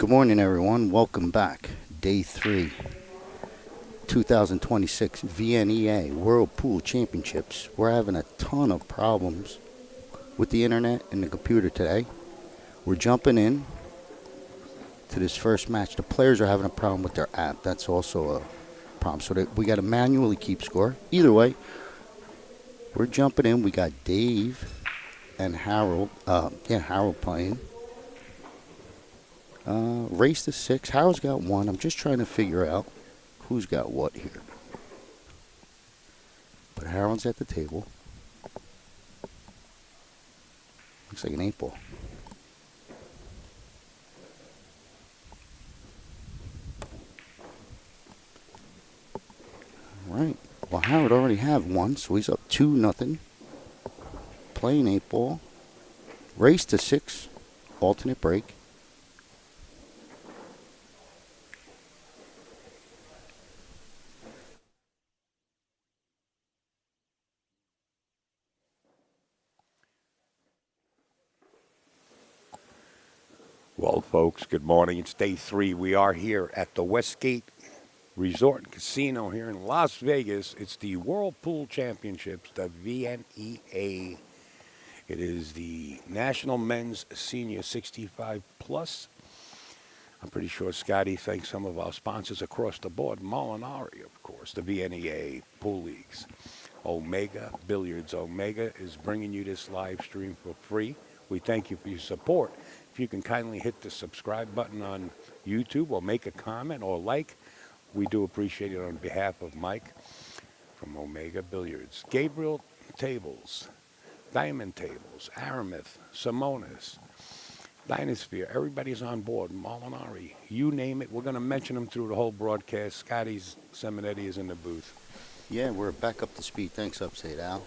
Good morning, everyone. Welcome back. Day 3, 2026 VNEA World Pool Championships. We're having a ton of problems with the internet and the computer today. We're jumping in to this first match. The players are having a problem with their app. That's also a problem. So we got to manually keep score. Either way, we're jumping in. We got Dave and Harold. Harold playing. Race to 6. Harold's got 1. I'm just trying to figure out who's got what here. But Harold's at the table. Looks like an 8-ball. All right. Well, Harold already have 1, so he's up 2-0. Playing 8-ball. Race to 6. Alternate break. Well, folks, good morning. It's day 3. We are here at the Westgate Resort and Casino here in Las Vegas. It's the World Pool Championships, the VNEA. It is the National Men's Senior 65 Plus. I'm pretty sure Scotty thanks some of our sponsors across the board. Molinari, of course, the VNEA Pool Leagues. Omega Billiards. Omega is bringing you this live stream for free. We thank you for your support. If you can kindly hit the subscribe button on YouTube or make a comment or like, we do appreciate it on behalf of Mike from Omega Billiards. Gabriel Tables, Diamond Tables, Aramis, Simonis, Dynasphere, everybody's on board. Molinari, you name it. We're going to mention them through the whole broadcast. Scotty's Simonetti is in the booth. Yeah, we're back up to speed. Thanks, Upstate Al.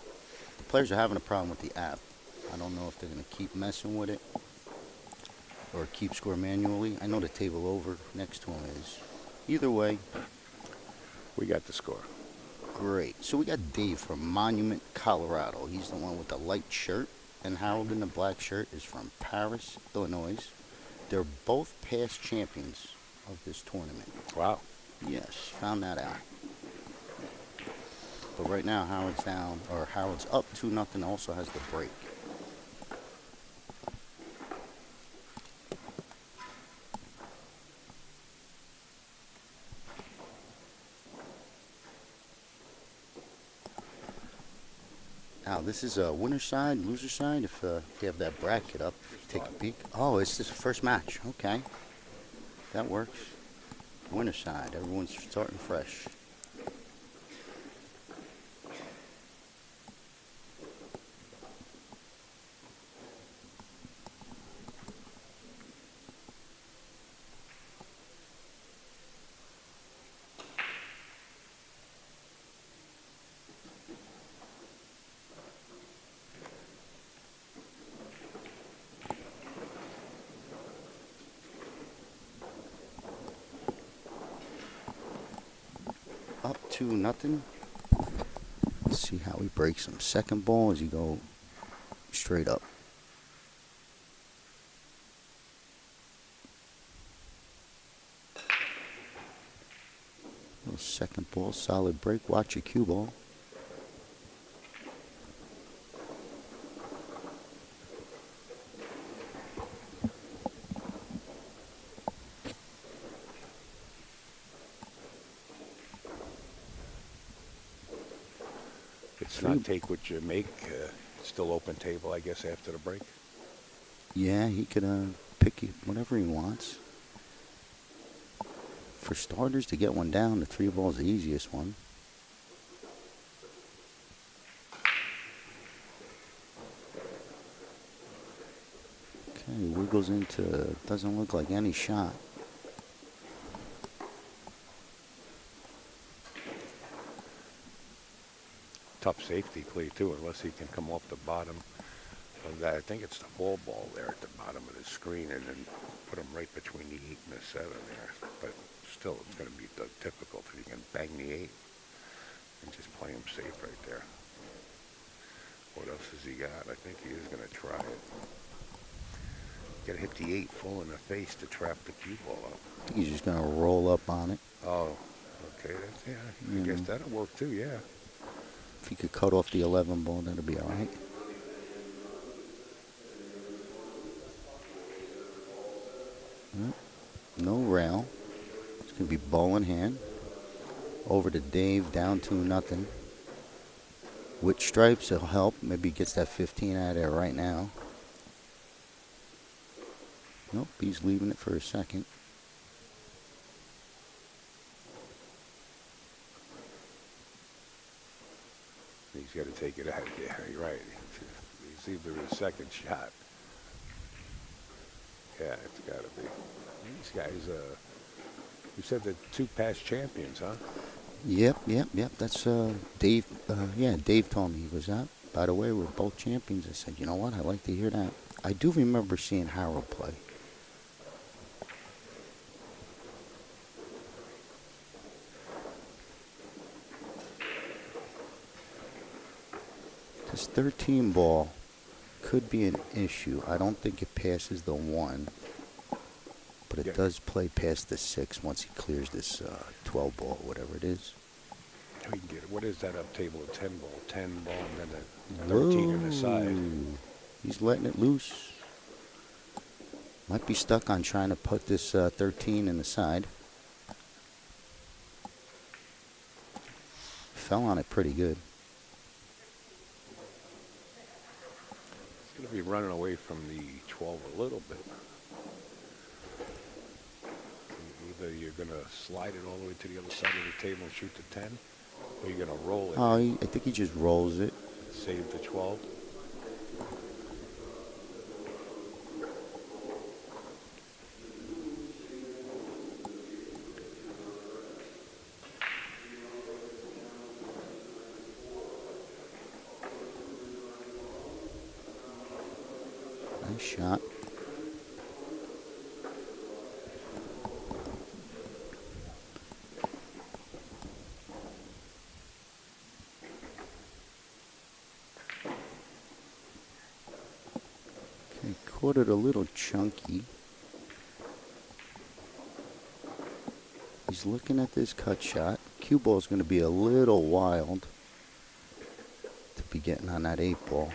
The players are having a problem with the app. I don't know if they're going to keep messing with it or keep score manually. I know the table over next to him is. Either way, we got the score. Great. So we got Dave from Monument, Colorado. He's the one with the light shirt. And Harold in the black shirt is from Paris, Illinois. They're both past champions of this tournament. Wow. Yes, found that out. But right now, Harold's up 2-0, also has the break. Now, this is a winner side, loser side. If you have that bracket up, take a peek. Oh, it's just the first match. Okay. That works. Winner side. Everyone's starting fresh. Up 2-0. Let's see how he breaks him. Second ball as you go straight up. Little second ball, solid break. Watch your cue ball. It's not take what you make. Still open table, I guess, after the break. Yeah, he could pick whatever he wants. For starters, to get one down, the 3 ball is the easiest one. Okay, wiggles into, doesn't look like any shot. Tough safety play, too, unless he can come off the bottom of that. I think it's the 4-ball there at the bottom of the screen and then put him right between the 8 and the 7 there. But still, it's going to be difficult if he can bang the 8 and just play him safe right there. What else has he got? I think he is going to try it. Got to hit the 8 full in the face to trap the cue ball up. I think he's just going to roll up on it. Oh, okay. That's, yeah, I guess that'll work too, yeah. If he could cut off the 11 ball, that'll be all right. No rail. It's going to be ball in hand. Over to Dave, down 2-0. With stripes, it'll help. Maybe he gets that 15 out of there right now. Nope, he's leaving it for a second. He's got to take it out. Yeah, you're right. He's either his second shot. Yeah, it's got to be. These guys, you said the 2 past champions, huh? Yep. That's Dave. Yeah, Dave told me he was up. By the way, we're both champions. I said, you know what? I like to hear that. I do remember seeing Harold play. This 13 ball could be an issue. I don't think it passes the 1, but it does play past the 6 once he clears this 12 ball, whatever it is. We can get it. What is that up table? A 10 ball. 10 ball and then a 13 on the side. He's letting it loose. Might be stuck on trying to put this 13 in the side. Fell on it pretty good. He's going to be running away from the 12 a little bit. Either you're going to slide it all the way to the other side of the table and shoot the 10, or you're going to roll it. Oh, I think he just rolls it. Save the 12. Nice shot. Okay, caught it a little chunky. He's looking at this cut shot. Cue ball's going to be a little wild to be getting on that 8 ball.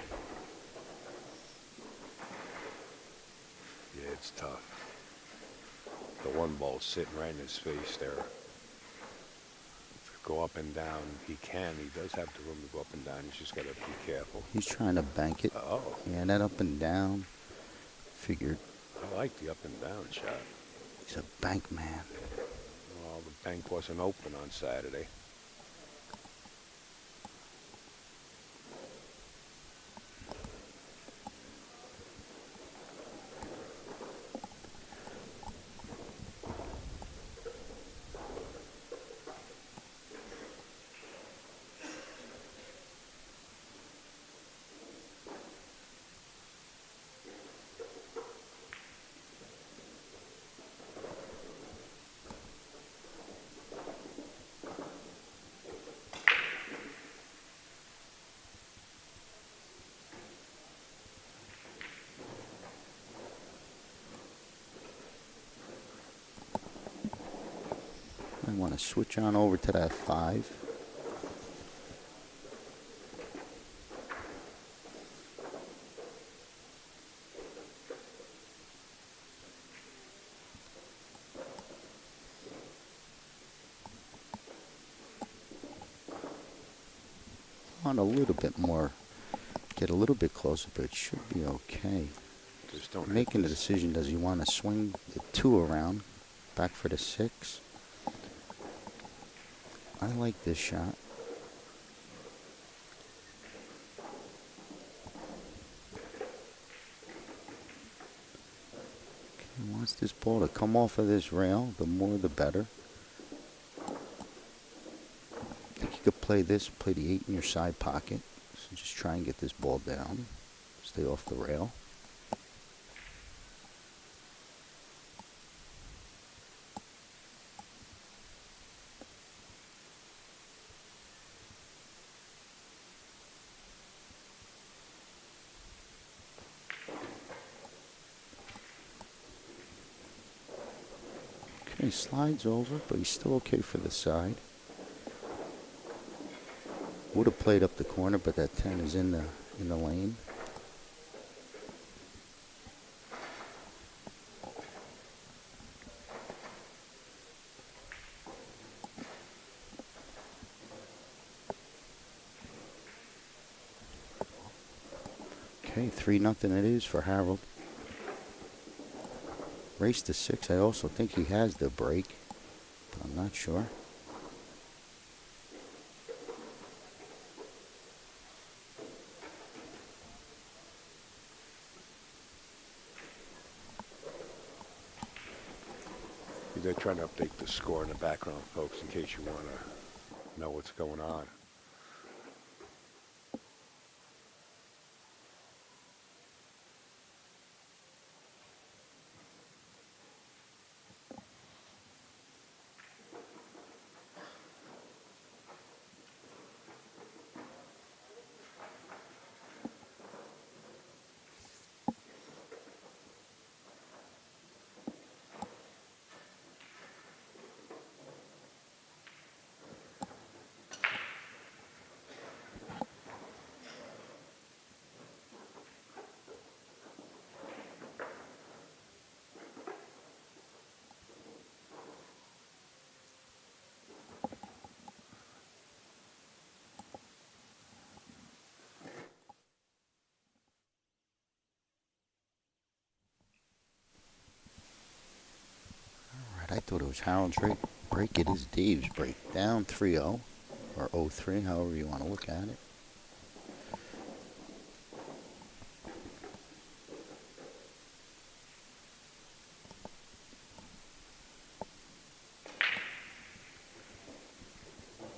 Yeah, it's tough. The 1 ball sitting right in his face there. Go up and down. He can. He does have the room to go up and down. He's just got to be careful. He's trying to bank it. Oh. Yeah, that up and down. Figured. I like the up and down shot. He's a bank man. Well, the bank wasn't open on Saturday. I want to switch on over to that 5. Want a little bit more, get a little bit closer, but it should be okay. Just don't Making the decision, does he want to swing the 2 around, back for the 6? I like this shot. Okay, he wants this ball to come off of this rail. The more, the better. I think you could play this, play the 8 in your side pocket. So just try and get this ball down. Stay off the rail. He slides over, but he's still okay for the side. Would have played up the corner, but that 10 is in the lane. Okay, 3-0 it is for Harold. Race to 6. I also think he has the break, but I'm not sure. They're trying to update the score in the background, folks, in case you want to know what's going on. I thought it was Harold's break. It is Dave's break. Down 3-0, or 0-3, however you want to look at it.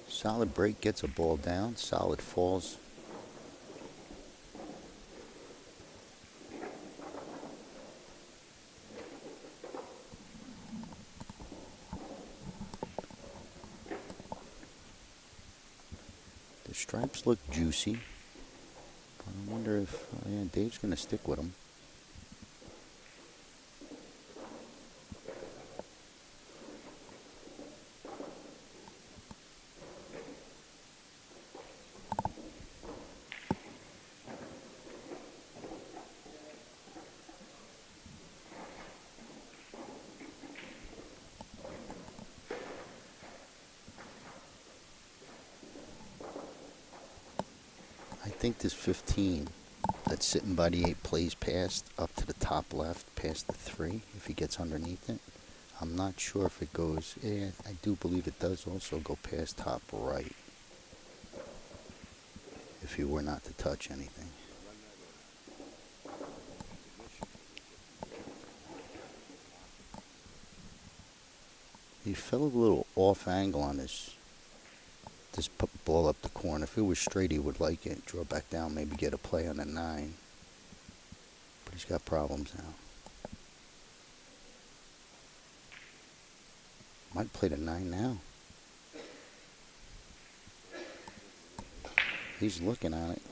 Solid break, gets a ball down. Solid falls. The stripes look juicy, but I wonder if Dave's going to stick with them. I think this 15 that's sitting by the 8 plays past up to the top left, past the 3, if he gets underneath it. I'm not sure if it goes, I do believe it does also go past top right, if he were not to touch anything. He fell a little off angle on this ball up the corner. If it was straight, he would like it. Draw back down, maybe get a play on the 9. But he's got problems now. Might play the 9 now. He's looking at it.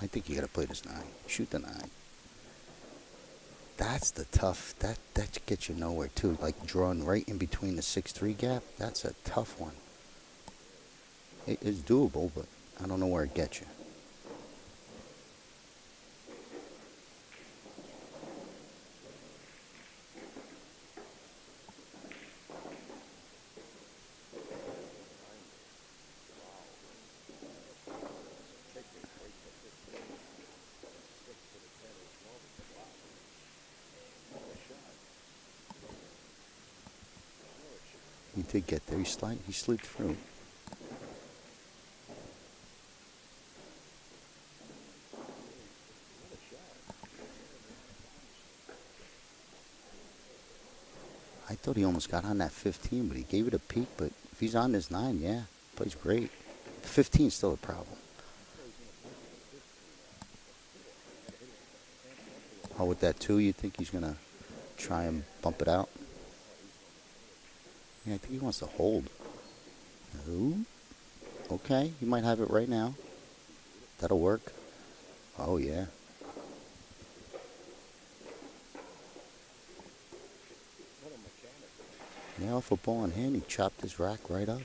I think you got to play this 9. Shoot the 9. That's the tough. That gets you nowhere too. Like drawing right in between the 6-3 gap. That's a tough one. It is doable, but I don't know where it gets you. He did get there. He slid through. I thought he almost got on that 15, but he gave it a peek. But if he's on this 9, yeah, plays great. The 15 is still a problem. Oh, with that 2, you think he's going to try and bump it out? Yeah, I think he wants to hold. Ooh. Okay, you might have it right now. That'll work. Oh, yeah. Yeah, off a ball in hand, he chopped his rack right up.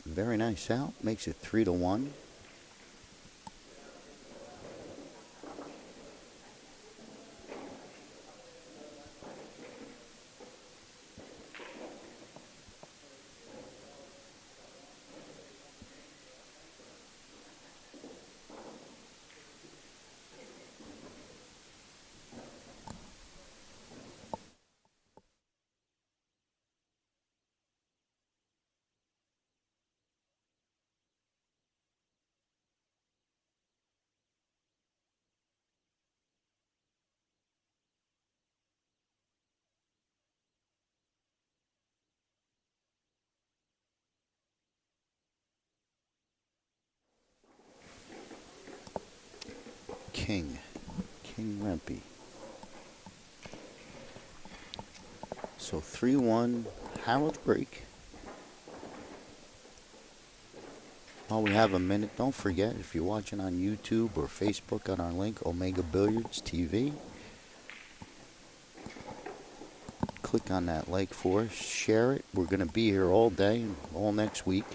Very nice out. Makes it 3-1. King. King Rempy. So 3-1. Harold break. While we have a minute, don't forget, if you're watching on YouTube or Facebook on our link, Omega Billiards TV, click on that like for us, share it. We're going to be here all day, all next week.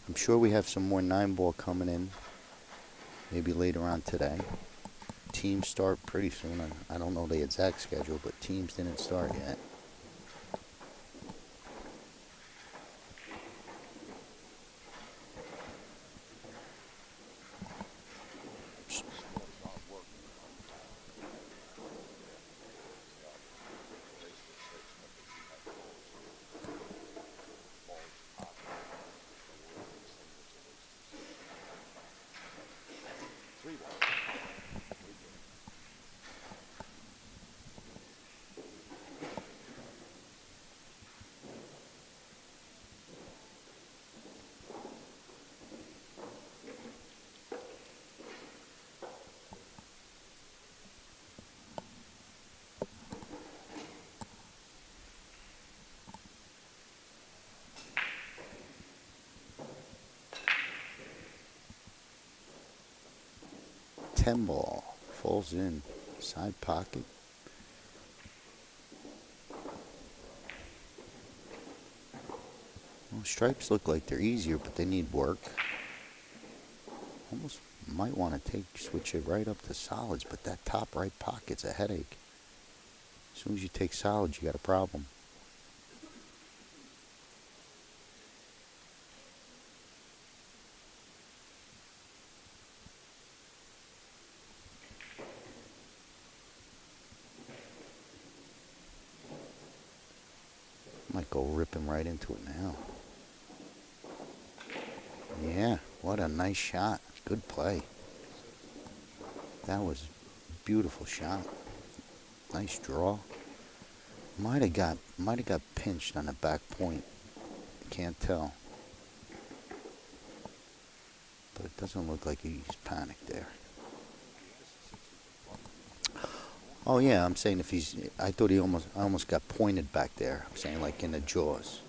I'm sure we have some more 9-ball coming in, maybe later on today. Teams start pretty soon. I don't know the exact schedule, but teams didn't start yet. Ten ball falls in side pocket. Well, stripes look like they're easier, but they need work. Almost might want to switch it right up to solids, but that top right pocket's a headache. As soon as you take solids, you got a problem. Might go ripping right into it now. Yeah, what a nice shot. Good play. That was a beautiful shot. Nice draw. Might have got pinched on the back point. Can't tell. But it doesn't look like he's panicked there. Oh yeah, I'm saying if he's, I thought I almost got pointed back there. I'm saying like in the jaws.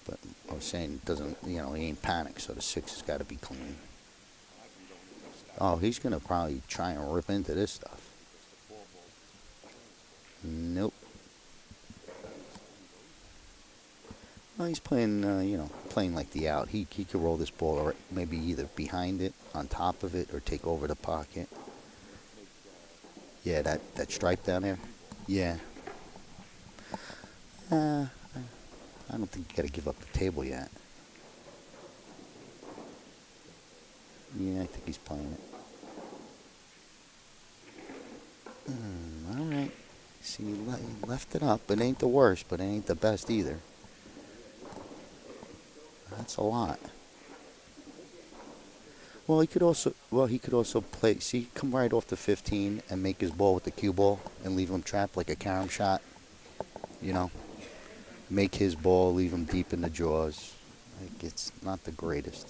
But I was saying it doesn't, he ain't panicked, so the 6 has got to be clean. Oh, he's going to probably try and rip into this stuff. Nope. Well, he's playing, playing like the out. He could roll this ball or maybe either behind it, on top of it, or take over the pocket. Yeah, that stripe down there. Yeah. I don't think you got to give up the table yet. Yeah, I think he's playing it. All right. See, he left it up. It ain't the worst, but it ain't the best either. That's a lot. Well, he could also play. See, come right off the 15 and make his ball with the cue ball and leave him trapped like a carom shot. You know, make his ball, leave him deep in the jaws. Like, it's not the greatest.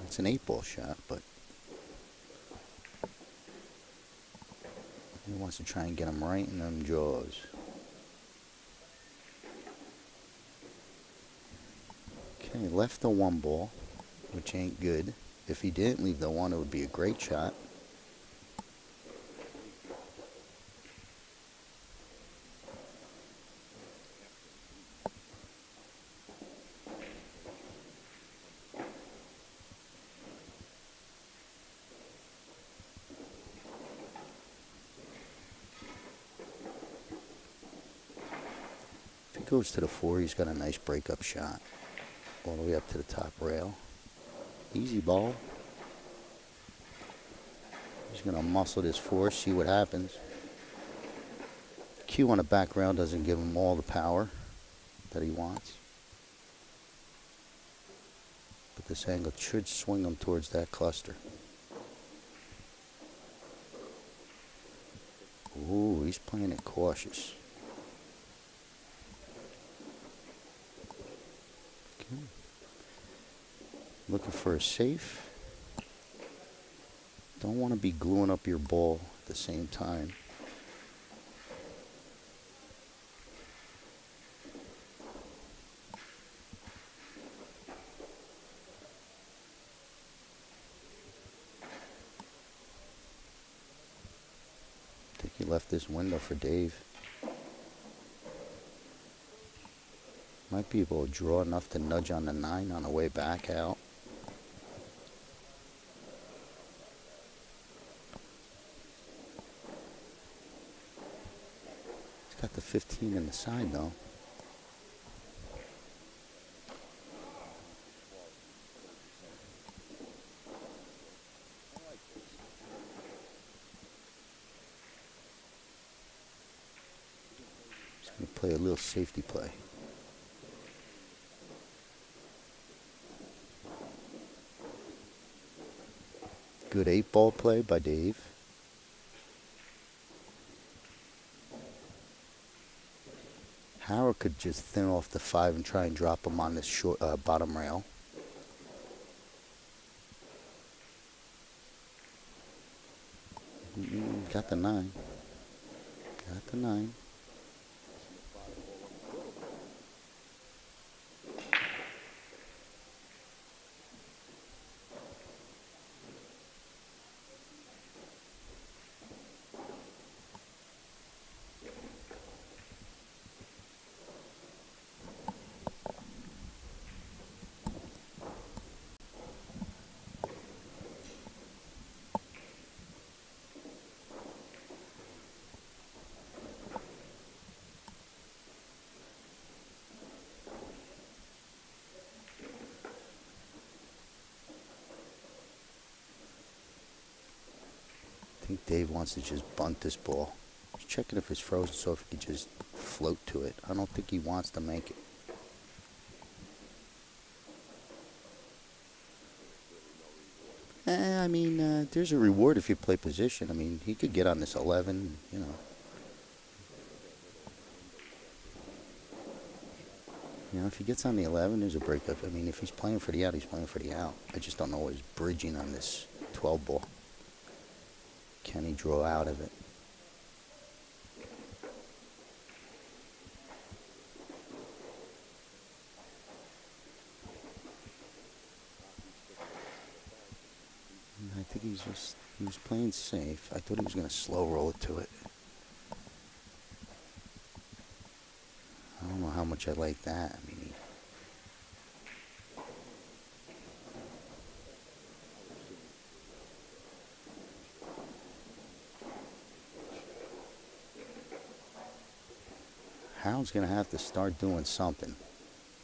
It's an 8-ball shot, but he wants to try and get him right in them jaws. Okay, left the 1 ball, which ain't good. If he didn't leave the 1, it would be a great shot. If he goes to the 4, he's got a nice breakup shot. All the way up to the top rail. Easy ball. He's going to muscle this 4, see what happens. Cue on the back rail doesn't give him all the power that he wants. But this angle should swing him towards that cluster. Ooh, he's playing it cautious. Okay. Looking for a safe. Don't want to be gluing up your ball at the same time. I think he left this window for Dave. Might be able to draw enough to nudge on the 9 on the way back out. He's got the 15 in the side though. He's going to play a little safety play. Good 8-ball play by Dave. Howard could just thin off the 5 and try and drop him on this short bottom rail. Got the 9. Got the 9. I think Dave wants to just bunt this ball. He's checking if it's frozen so if he could just float to it. I don't think he wants to make it. I mean, there's a reward if you play position. I mean, he could get on this 11, you know. You know, if he gets on the 11, there's a breakup. I mean, if he's playing for the out, he's playing for the out. I just don't know what he's bridging on this 12 ball. Can he draw out of it? I think he was playing safe. I thought he was going to slow roll it to it. I don't know how much I like that. I mean, Hal's going to have to start doing something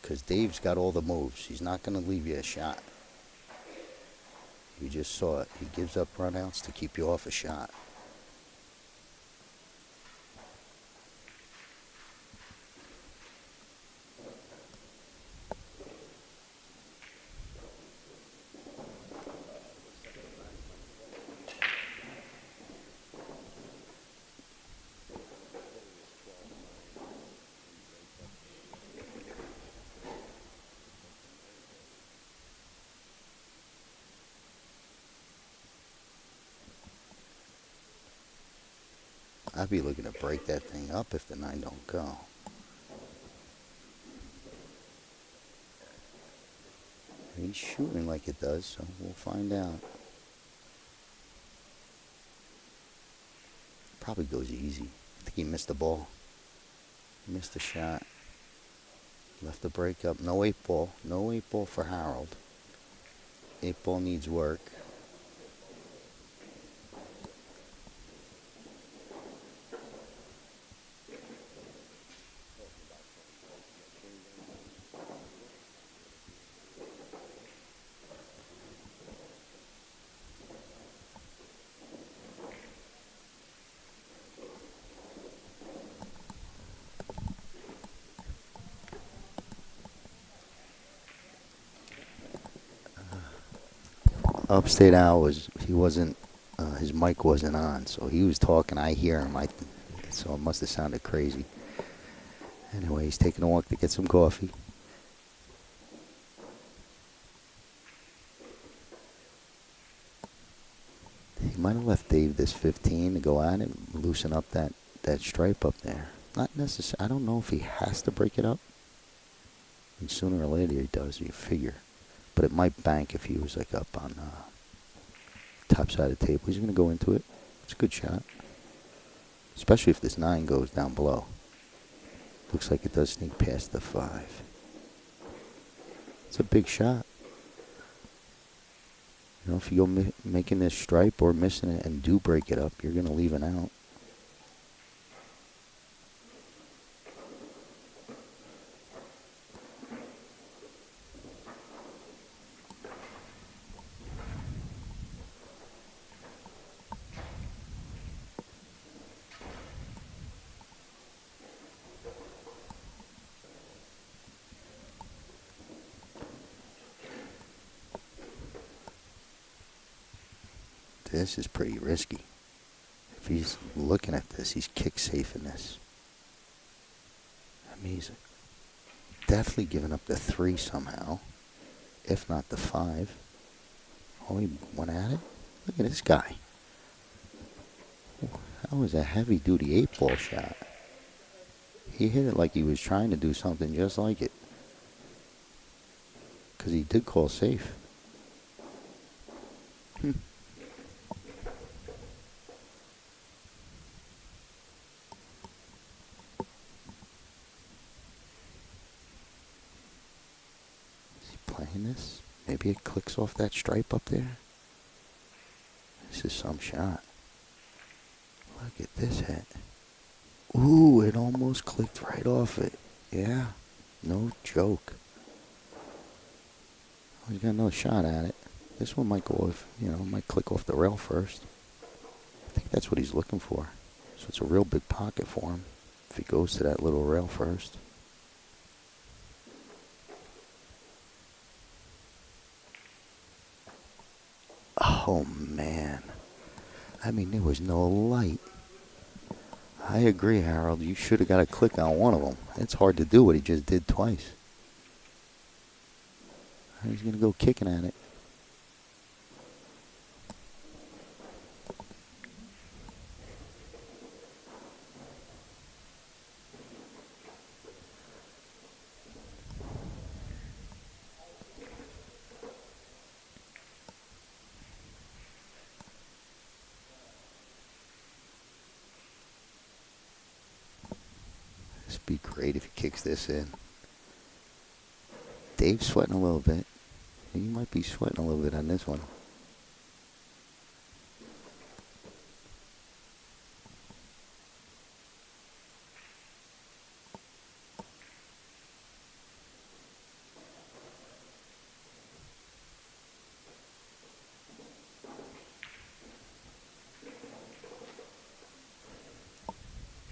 because Dave's got all the moves. He's not going to leave you a shot. You just saw it. He gives up runouts to keep you off a shot. I'd be looking to break that thing up if the 9 don't go. He's shooting like it does, so we'll find out. Probably goes easy. I think he missed the ball. Missed the shot. Left the break up. No 8 ball. No 8 ball for Harold. 8 ball needs work. Upstate Al his mic wasn't on, so he was talking. I hear him, so it must have sounded crazy. Anyway, he's taking a walk to get some coffee. He might have left Dave this 15 to go at it, loosen up that stripe up there. Not necessarily. I don't know if he has to break it up. And sooner or later he does, you figure. But it might bank if he was like up on top side of the table. He's going to go into it. It's a good shot. Especially if this 9 goes down below. Looks like it does sneak past the 5. It's a big shot. You know, if you go making this stripe or missing it and do break it up, you're going to leave it out. This is pretty risky. If he's looking at this, he's kick safe in this. I mean, he's definitely giving up the 3 somehow, if not the 5. Oh, he went at it? Look at this guy. That was a heavy-duty 8-ball shot. He hit it like he was trying to do something just like it. Because he did call safe. Playing this. Maybe it clicks off that stripe up there. This is some shot. Look at this hit. Ooh, it almost clicked right off it. Yeah, no joke. Oh, he's got another shot at it. This one might go off, might click off the rail first. I think that's what he's looking for. So it's a real big pocket for him if he goes to that little rail first. Oh, man. I mean, there was no light. I agree, Harold. You should have got a click on one of them. It's hard to do what he just did twice. He's going to go kicking at it. This would be great if he kicks this in. Dave's sweating a little bit. He might be sweating a little bit on this one.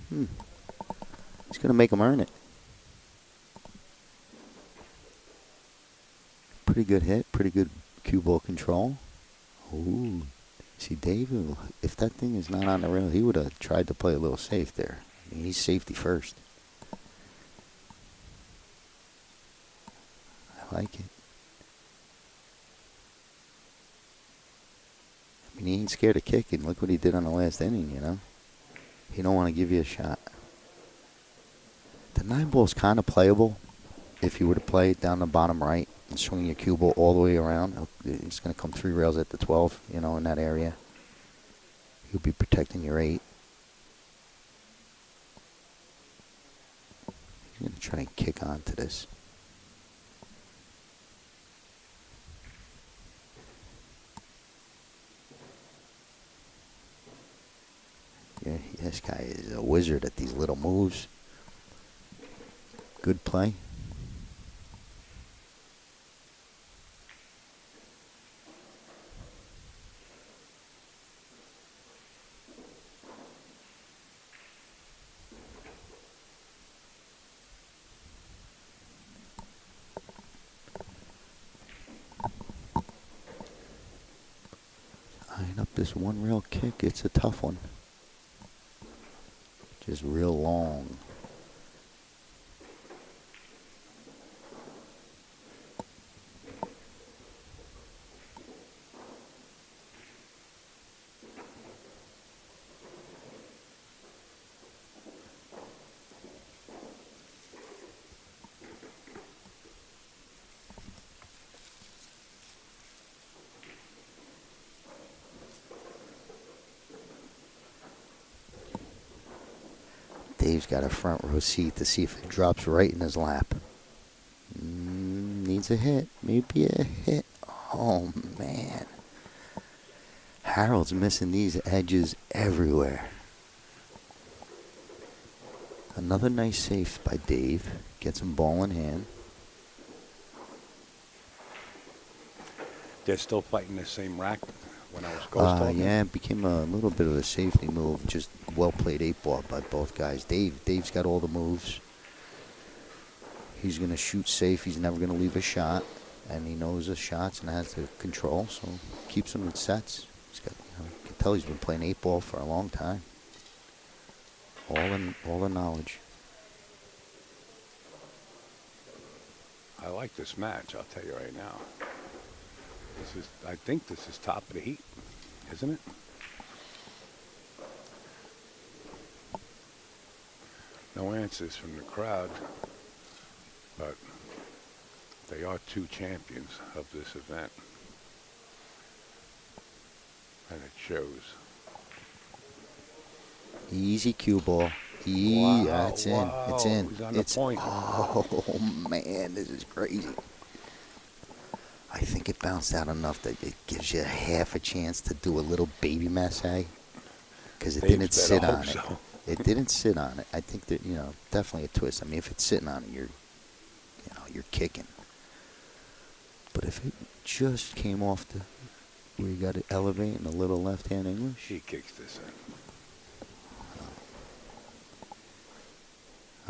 He's going to make him earn it. Pretty good hit. Pretty good cue ball control. Ooh. See, Dave, if that thing is not on the rail, he would have tried to play a little safe there. I mean, he's safety first. I like it. I mean, he ain't scared of kicking. Look what he did on the last inning, you know. He don't want to give you a shot. The 9-ball's kind of playable if you were to play it down the bottom right and swing your cue ball all the way around. It's going to come 3 rails at the 12, you know, in that area. You'll be protecting your 8. You're going to try and kick onto this. Yeah, this guy is a wizard at these little moves. Good play. Eyeing up this 1 rail kick. It's a tough one. Just real long. Dave's got a front row seat to see if it drops right in his lap. Needs a hit. Maybe a hit. Oh, man. Harold's missing these edges everywhere. Another nice safe by Dave. Gets him ball in hand. They're still fighting the same rack when I was ghost talking. Yeah, it became a little bit of a safety move. Just well-played 8-ball by both guys. Dave's got all the moves. He's going to shoot safe. He's never going to leave a shot. And he knows the shots and has the control, so keeps them in sets. He's got, you know, you can tell he's been playing 8-ball for a long time. All the knowledge. I like this match, I'll tell you right now. I think this is top of the heat, isn't it? No answers from the crowd, but they are 2 champions of this event. And it shows. Easy cue ball. Wow, That's in. It's in. He's on the point. Oh, man, this is crazy. I think it bounced out enough that it gives you half a chance to do a little baby massage. Because it didn't sit on it. So. It didn't sit on it. I think that, you know, definitely a twist. I mean, if it's sitting on it, you're kicking. But if it just came off the where you got to elevate in a little left-hand English. He kicks this in.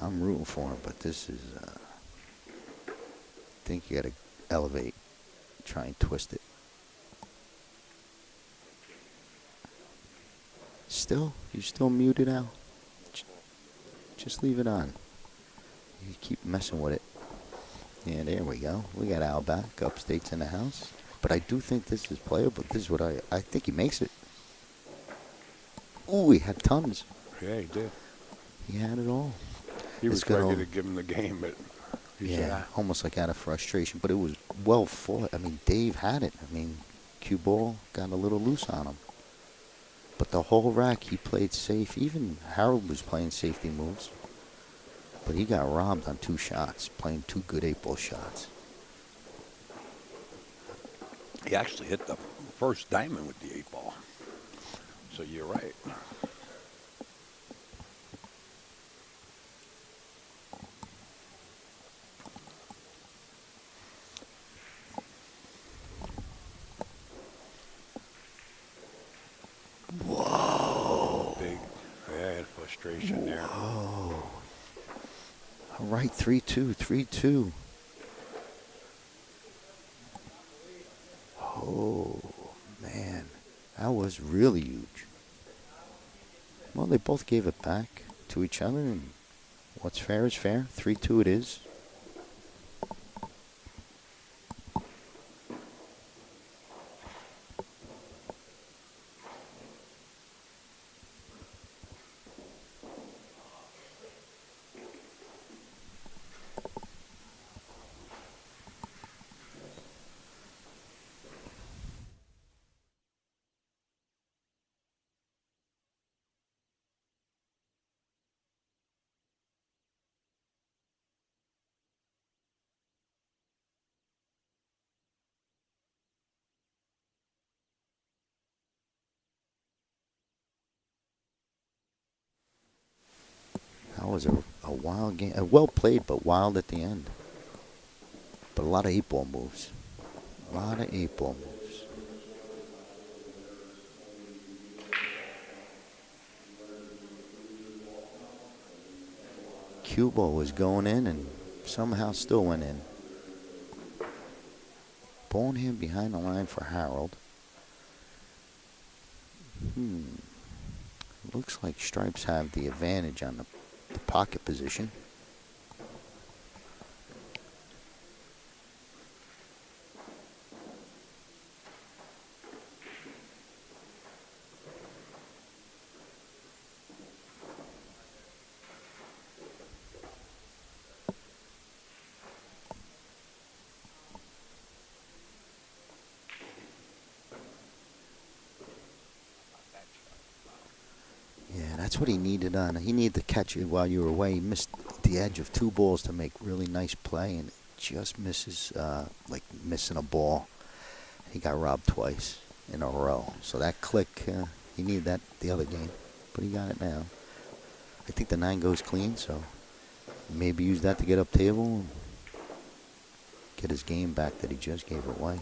I'm rooting for him, but this is, I think you got to elevate, try and twist it. You're still muted out. Just leave it on. You keep messing with it. Yeah, there we go. We got Al back. Upstate's in the house. But I do think this is playable. This is what I think he makes it. Ooh, he had tons. Yeah, he did. He had it all. He was ready to give him the game, but yeah, almost like out of frustration. But it was well fought. I mean, Dave had it. I mean, cue ball got a little loose on him. But the whole rack, he played safe. Even Harold was playing safety moves. But he got robbed on 2 shots, playing 2 good 8-ball shots. he actually hit the first diamond with the 8-ball. So you're right. frustration there. Oh. All right, 3-2, 3-2. Oh, man. That was really huge. Well, they both gave it back to each other, and what's fair is fair. 3-2 it is. That was a wild game. Well played, but wild at the end. But a lot of 8-ball moves. A lot of 8-ball moves. Cue ball was going in and somehow still went in. Ball in hand behind the line for Harold. Looks like Stripes have the advantage on the pocket position. Yeah, that's what he needed on. He needed to catch it while you were away. He missed the edge of 2 balls to make really nice play, and it just misses, like missing a ball. He got robbed twice in a row. So that click, he needed that the other game, but he got it now. I think the 9 goes clean, so maybe use that to get up table and get his game back that he just gave away.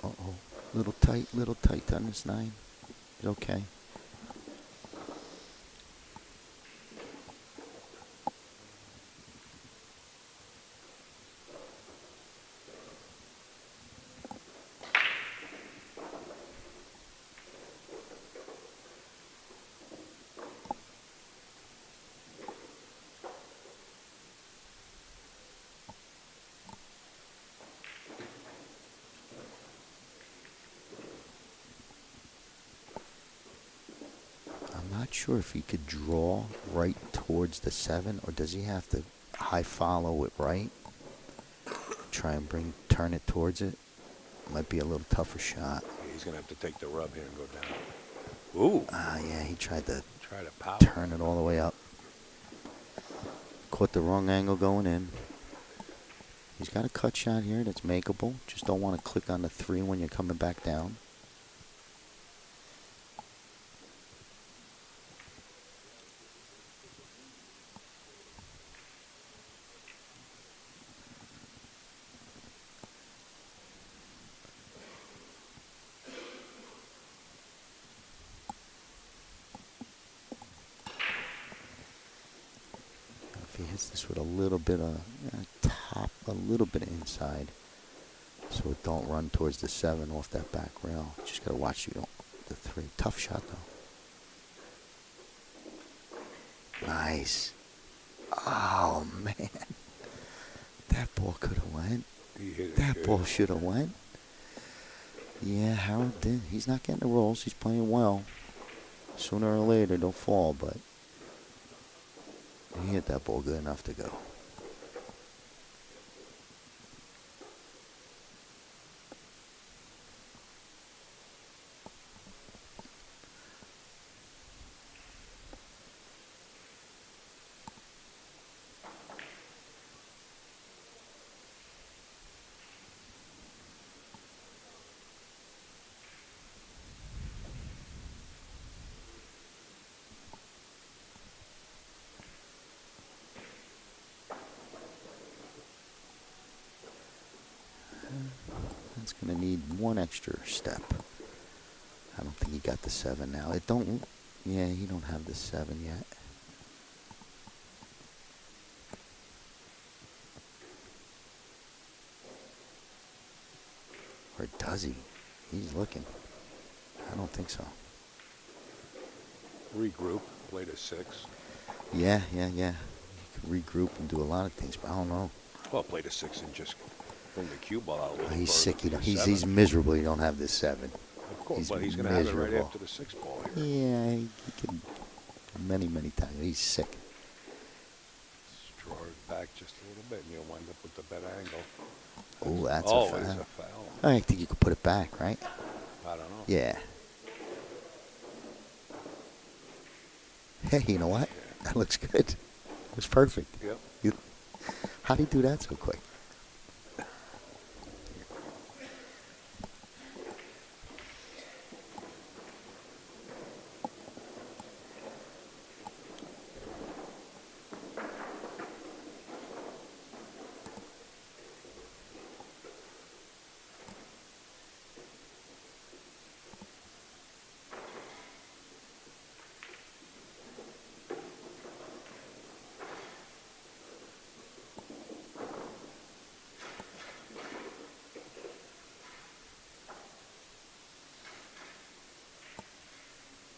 Uh-oh. Little tight on this 9. It's okay. Not sure if he could draw right towards the 7, or does he have to high follow it right? Try and turn it towards it. Might be a little tougher shot. He's going to have to take the rub here and go down. Ooh. Yeah, he tried to power. Turn it all the way up. Caught the wrong angle going in. He's got a cut shot here that's makeable. Just don't want to click on the 3 when you're coming back down. He hits this with a little bit of top, a little bit of inside, so it don't run towards the 7 off that back rail. Just gotta watch you don't the 3. Tough shot though. Nice. Oh man, that ball could have went. That ball should have went. Yeah, Harold did. He's not getting the rolls. He's playing well. Sooner or later they'll fall, but he hit that ball good enough to go. It's going to need one extra step. I don't think he got the 7 now. It don't. Yeah, he don't have the 7 yet. Or does he? He's looking. I don't think so. Regroup, play to 6. Yeah. You could regroup and do a lot of things, but I don't know. Well, play to 6 and just bring the cue ball out a little He's further sick. to the He's 7. miserable. He don't have this 7. Of course, but he's going to have it right after the 6 ball here. Yeah, he can many times. He's sick. Just draw it back just a little bit, and you'll wind up with the better angle. Oh, that's always a foul. a foul. I think you could put it back, right? I don't know. Yeah. Hey, you know what? Yeah. That looks good. It was perfect. Yep. How do you do that so quick?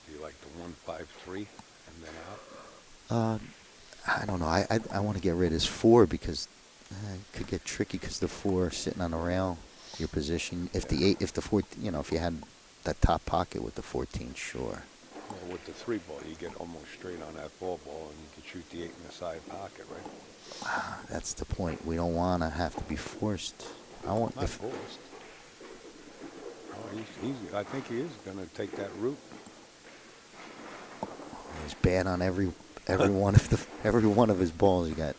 Do you like the 1-5-3 and then out? I don't know. I want to get rid of this 4 because it could get tricky because the 4 sitting on the rail, your position. If the 8, if the 4, if you had that top pocket with the 14, sure. Well, with the 3 ball, you get almost straight on that 4 ball, and you can shoot the 8 in the side pocket, right? That's the point. We don't want to have to be forced. I want. Not forced. Oh, I think he is going to take that route. He's bad on every one of his balls. He got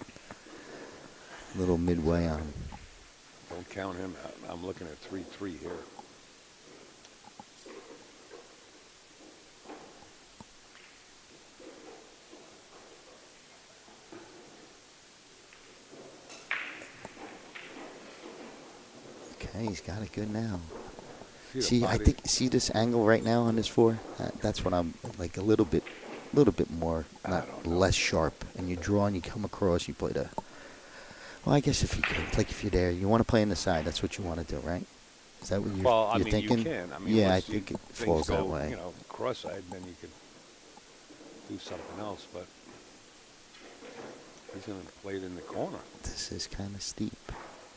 a little midway on him. Don't count him out. I'm looking at 3-3 here. Okay, he's got it good now. See, I think this angle right now on this 4. That's what I'm like a little bit more, not less sharp. And you draw and you come across. You play the. Well, I guess if you could, like if you're there, you want to play in the side. That's what you want to do, right? Is that what you're thinking? You can. I mean, yeah, I think it falls that way. Cross-eyed, then you could do something else. But he's going to play it in the corner. This is kind of steep.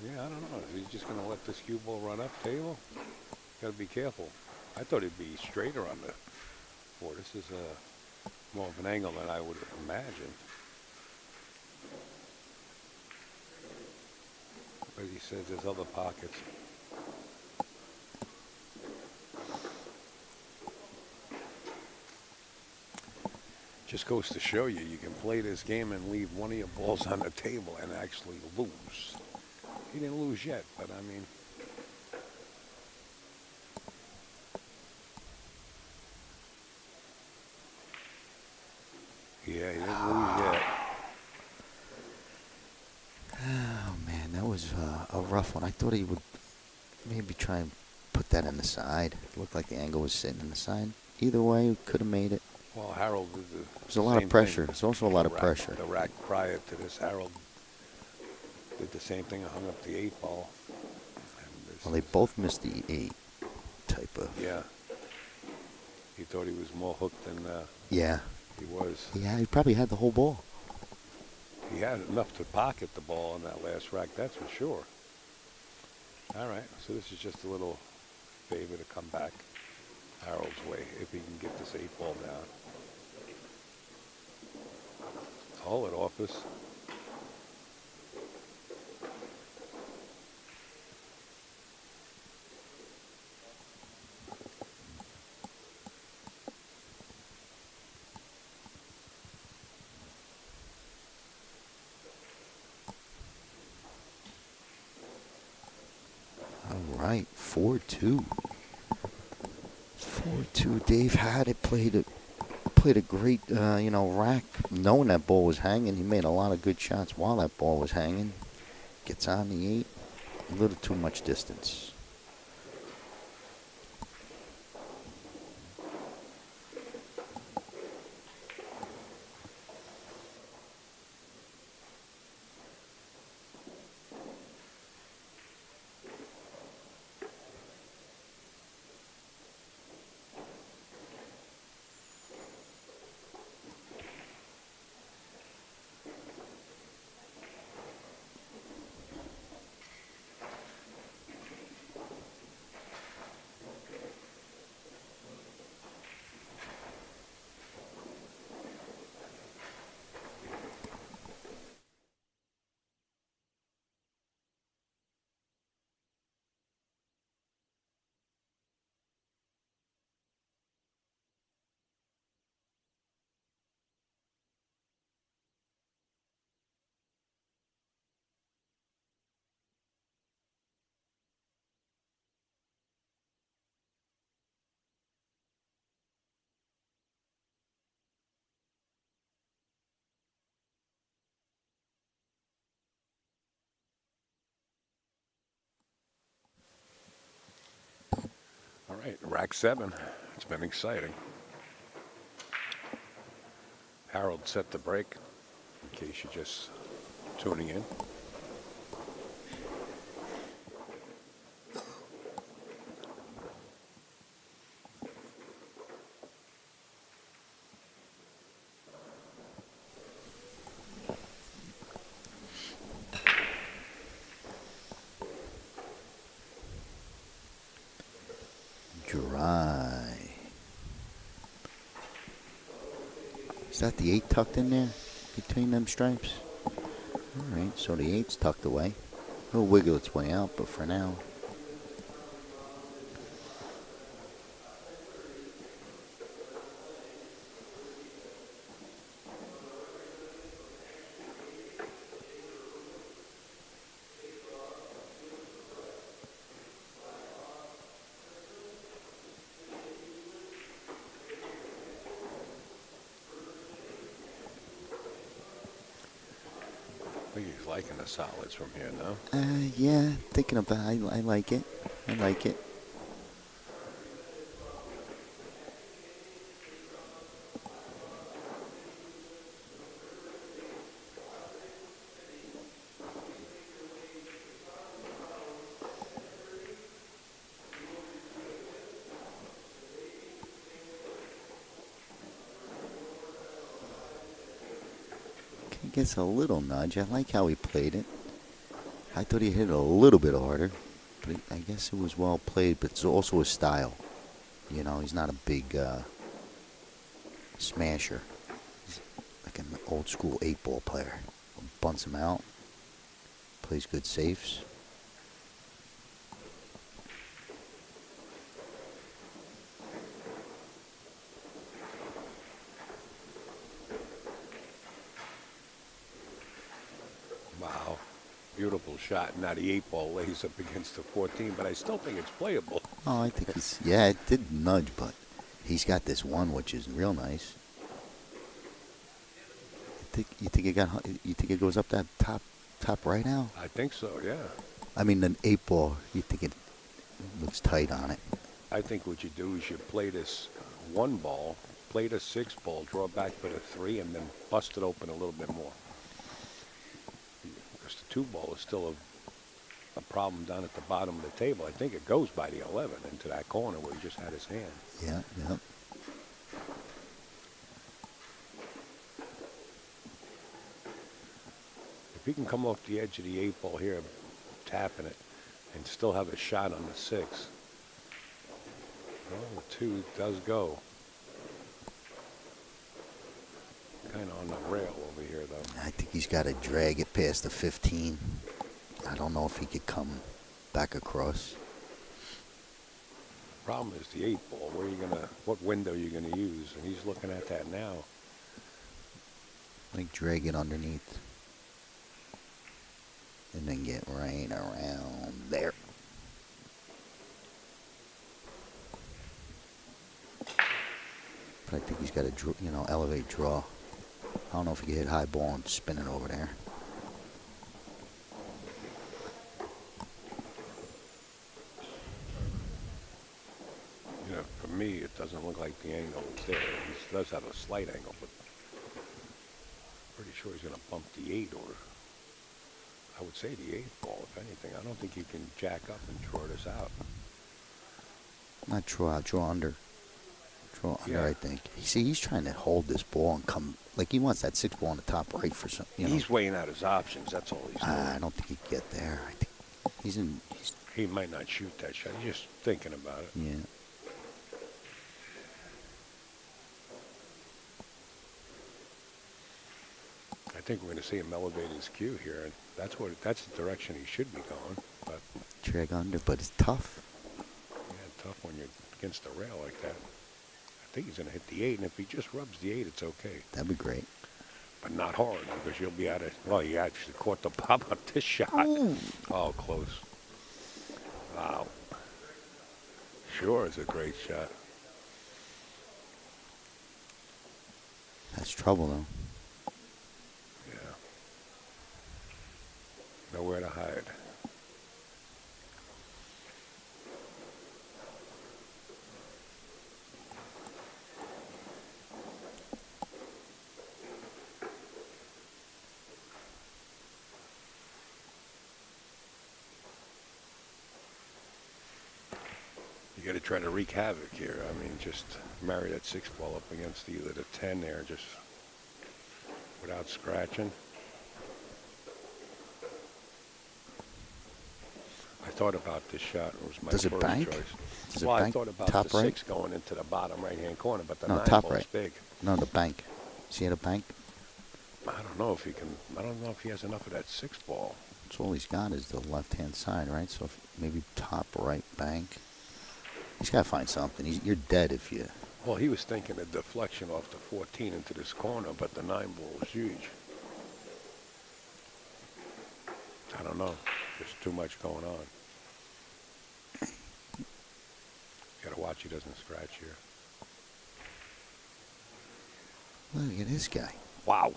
Yeah, I don't know. Is he just going to let this cue ball run up table? Got to be careful. I thought it'd be straighter on the 4. This is more of an angle than I would imagine. But he says there's other pockets. Just goes to show you, you can play this game and leave one of your balls on the table and actually lose. He didn't lose yet, but I mean. Yeah, he didn't lose yet. Oh man, that was a rough one. I thought he would maybe try and put that in the side. It looked like the angle was sitting in the side. Either way, we could have made it. Well, Harold did the There's a lot of pressure. There's also a lot of pressure. The rack prior to this, Harold did the same thing and hung up the 8 ball. Well, they both missed the 8 type of. Yeah. He thought he was more hooked than Yeah. he was. Yeah, he probably had the whole ball. He had enough to pocket the ball in that last rack, that's for sure. All right, so this is just a little favor to come back Harold's way if he can get this 8 ball down. Hold it, office. All right, 4-2. 4-2. Dave had it. Played a great, rack. Knowing that ball was hanging, he made a lot of good shots while that ball was hanging. Gets on the 8. A little too much distance. right, rack 7. It's been exciting. Harold set the break, in case you're just tuning in. Dry. Is that the 8 tucked in there between them stripes? Alright, so the 8's tucked away. It'll wiggle its way out, but for now. I think he's liking the solids from here now. Yeah, thinking about I like it. I like it. Gets a little nudge. I like how he played it. I thought he hit it a little bit harder, but I guess it was well played. But it's also his style. You know, he's not a big smasher. He's like an old school 8-ball player. Bunts him out. Plays good safes. Wow. Beautiful shot. Now the 8-ball lays up against the 14, but I still think it's playable. Oh, I think it's, yeah, it did nudge, but he's got this one which is real nice. You think it goes up that top right now? I think so, yeah. I mean, an 8-ball, you think it looks tight on it. I think what you do is you play this 1 ball, play the 6-ball, draw back for the 3, and then bust it open a little bit more. Because the 2-ball is still a problem down at the bottom of the table. I think it goes by the 11 into that corner where he just had his hand. Yeah, yeah. If he can come off the edge of the 8-ball here, tapping it, and still have a shot on the 6. Well, the 2 does go. Kind of on the rail over here, though. I think he's got to drag it past the 15. I don't know if he could come back across. Problem is the 8-ball. Where are you gonna? What window are you gonna use? And he's looking at that now. Like drag it underneath. And then get right around there. But I think he's got to, elevate draw. I don't know if he can hit high ball and spin it over there. You know, for me, it doesn't look like the angle is there. He does have a slight angle, but pretty sure he's gonna bump the 8, or I would say the 8-ball, if anything. I don't think you can jack up and draw this out. Not draw out, draw under. Draw under, Yeah. I think. See, he's trying to hold this ball and come, like he wants that 6 ball on the top right for some, He's weighing out his options. That's all he's doing. I don't think he can get there. I think He might not shoot that shot. He's just thinking about it. yeah. I think we're going to see him elevate his cue here, and that's the direction he should be going. But Drag under, but it's tough. yeah, tough when you're against the rail like that. I think he's going to hit the 8, and if he just rubs the 8, it's okay. That'd be great. But not hard, because you'll be out of. Well, he actually caught the pop up this shot. Ooh. Oh, close. Wow. Sure is a great shot. That's trouble, though. Yeah. Nowhere to hide. got to try to wreak havoc here. I mean, just marry that 6 ball up against either the 10 there, just without scratching. I thought about this shot. It was my Does it first bank? choice. Does it Well, I bank thought about top the right? 6 going into the bottom right-hand corner, but the No, 9 top ball's right. big. No, the bank. See the bank? I don't know if he can. I don't know if he has enough of that 6 ball. That's all he's got is the left-hand side, right? So if maybe top right bank. He's got to find something. You're dead if you... Well, he was thinking a deflection off the 14 into this corner, but the 9 ball was huge. I don't know. There's too much going on. Got to watch he doesn't scratch here. Look at this guy. Wow.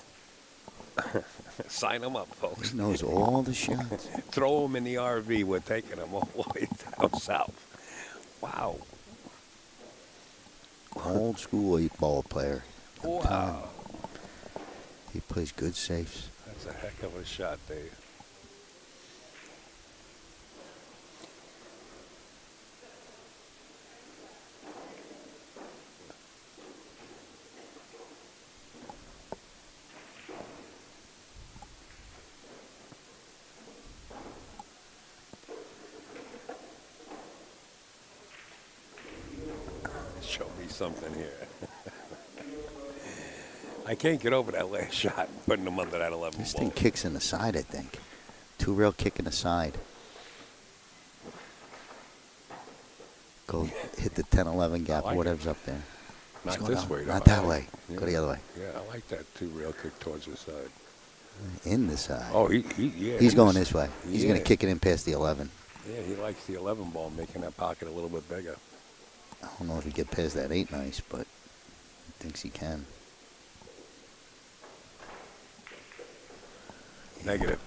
Sign him up, folks. He knows all the shots. Throw him in the RV. We're taking him all the way down south. Wow. Old school 8-ball player. I'm telling you. Wow. He plays good safes. That's a heck of a shot, Dave. Show me something here. I can't get over that last shot, putting him under that 11 This ball. thing kicks in the side, I think. 2-rail kick in the side. Go hit the 10-11 gap, like whatever's up there. Not He's going this down. way, though. Not that way. Yeah. Go the other way. Yeah, I like that 2-rail kick towards the side. In the side. Oh, yeah. He's going this way. He's going Yeah. to kick it in past the 11. Yeah, he likes the 11 ball, making that pocket a little bit bigger. I don't know if he get past that 8 nice, but he thinks he can. Negative.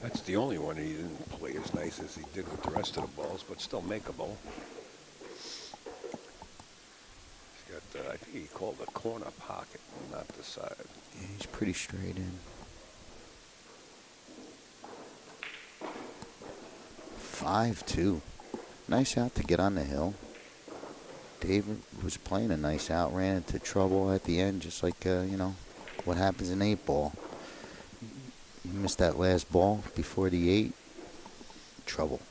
That's the only one he didn't play as nice as he did with the rest of the balls, but still makeable. He's got, I think he called the corner pocket, not the side. Yeah, he's pretty straight in. 5-2. Nice out to get on the hill. David was playing a nice out, ran into trouble at the end, just like, you know, what happens in 8-ball. You missed that last ball before the 8. Trouble.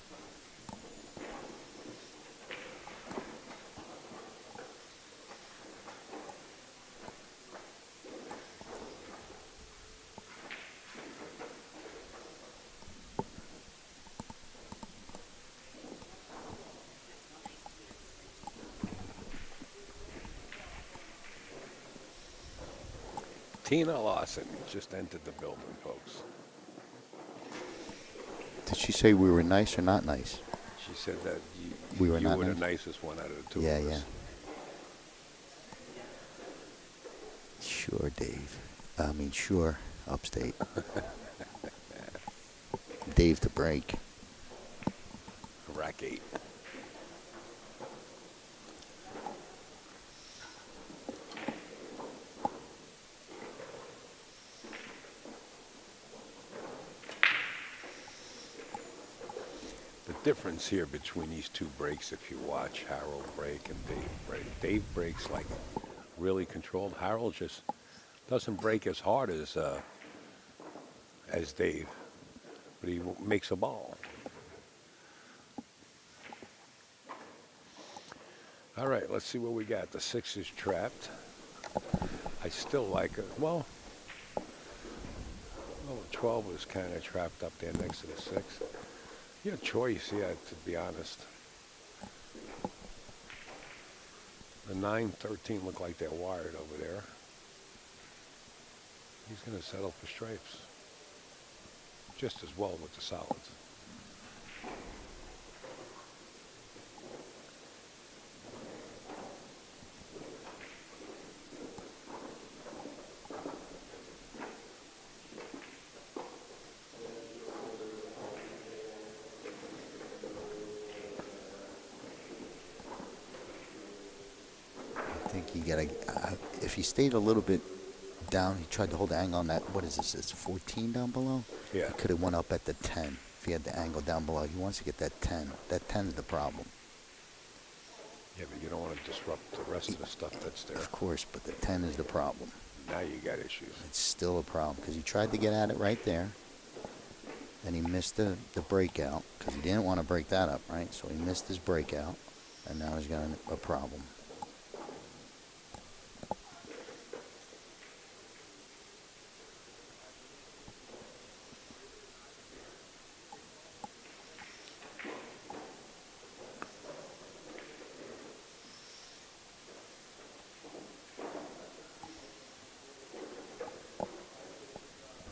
Tina Lawson just entered the building, folks. Did she say we were nice or not nice? She said that We were you not were the nice? nicest one out of the two Yeah, of yeah. us. Sure, Dave. I mean, sure, upstate. Dave to break. Rack 8. The difference here between these two breaks, if you watch Harold break and Dave break, Dave breaks like really controlled. Harold just doesn't break as hard as Dave, but he makes a ball. All right, let's see what we got. The 6 is trapped. I still like it. Well, the 12 was kind of trapped up there next to the 6. Your choice, yeah, to be honest. The 9, 13 look like they're wired over there. He's going to settle for stripes. Just as well with the solids. I think he got if he stayed a little bit down, he tried to hold the angle on that. What is this? It's 14 down below? Yeah. He could have went up at the 10 if he had the angle down below. He wants to get that 10. That 10's the problem. Yeah, but you don't want to disrupt the rest of the stuff that's there. Of course, but the 10 is the problem. Now you got issues. It's still a problem because he tried to get at it right there. And he missed the breakout because he didn't want to break that up, right? So he missed his breakout, and now he's got a problem.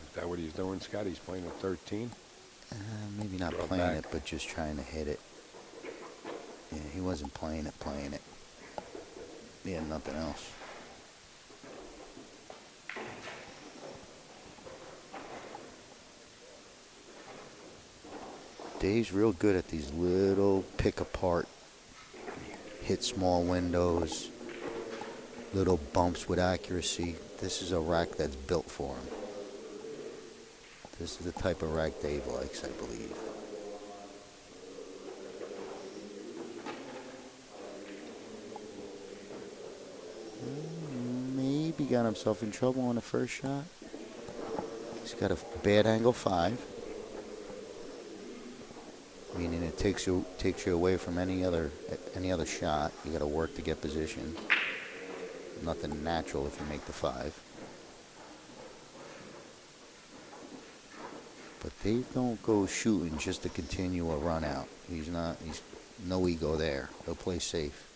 Is that what he's doing, Scott? He's playing a 13? Maybe not Throw playing back. it, but just trying to hit it. Yeah, he wasn't playing it. He had nothing else. Dave's real good at these little pick apart, hit small windows, little bumps with accuracy. This is a rack that's built for him. This is the type of rack Dave likes, I believe. Maybe got himself in trouble on the first shot. He's got a bad angle 5. Meaning it takes you away from any other shot. You got to work to get position. Nothing natural if you make the 5. But Dave don't go shooting just to continue a run out. He's no ego there. He'll play safe.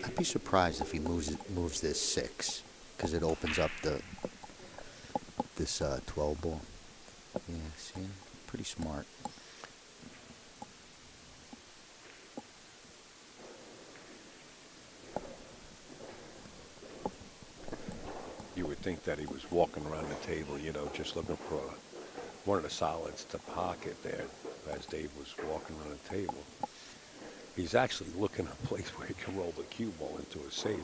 I'd be surprised if he moves this 6, because it opens up this 12 ball. Yeah, see, pretty smart. You would think that he was walking around the table, you know, just looking for one of the solids to pocket there as Dave was walking around the table. He's actually looking at a place where he can roll the cue ball into a safe.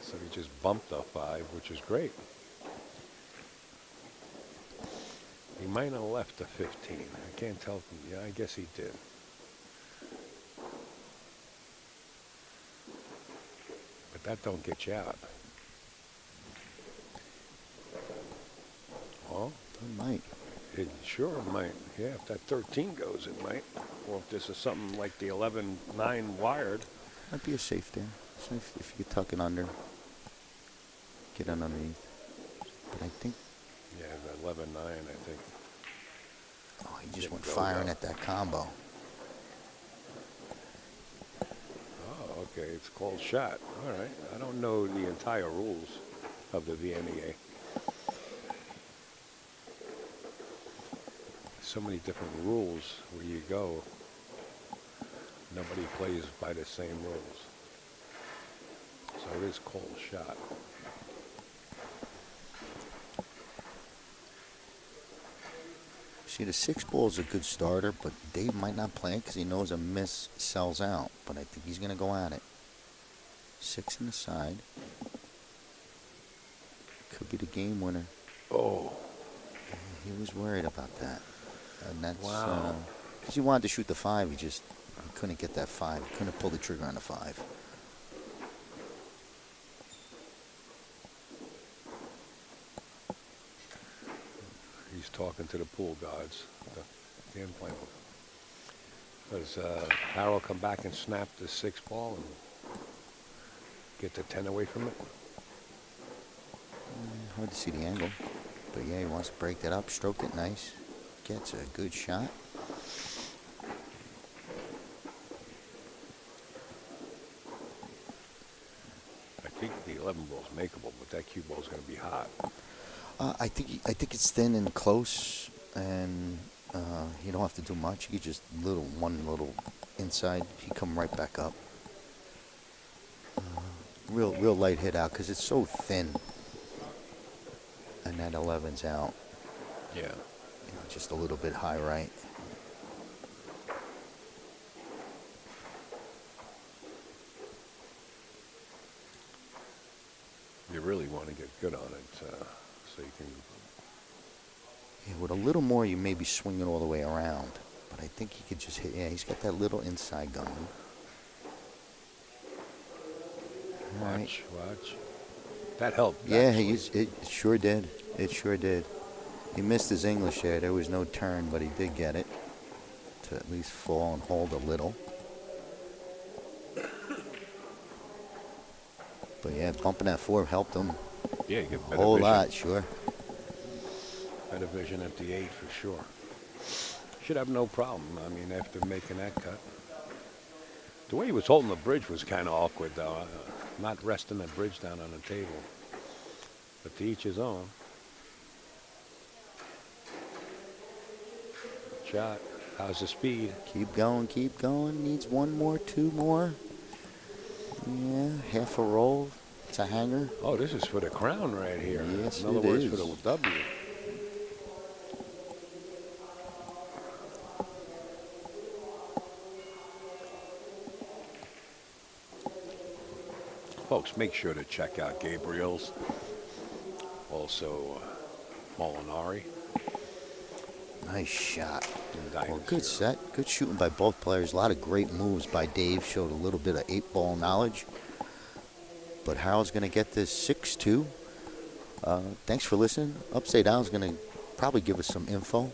So he just bumped a 5, which is great. He might have left the 15. I can't tell from, yeah, I guess he did. But that don't get you out. Well, It might. it sure might. Yeah, if that 13 goes, it might. Or if this is something like the 11-9 wired. Might be a safe there. Safe if you tuck it under. Get it underneath. But I think, Yeah, the 11-9, I think. oh, he just Didn't went go, firing though. at that combo. Oh, okay, it's called shot. All right. I don't know the entire rules of the VNEA. So many different rules where you go. Nobody plays by the same rules. So it is called shot. See, the 6 ball is a good starter, but Dave might not play it because he knows a miss sells out. But I think he's going to go at it. 6 in the side. Could be the game winner. Oh, He was worried about that. And that's wow. because he wanted to shoot the 5. He couldn't get that 5. He couldn't pull the trigger on the 5. He's talking to the pool gods. The game plan. Does Harold come back and snap the 6 ball and get the 10 away from it? Hard to see the angle. But yeah, he wants to break that up, stroke it nice. Gets a good shot. I think the 11 ball is makeable, but that cue ball is going to be hot. I think it's thin and close, and you don't have to do much. You just one little inside. He come right back up. Real light hit out because it's so thin, and that 11's out. Yeah. Just a little bit high right. You really want to get good on it so you can. Yeah, with a little more, you may be swinging all the way around. But I think he could just hit. Yeah, he's got that little inside going. All right. Watch. That helped. Yeah, actually. it sure did. It sure did. He missed his English there. There was no turn, but he did get it to at least fall and hold a little. But yeah, bumping that 4 helped him Yeah, you get a better whole vision. lot, sure. Better vision at the 8 for sure. Should have no problem. I mean, after making that cut. The way he was holding the bridge was kind of awkward, though. Not resting the bridge down on the table. But to each his own. Shot. How's the speed? Keep going, keep going. Needs 1 more, 2 more. Yeah, half a roll. It's a hanger. Oh, this is for the crown right here. Yes, In other it words, is. for the W. Folks, make sure to check out Gabriel's. Also, Molinari. Nice shot. And Well, Diners good here. set. Good shooting by both players. A lot of great moves by Dave. Showed a little bit of 8-ball knowledge. But Harold's going to get this 6-2. Thanks for listening. Upside Down's going to probably give us some info.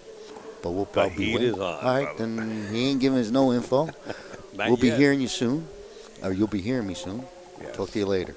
But we'll probably heat win. is on, All right, brother. then he ain't giving us no info. Not We'll be yet. hearing you soon. Or you'll be hearing me soon. Yes. Talk to you later.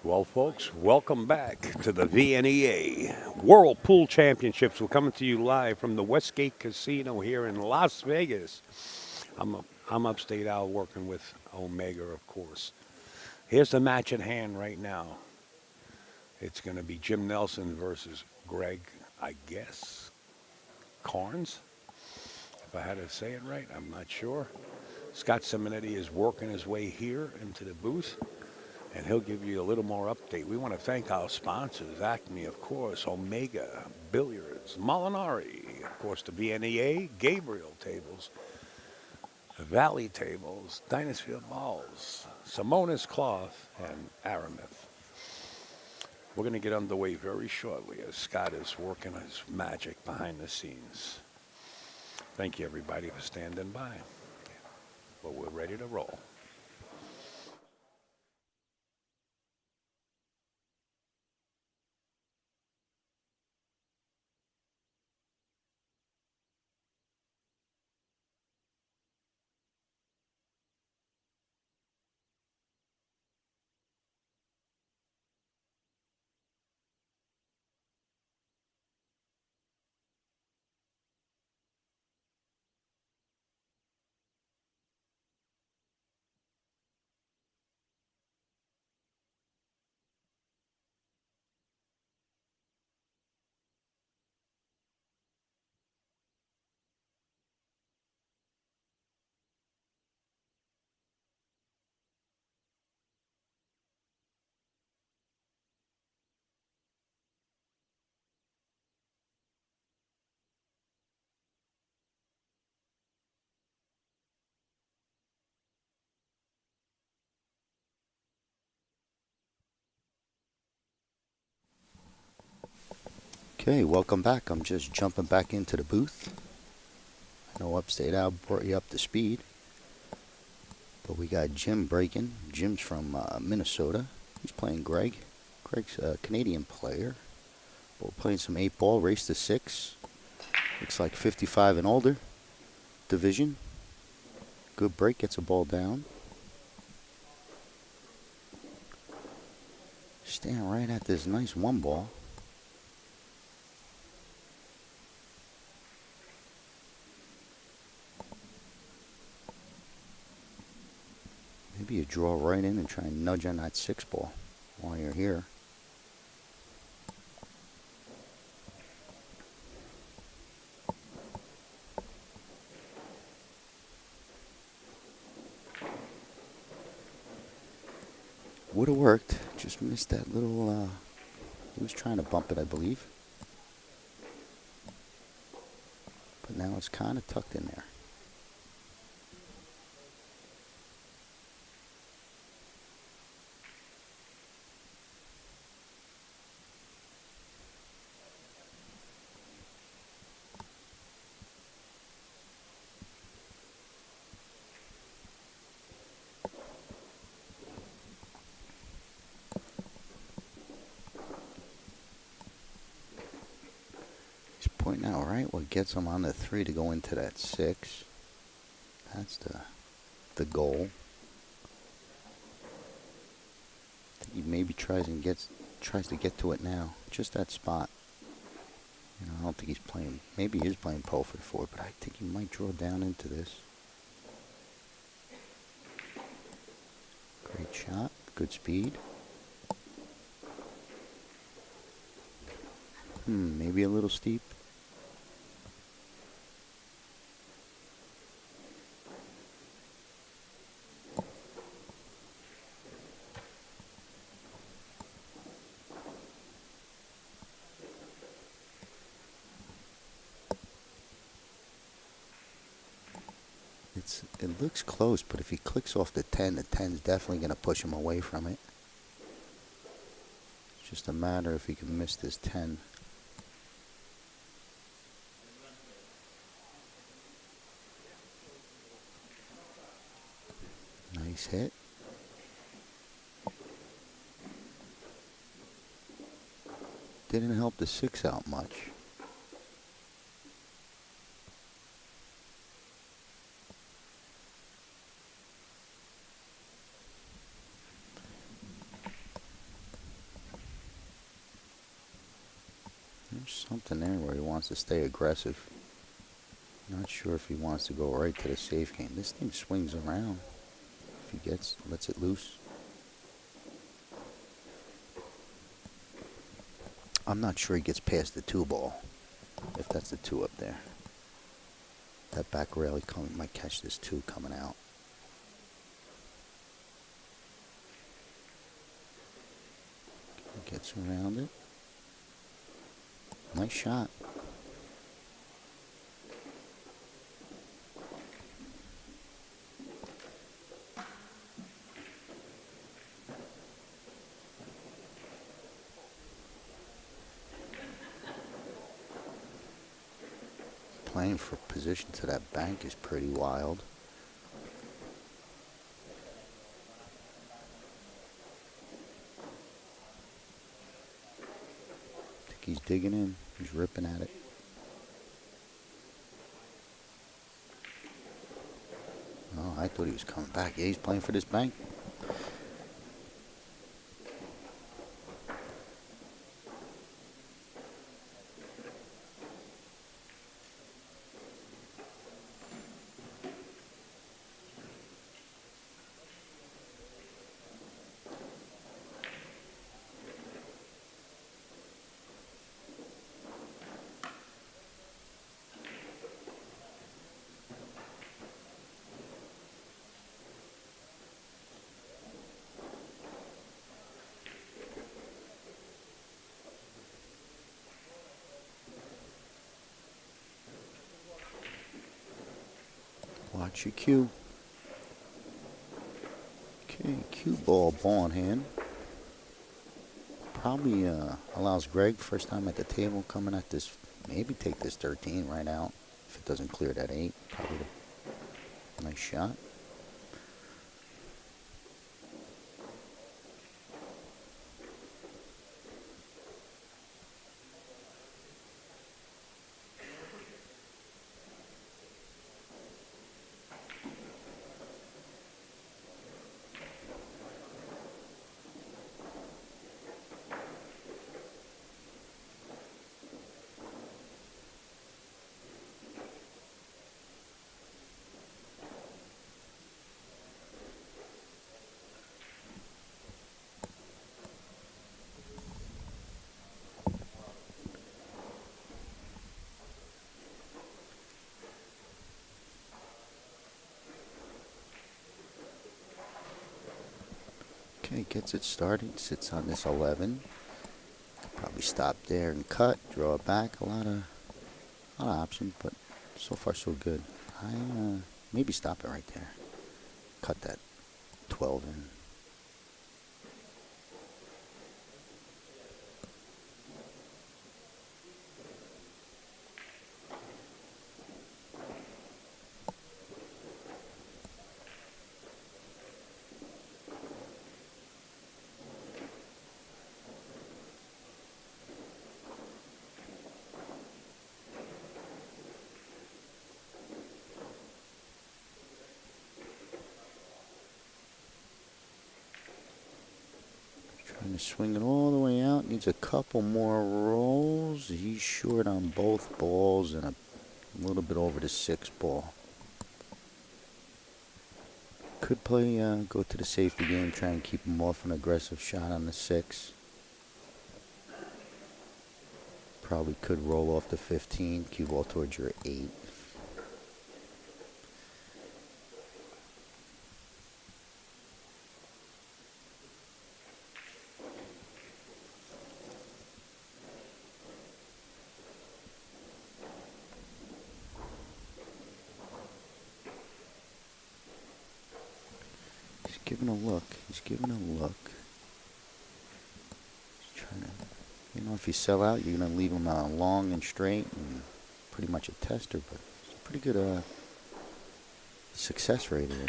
Well, folks, welcome back to the VNEA World Pool Championships. We're coming to you live from the Westgate Casino here in Las Vegas. I'm upstate out working with Omega, of course. Here's the match at hand right now. It's going to be Jim Nelson versus Greg, I guess, Carnes. If I had to say it right, I'm not sure. Scott Simonetti is working his way here into the booth, and he'll give you a little more update. We want to thank our sponsors, Acme, of course, Omega, Billiards, Molinari, of course, the VNEA, Gabriel Tables, Valley Tables, Dynasfield Balls, Simonis Cloth, and Aramith. We're going to get underway very shortly as Scott is working his magic behind the scenes. Thank you, everybody, for standing by. But we're ready to roll. Okay, welcome back. I'm just jumping back into the booth. I know Upstate Al brought you up to speed, but we got Jim breaking. Jim's from Minnesota. He's playing Greg. Greg's a Canadian player. We're playing some 8-ball, race to 6. Looks like 55 and older division. Good break, gets a ball down. Staying right at this nice 1-ball. Maybe you draw right in and try and nudge on that 6-ball while you're here. Would have worked. Just missed that little, he was trying to bump it, I believe. But now it's kind of tucked in there. Pointing out right what gets him on the 3 to go into that 6. That's the goal. I think he maybe tries to get to it now. Just that spot. You know, I don't think he's playing. Maybe he is playing pole for the 4, but I think he might draw down into this. Great shot. Good speed. Maybe a little steep. It looks close, but if he clicks off the 10, the 10's definitely going to push him away from it. It's just a matter if he can miss this 10. Nice hit. Didn't help the 6 out much. There's something there where he wants to stay aggressive. Not sure if he wants to go right to the safe game. This thing swings around. If he lets it loose. I'm not sure he gets past the 2-ball. If that's the 2 up there. That back rail, he might catch this 2 coming out. Gets around it. Nice shot. Playing for position to that bank is pretty wild. I think he's digging in. He's ripping at it. Oh, I thought he was coming back. Yeah, he's playing for this bank. Watch your cue. Okay, cue ball in hand. Probably allows Greg, first time at the table, coming at this, maybe take this 13 right out. If it doesn't clear that 8, probably a nice shot. Okay, gets it started, sits on this 11. Probably stop there and cut, draw it back. A lot of options, but so far so good. I maybe stop it right there. Cut that 12 in. Trying to swing it all the way out. Needs a couple more rolls. He's short on both balls and a little bit over the 6 ball. Could play, go to the safety game, try and keep him off an aggressive shot on the 6. Probably could roll off the 15, cue ball towards your 8. Giving a look. He's giving a look. He's trying to, you know, if you sell out, you're going to leave him long and straight and pretty much a tester, but it's a pretty good success rate here.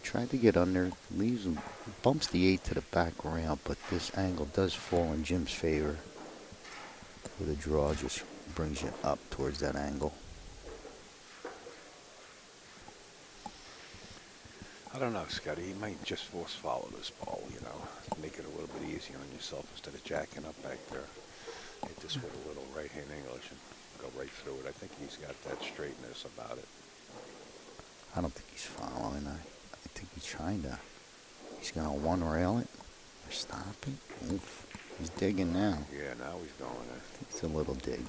Tried to get under, leaves him, bumps the 8 to the back rail, but this angle does fall in Jim's favor. With a draw, just brings you up towards that angle. I don't know, Scotty. You might just force follow this ball, you know. Make it a little bit easier on yourself instead of jacking up back there. Hit this with a little right-hand English and go right through it. I think he's got that straightness about it. I don't think he's following. I think he's trying to. He's going to one rail it or stop it. Oof. He's digging now. Yeah, now he's going there. It's a little dig.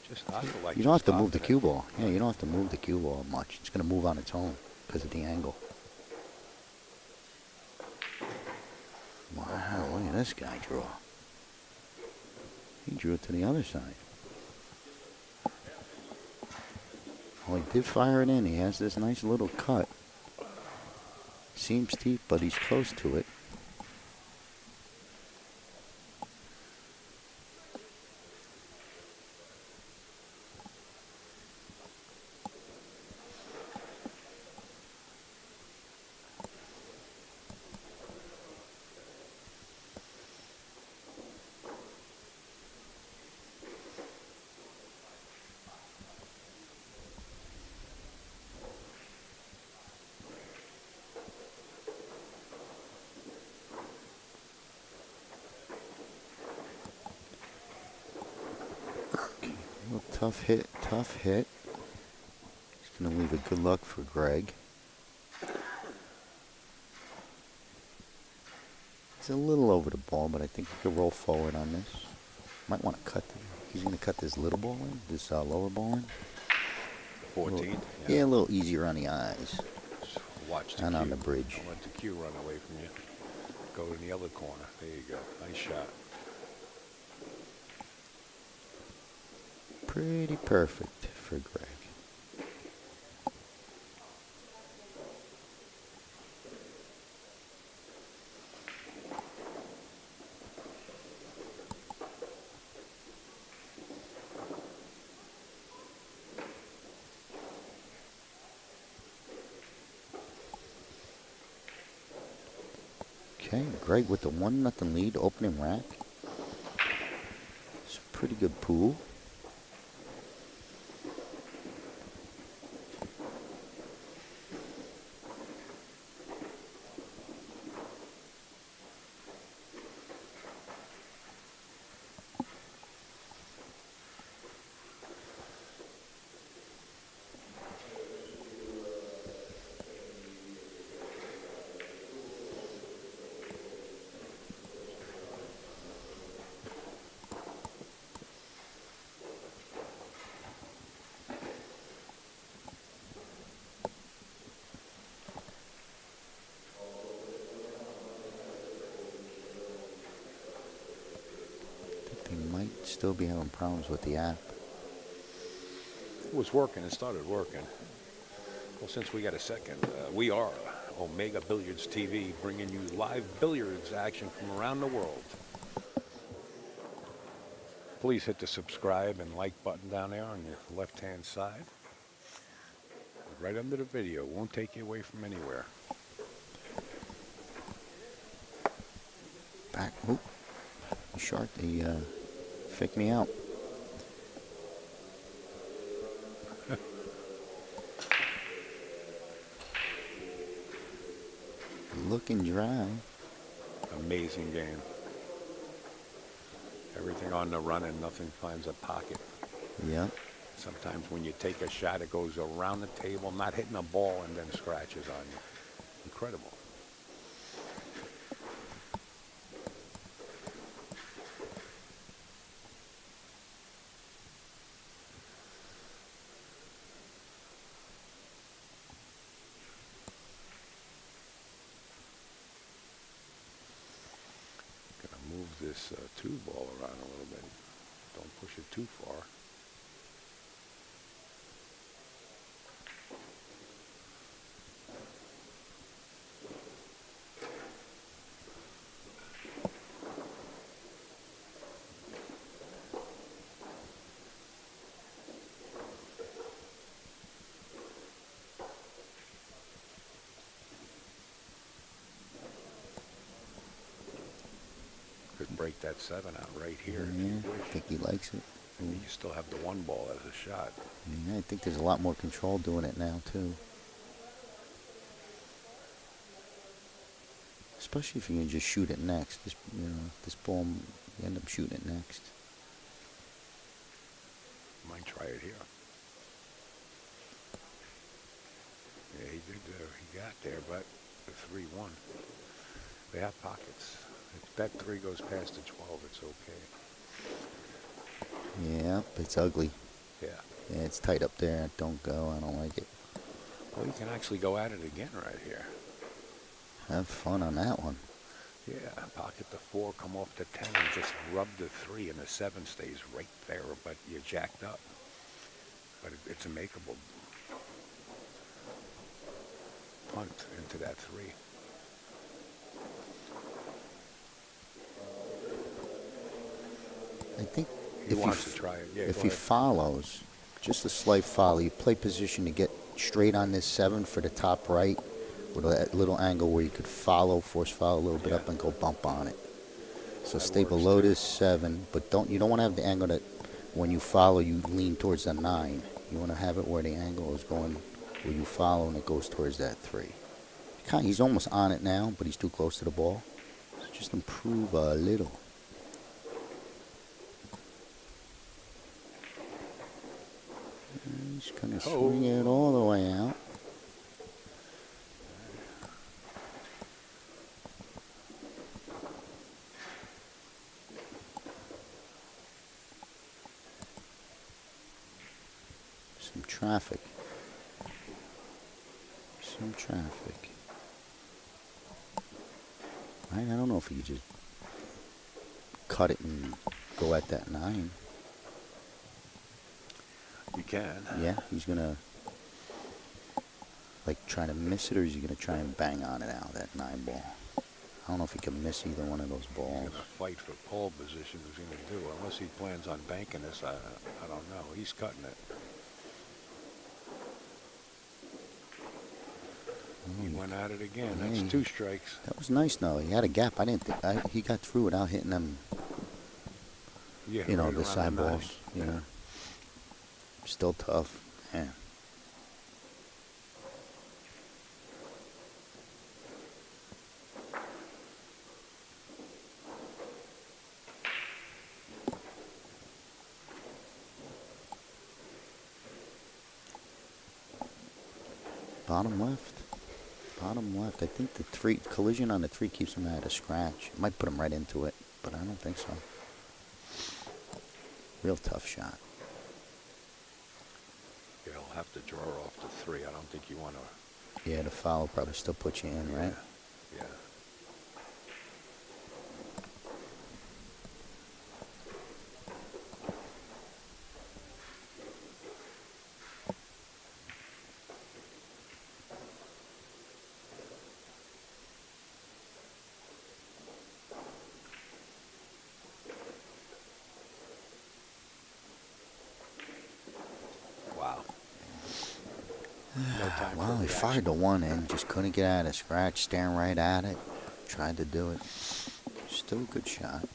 Just, I feel like You don't have to move the confident. cue ball. Yeah, you don't have to move the cue ball much. It's going to move on its own because of the angle. Wow, look at this guy draw. He drew it to the other side. Well, he did fire it in. He has this nice little cut. Seems steep, but he's close to it. Tough hit, tough hit. He's going to leave a good luck for Greg. He's a little over the ball, but I think he could roll forward on this. Might want to cut. He's going to cut this little ball in, this lower ball in. 14? Yeah, a little easier on the eyes. Just watch the And cue. on the bridge. Don't let the cue run away from you. Go in the other corner. There you go. Nice shot. Pretty perfect for Greg. Okay, Greg with the 1-0 lead, opening rack. It's a pretty good pool. Still be having problems with the app. It was working. It started working. Well, since we got a second, we are Omega Billiards TV, bringing you live billiards action from around the world. Please hit the subscribe and like button down there on your left-hand side. Right under the video. Won't take you away from anywhere. Back. Oop. Shark. He faked me out. Looking dry. Amazing game. Everything on the run and nothing finds a pocket. Yep. Sometimes when you take a shot, it goes around the table, not hitting a ball, and then scratches on you. Incredible. Move this 2 ball around a little bit. Don't push it too far. take that 7 out right here if Yeah, you I wish. think he likes it. And you still have the 1 ball as a shot. Yeah, I think there's a lot more control doing it now too. Especially if you can just shoot it next. This ball, you end up shooting it next. Might try it here. Yeah, he did. He got there, but the 3-1. They have pockets. If that 3 goes past the 12, it's okay. Yeah, it's ugly. Yeah. Yeah, it's tight up there. Don't go. I don't like it. Well, you can actually go at it again right here. Have fun on that one. Yeah, pocket the 4, come off the 10, and just rub the 3, and the 7 stays right there, but you're jacked up. But it's a makeable punt into that 3. I think He wants to try it. Yeah, if go he ahead. follows, just a slight follow, you play position to get straight on this 7 for the top right with a little angle where you could force follow a little bit up and go bump on it. So That stay works below too. this 7, but you don't want to have the angle that when you follow you lean towards the 9. You want to have it where the angle is going where you follow and it goes towards that 3. He's almost on it now, but he's too close to the ball. So just improve a little. He's going to swing it all the way out. Some traffic. Some traffic. Right? I don't know if you just cut it and go at that 9. You can. Yeah, he's going to try to miss it, or is he going to try and bang on it out, that 9 ball? I don't know if he can miss either one of those He's balls. going to fight for pole position. He's going to do, unless he plans on banking this. I don't know. He's cutting it. He went at it again. That's 2 strikes. That was nice, though. He had a gap. I didn't think he got through without hitting them. Yeah, You know, right the around side 9. balls. You know, still tough. Yeah. Bottom left. Bottom left. I think the 3 collision on the 3 keeps him at a scratch. It might put him right into it, but I don't think so. Real tough shot. Yeah, he'll have to draw off the 3. I don't think you want to. Yeah, the foul probably still puts you in, right? Yeah. Wow. No time for Well, he reaction. fired the 1 in, just couldn't get out of scratch, staring right at it. Tried to do it. Still a good shot.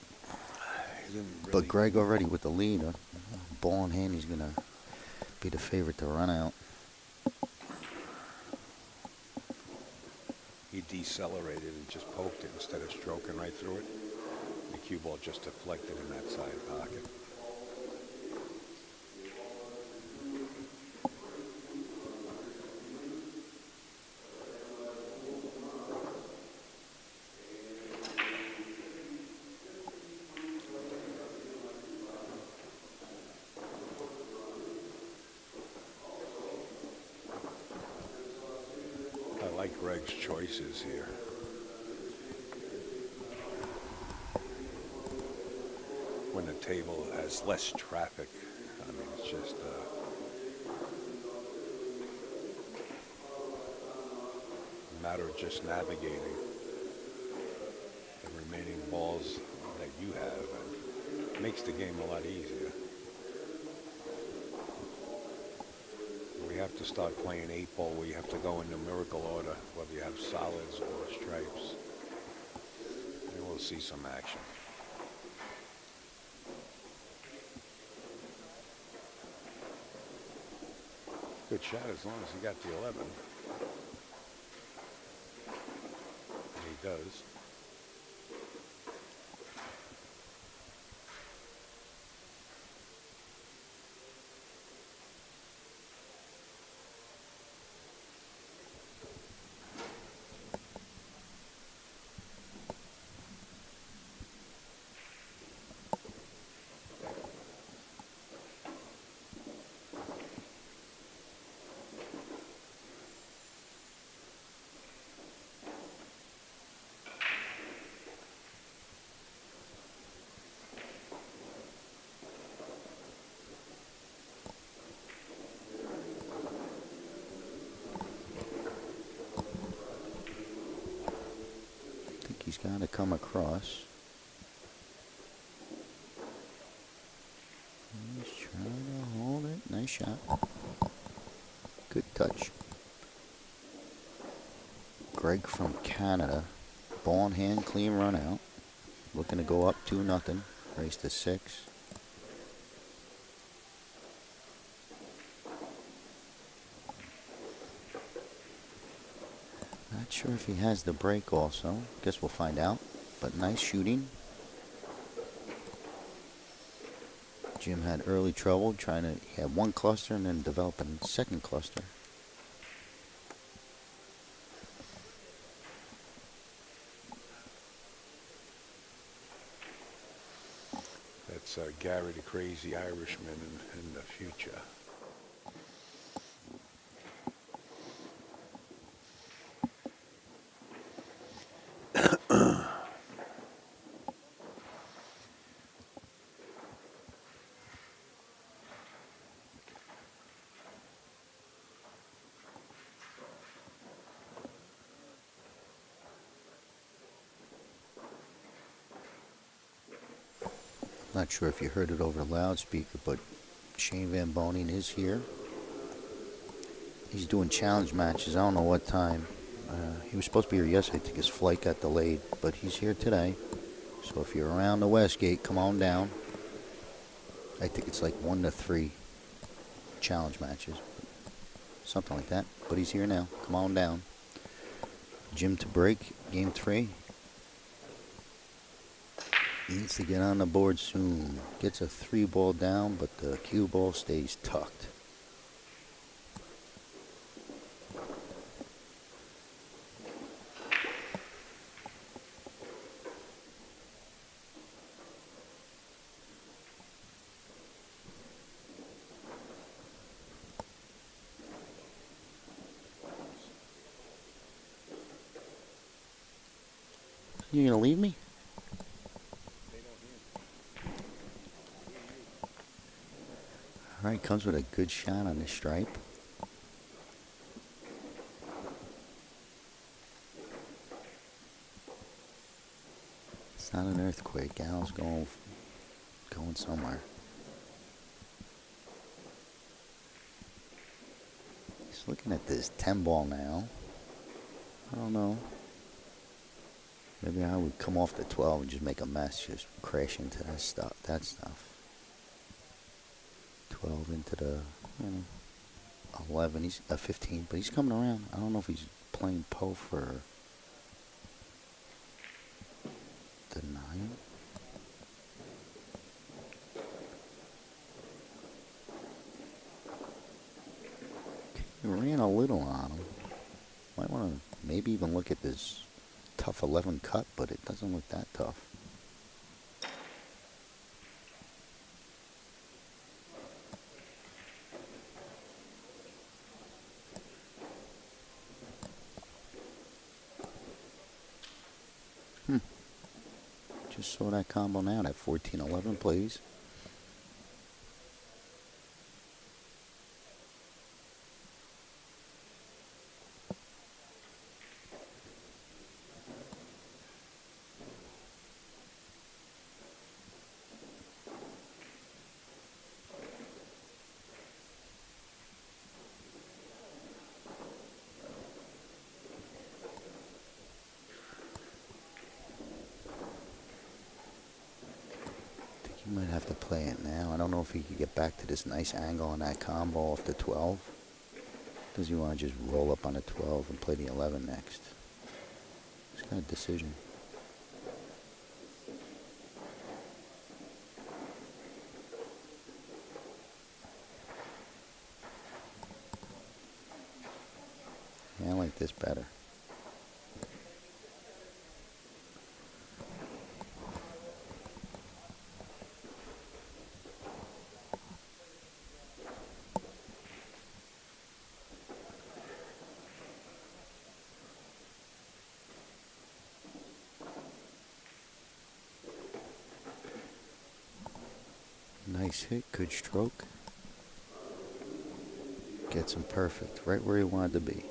He didn't really. But Greg already with the lead. Ball in hand, he's going to be the favorite to run out. He decelerated and just poked it instead of stroking right through it. The cue ball just deflected in that side pocket. I like Greg's choices here. When the table has less traffic, I mean, it's just a matter of just navigating the remaining balls that you have, and it makes the game a lot easier. We have to start playing 8-ball where you have to go in numerical order, whether you have solids or stripes. And we'll see some action. good shot as long as he got the 11. And he does. I think he's got to come across. He's trying to hold it. Nice shot. Good touch. Greg from Canada. Ball in hand, clean run out. Looking to go up 2-0. Race to 6. Not sure if he has the break also. Guess we'll find out. But nice shooting. Jim had early trouble trying to, he had one cluster and then developing a second cluster. That's Gary the Crazy Irishman in the future. Not sure if you heard it over loudspeaker, but Shane Van Boning is here. He's doing challenge matches. I don't know what time. He was supposed to be here yesterday. I think his flight got delayed, but he's here today. So if you're around the Westgate, come on down. I think it's like 1 to 3 challenge matches, something like that. But he's here now. Come on down. Jim to break, game 3. Needs to get on the board soon. Gets a 3-ball down, but the cue ball stays tucked. You gonna leave me? All right, comes with a good shot on the stripe. It's not an earthquake. Al's going somewhere. He's looking at this 10-ball now. I don't know. Maybe I would come off the 12 and just make a mess, just crash into that stuff. 12 into the 11. He's 15, but he's coming around. I don't know if he's playing Poe for the 9. He ran a little on him. Might want to maybe even look at this tough 11 cut, but it doesn't look that tough. Just saw that combo now, that 14-11 plays. You might have to play it now. I don't know if he could get back to this nice angle on that combo off the 12. Does he want to just roll up on a 12 and play the 11 next? It's kind of decision. Yeah, I like this better. Nice hit, good stroke. Gets him perfect, right where he wanted to be.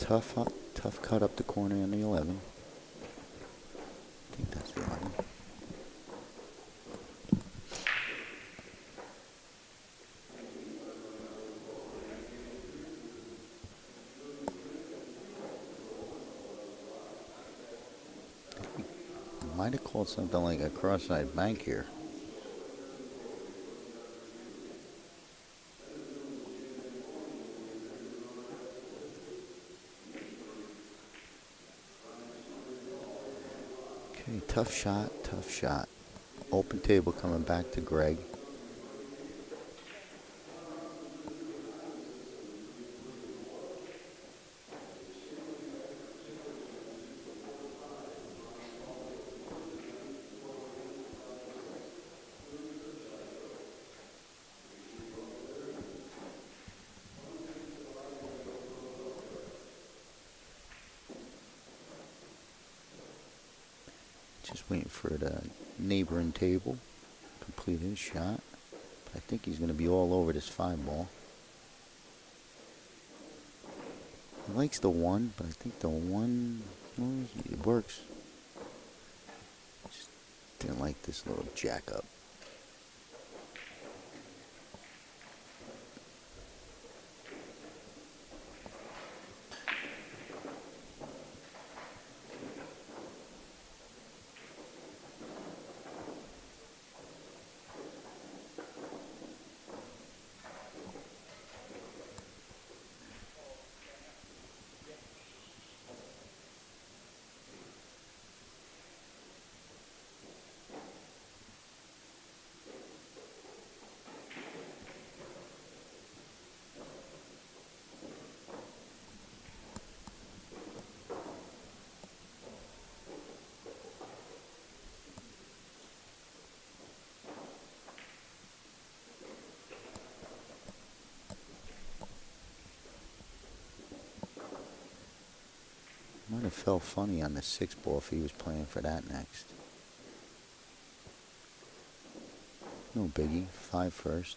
Tough cut up the corner on the 11. I think that's the 11. Might have called something like a cross-side bank here. Okay, tough shot, tough shot. Open table coming back to Greg. Just waiting for the neighboring table to complete his shot. But I think he's going to be all over this 5-ball. He likes the 1, but I think the 1, well, it works. Just didn't like this little jack up. Might have felt funny on the 6-ball if he was playing for that next. No biggie, 5 first.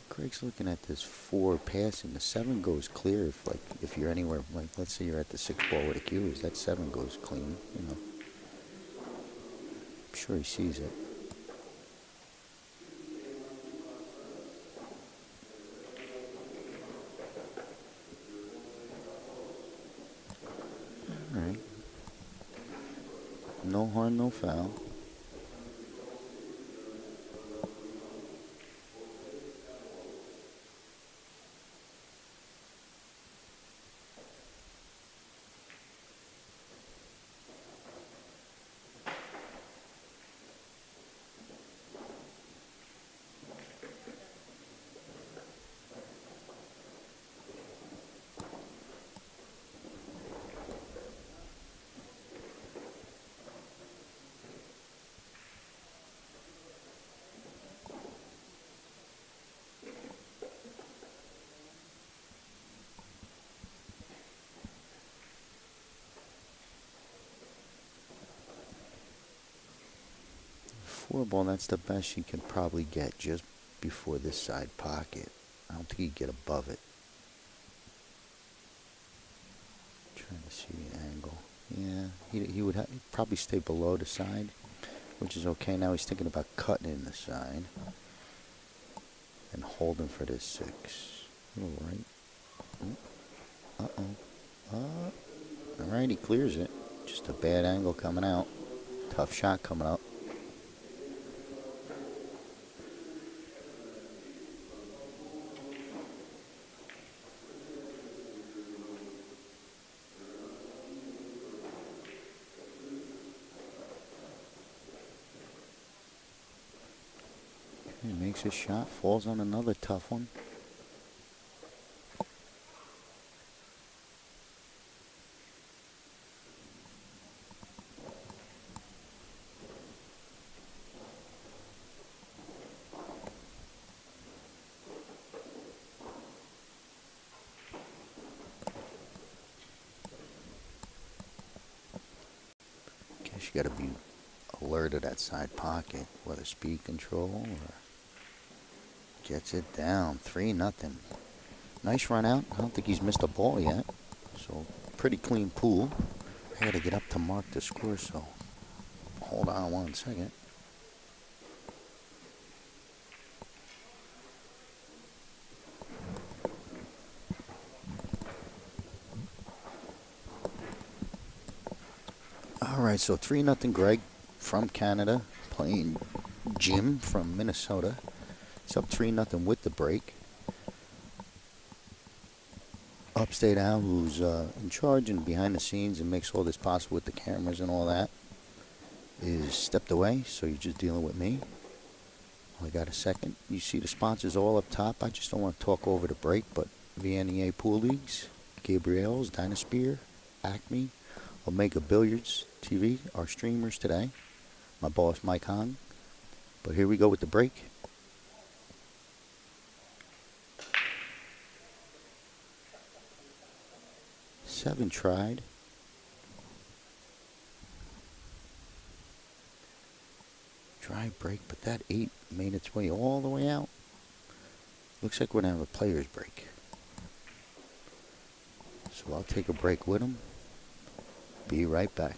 Greg's looking at this 4 passing. The 7 goes clear if you're anywhere, like let's say you're at the 6-ball where the cue is, that 7 goes clean, you know. I'm sure he sees it. Alright. No harm, no foul. Four ball, that's the best you can probably get. Just before this side pocket. I don't think he'd get above it. Trying to see the angle. Yeah, he would he'd probably stay below the side, which is okay. Now he's thinking about cutting in the side and holding for this 6. All right. All right, he clears it. Just a bad angle coming out. Tough shot coming up. He makes a shot, falls on another tough one. Guess you gotta be alert of that side pocket, whether speed control or gets it down. 3-0. Nice run out. I don't think he's missed a ball yet. So pretty clean pool. I gotta get up to mark the score, so hold on 1 second. Alright, so 3-0 Greg from Canada playing Jim from Minnesota. It's up 3-0 with the break. Upstate Al, who's in charge and behind the scenes and makes all this possible with the cameras and all that, is stepped away, so you're just dealing with me. Only got a second. You see the sponsors all up top. I just don't want to talk over the break, but VNEA Pool Leagues, Gabriel's, Dynasphere, Acme, Omega Billiards TV, our streamers today. My boss, Mike Hong. But here we go with the break. Seven tried. Dry break, but that 8 made its way all the way out. Looks like we're going to have a player's break. So I'll take a break with him. Be right back.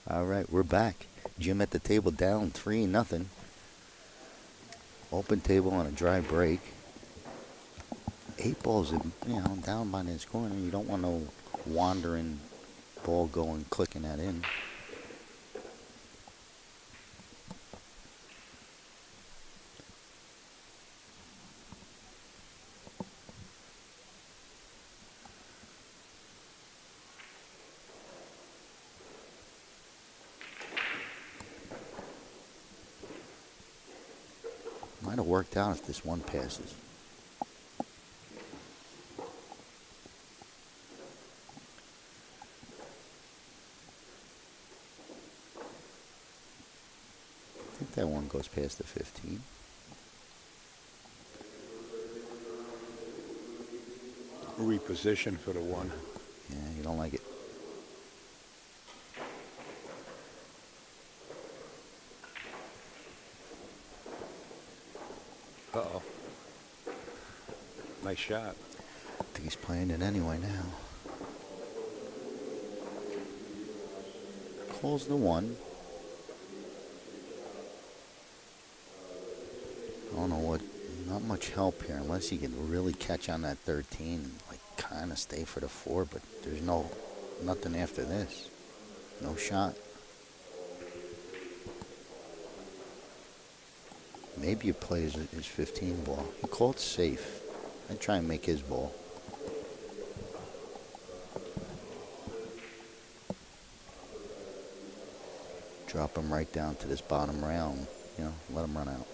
All right, we're back. Jim at the table down 3-0. Open table on a dry break. 8 balls, down by this corner. You don't want no wandering ball going, clicking that in. Might have worked out if this one passes. I think that one goes past the 15. Reposition for the one. Yeah, you don't like it. Uh-oh. Nice shot. I think he's playing it anyway now. Calls the one. I don't know what, not much help here unless he can really catch on that 13 and like kind of stay for the 4, but there's nothing after this. No shot. Maybe he plays his 15 ball. He called safe. I'd try and make his ball. Drop him right down to this bottom round. Let him run out.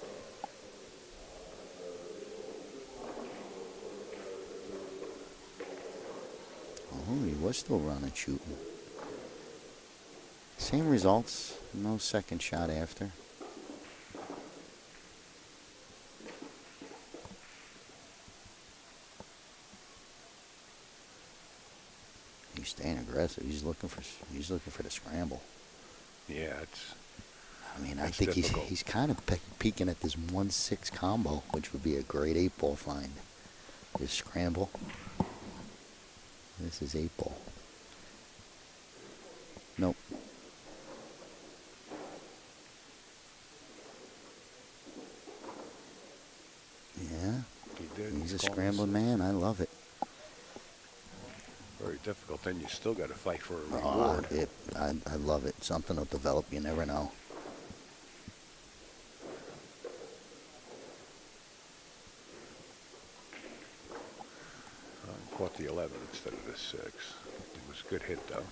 Oh, he was still running, shooting. Same results. No second shot after. He's staying aggressive. He's looking for the scramble. Yeah, it's. I mean, I It's think difficult. he's kind of peeking at this 1-6 combo, which would be a great 8-ball find. His scramble. This is 8-ball. Nope. Yeah. He did. He's a Calling scrambling this man. I love it. Very difficult. Then you still got to fight for a Oh, reward. I love it. Something will develop. You never know. Caught the 11 instead of the 6. It was a good hit, though.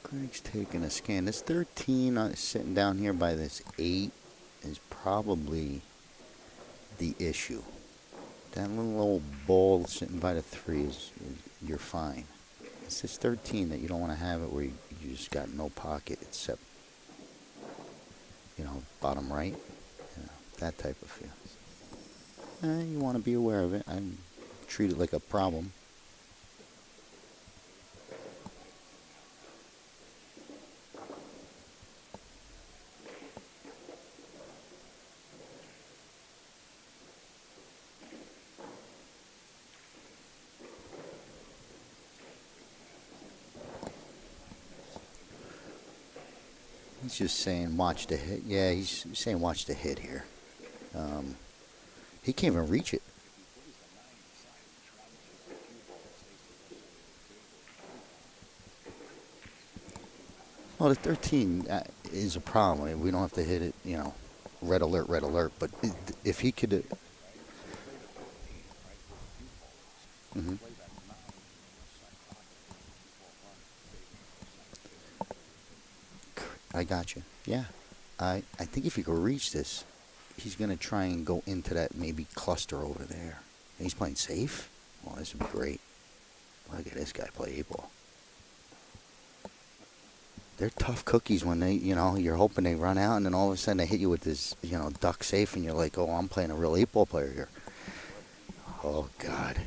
Greg's taking a scan. This 13 sitting down here by this 8 is probably the issue. That little old ball sitting by the 3 is you're fine. It's this 13 that you don't want to have it where you just got no pocket except, bottom right. That type of feel. You want to be aware of it. I treat it like a problem. He's just saying watch the hit. Yeah, he's saying watch the hit here. He can't even reach it. Well, the 13 is a problem. I mean, we don't have to hit it, red alert. But if he could... Mhm. I got you. Yeah. I think if he could reach this, he's going to try and go into that maybe cluster over there. And he's playing safe? Well, this would be great. Look at this guy play 8-ball. They're tough cookies when they, you're hoping they run out, and then all of a sudden they hit you with this, duck safe, and you're like, oh, I'm playing a real 8-ball player here. Oh, God.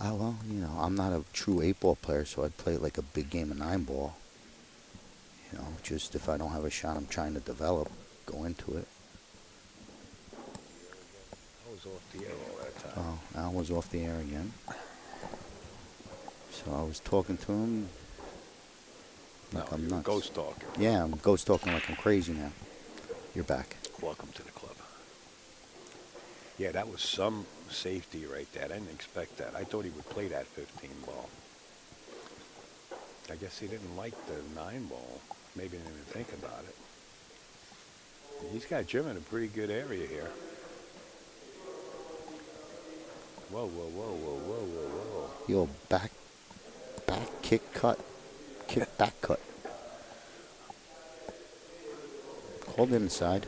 Well, I'm not a true 8-ball player, so I'd play it like a big game of 9-ball. Just if I don't have a shot I'm trying to develop, go into it. I was off the air all that time. Oh, Al was off the air again. So I was talking to him like I'm you were nuts. ghost talking. Yeah, I'm ghost talking like I'm crazy now. You're back. Welcome to the club. Yeah, that was some safety right there. I didn't expect that. I thought he would play that 15 ball. I guess he didn't like the 9 ball. Maybe didn't even think about it. He's got Jim in a pretty good area here. Whoa, whoa, whoa, whoa, whoa, whoa, whoa. Yo, back kick cut. Kick back cut. Hold it inside.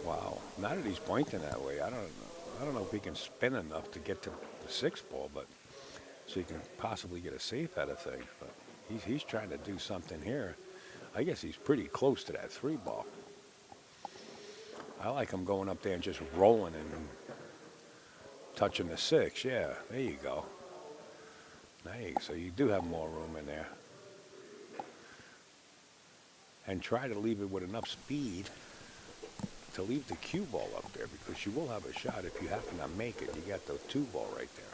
Wow. Now that he's pointing that way, I don't know if he can spin enough to get to the 6 ball, but so he can possibly get a safe out of things. But he's trying to do something here. I guess he's pretty close to that 3 ball. I like him going up there and just rolling and touching the 6. Yeah, there you go. So you do have more room in there. And try to leave it with enough speed to leave the cue ball up there, because you will have a shot if you happen to make it. You got the 2 ball right there.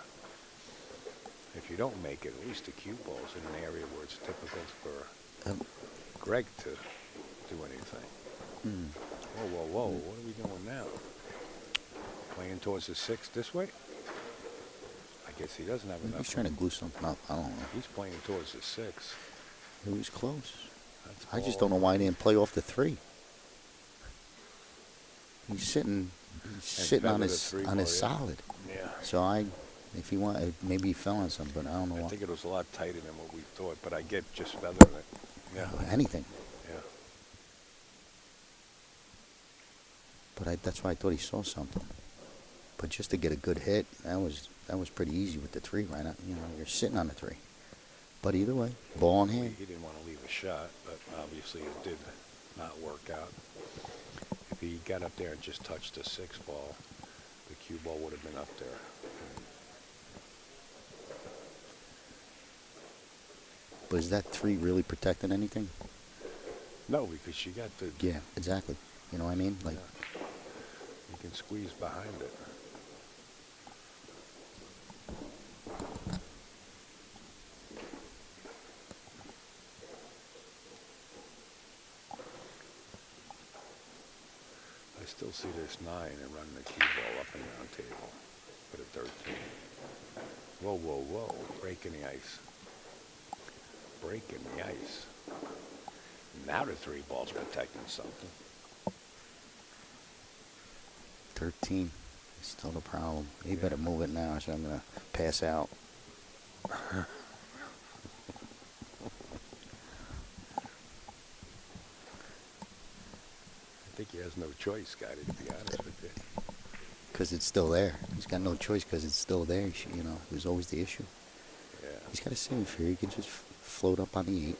If you don't make it, at least the cue ball is in an area where it's difficult for Greg to do anything. Whoa, whoa, whoa. What are we doing now? Playing towards the 6 this way? I guess he doesn't have enough. He's trying to glue something up. I don't know. He's playing towards the 6. It was close. That's I just ball. don't know why he didn't play off the 3. He's sitting on his solid. Yeah. So if he wanted, maybe he fell on something, but I don't know I why. think it was a lot tighter than what we thought, but I get just feathering it. Yeah. Anything. Yeah. But that's why I thought he saw something. But just to get a good hit, that was pretty easy with the 3 right now. You're sitting on the 3. But either way, ball in hand. He didn't want to leave a shot, but obviously it did not work out. If he got up there and just touched the 6 ball, the cue ball would have been up there. But is that 3 really protecting anything? No, because you got the... Yeah, exactly. You know what I mean? Like, yeah. You can squeeze behind it. I still see this 9 and running the cue ball up and down table for the 13. Whoa, whoa, whoa. Breaking the ice. Breaking the ice. Now the 3 ball's protecting something. 13. Still the problem. He better move it now, so I'm going to pass out. I think he has no choice, Scotty, to be honest with you. Because it's still there. He's got no choice because it's still there. It was always the issue. Yeah. He's got a save here. He can just float up on the 8.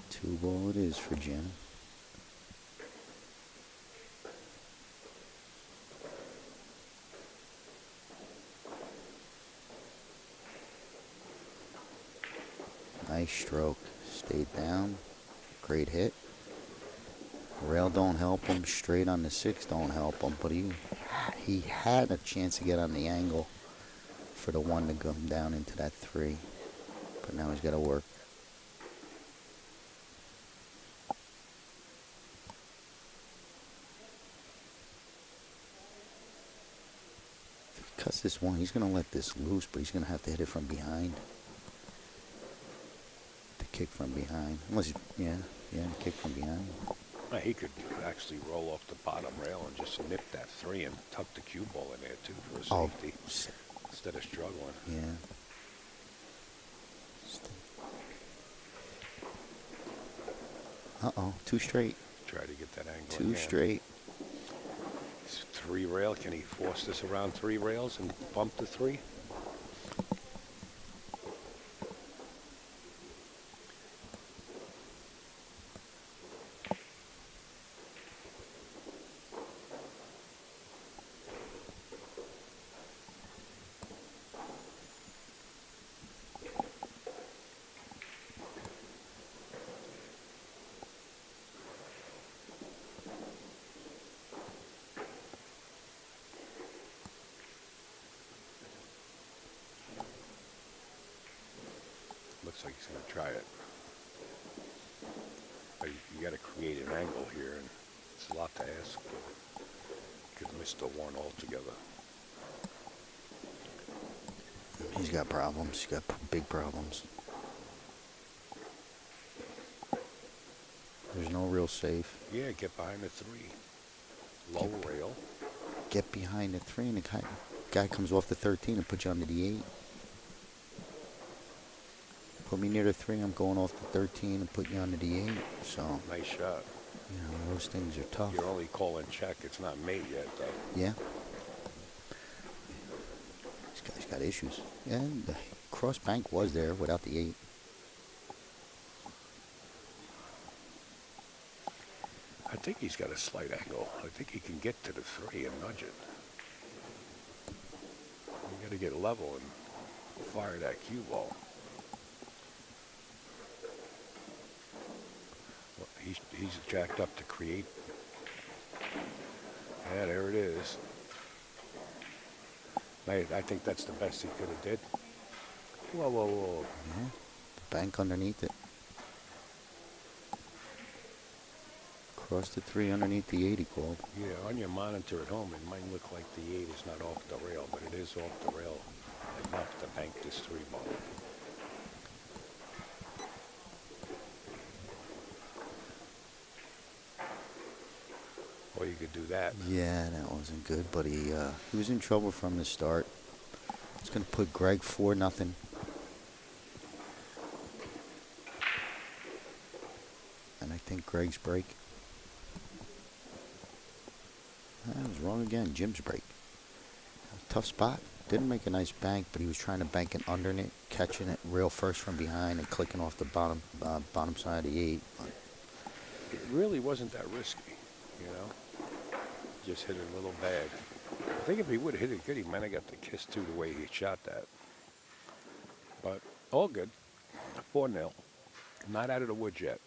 Two ball it is for Jim. Nice stroke. Stayed down. Great hit. Rail don't help him. Straight on the 6 don't help him. But he had a chance to get on the angle for the 1 to come down into that 3. But now he's got to work. If he cuts this one, he's going to let this loose, but he's going to have to hit it from behind. The kick from behind. Unless, the kick from behind. He could actually roll off the bottom rail and just nip that 3 and tuck the cue ball in there, too, for a safety. Instead of struggling. Yeah. Uh-oh, 2 straight. Try to get that angle 2 straight. 3 rail. Can he force this around 3 rails and bump the 3? Looks like he's going to try it. But you got to create an angle here, and it's a lot to ask for. You could miss the 1 altogether. He's got problems. He's got big problems. There's no real safe. Yeah, get behind the 3. Low rail. Get behind the 3, and the guy comes off the 13 and puts you on the 8. Put me near the 3, I'm going off the 13 and put you on the 8. So, Nice shot. Those things are tough. You're only calling check. It's not mate yet, though. Yeah. This guy's got issues. And the cross bank was there without the 8. I think he's got a slight angle. I think he can get to the 3 and nudge it. You got to get level and fire that cue ball. Well, he's jacked up to create. Yeah, there it is. I think that's the best he could have did. Whoa, whoa, whoa. Yeah. Bank underneath it. Cross the 3 underneath the 8, he called. Yeah, on your monitor at home, it might look like the 8 is not off the rail, but it is off the rail enough to bank this 3 ball. Or you could do that. Yeah, that wasn't good, but he was in trouble from the start. It's going to put Greg 4-0. And I think Greg's break. I was wrong again. Jim's break. Tough spot. Didn't make a nice bank, but he was trying to bank it under it, catching it real first from behind and clicking off the bottom side of the 8. But it really wasn't that risky, you know. Just hit it a little bad. I think if he would have hit it good, he might have got the kiss too, the way he shot that. But all good. 4-0. Not out of the woods yet.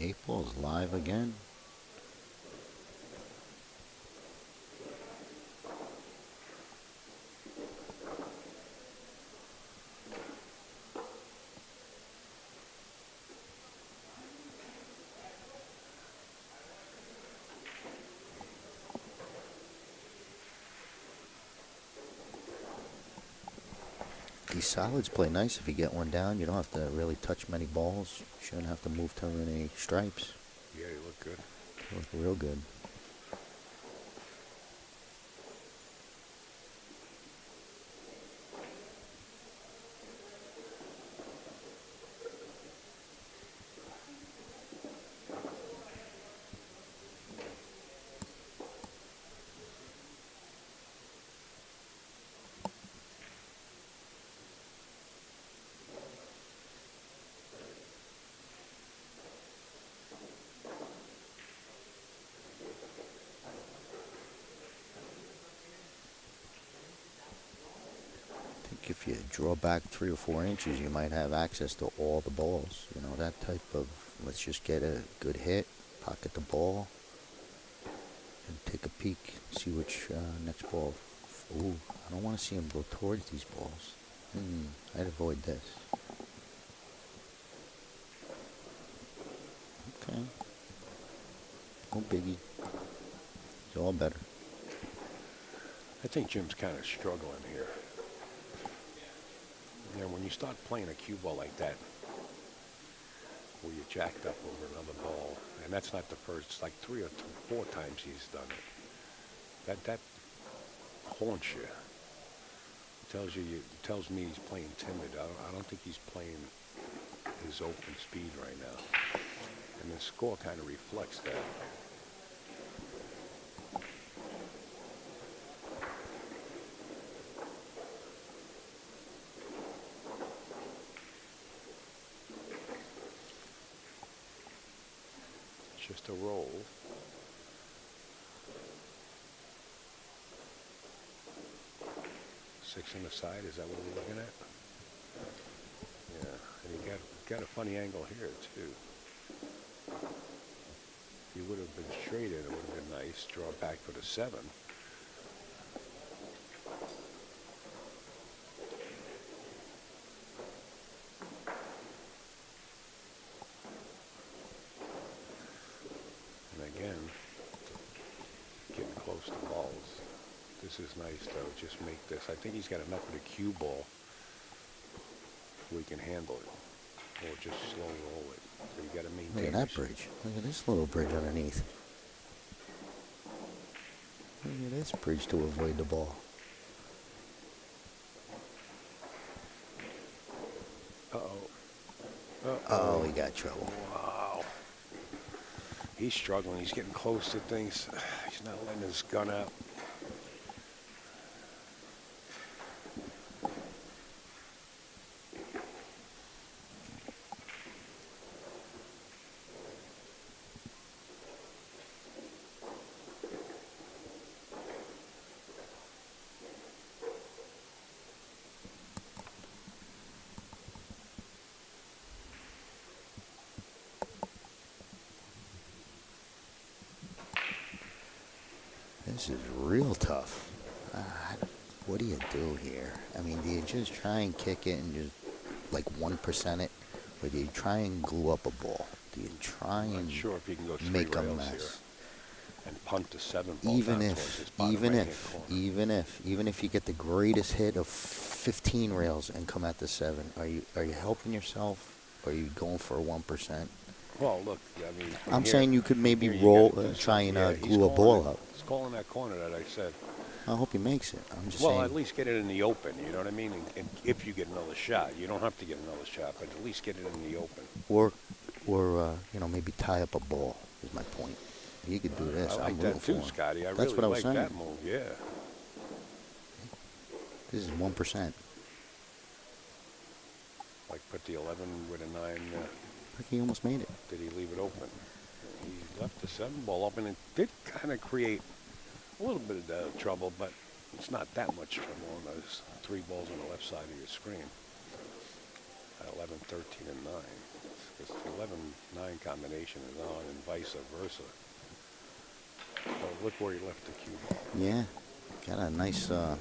Eight ball's live again. These solids play nice if you get one down. You don't have to really touch many balls. You shouldn't have to move too many stripes. Yeah, you look good. They look real good. think if you draw back 3 or 4 inches, you might have access to all the balls. You know, that type of, let's just get a good hit, pocket the ball, and take a peek, see which next ball. Ooh, I don't want to see him go towards these balls. I'd avoid this. Okay. No biggie. It's all better. I think Jim's kind of struggling here. You know, when you start playing a cue ball like that, where you're jacked up over another ball, and that's not the first, like 3 or 4 times he's done it. That haunts you. Tells me he's playing timid. I don't think he's playing his open speed right now. And the score kind of reflects that. It's just a roll. Six on the side, is that what we're looking at? Yeah, and he got a funny angle here too. If he would have been straight in, it would have been nice. Draw back for the 7. And again, getting close to balls. This is nice though, just make this. I think he's got enough of the cue ball where he can handle it. Or just slow roll it. So you got to maintain. Look at that bridge. Look at this little bridge underneath. Look at this bridge to avoid the ball. Oh, he got trouble. Wow. He's struggling. He's getting close to things. He's not letting his gun out. This is real tough. What do you do here? I mean, do you just try and kick it and just like 1% it? Or do you try and glue up a ball? Do you try I'm and not sure if he can go 3 make a rails mess? here and punt the 7 ball down towards his bottom right-hand corner. Even if you get the greatest hit of 15 rails and come at the 7, are you helping yourself? Or are you going for a 1%? Well, look, I mean, I'm here, saying you could maybe here you roll, gotta do try something. and Yeah, glue a ball it. up. He's calling that corner that I said. I hope he makes it. I'm just Well, saying. at least get it in the open, you know what I mean? And if you get another shot, you don't have to get another shot, but at least get it in the open. Or you know, maybe tie up a ball is my point. He could do this. I like I'm that rooting too, for him. Scotty. I That's really what I was like saying. that move, yeah. This is 1%. Like put the 11 with a 9. Like he almost made it. Did he leave it open? He left the 7 ball open. It did kind of create a little bit of trouble, but it's not that much trouble on those 3 balls on the left side of your screen. At 11, 13, and 9. Because the 11-9 combination is on and vice versa. So look where he left the cue ball. Yeah. Got a nice, I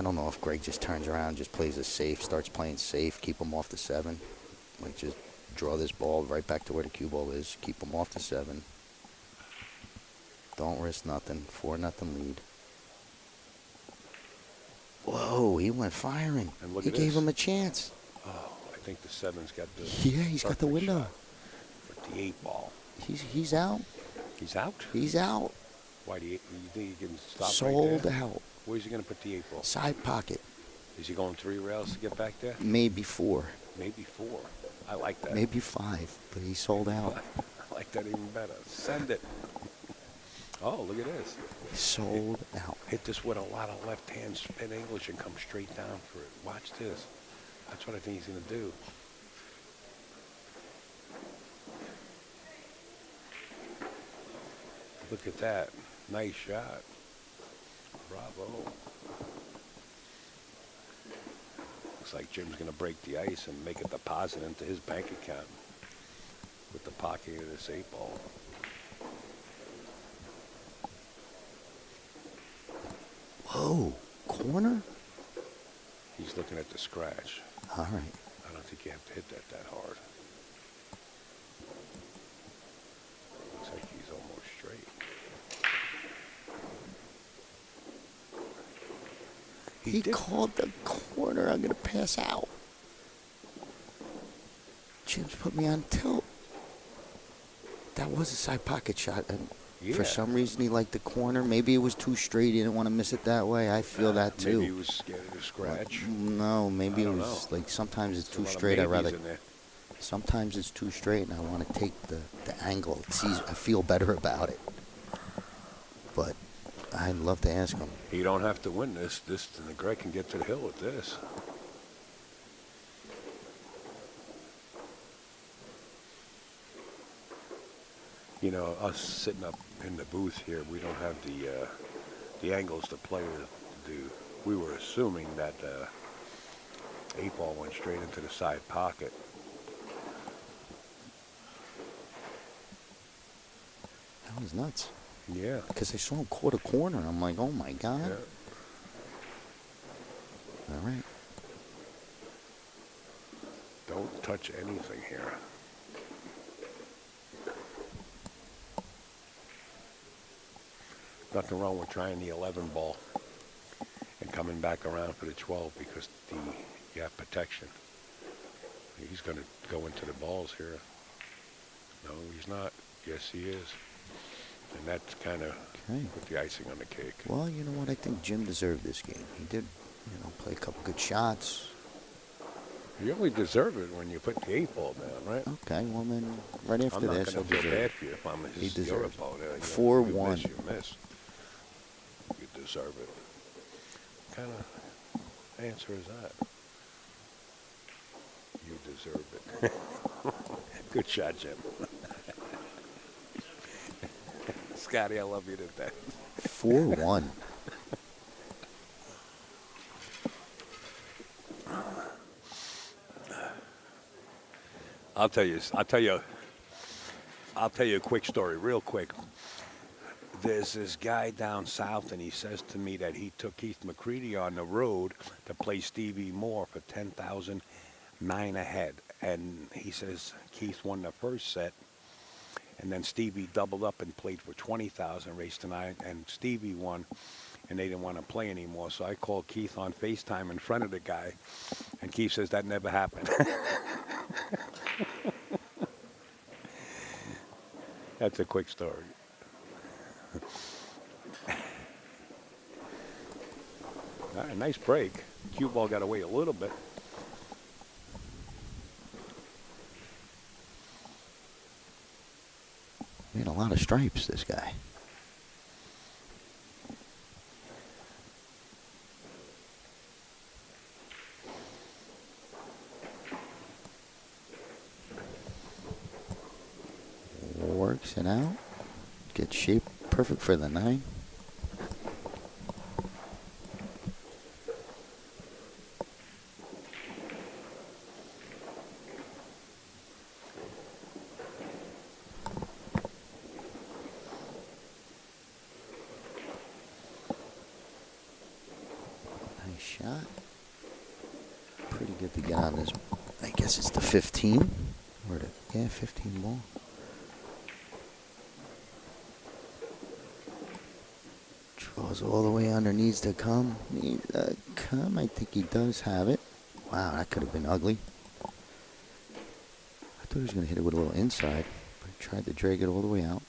don't know if Greg just turns around, just plays it safe, starts playing safe, keep him off the 7. Like just draw this ball right back to where the cue ball is, keep him off the 7. Don't risk nothing. 4-0 lead. Whoa, he went firing. And look He at gave this. him a chance. Oh, I think the 7's got the Yeah, he's got the perfect window. shot. With the 8 ball. He's out. He's out? He's out. Why do you think he can stop Sold right there? out. Where's he going to put the 8 ball? Side pocket. Is he going 3 rails to get back there? Maybe 4. Maybe 4. I like that. Maybe 5. But he sold out. I like that even better. Send it. Oh, look at this. Sold out. Hit this with a lot of left hand spin English and come straight down for it. Watch this. That's what I think he's going to do. Look at that. Nice shot. Bravo. Looks like Jim's going to break the ice and make a deposit into his bank account with the pocket of this 8-ball. Whoa, corner? He's looking at the scratch. All right. I don't think you have to hit that hard. Looks like he's almost straight. He called the corner. I'm going to pass out. Jim's put me on tilt. That was a side pocket shot. And for some reason, he liked the corner. Maybe it was too straight. He didn't want to miss it that way. I feel that too. Maybe he was scared of the scratch. No, maybe it was like sometimes it's too straight. Sometimes it's too straight, and I want to take the angle. I feel better about it. But I'd love to ask him. You don't have to win this. The Greg can get to the hill with this. You know, us sitting up in the booth here, we don't have the angles the players do. We were assuming that 8-ball went straight into the side pocket. That was nuts. Yeah. Because I saw him caught a corner. I'm like, oh my God. Yeah. All right. Don't touch anything here. Nothing wrong with trying the 11 ball and coming back around for the 12 because you have protection. He's going to go into the balls here. No, he's not. Yes, he is. And that's kind of put the icing on the cake. Well, you know what? I think Jim deserved this game. He did, play a couple good shots. You only deserve it when you put the 8-ball down, right? Okay, well then, right after this, I'm not going to feel bad for you if I'm your opponent. 4-1. You miss. You deserve it. What kind of answer is that? You deserve it. Good shot, Jim. Scotty, I love you to death. 4-1. I'll tell you a quick story, real quick. There's this guy down south, and he says to me that he took Keith McCready on the road to play Stevie Moore for 10,000, 9 ahead. And he says Keith won the first set, and then Stevie doubled up and played for 20,000, raced to 9, and Stevie won, and they didn't want to play anymore. So I called Keith on FaceTime in front of the guy, and Keith says that never happened. That's a quick story. All right, nice break. Cue ball got away a little bit. He had a lot of stripes, this guy. Works it out. Gets shape perfect for the 9. Nice shot. Pretty good to get on this. I guess it's the 15. Or the 15 ball. Draws all the way under, needs to come. I think he does have it. Wow, that could have been ugly. I thought he was going to hit it with a little inside, but he tried to drag it all the way out.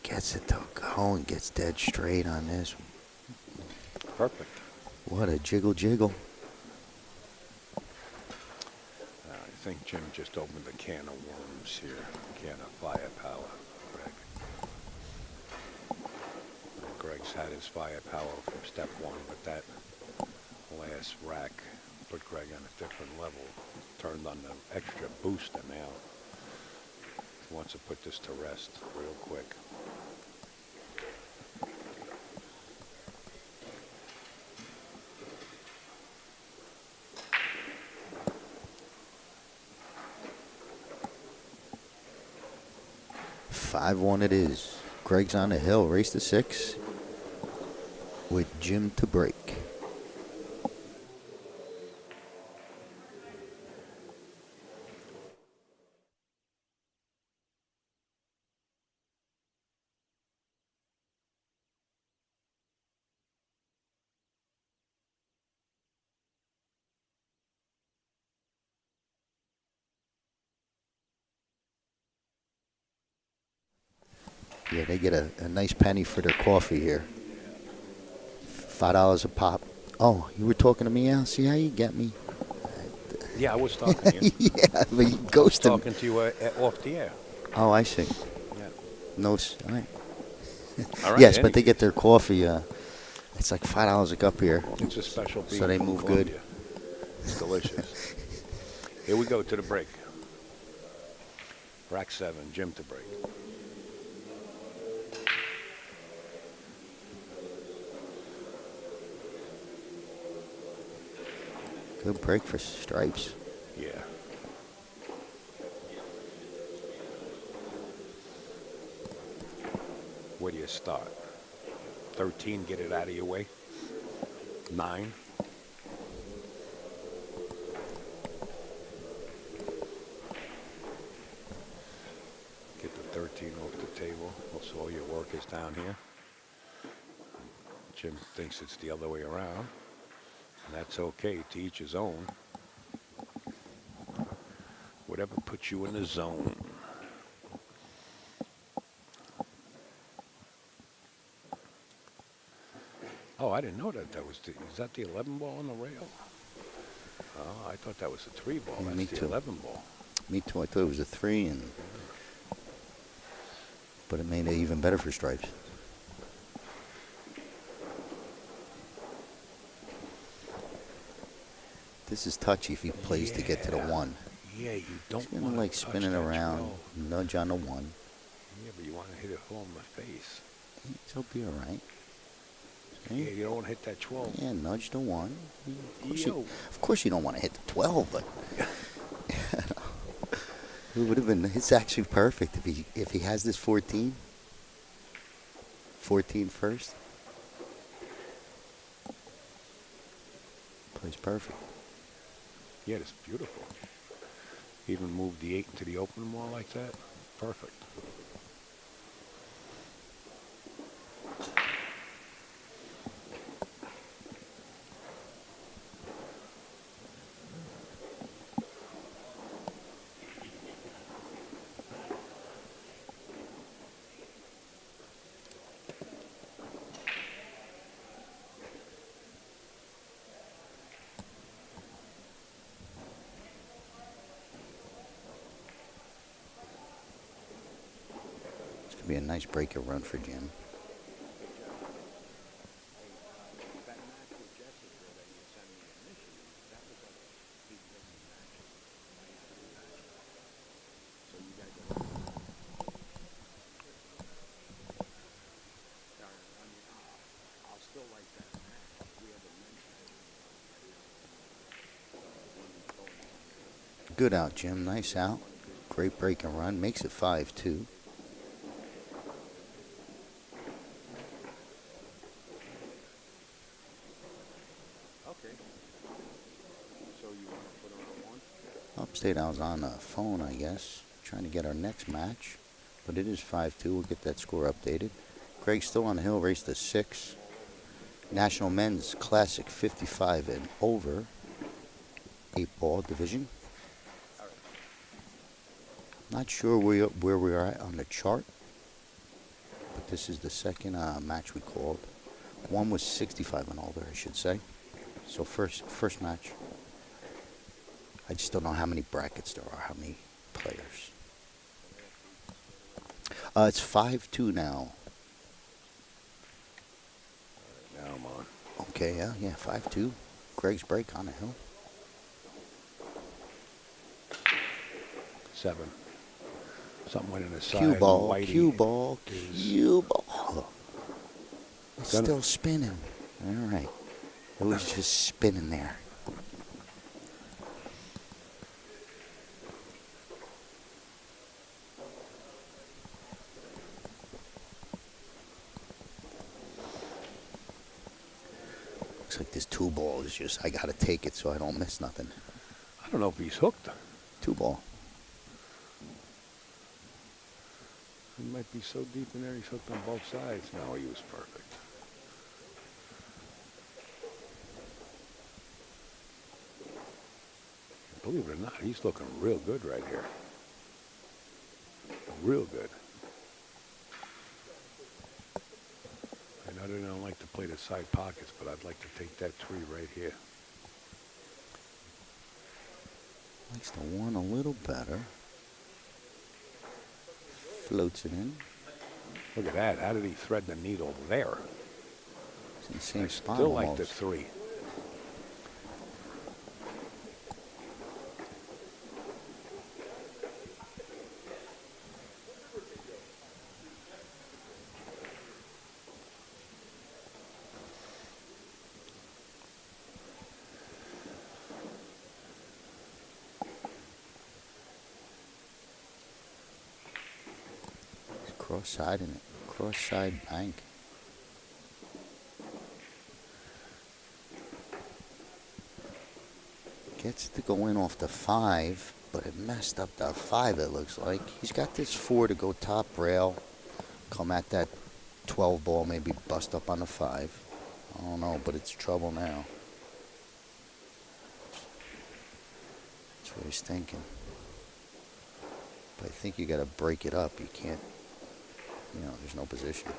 Gets it to go and gets dead straight on this. Perfect. What a jiggle. I think Jim just opened a can of worms here. A can of firepower, Greg. Greg's had his firepower from step one, but that last rack put Greg on a different level. Turned on the extra booster now. He wants to put this to rest real quick. 5-1 it is. Greg's on the hill. Race to 6 with Jim to break. Yeah, they get a nice penny for their coffee here. $5 a pop. Oh, you were talking to me, Al? See how you get me? Yeah, I was talking to you. Yeah, but you ghosted me. Talking to you off the air. Oh, I see. Yeah. No, all right. All right. Yes, but they get their coffee. It's like $5 a cup here. It's a special bean So they from move Colombia. good. It's delicious. Here we go to the break. Rack 7, Jim to break. Good break for stripes. Yeah. Where do you start? 13, get it out of your way. 9. Get the 13 off the table. Also, all your work is down here. Jim thinks it's the other way around. And that's okay, to each his own. Whatever puts you in the zone. Oh, I didn't know that. Is that the 11 ball on the rail? Oh, I thought that was a 3 ball. Yeah, That's me the too. 11 ball. Me too. I thought it was a 3, but it made it even better for stripes. This is touchy if he plays to get to the 1. Yeah, you don't He's gonna want like to spinning touch that around, 12. nudge on the 1. Yeah, but you want to hit it home in the face. He'll be all right. Yeah, you don't want to hit that 12. Yeah, nudge the 1. Yo. Of course you don't want to hit the 12, but it would have been. It's actually perfect if he has this 14. 14 first. Plays perfect. Yeah, it's beautiful. Even move the 8 into the open more like that. Perfect. It's gonna be a nice breaker run for Jim. Good out, Jim. Nice out. Great break and run. Makes it 5-2. Okay. So you want to put on a 1? Upstate, I was on the phone, I guess, trying to get our next match. But it is 5-2. We'll get that score updated. Greg's still on the hill. Race to 6. National Men's Classic 55 and over. 8-ball division. Not sure where we are at on the chart, but this is the second match we called. One was 65 and older, I should say. So first match. I just don't know how many brackets there are, how many players. It's 5-2 now. Now I'm on. Okay, yeah, 5-2. Greg's break on the hill. 7. Something went in the side. Cue ball, Whitey cue ball, is cue ball. It's gonna- still spinning. All right. It was just spinning there. Looks like this 2-ball is just, I got to take it so I don't miss nothing. I don't know if he's hooked. 2-ball. He might be so deep in there, he's hooked on both sides. No, he was perfect. Believe it or not, he's looking real good right here. Real good. I know they don't like to play the side pockets, but I'd like to take that 3 right here. Likes the 1 a little better. Floats it in. Look at that. How did he thread the needle there? It's in the same I spot still almost. like the 3. Cross-side in it. Cross-side bank. Gets to go in off the 5, but it messed up the 5, it looks like. He's got this 4 to go top rail. Come at that 12 ball, maybe bust up on the 5. I don't know, but it's trouble now. That's what he's thinking. But I think you got to break it up. You can't, there's no position.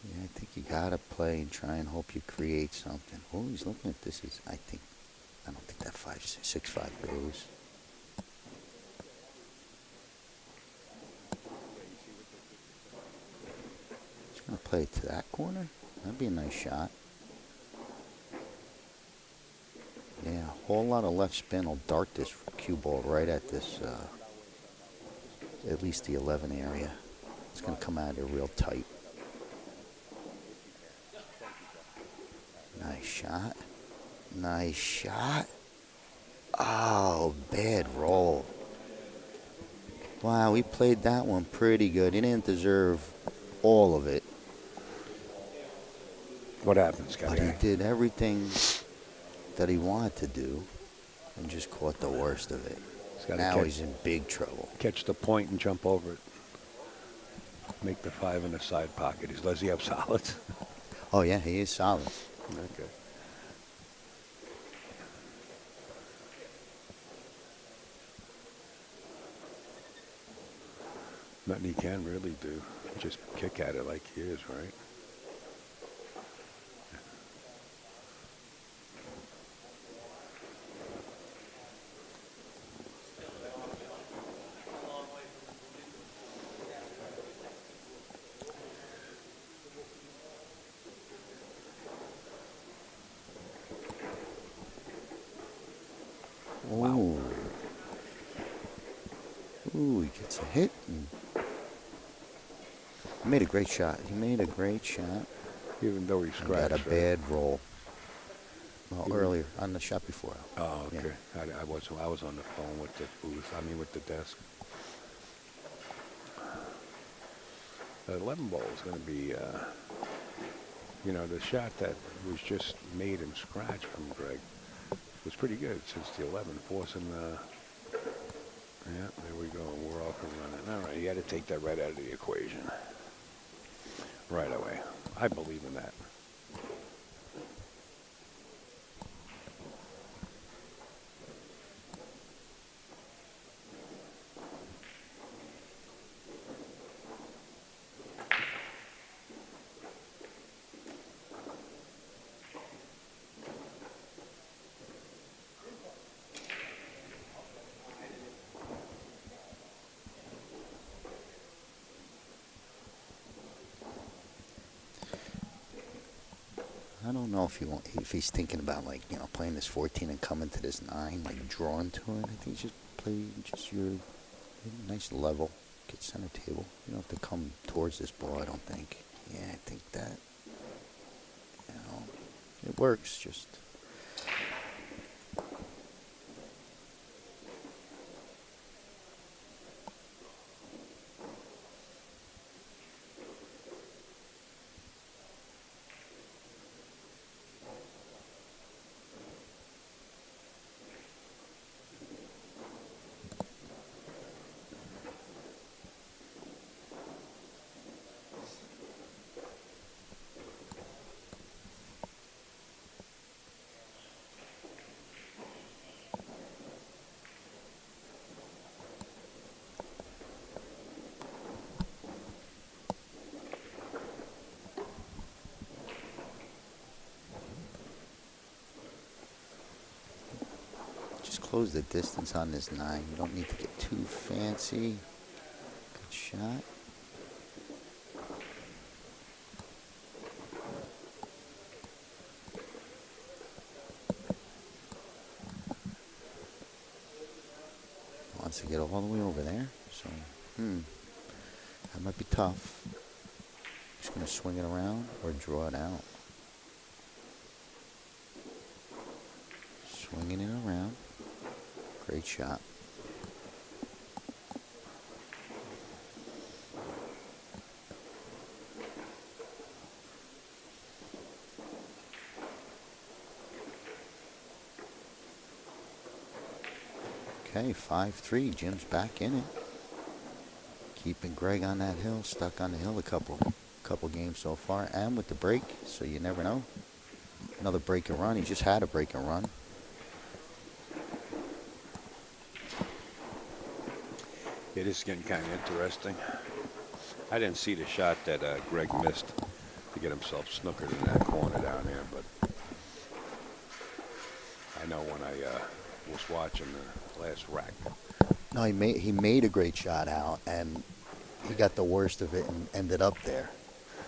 Yeah, I think you gotta play and try and hope you create something. Oh, he's looking at this. I don't think that 5-6-5 goes. He's gonna play it to that corner. That'd be a nice shot. Yeah, a whole lot of left spin will dart this cue ball right at this, at least the 11 area. It's gonna come out of here real tight. Nice shot. Nice shot. Oh, bad roll. Wow, he played that one pretty good. He didn't deserve all of it. What happens, Scotty? But he did everything that he wanted to do and just caught the worst of it. Now he's in big trouble. Catch the point and jump over it. Make the 5 in the side pocket. Does he have solids? Oh, yeah, he is solid. Okay. Nothing he can really do. Just kick at it like he is, right? Wow. Ooh, he gets a hit. He made a great shot. Even though he scratched. Got a bad roll. Well, earlier on the shot before. Oh, okay. Yeah. I was on the phone with the booth. With the desk. The 11 ball is going to be, the shot that was just made and scratched from Greg was pretty good since the 11, forcing the. Yeah, there we go. We're all off and running. All right, you got to take that right out of the equation. Right away. I believe in that. I don't know if he's thinking about, like, playing this 14 and coming to this 9, like drawn to it. I think you should play just your nice level, get center table. You don't have to come towards this ball, I don't think. Yeah, I think that, it works, just. Just close the distance on this 9. You don't need to get too fancy. Good shot. Wants to get all the way over there. So, that might be tough. Just going to swing it around or draw it out. Swinging it around. Great shot. Okay, 5-3. Jim's back in it. Keeping Greg on that hill, stuck on the hill a couple games so far, and with the break, so you never know. Another break and run. He just had a break and run. It is getting kind of interesting. I didn't see the shot that Greg missed to get himself snookered in that corner down there, but I know when I was watching the last rack. No, he made a great shot out, and he got the worst of it and ended up there.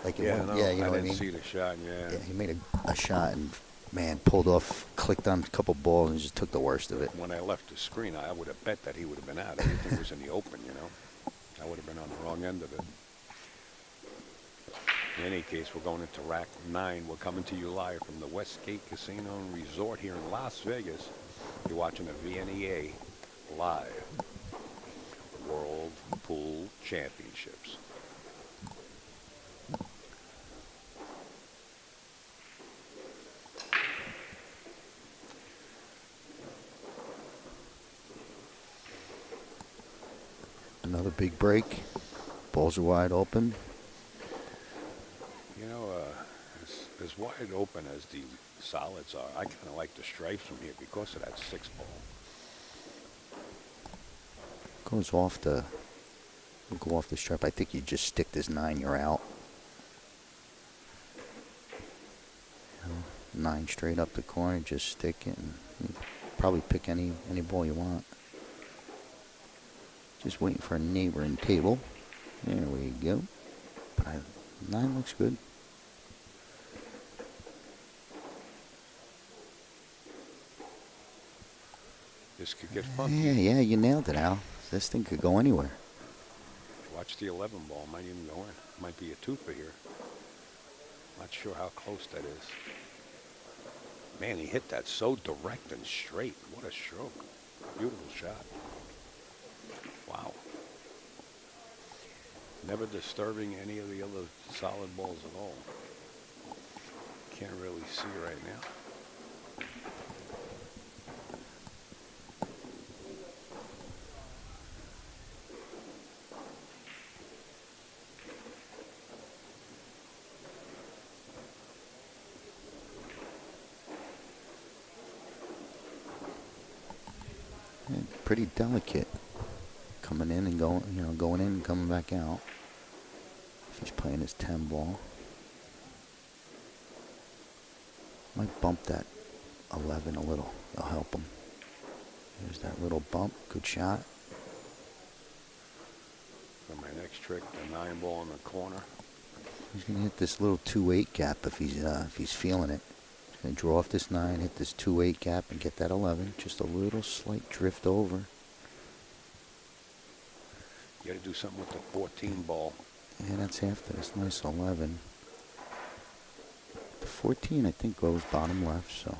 Like, Yeah, no, yeah, you know I what I didn't mean? see the shot. Yeah, he made a shot and, man, pulled off, clicked on a couple balls and just took the worst of it. When I left the screen, I would have bet that he would have been out. Everything was in the open, you know. I would have been on the wrong end of it. In any case, we're going into rack 9. We're coming to you live from the Westgate Casino and Resort here in Las Vegas. You're watching the VNEA live World Pool Championships. Another big break. Balls are wide open. You know, as wide open as the solids are, I kind of like the stripes from here because of that 6 ball. Goes off the, go off the stripe. I think you just stick this 9, you're out. 9 straight up the corner, just stick it, and you probably pick any ball you want. Just waiting for a neighboring table. There we go. 9 looks good. This could get funky. Yeah, you nailed it, Al. This thing could go anywhere. Watch the 11 ball. Might even go in. Might be a twofer here. Not sure how close that is. Man, he hit that so direct and straight. What a stroke. Beautiful shot. Wow. Never disturbing any of the other solid balls at all. Can't really see right now. And pretty delicate. Coming in and going, going in and coming back out. If he's playing his 10 ball. Might bump that 11 a little. That'll help him. There's that little bump. Good shot. For my next trick, the 9 ball in the corner. He's gonna hit this little 2-8 gap if he's feeling it. He's gonna draw off this 9, hit this 2-8 gap, and get that 11. Just a little slight drift over. You got to do something with the 14 ball. And that's after this nice 11. The 14, I think, goes bottom left, so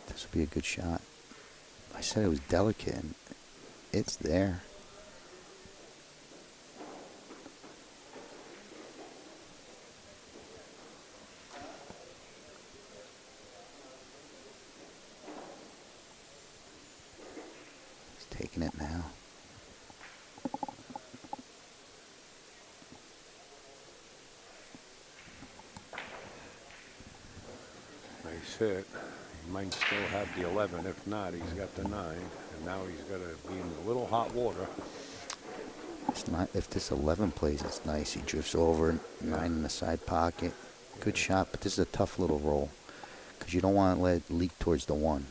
this will be a good shot. I said it was delicate, and it's there. He's taking it now. Nice hit. He might still have the 11. If not, he's got the 9. And now he's got to be in a little hot water. It's not, if this 11 plays, it's nice. He drifts over, 9 in the side pocket. Good shot, but this is a tough little roll. Because you don't want to let it leak towards the 1.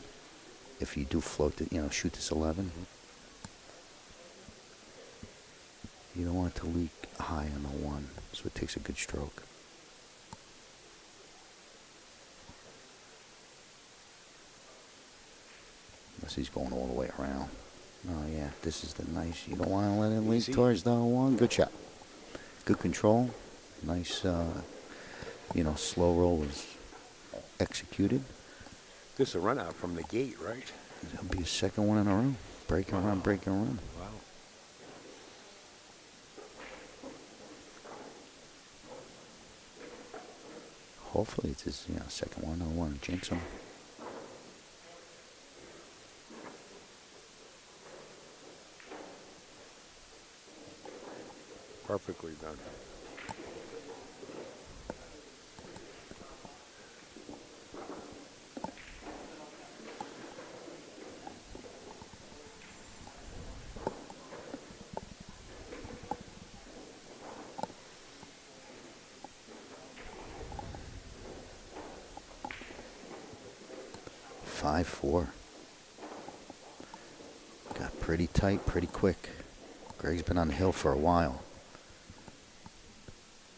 If you do float it, shoot this 11. You don't want it to leak high on the 1, so it takes a good stroke. Unless he's going all the way around. Oh yeah, this is the nice. You don't want to let it leak towards the 1. Good shot. Good control. Nice, slow roll was executed. This is a run out from the gate, right? That'll be a second one in a row. Break and run, break and run. Wow. Hopefully it's his second one. I don't want to jinx him. Perfectly done. Five, 4. Got pretty tight, pretty quick. Greg's been on the hill for a while.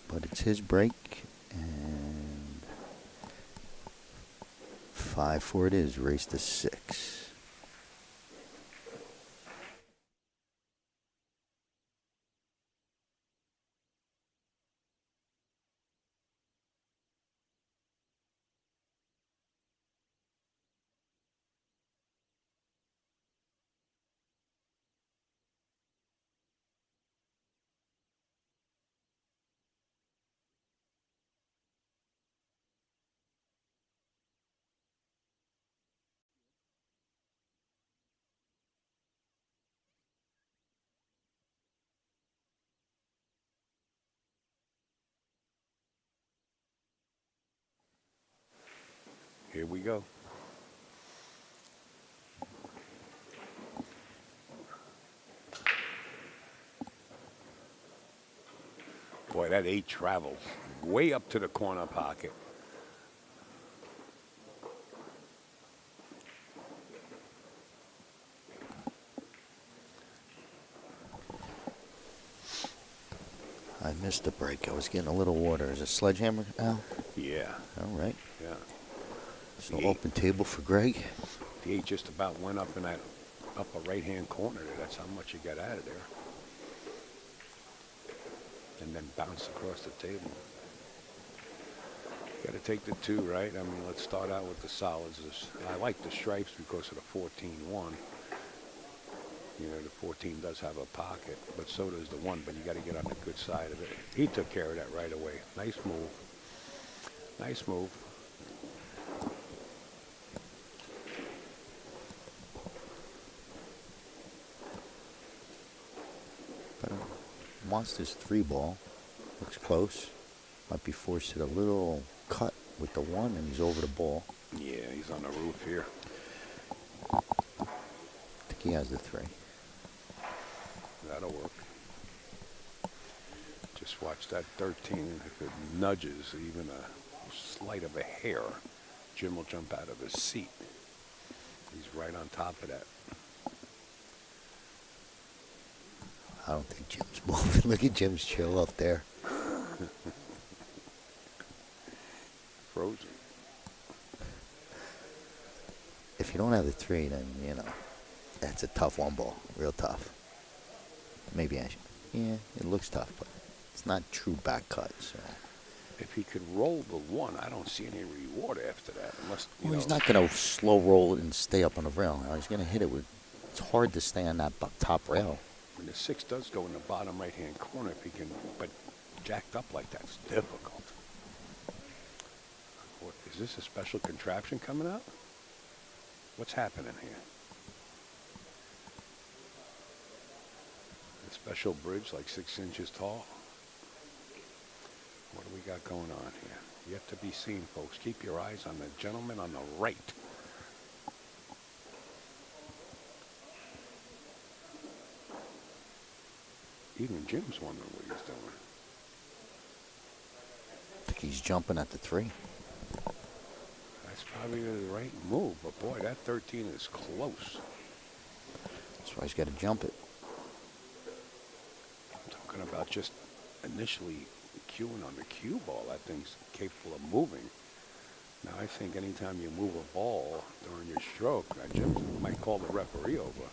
But it's his break, and 5-4 it is. Race to 6. Here we go. Boy, that 8 travels way up to the corner pocket. I missed the break. I was getting a little water. Is it sledgehammer, Al? Yeah. All right. Yeah. So open table for Greg. The 8 just about went up in that upper right-hand corner there. That's how much you got out of there. And then bounced across the table. Got to take the 2, right? I mean, let's start out with the solids. I like the stripes because of the 14-1. The 14 does have a pocket, but so does the 1, but you got to get on the good side of it. He took care of that right away. Nice move. Nice move. Wants this 3 ball. Looks close. Might be forced to a little cut with the 1, and he's over the ball. Yeah, he's on the roof here. think he has the 3. That'll work. Just watch that 13. If it nudges even a slight of a hair, Jim will jump out of his seat. He's right on top of that. I don't think Jim's moving. Look at Jim's chill up there. Frozen. If you don't have the 3, then, you know, that's a tough 1-ball. Real tough. Maybe I should. Yeah, it looks tough, but it's not true back cut, so. If he could roll the 1, I don't see any reward after that. Unless, Well, he's not going to slow roll it and stay up on the rail. He's going to hit it with. It's hard to stay on that top rail. And the 6 does go in the bottom right-hand corner if he can, but jacked up like that's difficult. What, is this a special contraption coming out? What's happening here? A special bridge like 6 inches tall? What do we got going on here? Yet to be seen, folks. Keep your eyes on the gentleman on the right. Even Jim's wondering what he's doing. I think he's jumping at the 3. That's probably the right move, but boy, that 13 is close. That's why he's got to jump it. I'm talking about just initially cueing on the cue ball. That thing's capable of moving. Now, I think anytime you move a ball during your stroke, Jim might call the referee over.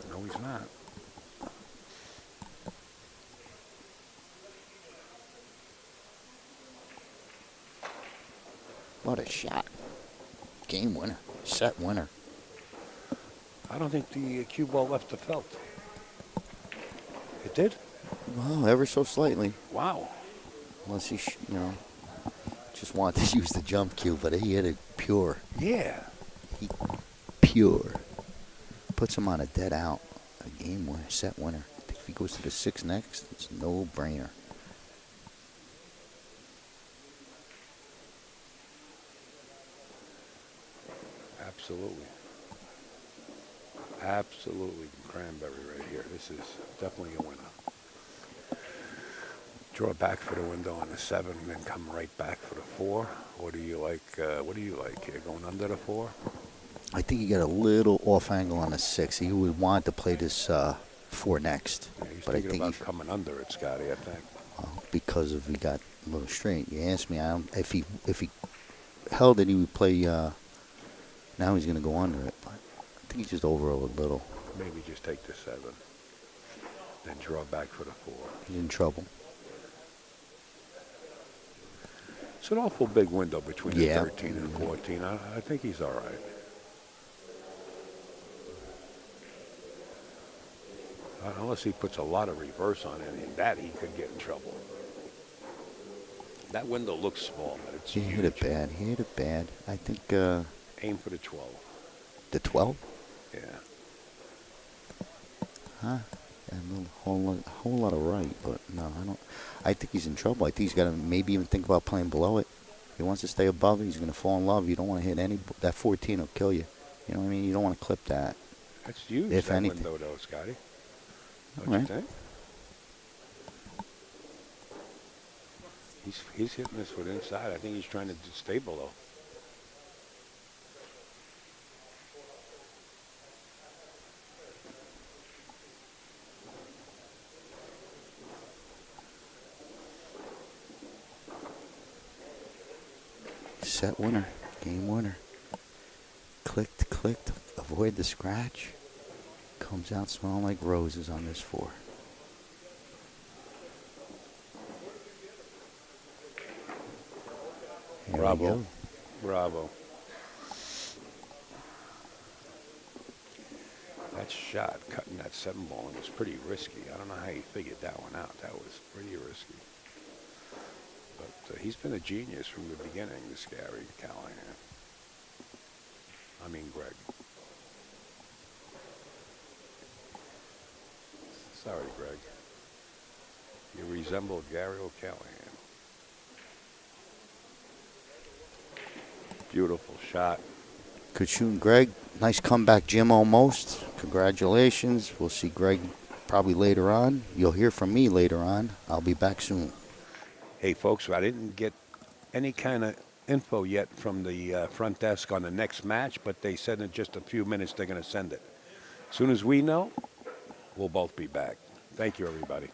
No, he's not. What a shot. Game winner. Set winner. I don't think the cue ball left the felt. It did? Well, ever so slightly. Wow. Unless he, just wanted to use the jump cue, but he hit it pure. Yeah. Pure. Puts him on a dead out. A game winner, set winner. I think if he goes to the 6 next, it's no brainer. Absolutely. Absolutely cranberry right here. This is definitely a winner. Draw back for the window on the 7 and then come right back for the 4. What do you like? What do you like here? Going under the 4? I think he got a little off angle on the 6. He would want to play this 4 next. Yeah, he's but I thinking think about coming under it, Scotty, I think. Because if he got a little straight. You asked me, if he held it, he would play. Now he's going to go under it, but I think he's just over a little. Maybe just take the 7. Then draw back for the 4. He's in trouble. It's an awful big window between the Yeah. 13 and 14. I think he's all right. Unless he puts a lot of reverse on it, and that he could get in trouble. That window looks small, but it's He huge. hit it bad. He hit it bad. I think Aim for the 12. the 12? Yeah. Huh? A whole lot of right, but no, I don't. I think he's in trouble. I think he's got to maybe even think about playing below it. If he wants to stay above it, he's going to fall in love. You don't want to hit any. That 14 will kill you. You know what I mean? You don't want to clip that. That's huge, If that anything. window, though, Scotty. Don't Right. you think? He's hitting this with inside. I think he's trying to stay below. Set winner. Game winner. Clicked, clicked. Avoid the scratch. Comes out smelling like roses on this 4. Here we Bravo. go. Bravo. That shot, cutting that 7 ball, was pretty risky. I don't know how he figured that one out. That was pretty risky. But he's been a genius from the beginning, this Gary Callahan. I mean, Greg. Sorry, Greg. You resemble Gary O'Callahan. Beautiful shot. Kachun Greg, nice comeback, Jim, almost. Congratulations. We'll see Greg probably later on. You'll hear from me later on. I'll be back soon. Hey, folks, I didn't get any kind of info yet from the front desk on the next match, but they said in just a few minutes they're going to send it. As soon as we know, we'll both be back. Thank you, everybody.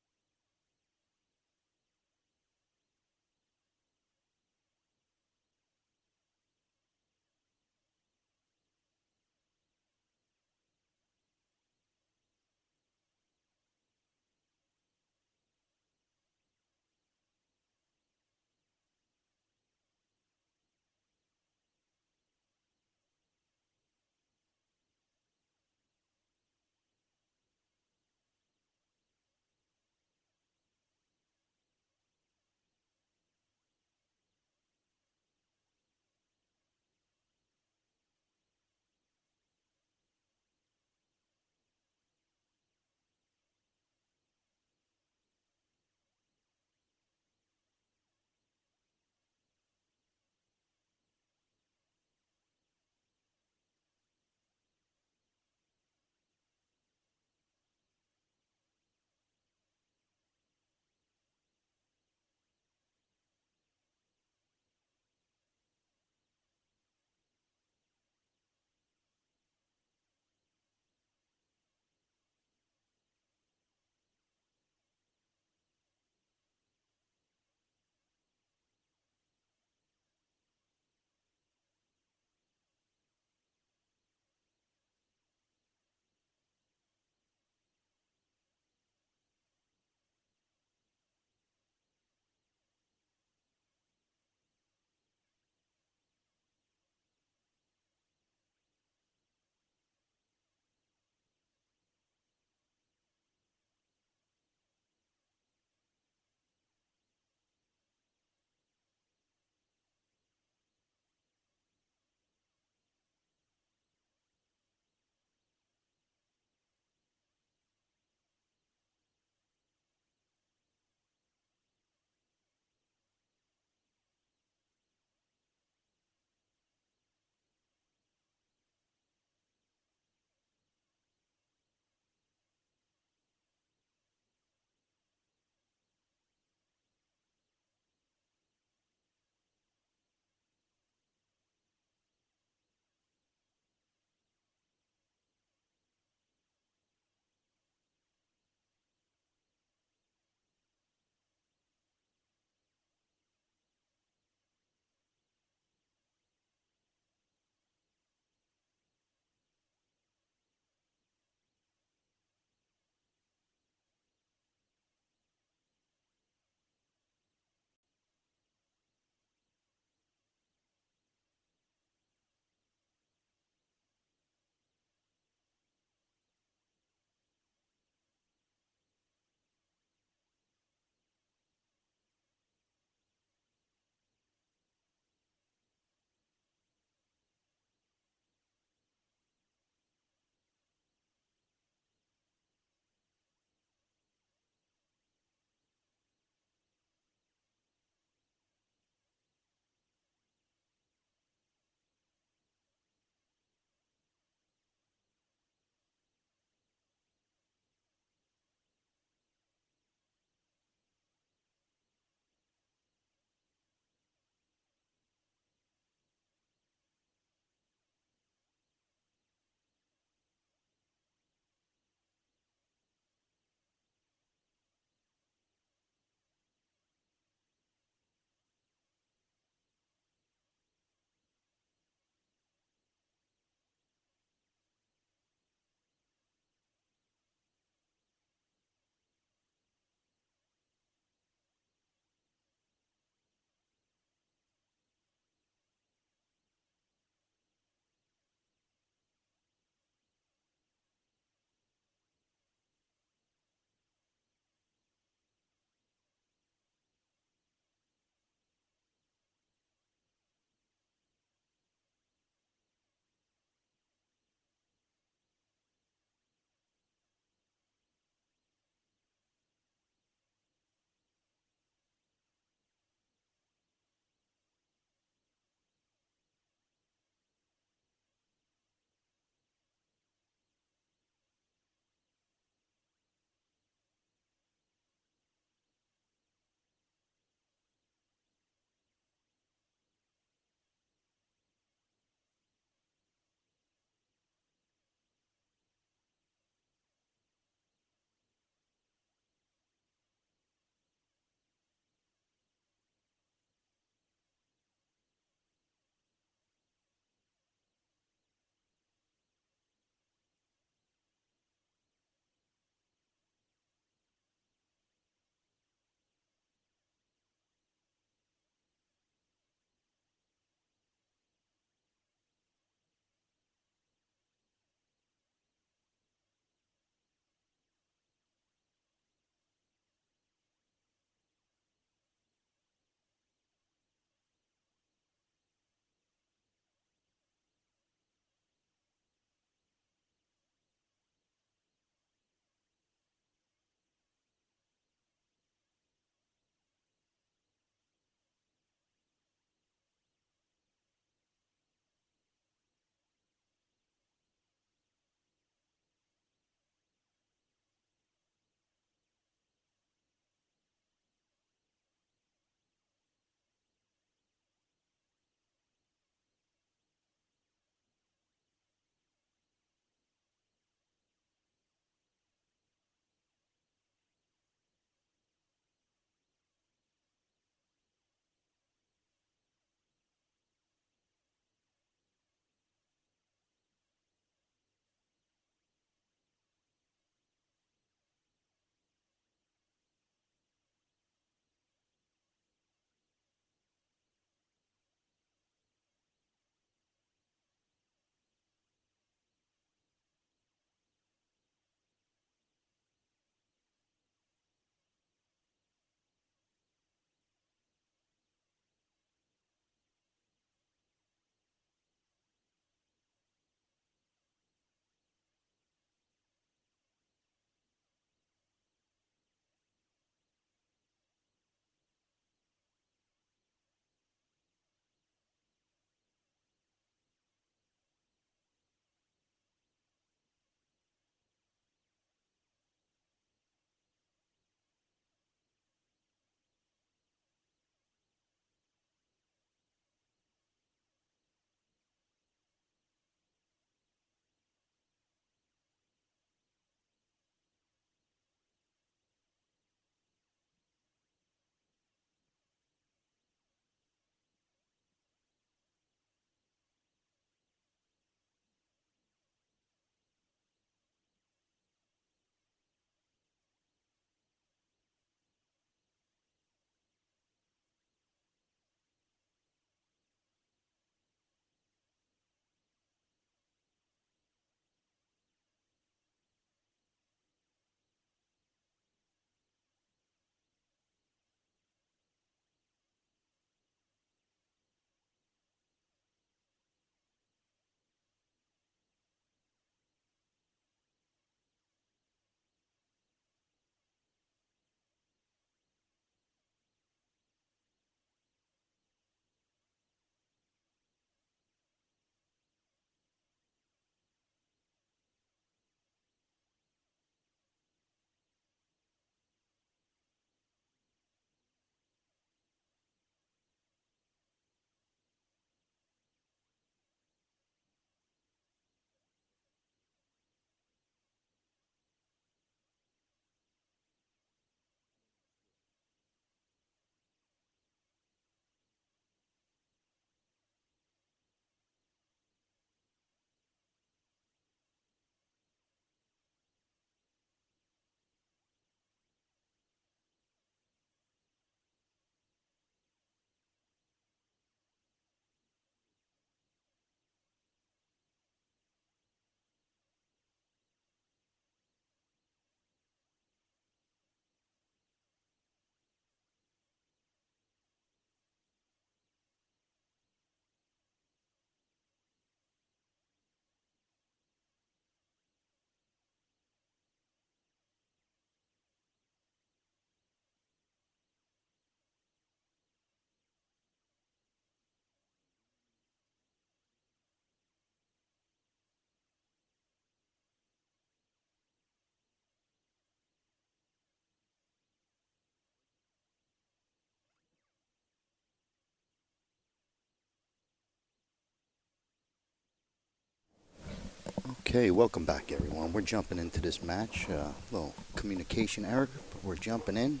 Okay, welcome back, everyone. We're jumping into this match. Little communication error, but we're jumping in.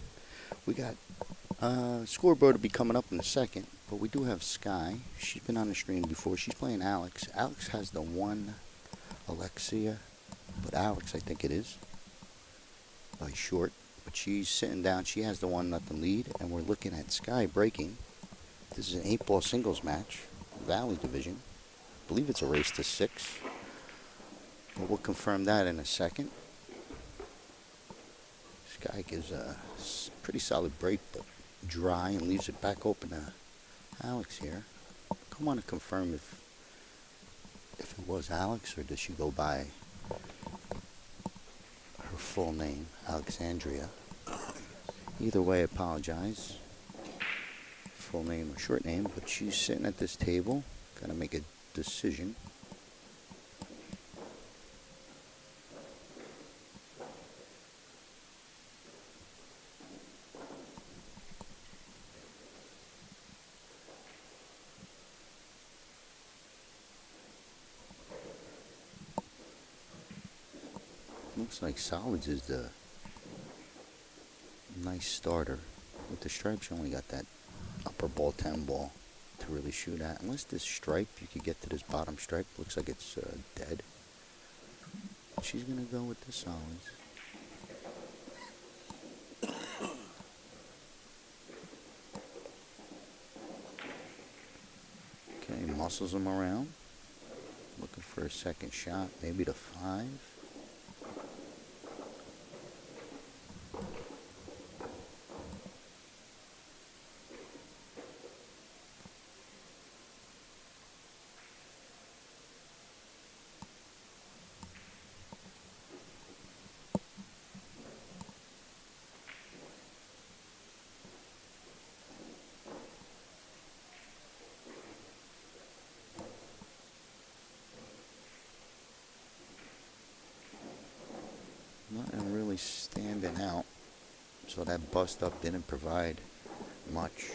We got scoreboard to be coming up in a second, but we do have Sky. She's been on the stream before. She's playing Alex. Alex has the one Alexia, but Alex, I think it is, by short. But she's sitting down. She has the 1-0 lead, and we're looking at Sky breaking. This is an 8-ball singles match, Valley Division. I believe it's a race to 6. But we'll confirm that in a second. This guy gives a pretty solid break, but dry, and leaves it back open to Alex here. I want to confirm if it was Alex or does she go by her full name, Alexandria. Either way, I apologize. Full name or short name, but she's sitting at this table. Got to make a decision. Looks like solids is the nice starter. With the stripes, you only got that upper ball, 10 ball to really shoot at. Unless this stripe, you could get to this bottom stripe. Looks like it's dead. She's going to go with the solids. Okay, muscles them around. Looking for a second shot, maybe to 5. Nothing really standing out, so that bust up didn't provide much.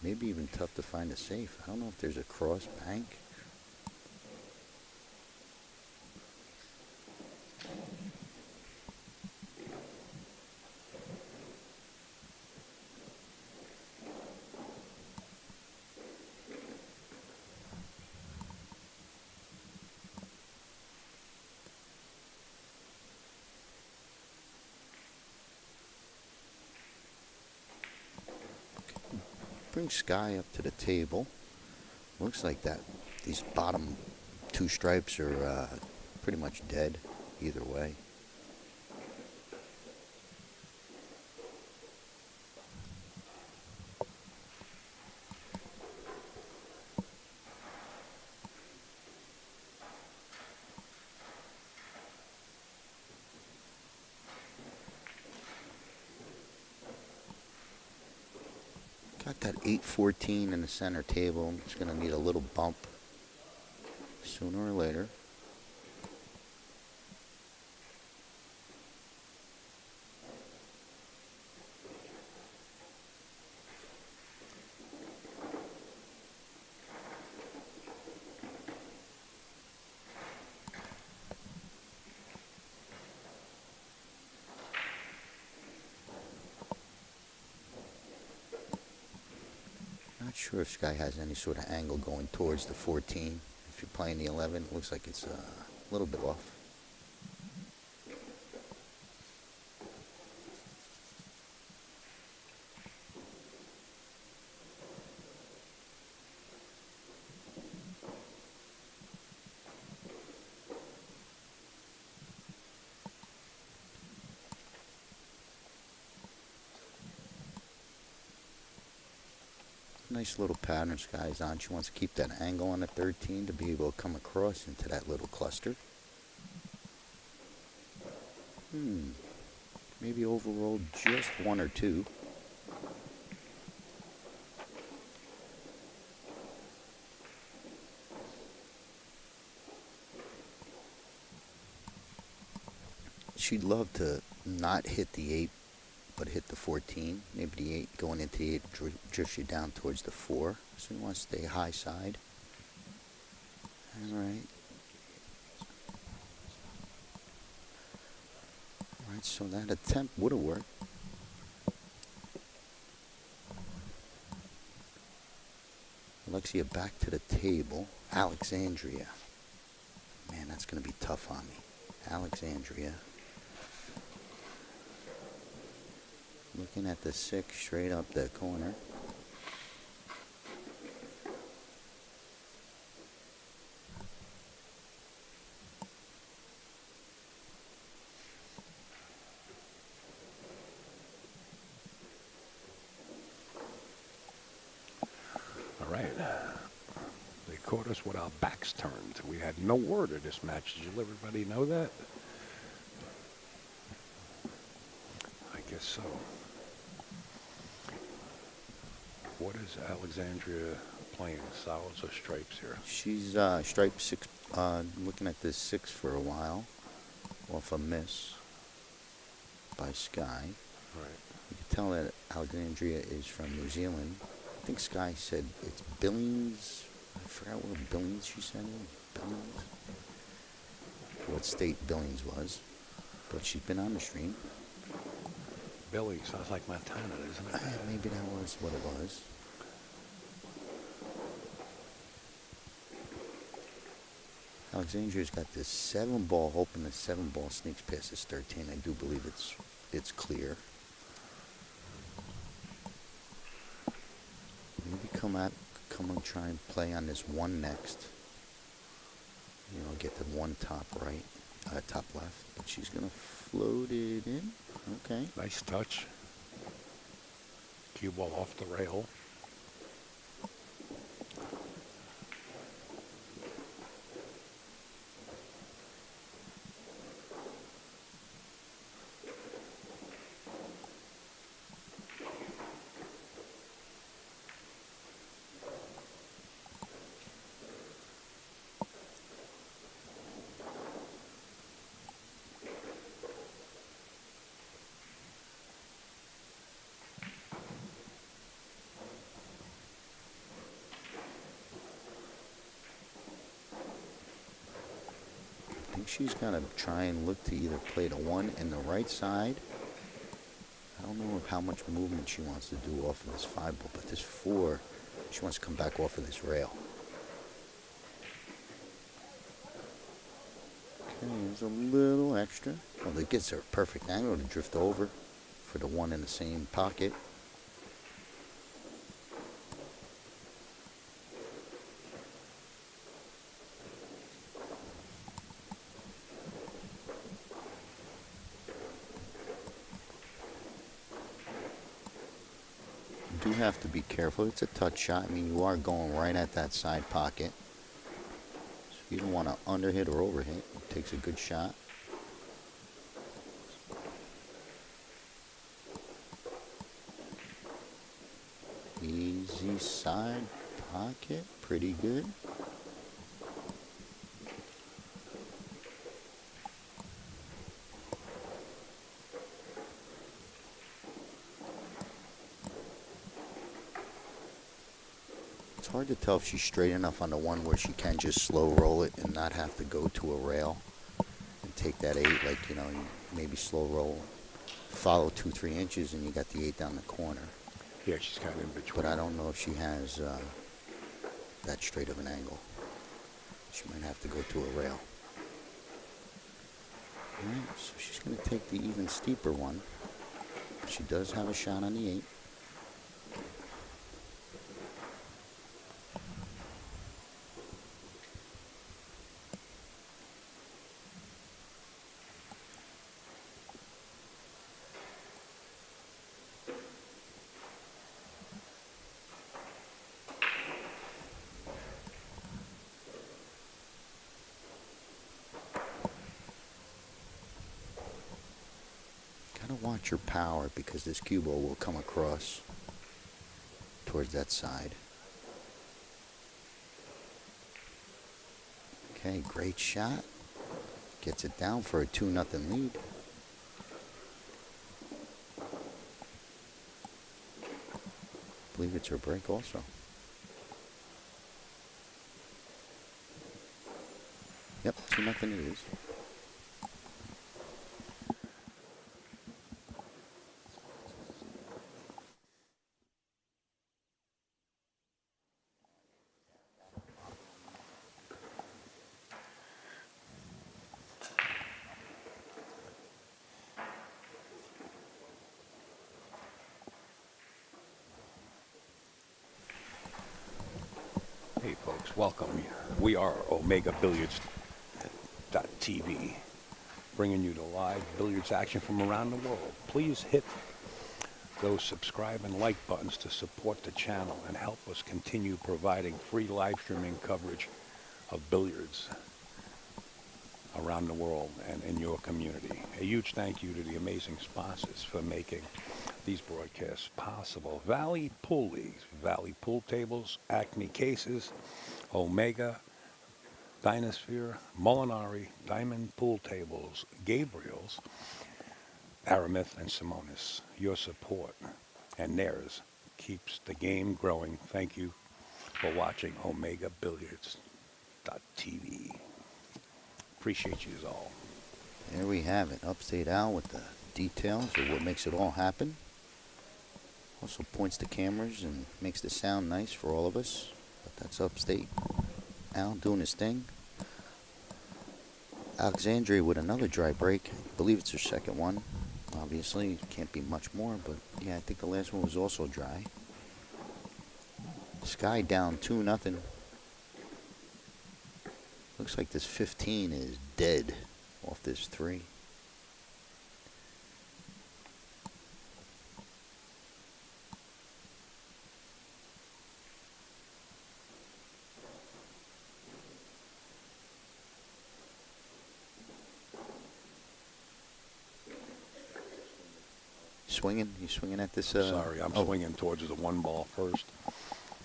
Maybe even tough to find a safe. I don't know if there's a cross bank. Bring Sky up to the table. Looks like that these bottom 2 stripes are pretty much dead either way. Got that 8-14 in the center table. It's going to need a little bump sooner or later. Not sure if Sky has any sort of angle going towards the 14. If you're playing the 11, it looks like it's a little bit off. Nice little pattern Sky's on. She wants to keep that angle on the 13 to be able to come across into that little cluster. Maybe overrolled just 1 or 2. She'd love to not hit the 8, but hit the 14. Maybe the 8 going into the 8 drifts you down towards the 4. So you want to stay high side. right. All right, so that attempt would have worked. Alexia back to the table. Alexandria. Man, that's going to be tough on me. Alexandria. Looking at the 6 straight up the corner. All right. They caught us with our backs turned. We had no word of this match. Did you let everybody know that? I guess so. What is Alexandria playing? Solids or stripes here? She's striped 6, looking at this 6 for a while. Off a miss by Sky. Right. You can tell that Alexandria is from New Zealand. I think Sky said it's Billings. I forgot what Billings she said. Billings. What state Billings was. But she's been on the stream. Billy sounds like Montana, isn't it? Maybe that was what it was. Alexandria's got this 7-ball, hoping the 7-ball sneaks past this 13. I do believe it's clear. Maybe come and try and play on this 1 next. You know, get the 1 top right, top left. But she's gonna float it in. Okay. Nice touch. Cue ball off the rail. I think she's gonna try and look to either play the 1 in the right side. I don't know how much movement she wants to do off of this 5-ball, but this 4, she wants to come back off of this rail. Okay, there's a little extra. Well, it gets her a perfect angle to drift over for the 1 in the same pocket. You do have to be careful. It's a touch shot. I mean, you are going right at that side pocket. So you don't want to underhit or overhit. It takes a good shot. Easy side pocket. Pretty good. It's hard to tell if she's straight enough on the 1 where she can just slow roll it and not have to go to a rail and take that 8, like, you know, maybe slow roll, follow 2-3 inches, and you got the 8 down the corner. Yeah, she's kind of in between. But I don't know if she has that straight of an angle. She might have to go to a rail. All right, so she's going to take the even steeper one. She does have a shot on the 8. Gotta watch your power because this cue ball will come across towards that side. Okay, great shot. Gets it down for a 2-0 lead. I believe it's her break also. Yep, 2-0 it is. Hey folks, welcome. We are Omega Billiards TV, bringing you the live billiards action from around the world. Please hit those subscribe and like buttons to support the channel and help us continue providing free live streaming coverage of billiards around the world and in your community. A huge thank you to the amazing sponsors for making these broadcasts possible. Valley Pool Leagues, Valley Pool Tables, Acme Cases, Omega, Dynasphere, Molinari, Diamond Pool Tables, Gabriel's, Aramith, and Simonis. Your support and theirs keeps the game growing. Thank you for watching Omega Billiards TV. Appreciate you all. There we have it. Upstate Al with the details of what makes it all happen. Also points the cameras and makes the sound nice for all of us. But that's Upstate Al doing his thing. Alexandria with another dry break. I believe it's her second one. Obviously, can't be much more, but yeah, I think the last one was also dry. Sky down 2-0. Looks like this 15 is dead off this 3. Swinging? You swinging at this? Sorry, I'm swinging towards the 1 ball first.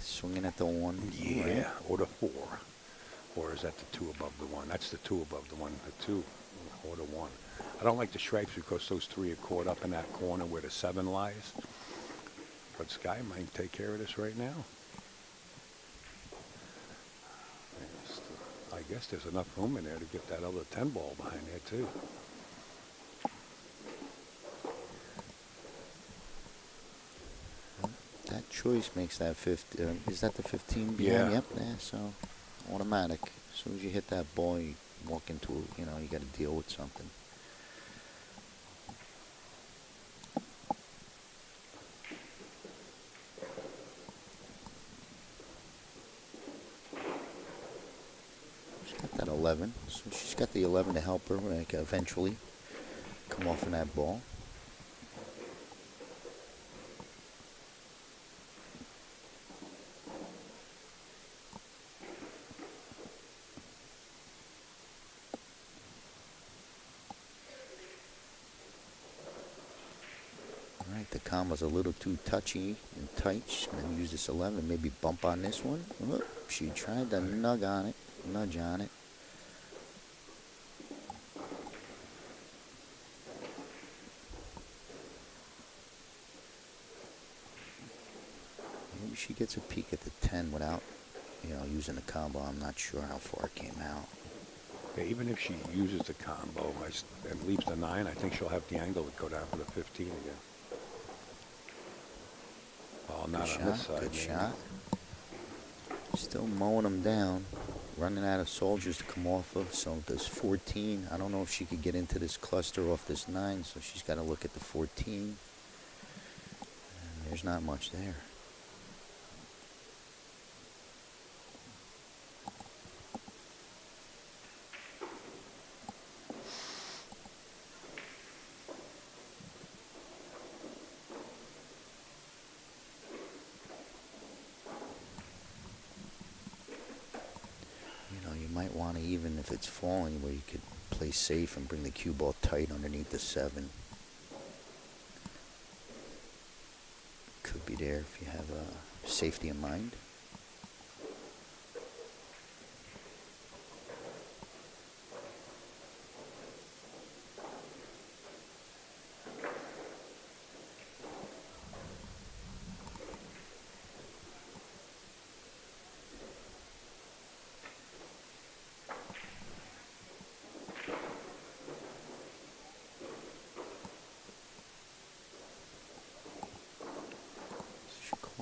Swinging at the 1? Yeah, right. or the 4. Or is that the 2 above the 1? That's the 2 above the 1. The 2 or the 1. I don't like the stripes because those 3 are caught up in that corner where the 7 lies. But Sky might take care of this right now. I guess there's enough room in there to get that other 10 ball behind there too. That choice makes that 15. Is that the 15 behind? Yeah. Yep, yeah, so automatic. As soon as you hit that ball, you walk into, you got to deal with something. She's got that 11. So she's got the 11 to help her like, eventually come off of that ball. The combo's a little too touchy and tight. She's going to use this 11, maybe bump on this one. Whoop, she tried to nudge on it. Maybe she gets a peek at the 10 without, using the combo. I'm not sure how far it came out. Yeah, even if she uses the combo and leaves the 9, I think she'll have the angle to go down for the 15 again. Oh, not on this side. Good shot. Still mowing them down. Running out of soldiers to come off of. So this 14, I don't know if she could get into this cluster off this 9. So she's got to look at the 14. And there's not much there. Might want to, even if it's falling, where you could play safe and bring the cue ball tight underneath the 7. Could be there if you have safety in mind.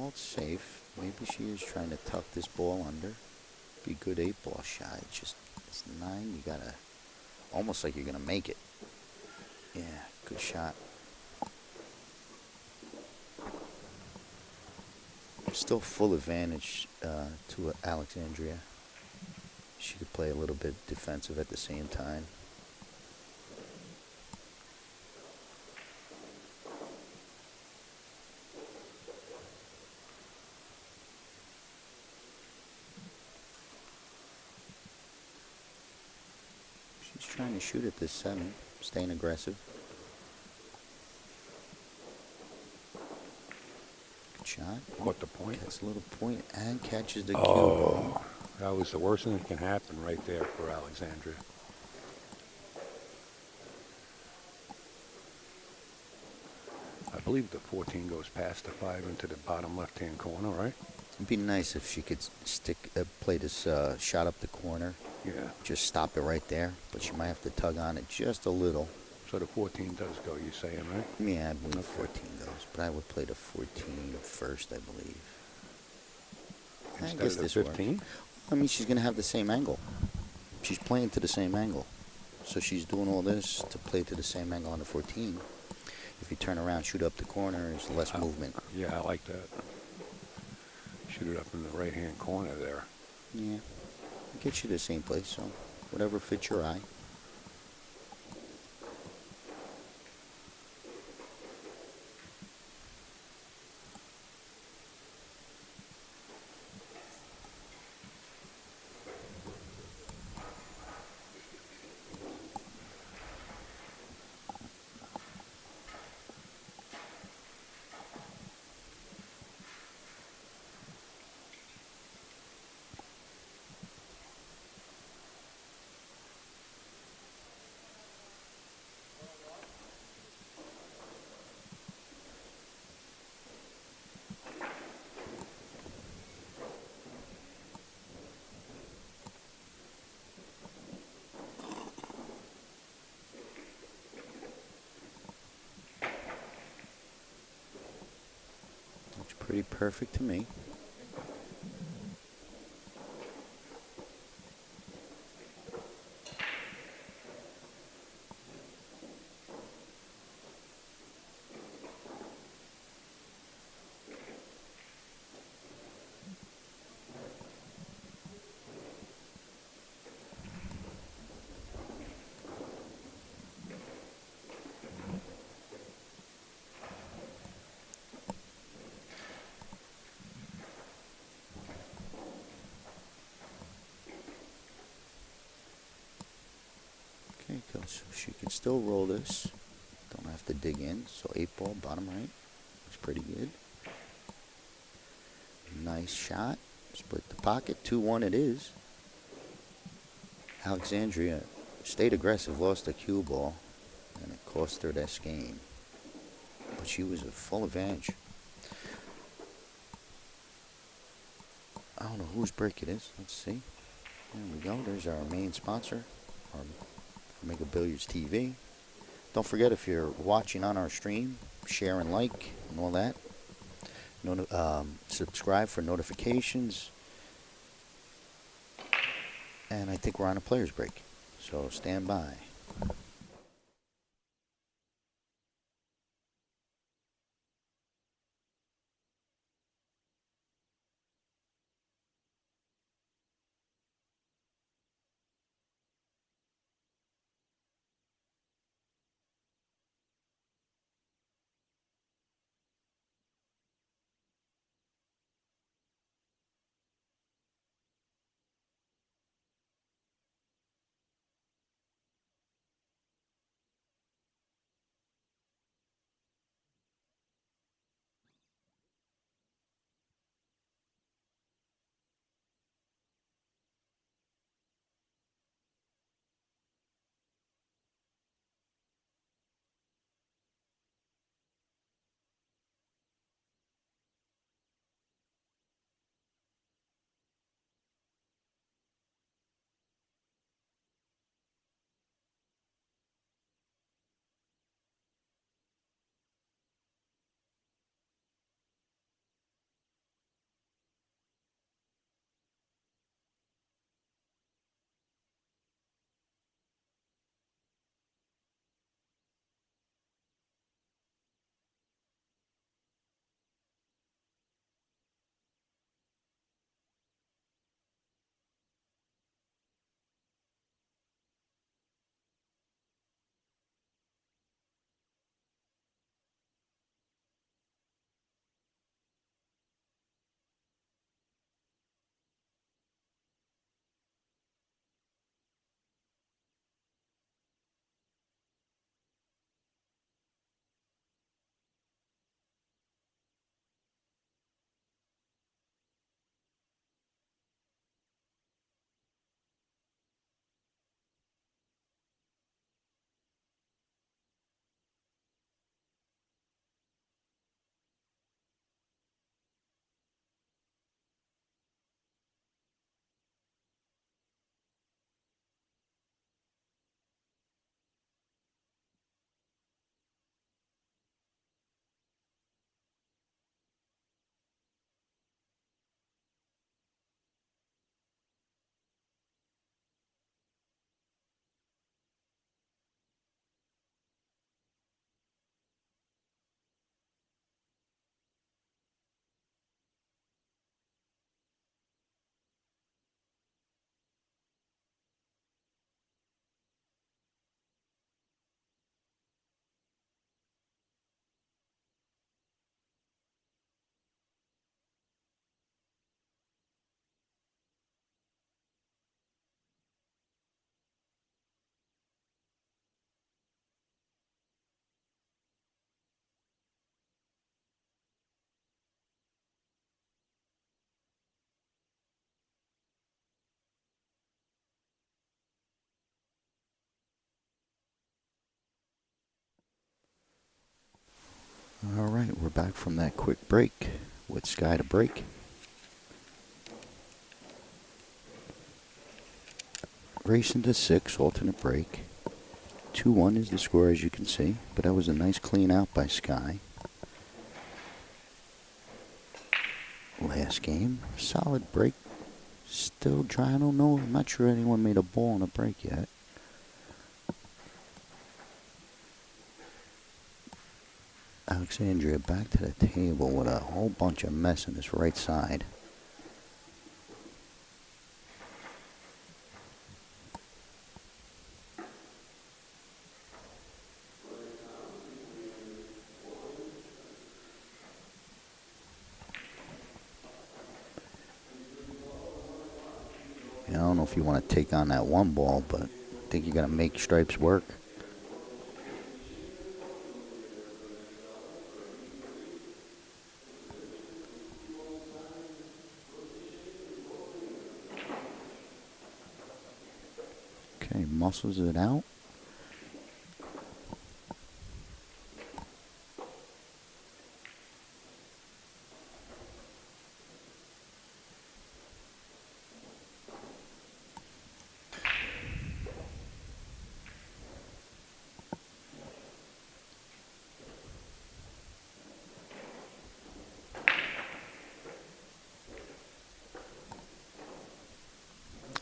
Well, it's safe. Maybe she is trying to tuck this ball under. Be a good 8-ball shot. It's 9. You gotta, almost like you're gonna make it. Yeah, good shot. Still full advantage to Alexandria. She could play a little bit defensive at the same time. She's trying to shoot at this 7, staying aggressive. Good shot. What the point? Gets a little point and catches the cue ball. That was the worst thing that can happen right there for Alexandria. I believe the 14 goes past the 5 into the bottom left-hand corner, right? It'd be nice if she could play this shot up the corner. Yeah. Just stop it right there, but she might have to tug on it just a little. So the 14 does go, you're saying, right? Yeah, I believe Okay. 14 goes, but I would play the 14 first, I believe. Instead I guess of the this 15? works. I mean, she's going to have the same angle. She's playing to the same angle. So she's doing all this to play to the same angle on the 14. If you turn around, shoot up the corner, there's less movement. Yeah, I like that. Shoot it up in the right-hand corner there. Yeah. It gets you to the same place, so whatever fits your eye. Looks pretty perfect to me. Okay, cool. So she can still roll this. Don't have to dig in. So 8-ball, bottom right. Looks pretty good. Nice shot. Split the pocket. 2-1 it is. Alexandria stayed aggressive, lost the cue ball, and it cost her this game. But she was at full advantage. I don't know whose break it is. Let's see. There we go. There's our main sponsor, our Omega Billiards TV. Don't forget, if you're watching on our stream, share and like and all that. Subscribe for notifications. And I think we're on a player's break. So stand by. back from that quick break with Sky to break. Racing to 6, alternate break. 2-1 is the score, as you can see, but that was a nice clean out by Sky. Last game, solid break. Still dry, I don't know, I'm not sure anyone made a ball on a break yet. Alexandria back to the table with a whole bunch of mess on this right side. I don't know if you want to take on that one ball, but I think you got to make stripes work. Okay, muscles it out.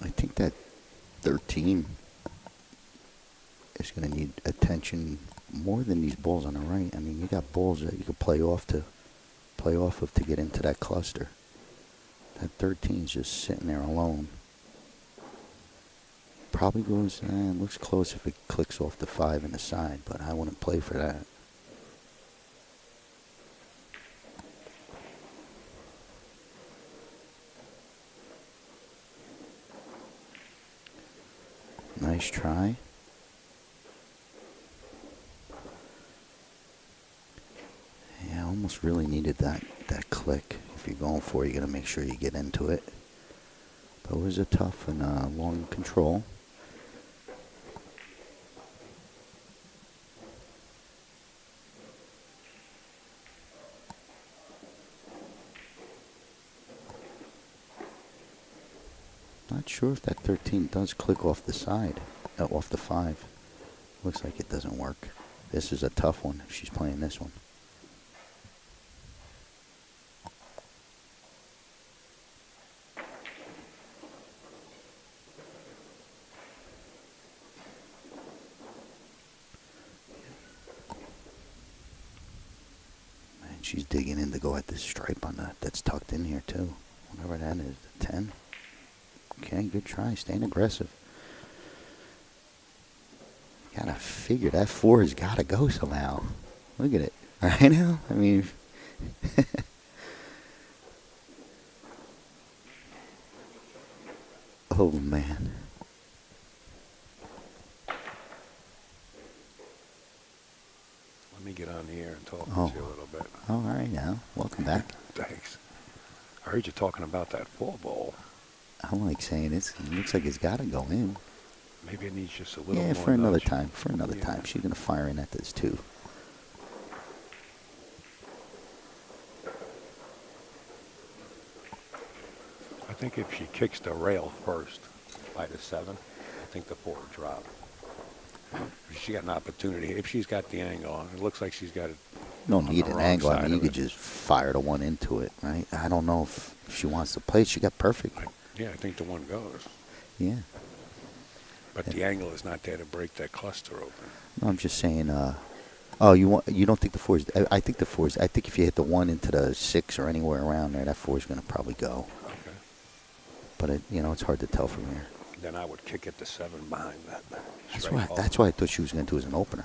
I think that 13 is going to need attention more than these balls on the right. I mean, you got balls that you could play off of to get into that cluster. That 13 is just sitting there alone. Probably goes, looks close if it clicks off the 5 in the side, but I wouldn't play for that. Nice try. Yeah, almost really needed that click. If you're going for it, you got to make sure you get into it. But it was a tough and long control. Not sure if that 13 does click off the side, off the 5. Looks like it doesn't work. This is a tough one if she's playing this one. And she's digging in to go at this stripe on that's tucked in here too. Whatever that is, the 10. Okay, good try. Staying aggressive. Gotta figure that 4 has gotta go somehow. Look at it. Right now? I mean... oh, man. Let me get on here and talk Oh. with you a little bit. Oh, all right now. Welcome back. Thanks. I heard you talking about that 4 ball. I'm like saying it looks like it's gotta go in. Maybe it needs just a little Yeah, more for another nudge. time. For another Yeah. time. She's gonna fire in at this too. I think if she kicks the rail first by the 7, I think the 4 will drop. She got an opportunity. If she's got the angle on, it looks like she's got it. You don't on need the an wrong angle. I side mean, you of could it. just fire the one into it, right? I don't know if she wants to play. She got perfect. Yeah, I think the 1 goes. Yeah. But the angle is not there to break that cluster open. No, I'm just saying. Oh, you don't think the 4 is? I think the 4 is. I think if you hit the 1 into the 6 or anywhere around there, that 4 is gonna probably go. Okay. But it's hard to tell from here. Then I would kick it to 7 behind that. That's straight why. ball. That's why I thought she was gonna do as an opener.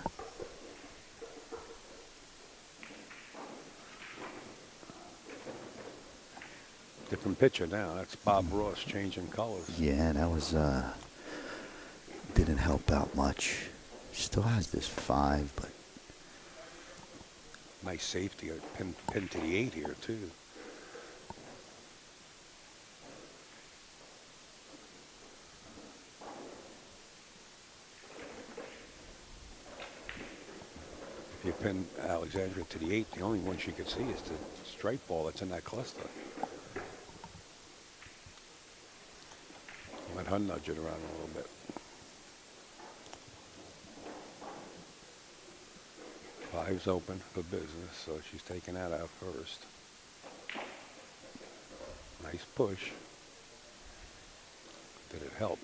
Different pitcher now. That's Bob Ross changing colors. Yeah, that was didn't help out much. Still has this 5, but Nice safety. Pin to the 8 here, too. If you pin Alexandria to the 8, the only one she could see is the straight ball that's in that cluster. Let her nudge it around a little bit. 5's open for business, so she's taking that out first. Nice push. Did it help?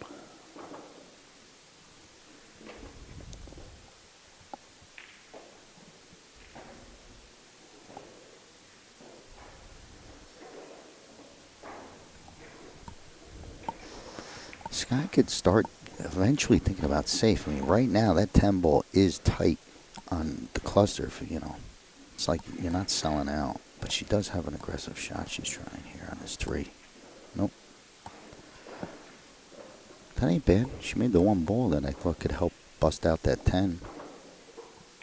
Scott could start eventually thinking about safe. I mean, right now that 10 ball is tight on the cluster. It's like you're not selling out. But she does have an aggressive shot she's trying here on this 3. Nope. That ain't bad. She made the 1 ball that I thought could help bust out that 10.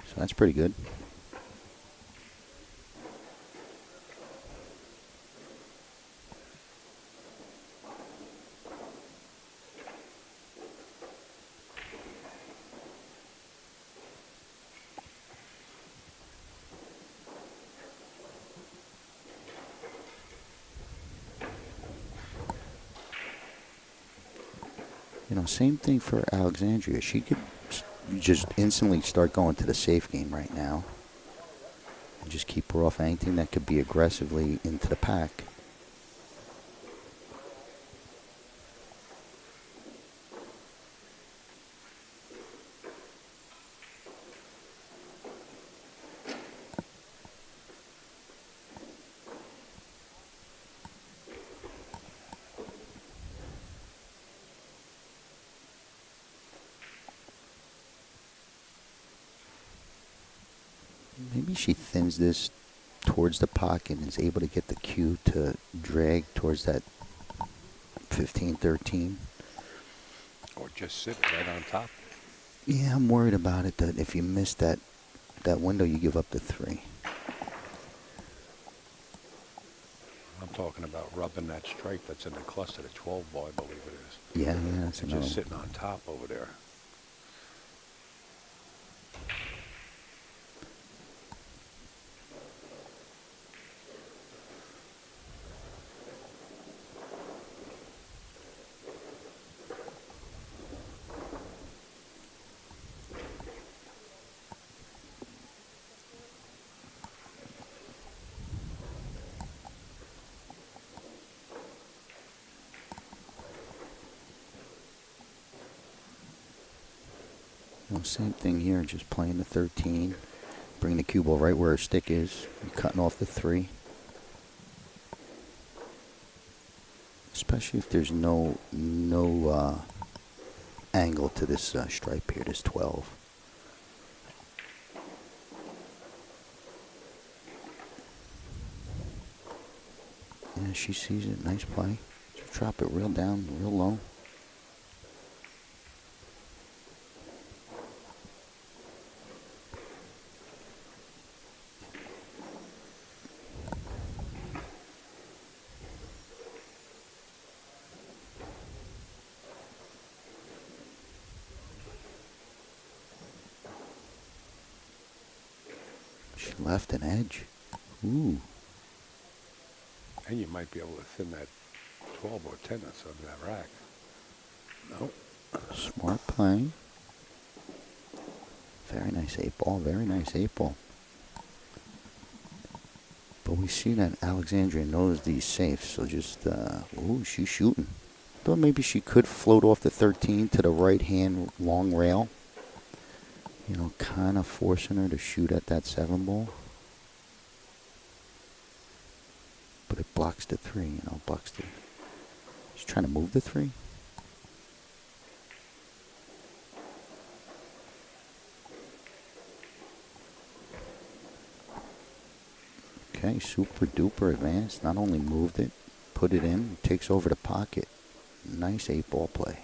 So that's pretty good. You know, same thing for Alexandria. She could just instantly start going to the safe game right now. And just keep her off anything that could be aggressively into the pack. Maybe she thins this towards the pocket and is able to get the cue to drag towards that 15, 13. Or just sit right on top. Yeah, I'm worried about it, that if you miss that window, you give up the 3. I'm talking about rubbing that stripe that's in the cluster, the 12 ball, I believe it is. Yeah, that's and another. Just sitting on top over there. Same thing here, just playing the 13. Bring the cue ball right where her stick is. And cutting off the 3. Especially if there's no angle to this stripe here, this 12. Yeah, she sees it. Nice play. Just drop it real down, real low. She left an edge. Ooh. And you might be able to thin that 12 or 10 that's on that rack. Nope. Smart play. Very nice 8 ball. Very nice 8 ball. But we see that Alexandria knows these safes, so just, ooh, she's shooting. Thought maybe she could float off the 13 to the right hand long rail. You know, kind of forcing her to shoot at that 7 ball. But it blocks the 3, you know, blocks the... She's trying to move the 3. Okay, super duper advanced. Not only moved it, put it in, takes over the pocket. Nice 8 ball play.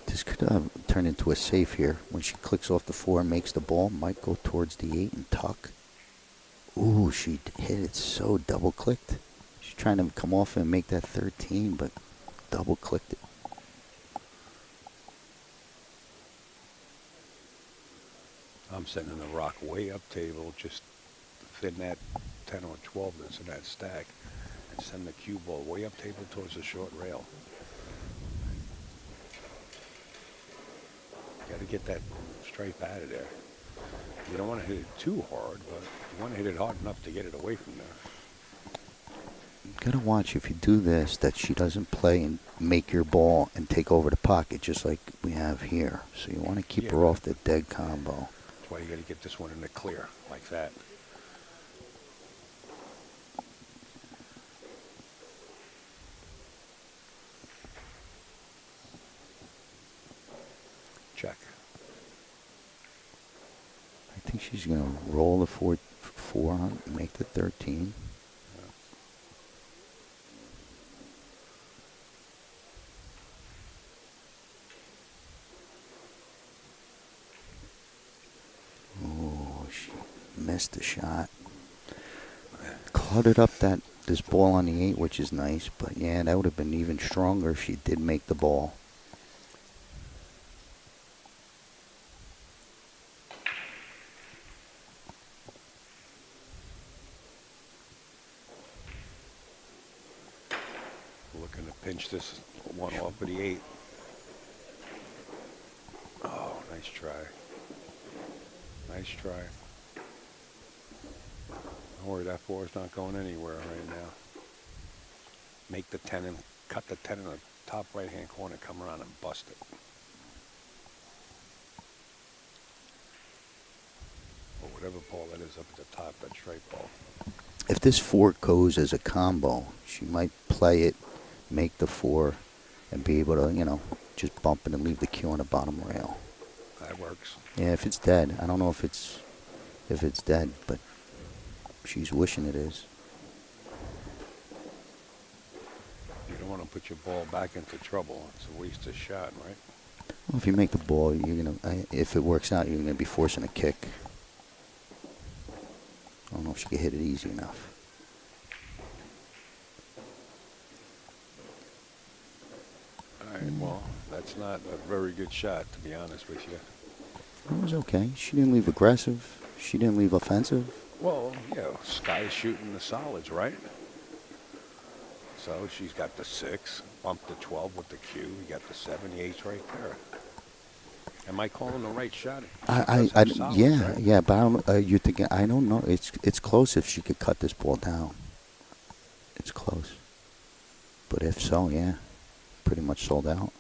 This could turn into a safe here. When she clicks off the 4 and makes the ball, might go towards the 8 and tuck. Ooh, she hit it so double clicked. She's trying to come off and make that 13, but double clicked it. I'm sending the rock way up table, just thin that 10 or 12 that's in that stack, and send the cue ball way up table towards the short rail. Got to get that stripe out of there. You don't want to hit it too hard, but you want to hit it hard enough to get it away from there. You gotta watch if you do this that she doesn't play and make your ball and take over the pocket just like we have here. So you want to keep her off the dead combo. That's why you got to get this one in the clear like that. Check. I think she's gonna roll the four on, make the 13. Oh, she missed the shot. Cluttered up this ball on the 8, which is nice, but yeah, that would have been even stronger if she did make the ball. Looking to pinch this one off of the 8. Oh, nice try. Nice try. Don't worry, that 4 is not going anywhere right now. Make the 10 and cut the 10 in the top right-hand corner, come around and bust it. Or whatever ball that is up at the top, that straight ball. If this 4 goes as a combo, she might play it, make the 4, and be able to, just bump it and leave the cue on the bottom rail. That works. Yeah, if it's dead. I don't know if it's dead, but she's wishing it is. You don't want to put your ball back into trouble. It's a waste of shot, right? Well, if you make the ball, if it works out, you're gonna be forcing a kick. I don't know if she can hit it easy enough. All right, well, that's not a very good shot, to be honest with you. It was okay. She didn't leave aggressive. She didn't leave offensive. Well, Sky's shooting the solids, right? So she's got the 6, bumped the 12 with the cue. You got the 7, the 8's right there. Am I calling the right shot? Solids, yeah, right? yeah, but I don't, you're thinking, I don't know. It's close if she could cut this ball down. It's close. But if so, yeah, pretty much sold out.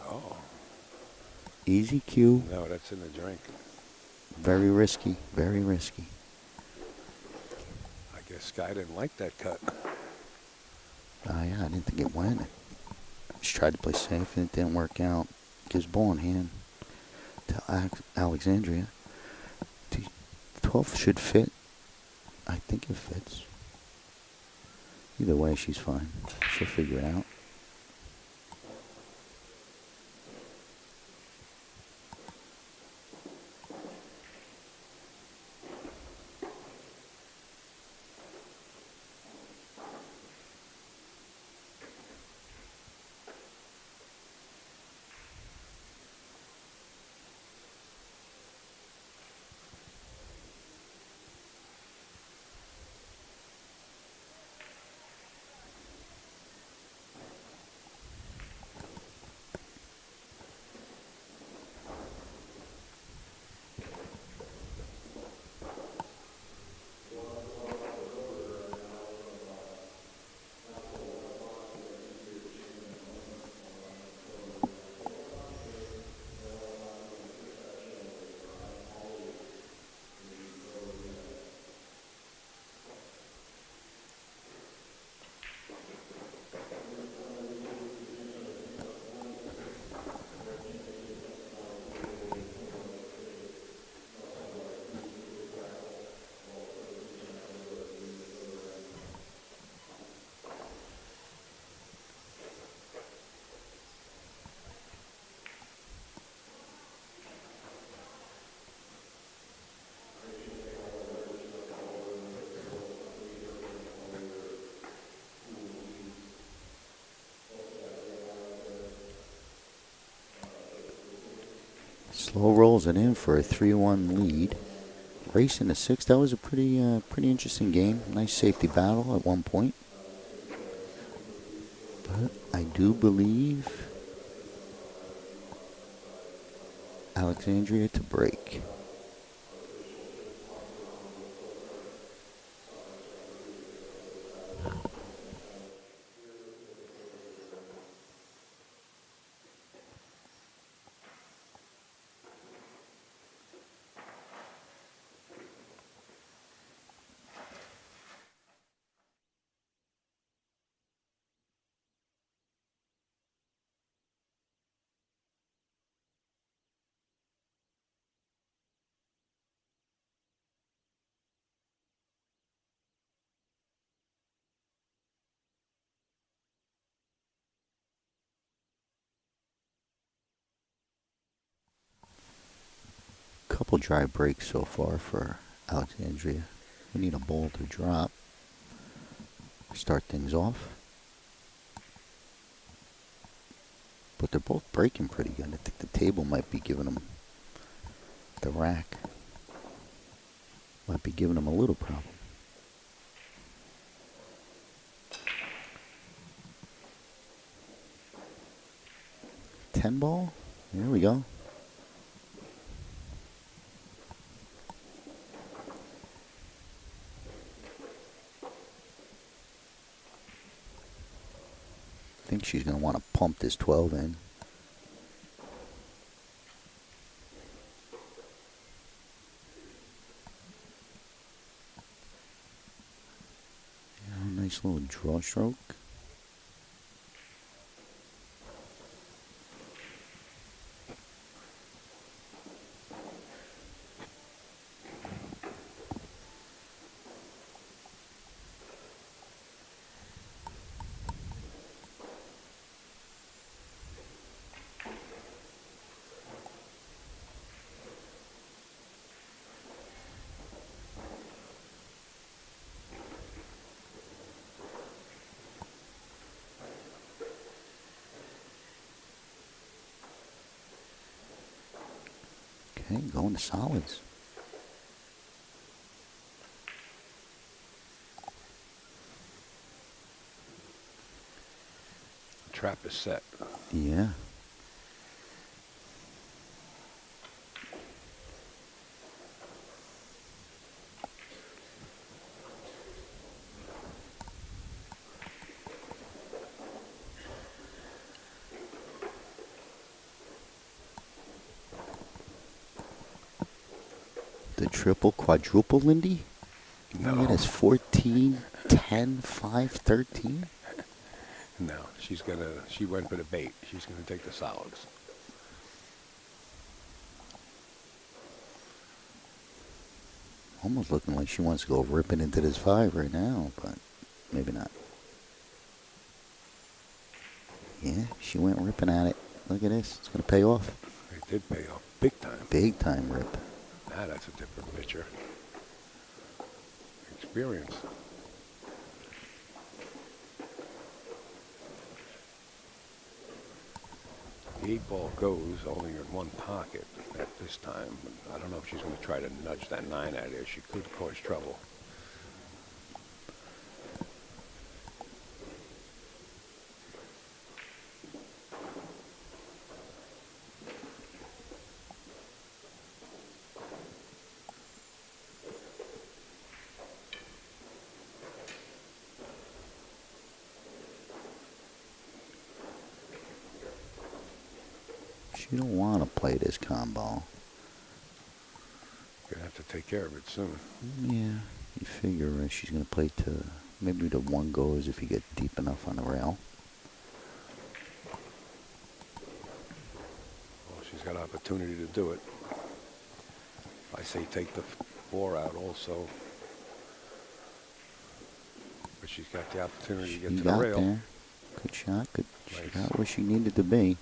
Oh. Easy cue. No, that's in the drink. Very risky, very risky. I guess Sky didn't like that cut. Yeah, I didn't think it went. She tried to play safe and it didn't work out. Gives ball in hand to Alexandria. 12 should fit. I think it fits. Either way, she's fine. She'll figure it out. Slow rolls it in for a 3-1 lead. Racing to 6. That was a pretty interesting game. Nice safety battle at one point. But I do believe Alexandria to break. Couple dry breaks so far for Alexandria. We need a ball to drop. Start things off. But they're both breaking pretty good. I think the table might be giving them, the rack might be giving them a little problem. 10 ball. There we go. I think she's going to want to pump this 12 in. Yeah, nice little draw stroke. Okay, going to solids. Trap is set. Yeah. The triple, quadruple, Lindy? No. That is 14, 10, 5, 13. No, she went for the bait. She's gonna take the solids. Almost looking like she wants to go ripping into this 5 right now, but maybe not. Yeah, she went ripping at it. Look at this. It's going to pay off. It did pay off big time. Big time rip. Now that's a different picture. Experience. The 8-ball goes only in one pocket at this time. I don't know if she's going to try to nudge that 9 out of there. She could cause trouble. You don't want to play this combo. You're going to have to take care of it soon. Yeah, you figure she's going to play to maybe the 1 goes if you get deep enough on the rail. Well, she's got opportunity to do it. I say take the 4 out also. But she's got the opportunity to get to the rail. There. Good shot. Good. Nice. She got where she needed to be.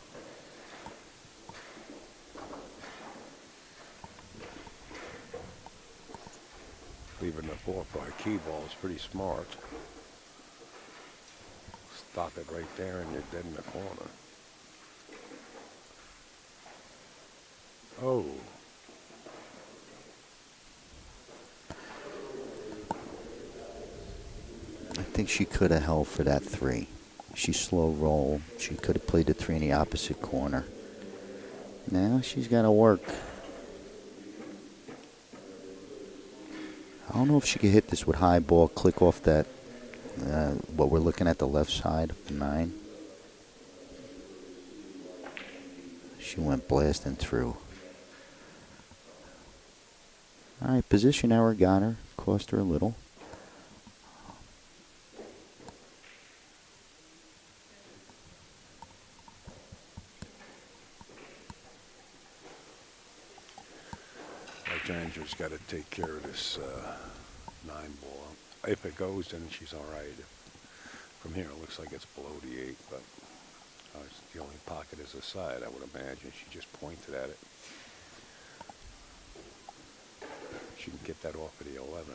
Leaving the 4 for a key ball is pretty smart. Stop it right there and you're dead in the corner. Oh. I think she could have held for that 3. She slow roll. She could have played the 3 in the opposite corner. Now she's got to work. I don't know if she could hit this with high ball, click off that, what we're looking at the left side of the 9. She went blasting through. All right, position error got her. Cost her a little. Alexandria's got to take care of this 9 ball. If it goes, then she's all right. From here, it looks like it's below the 8, but the only pocket is the side, I would imagine. She just pointed at it. She can get that off of the 11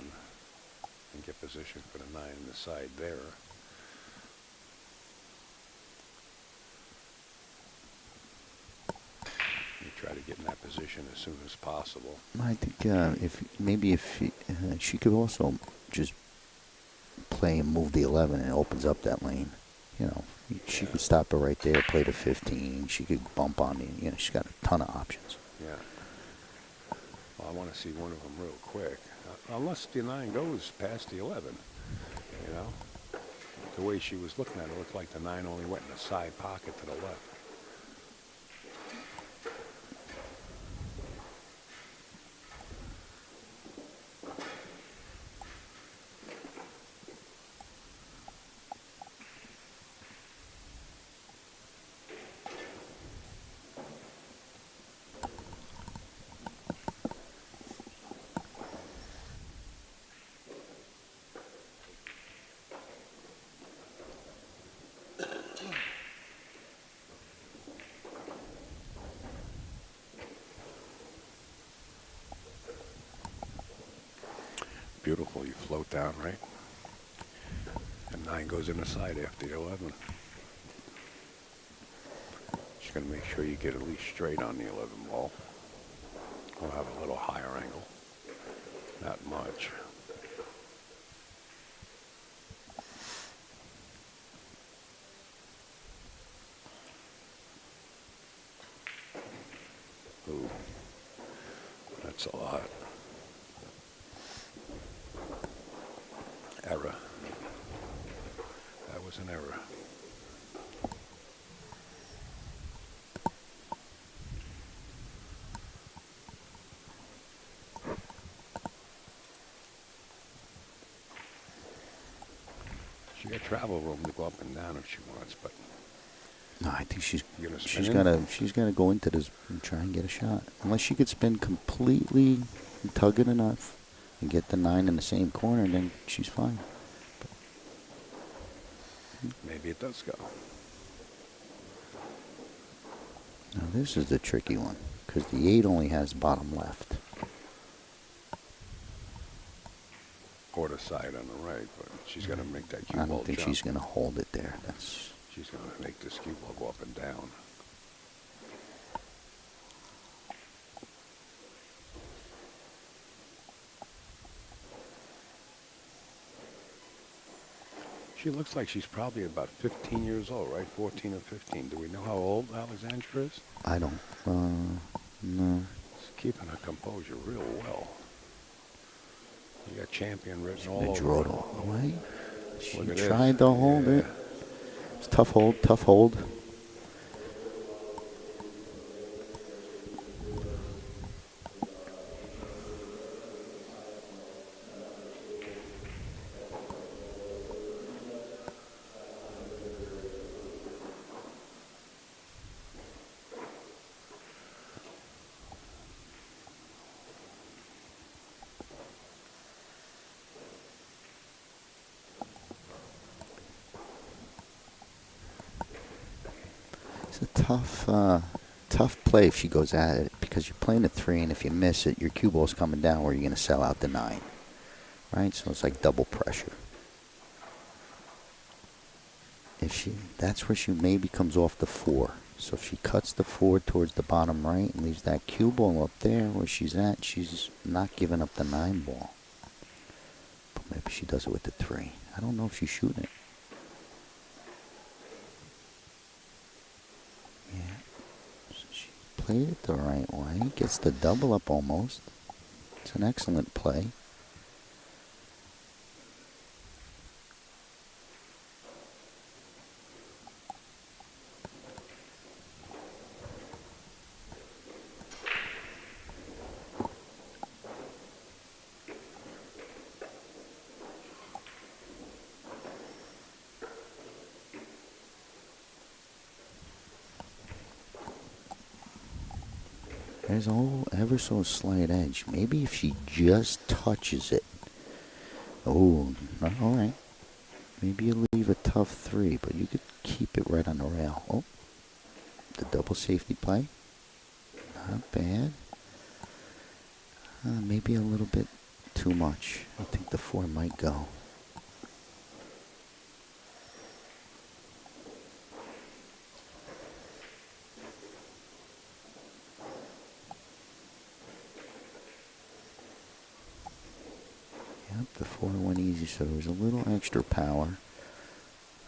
and get position for the 9 in the side there. You try to get in that position as soon as possible. I think if she could also just play and move the 11 and it opens up that lane. You know, she could stop her right there, play the 15. She could bump on the, you know, she's got a ton of options. Yeah. Well, I want to see one of them real quick. Unless the 9 goes past the 11, you know. The way she was looking at it looked like the 9 only went in the side pocket to the left. Beautiful, you float down, right? And 9 goes in the side after the 11. Just gonna make sure you get at least straight on the 11 ball. We'll have a little higher angle. Not much. Ooh, that's a lot. Error. That was an error. She got travel room to go up and down if she wants, but No, I think she's spin gotta go into this and try and get a shot. Unless she could spin completely, tug it enough, and get the 9 in the same corner, then she's fine. maybe it does go. Now this is the tricky one, because the 8 only has bottom left. Or the side on the right, but she's gonna make that cue I ball don't think jump. she's gonna hold it there. She's gonna make this cue ball go up and down. She looks like she's probably about 15 years old, right? 14 or 15. Do we know how old Alexandria is? I don't. No. She's keeping her composure real well. You got champion written all They over drew it her. all the way. She Look at tried this. to hold it. It's tough hold, tough hold. It's a tough play if she goes at it, because you're playing a 3, and if you miss it, your cue ball's coming down where you're going to sell out the 9. Right? So it's like double pressure. That's where she maybe comes off the 4. So if she cuts the 4 towards the bottom right and leaves that cue ball up there where she's at, she's not giving up the 9 ball. But maybe she does it with the 3. I don't know if she's shooting it. Yeah. So she played it the right way. Gets the double up almost. It's an excellent play. There's a ever so slight edge. Maybe if she just touches it. Oh, all right. Maybe you leave a tough 3, but you could keep it right on the rail. Oh, the double safety play. Not bad. Maybe a little bit too much. I think the 4 might go. Yep, the 4 went easy, so there was a little extra power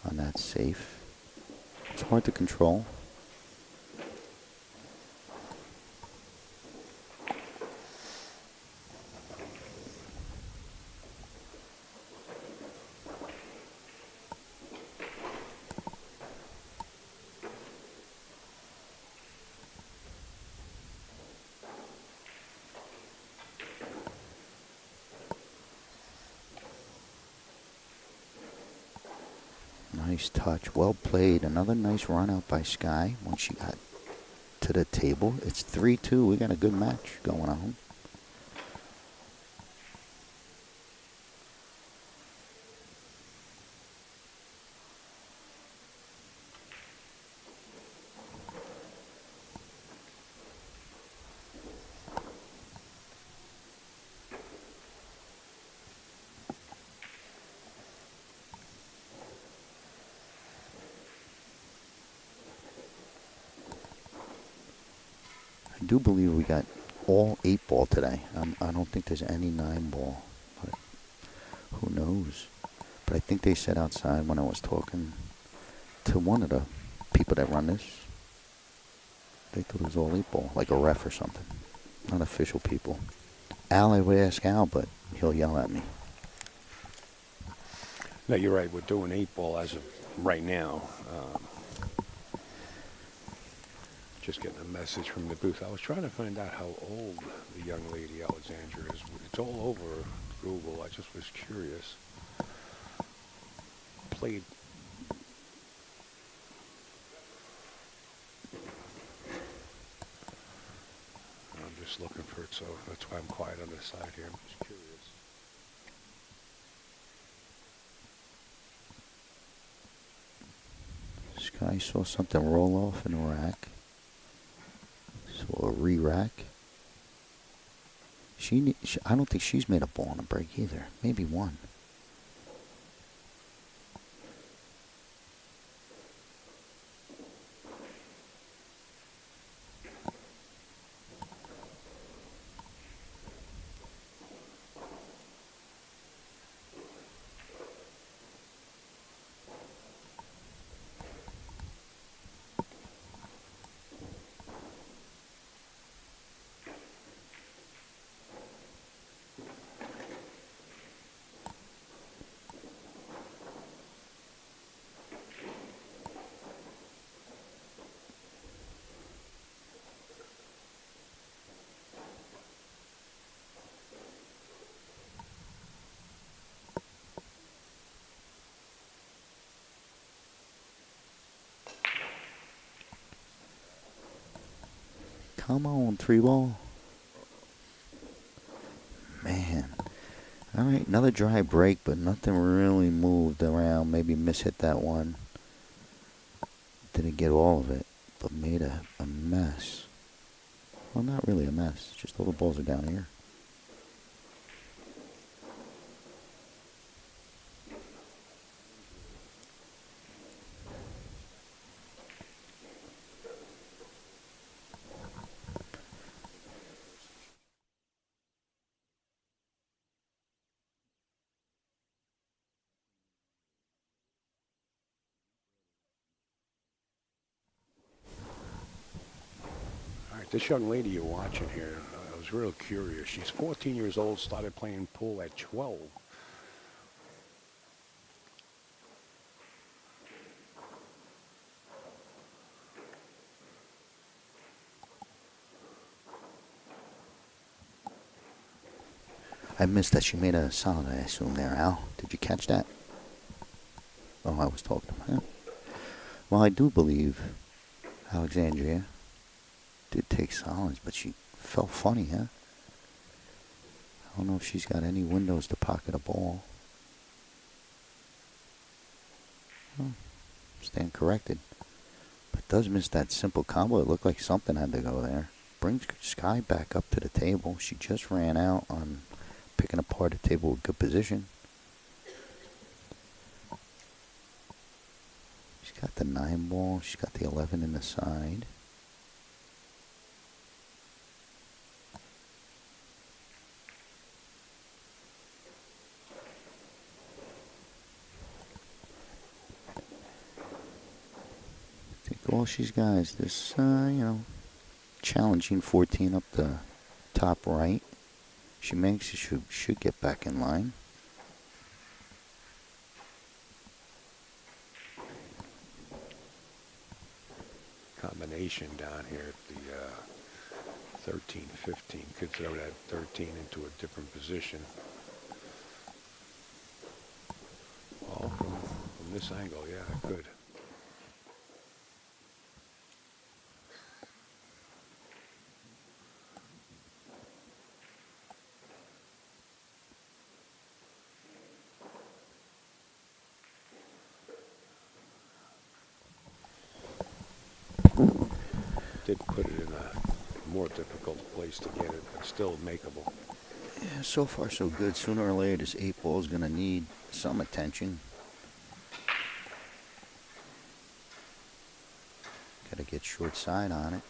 on that safe. It's hard to control. Nice touch. Well played. Another nice run out by Sky once she got to the table. It's 3-2. We got a good match going on. I do believe we got all 8 ball today. I don't think there's any 9 ball, but who knows? But I think they said outside when I was talking to one of the people that run this, they thought it was all 8 ball, like a ref or something. Not official people. Al, I would ask Al, but he'll yell at me. No, you're right. We're doing 8 ball as of right now. Just getting a message from the booth. I was trying to find out how old the young lady Alexandria is. It's all over Google. I just was curious. Played. I'm just looking for it, so that's why I'm quiet on this side here. I'm just curious. Sky saw something roll off in a rack. Saw a re-rack. I don't think she's made a ball in a break either. Maybe one. Come on, 3 ball. Man. All right, another dry break, but nothing really moved around. Maybe mishit that one. Didn't get all of it, but made a mess. Well, not really a mess. Just all the balls are down here. This young lady you're watching here, I was real curious. She's 14 years old, started playing pool at 12. I missed that she made a solid, I assume, there, Al. Did you catch that? Oh, I was talking to him. Well, I do believe Alexandria did take solids, but she felt funny, huh? I don't know if she's got any windows to pocket a ball. Oh, stand corrected. But does miss that simple combo. It looked like something had to go there. Brings Sky back up to the table. She just ran out on picking apart the table with good position. She's got the 9 ball. She's got the 11 in the side. I think all she's got is this, challenging 14 up the top right. She makes it, should get back in line. Combination down here at the 13-15. Could throw that 13 into a different position. Oh, from this angle, yeah, I could. Did put it in a more difficult place to get it, but still makeable. Yeah, so far so good. Sooner or later, this 8 ball is going to need some attention. Got to get short side on it.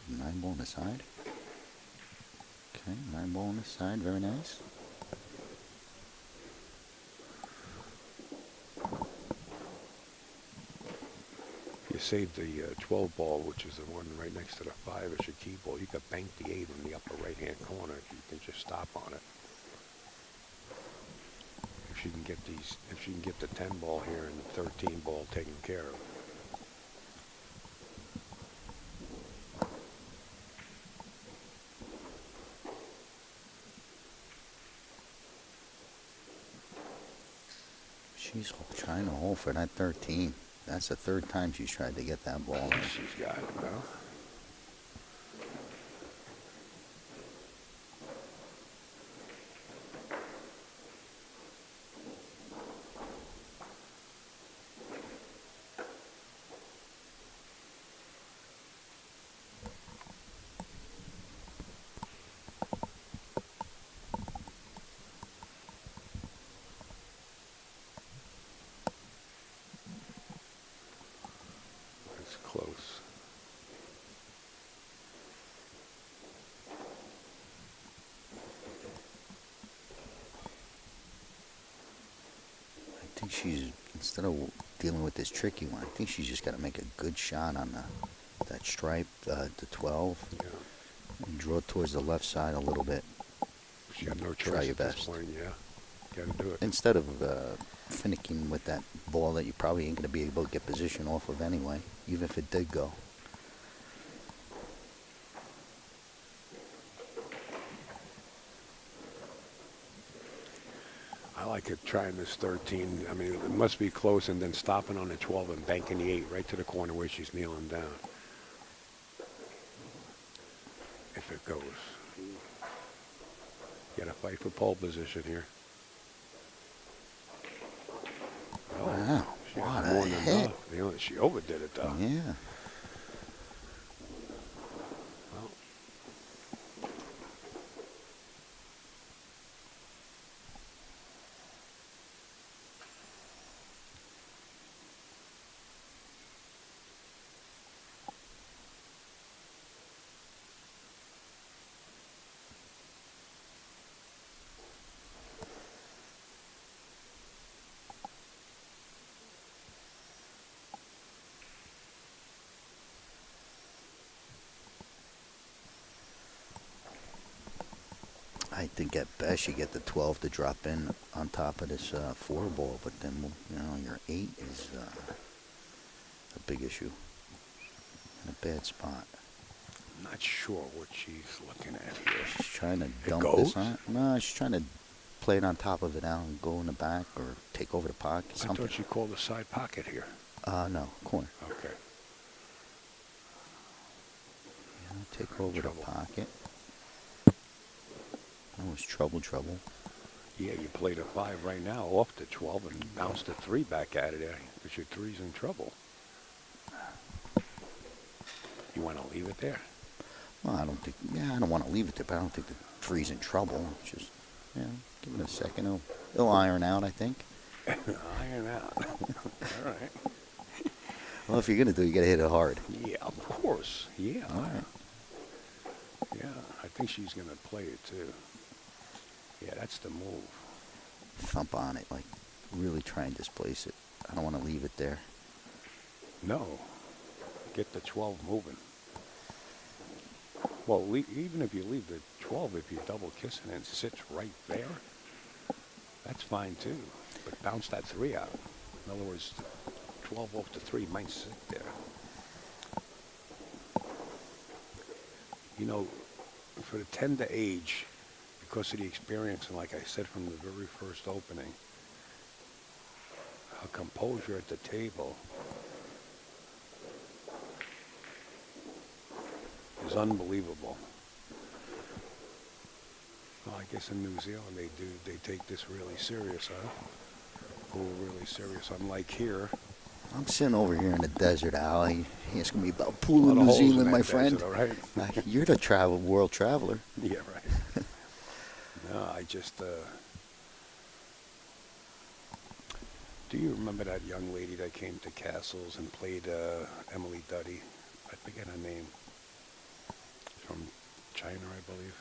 Nine ball on the side. Okay, 9 ball on the side. Very nice. You saved the 12 ball, which is the one right next to the 5 as your key ball. You could bank the 8 in the upper right-hand corner if you can just stop on it. If she can get if she can get the 10 ball here and the 13 ball taken care of. She's trying to hold for that 13. That's the 3rd time she's tried to get that ball. She's got it, well. Close. I think she's, instead of dealing with this tricky one, I think she's just got to make a good shot on that stripe, the 12, Yeah. and draw towards the left side a little bit. She got no Try choice your at this best. point, yeah. Got to do it. Instead of finicking with that ball that you probably ain't going to be able to get position off of anyway, even if it did go. I like it trying this 13. I mean, it must be close and then stopping on the 12 and banking the 8 right to the corner where she's kneeling down. If it goes. You got to fight for pole position here. Oh, Wow, she what got a more than hit. enough. You know, she overdid it, though. Yeah. Well, I think at best you get the 12 to drop in on top of this 4 ball, but then, your 8 is a big issue. In a bad spot. Not sure what she's looking at here. She's trying to It dump goes? this on. No, she's trying to play it on top of it now and go in the back or take over the pocket. I Something. thought she called the side pocket here. No, corner. Okay. Take over Trouble. the pocket. That was trouble. Yeah, you played a 5 right now off the 12 and bounced a 3 back at it. Because your 3's in trouble. You want to leave it there? Well, I don't want to leave it there, but I don't think the 3's in trouble. It's just, give it a second. It'll iron out, I think. Iron out. All right. Well, if you're going to do it, you got to hit it hard. Yeah, of course. Yeah. All right. Yeah, I think she's going to play it too. Yeah, that's the move. Thump on it, like really try and displace it. I don't want to leave it there. No. Get the 12 moving. Well, even if you leave the 12, if you double kiss it and it sits right there, that's fine too. But bounce that 3 out. In other words, 12 off the 3 might sit there. You know, for the 10 to age, because of the experience, and like I said from the very first opening, her composure at the table is unbelievable. Well, I guess in New Zealand they take this really serious, huh? Oh, really serious. Unlike here. I'm sitting over here in the desert, Al. You're asking me about A pool lot in of New holes in Zealand, that my desert, friend. all right? You're the world traveler. Yeah, right. No, I just, do you remember that young lady that came to Castles and played Emily Duddy? I forget her name. From China, I believe.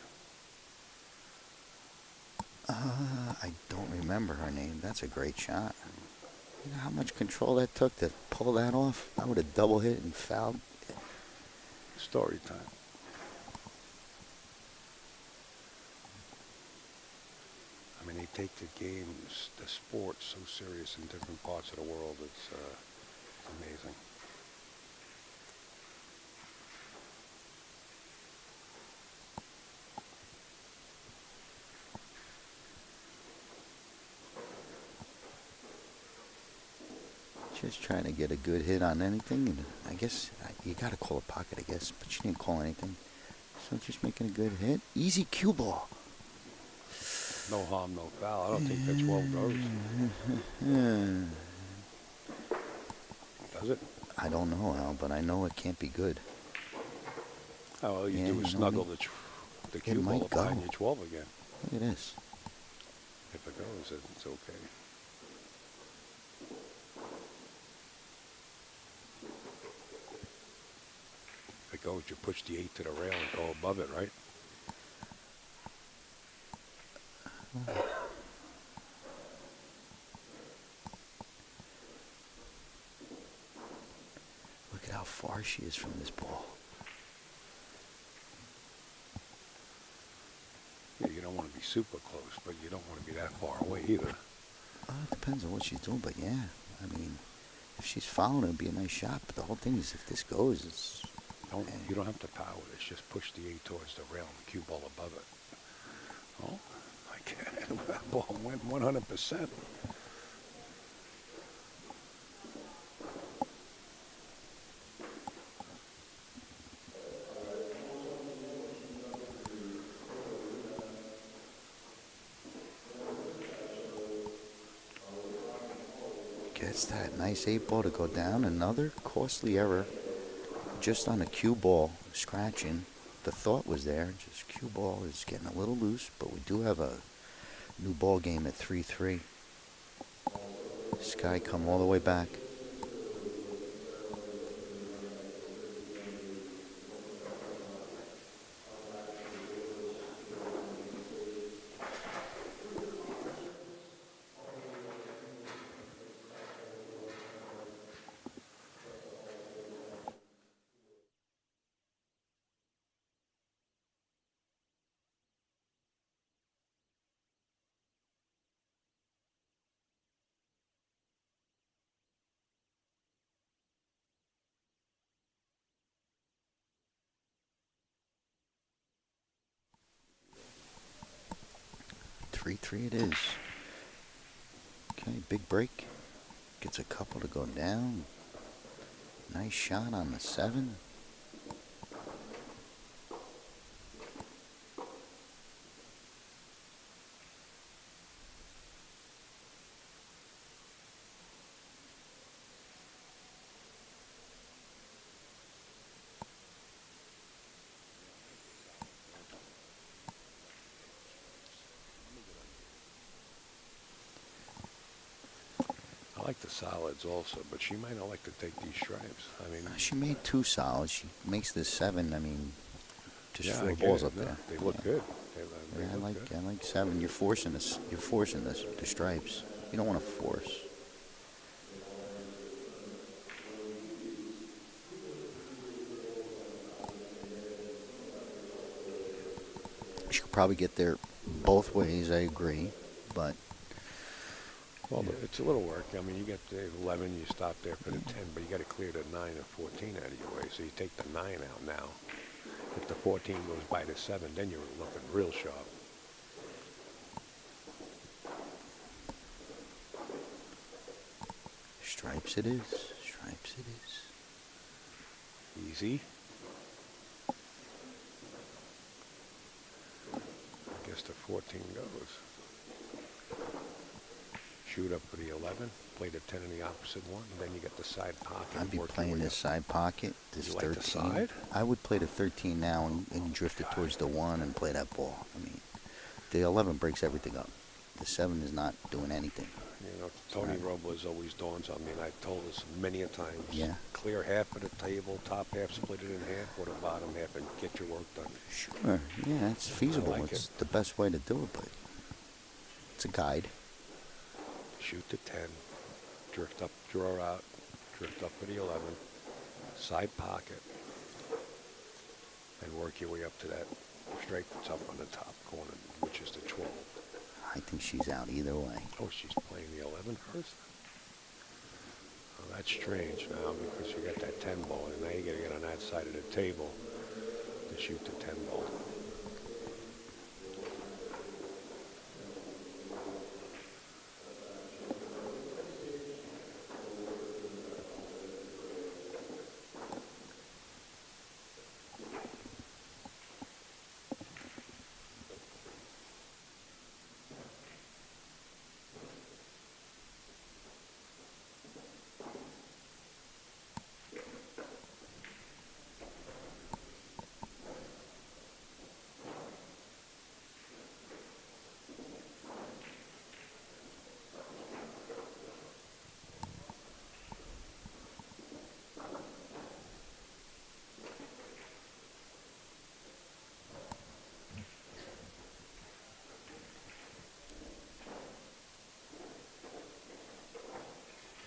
I don't remember her name. That's a great shot. You know how much control that took to pull that off? I would have double hit and fouled. Story time. I mean, they take the games, the sport, so serious in different parts of the world. It's amazing. Just trying to get a good hit on anything. And I guess you got to call a pocket, I guess. But she didn't call anything. So just making a good hit. Easy cue ball. No harm, no foul. I don't think the 12 goes. Does it? I don't know, Al, but I know it can't be good. Oh, all you Yeah, do you is know snuggle what the cue might ball go. behind your 12 again. Look at this. If it goes, it's okay. If it goes, you push the 8 to the rail and go above it, right? Look at how far she is from this ball. Yeah, you don't want to be super close, but you don't want to be that far away either. It depends on what she's doing, but yeah. I mean, if she's following, it'd be a nice shot. But the whole thing is, if this goes, it's... You don't have to power it. It's just push the 8 towards the rail and the cue ball above it. Oh, I can't. That ball went 100%. Gets that nice 8 ball to go down. Another costly error. Just on a cue ball, scratching. The thought was there. Just cue ball is getting a little loose, but we do have a new ball game at 3-3. Sky come all the way back. 3-3 it is. Okay, big break. Gets a couple to go down. Nice shot on the 7. I like the solids also, but she might not like to take these stripes. I mean, She made 2 solids. She makes this 7. I mean, just yeah, 4 I get balls it. up No, there. they look good. They Yeah, look good. I like 7. You're forcing this. You're forcing this. The stripes. You don't want to force. She could probably get there both ways. I agree, but Well, it's a little work. I mean, you get the 11, you stop there for the 10, but you got to clear the 9 and 14 out of your way. So you take the 9 out now. If the 14 goes by the 7, then you're looking real sharp. stripes it is. Stripes it is. Easy. I guess the 14 goes. Shoot up for the 11. Play the 10 in the opposite one. And then you get the side pocket. I'd be work your playing way this up. side pocket, this You 13. like the side? I would play the 13 now and drift it towards the 1 and play that ball. I mean, the 11 breaks everything up. The 7 is not doing anything. You know, Tony Robles always dawns on me, and I've told us many a times. Yeah. Clear half of the table, top half, split it in half, or the bottom half, and get your work done. Sure. Yeah, it's feasible. like It's it. the best way to do it, but it's a guide. Shoot the 10, drift up, draw out, drift up for the 11, side pocket, and work your way up to that straight that's up on the top corner, which is the 12. I think she's out either way. Oh, she's playing the 11 first? Oh, that's strange now because you got that 10 ball, and now you got to get on that side of the table to shoot the 10 ball.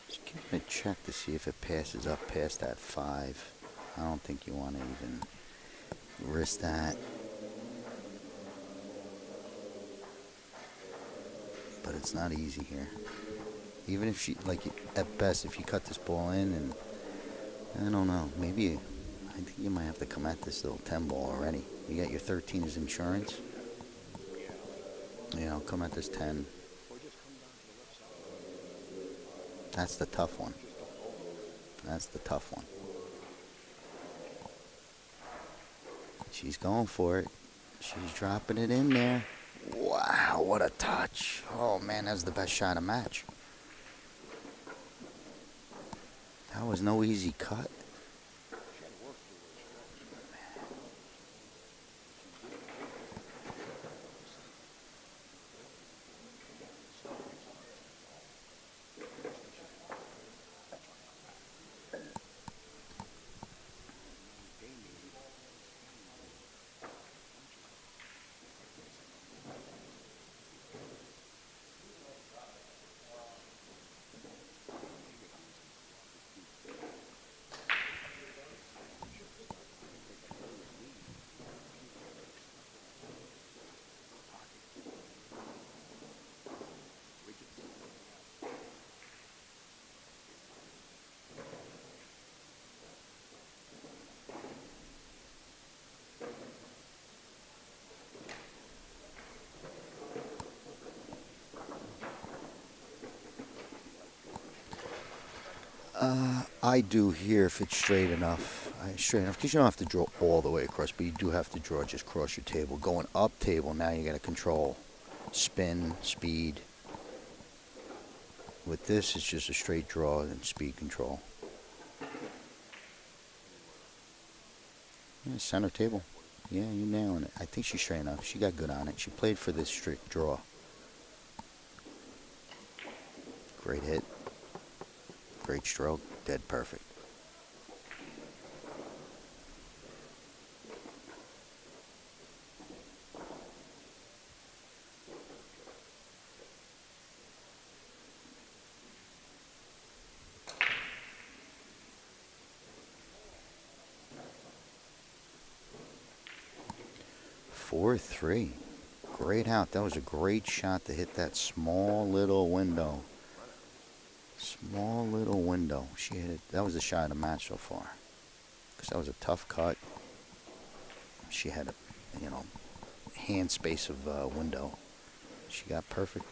Just give it a check to see if it passes up past that 5. I don't think you want to even risk that. But it's not easy here. Even if she, like, at best, if you cut this ball in, and I don't know, maybe, I think you might have to come at this little 10 ball already. You got your 13 as insurance. You know, come at this 10. That's the tough one. That's the tough one. She's going for it. She's dropping it in there. Wow, what a touch. Oh, man, that's the best shot of match. That was no easy cut. I do here if it's straight enough. Straight enough, because you don't have to draw all the way across, but you do have to draw just across your table. Going up table, now you got to control spin, speed. With this, it's just a straight draw and speed control. Yeah, center table. Yeah, you nailing it. I think she's straight enough. She got good on it. She played for this strict draw. Great hit. Great stroke. Dead perfect. Four, 3. Great out. That was a great shot to hit that small little window. Small little window. She hit it. That was the shot of the match so far. Because that was a tough cut. She had a, hand space of window. She got perfect.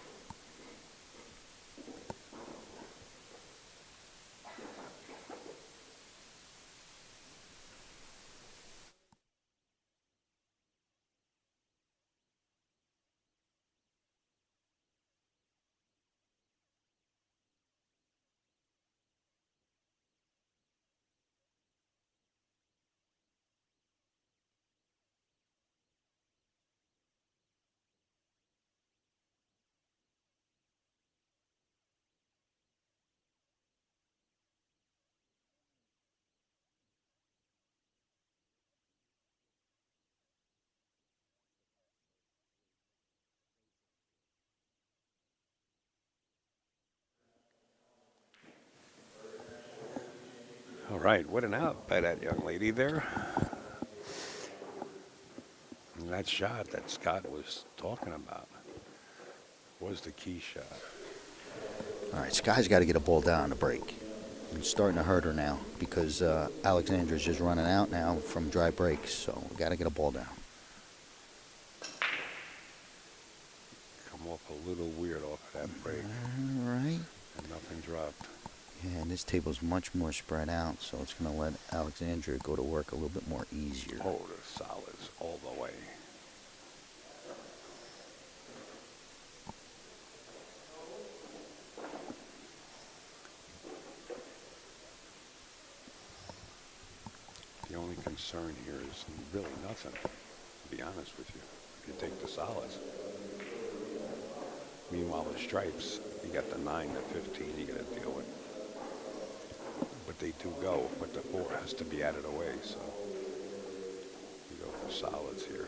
All right, what an out by that young lady there. And that shot that Scott was talking about was the key shot. All right, Sky's got to get a ball down to break. It's starting to hurt her now because Alexandria's just running out now from dry breaks. So we got to get a ball down. Come off a little weird off of that break. All right. And nothing dropped. Yeah, and this table's much more spread out, so it's going to let Alexandria go to work a little bit more easier. Oh, the solids all the way. The only concern here is really nothing, to be honest with you, if you take the solids. Meanwhile, the stripes, you got the 9 to 15 you got to deal with. But they do go, but the 4 has to be added away, so you go for solids here.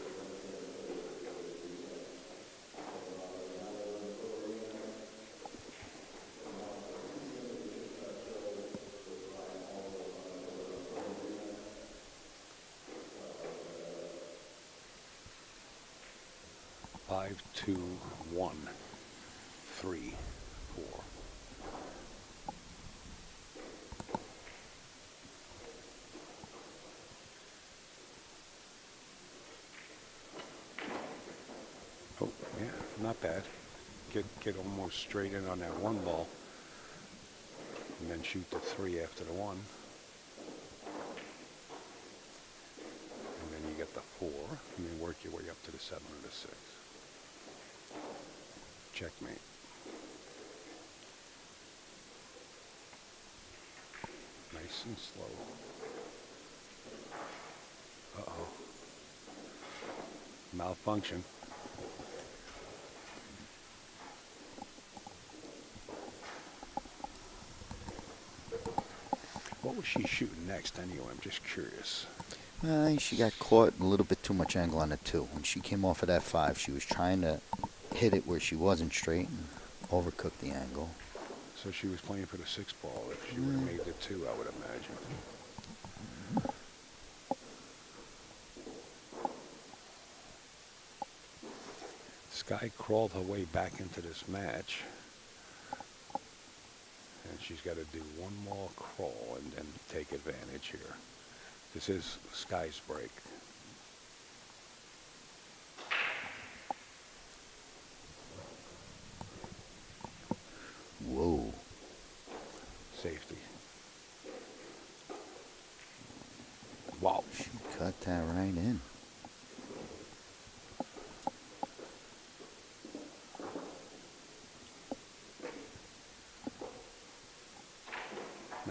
Five, 2, 1, 3, 4. Oh, yeah, not bad. Get almost straight in on that 1 ball. And then shoot the 3 after the 1. And then you get the 4. And then work your way up to the 7 or the 6. Checkmate. Nice and slow. Uh-oh. Malfunction. What was she shooting next anyway? I'm just curious. She got caught a little bit too much angle on the 2. When she came off of that 5, she was trying to hit it where she wasn't straight and overcooked the angle. So she was playing for the 6 ball. If she would have made the 2, I would imagine. Sky crawled her way back into this match. And she's got to do 1 more crawl and then take advantage here. This is Sky's break. Whoa. Safety.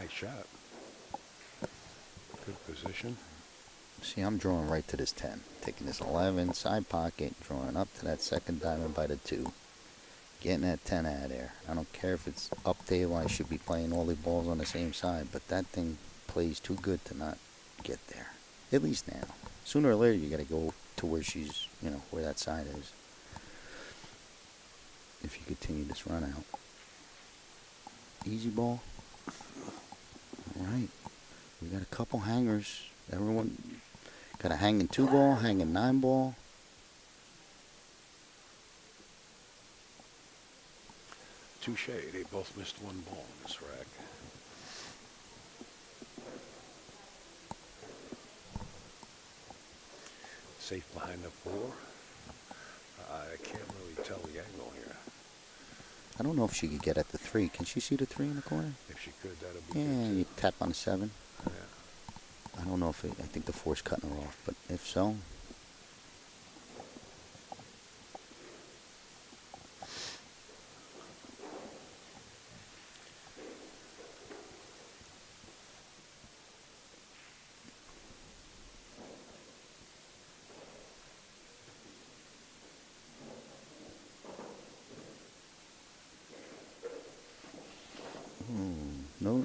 Nice shot. Good position. See, I'm drawing right to this 10. Taking this 11, side pocket, drawing up to that second diamond by the 2. Getting that 10 out of there. I don't care if it's up table, I should be playing all the balls on the same side, but that thing plays too good to not get there. At least now. Sooner or later, you got to go to where she's, where that side is. If you continue this run out. Easy ball. All right. We got a couple hangers. Everyone got a hanging 2 ball, hanging 9 ball. Touche. They both missed 1 ball in this rack. Safe behind the 4. I can't really tell the angle here. I don't know if she could get at the 3. Can she see the 3 in the corner? If she could, that'd be Yeah, good. you tap on the 7. Yeah. I don't know if I think the 4's cutting her off, but if so.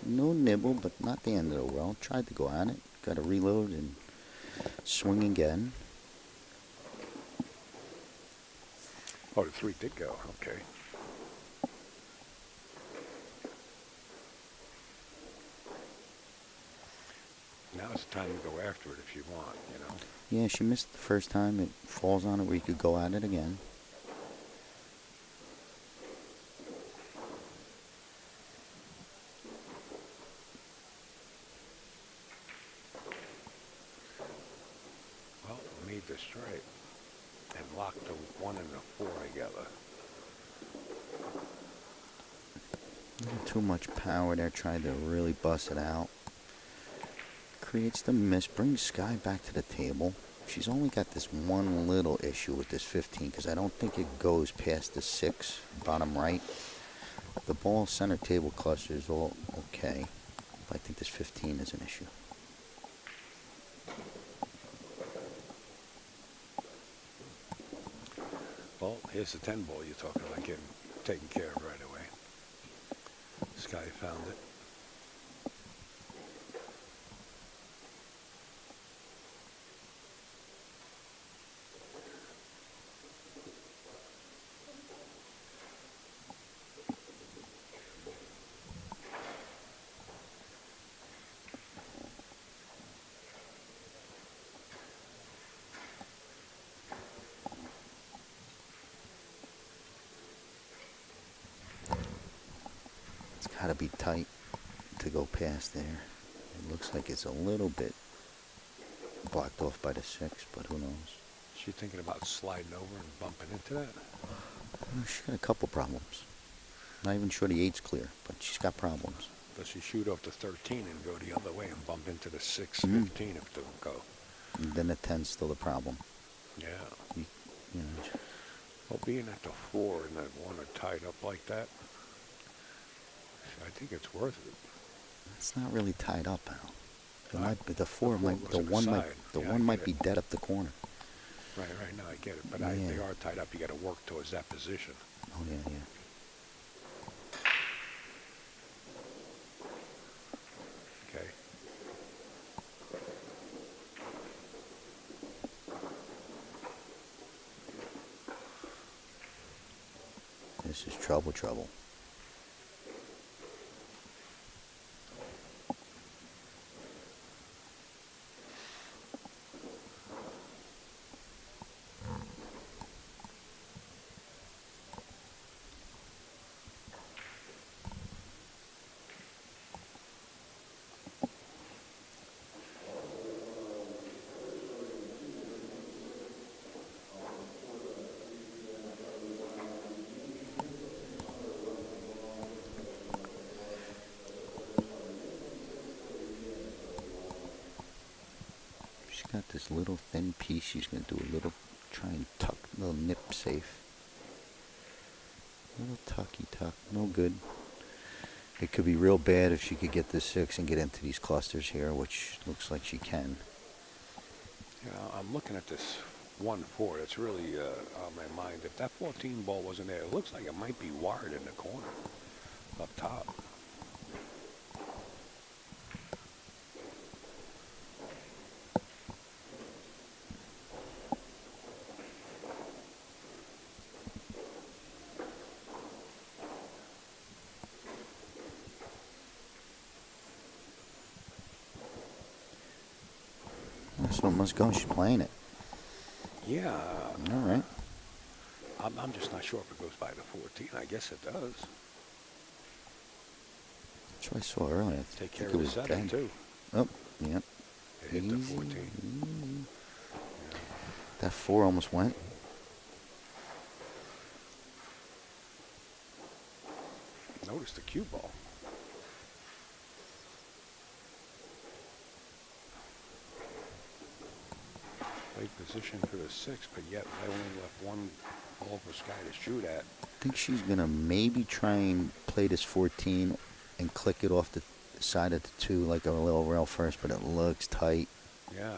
No nibble, but not the end of the world. Tried to go at it. Got to reload and swing again. Oh, the 3 did go. Okay. Now it's time to go after it if you want, Yeah, she missed the first time. It falls on it where you could go at it again. Well, made the strike and locked the 1 and the 4 together. Too much power there. Tried to really bust it out. Creates the miss. Brings Sky back to the table. She's only got this one little issue with this 15 because I don't think it goes past the 6 bottom right. The ball center table cluster is all okay. But I think this 15 is an issue. Well, here's the 10 ball you're talking about getting taken care of right away. Sky found it. Got to be tight to go past there. It looks like it's a little bit blocked off by the 6, but who knows? She thinking about sliding over and bumping into that? She's got a couple problems. Not even sure the 8's clear, but she's got problems. Does she shoot off the 13 and go the other way and bump into the 6, 15 if it don't go? And then the 10's still a problem. Yeah. You know, Well, being at the 4 and that 1 are tied up like that, I think it's worth it. it's not really tied up, Al. It might be, the four 4 might, goes the on the 1 might, side. the Yeah, I 1 might get be it. dead up the corner. Right, now I get it. But Yeah. they are tied up. You got to work towards that position. Oh yeah, yeah. Okay. This is trouble. She's got this little thin piece. She's gonna do a little, try and tuck, little nip safe. Little tucky tuck, no good. It could be real bad if she could get this 6 and get into these clusters here, which looks like she can. I'm looking at this 1-4. It's really on my mind. If that 14 ball wasn't there, it looks like it might be wired in the corner up top. So it must go. She's playing it. Yeah. All right. I'm just not sure if it goes by the 14. I guess it does. That's what I saw earlier. Take care of the 7, too. Oh, yeah. It hit the 14. Yeah. That 4 almost went. Notice the cue ball. Great position for the 6, but yet I only left one ball for Sky to shoot at. I think she's going to maybe try and play this 14 and click it off the side of the 2 like a little rail first, but it looks tight. Yeah.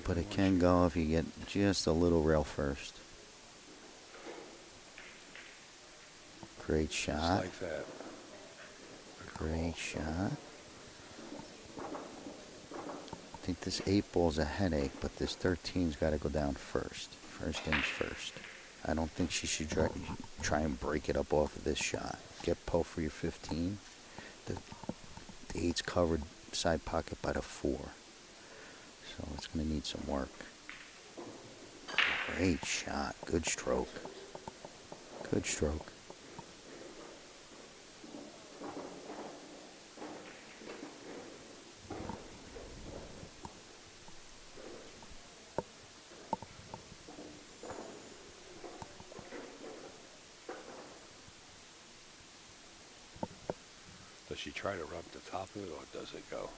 But it can go if you get just a little rail first. Great shot. Just like that. Great shot. I think this 8 ball's a headache, but this 13's got to go down first. First things first. I don't think she should try and break it up off of this shot. Get Poe for your 15. The 8's covered side pocket by the 4. So it's going to need some work. Great shot. Good stroke. Good stroke. Does she try to rub the top of it, or does it go?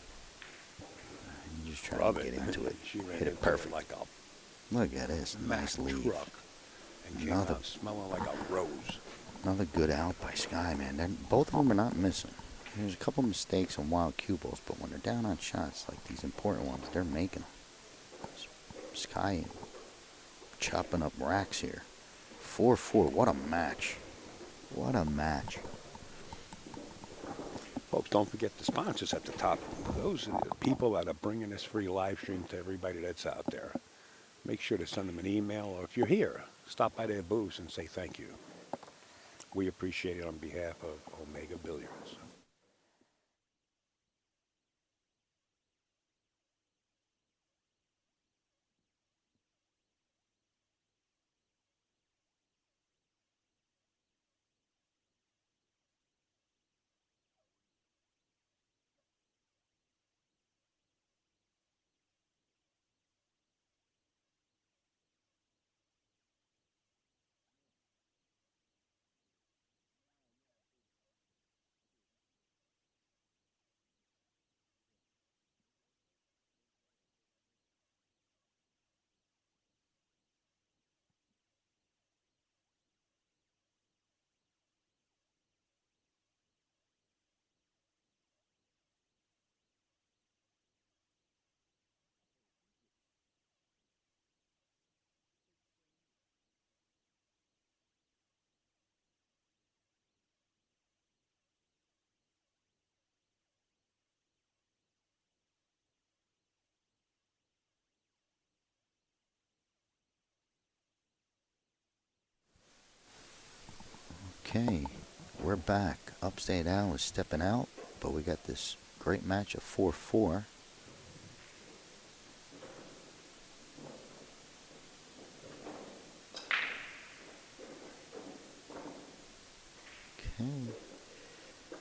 You just try to get into it. She ran Hit it into perfect. like a Look at this. Nice lead. truck. And came Another- out smelling like a rose. Another good out by Sky, man. Both of them are not missing. There's a couple mistakes on wild cue balls, but when they're down on shots like these important ones, they're making them. Sky chopping up racks here. 4-4. What a match. What a match. Folks, don't forget the sponsors at the top. Those are the people that are bringing this free live stream to everybody that's out there. Make sure to send them an email, or if you're here, stop by their booths and say thank you. We appreciate it on behalf of Omega Billiards. Okay, we're back. Upstate Al is stepping out, but we got this great match of 4-4. Okay.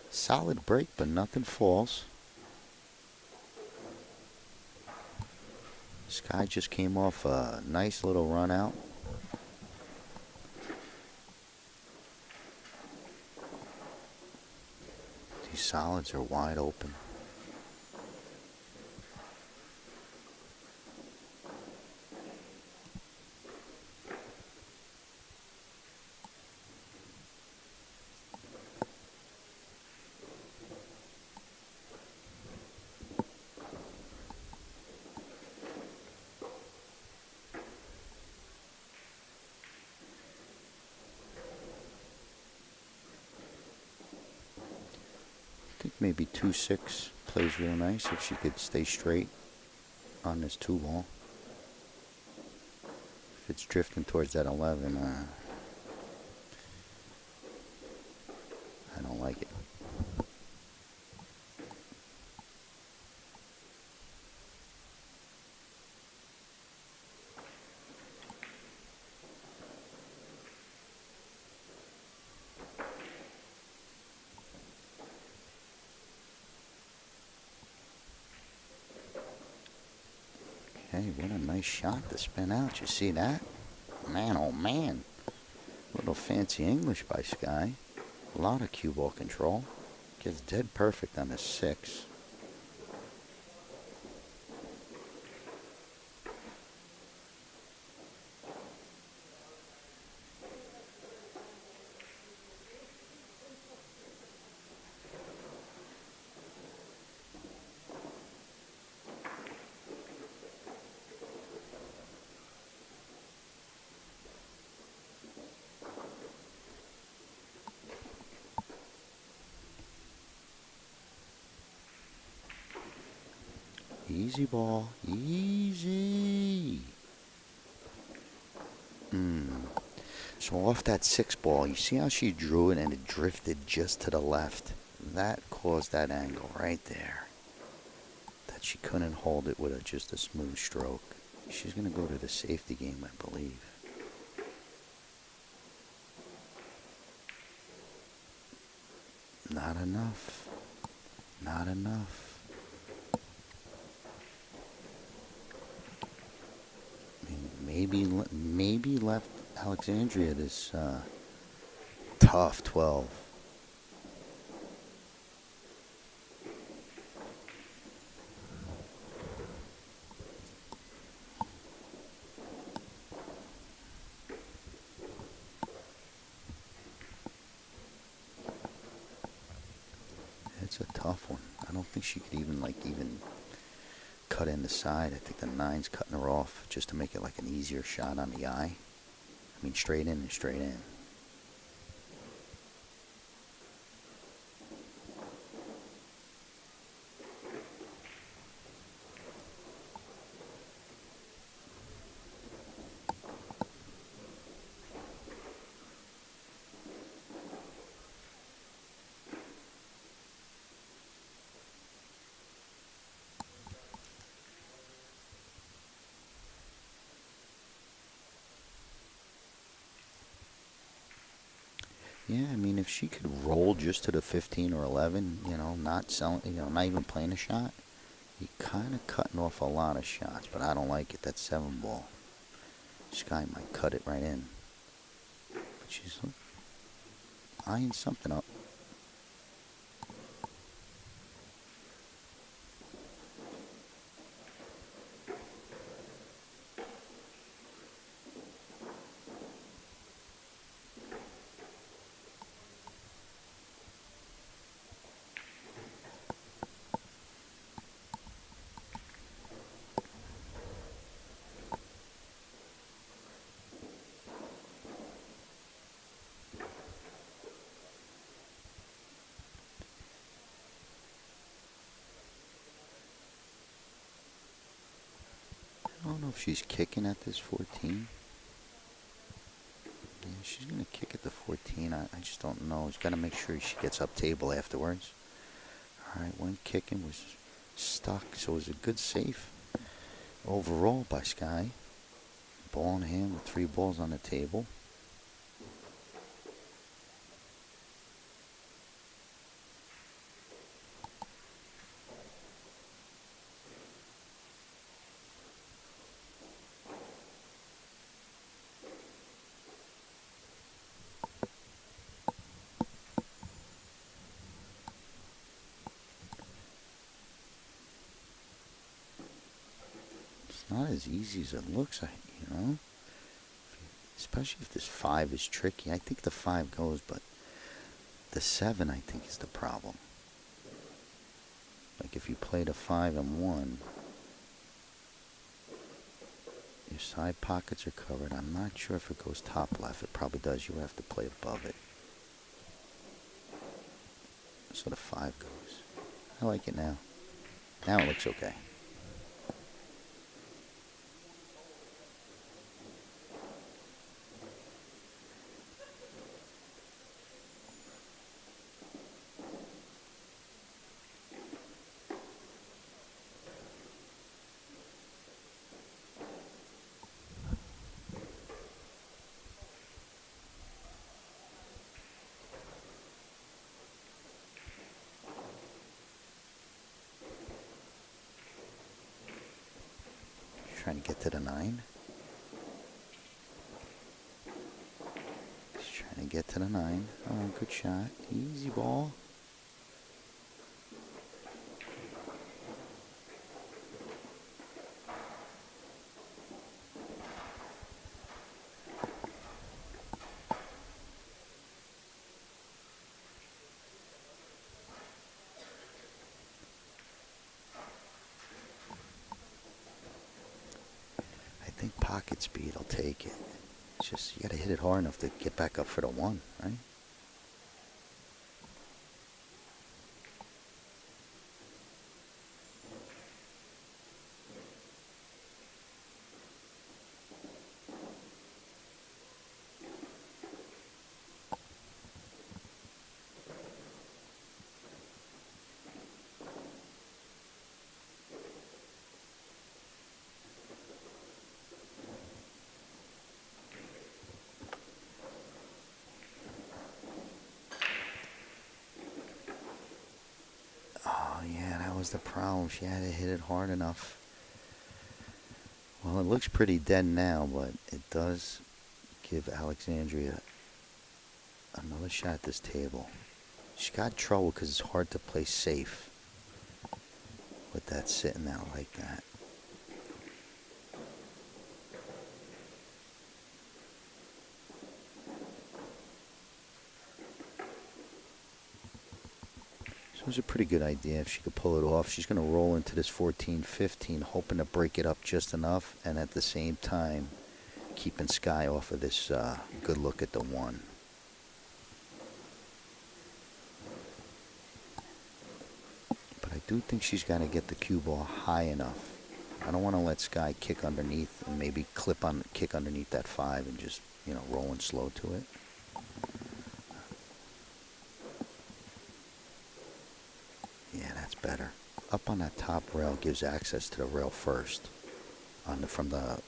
Solid break, but nothing falls. Sky just came off a nice little run out. These solids are wide open. maybe 2-6 plays real nice if she could stay straight on this 2-ball. If it's drifting towards that 11, I don't like it. Hey, what a nice shot to spin out. You see that? Man, oh man. Little fancy English by Sky. A lot of cue ball control. Gets dead perfect on a 6. Easy ball. Easy. So off that 6 ball, you see how she drew it and it drifted just to the left? That caused that angle right there. That she couldn't hold it with just a smooth stroke. She's going to go to the safety game, I believe. Not enough. Not enough. Maybe left Alexandria this tough 12. It's a tough one. I don't think she could even cut in the side. I think the 9's cutting her off just to make it like an easier shot on the eye. I mean, straight in and straight in. Yeah, I mean, if she could roll just to the 15 or 11, not selling, not even playing a shot, you're kind of cutting off a lot of shots. But I don't like it. That 7 ball. Sky might cut it right in. But she's eyeing something up. I don't know if she's kicking at this 14. Yeah, she's going to kick at the 14. I just don't know. She's got to make sure she gets up table afterwards. All right, one kicking was stuck, so it was a good safe overall by Sky. Ball in hand with 3 balls on the table. Not as easy as it looks like, especially if this 5 is tricky. I think the 5 goes, but the 7 I think is the problem. Like if you played a 5 and 1, your side pockets are covered. I'm not sure if it goes top left. It probably does. You have to play above it. So the 5 goes. I like it now. Now it looks okay. Trying to get to the 9. He's trying to get to the 9. Oh, good shot. Easy ball. I think pocket speed will take it. It's just, you got to hit it hard enough to get back up for the 1, right? Oh, yeah, that was the problem. She had to hit it hard enough. Well, it looks pretty dead now, but it does give Alexandria another shot at this table. She got trouble because it's hard to play safe with that sitting out like that. So it was a pretty good idea if she could pull it off. She's going to roll into this 14-15, hoping to break it up just enough, and at the same time keeping Sky off of this good look at the 1. But I do think she's got to get the cue ball high enough. I don't want to let Sky kick underneath and maybe kick underneath that 5 and just, rolling slow to it. Yeah, that's better. Up on that top rail gives access to the rail first from the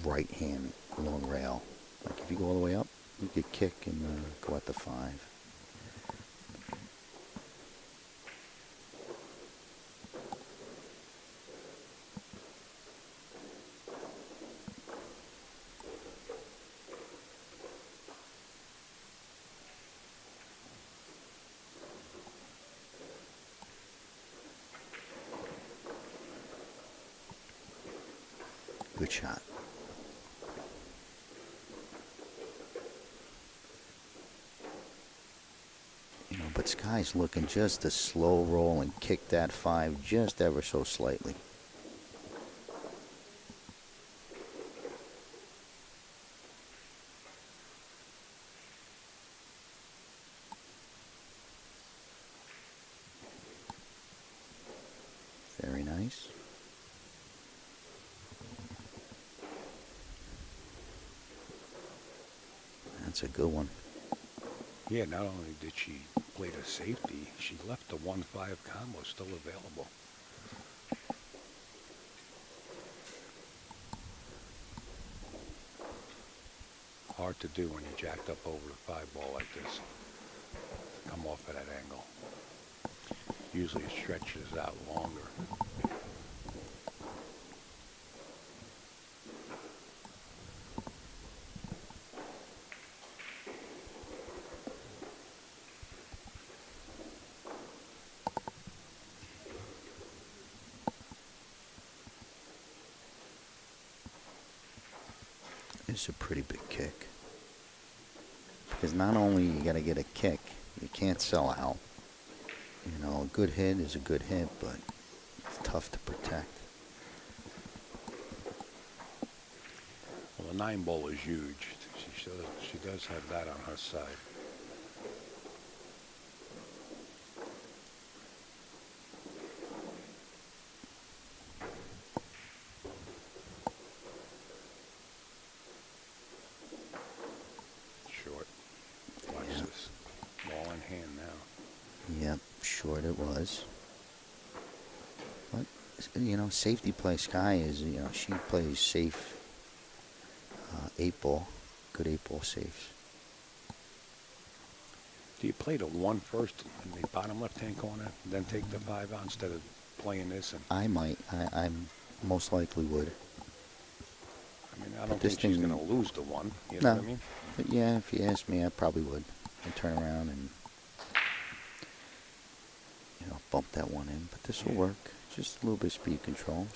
right hand long rail. Like if you go all the way up, you could kick and go at the 5. Good shot. But Sky's looking just to slow roll and kick that 5 just ever so slightly. Very nice. That's a good one. Yeah, not only did she play the safety, she left the 1-5 combo still available. Hard to do when you're jacked up over the 5 ball like this. Come off at that angle. Usually it stretches out longer. It's a pretty big kick. Because not only you got to get a kick, you can't sell out. A good hit is a good hit, but it's tough to protect. Well, the 9 ball is huge. She does have that on her side. short. It was. But, safety play. Sky is, she plays safe. 8 ball. Good 8 ball saves. Do you play the 1 first in the bottom left-hand corner, then take the 5 out instead of playing this? And I might. I most likely would. I mean, I don't think she's going to lose the 1. You know what I mean? But yeah, if you ask me, I probably would. I'd turn around and, bump that 1 in. But this will work. Just a little bit of speed control.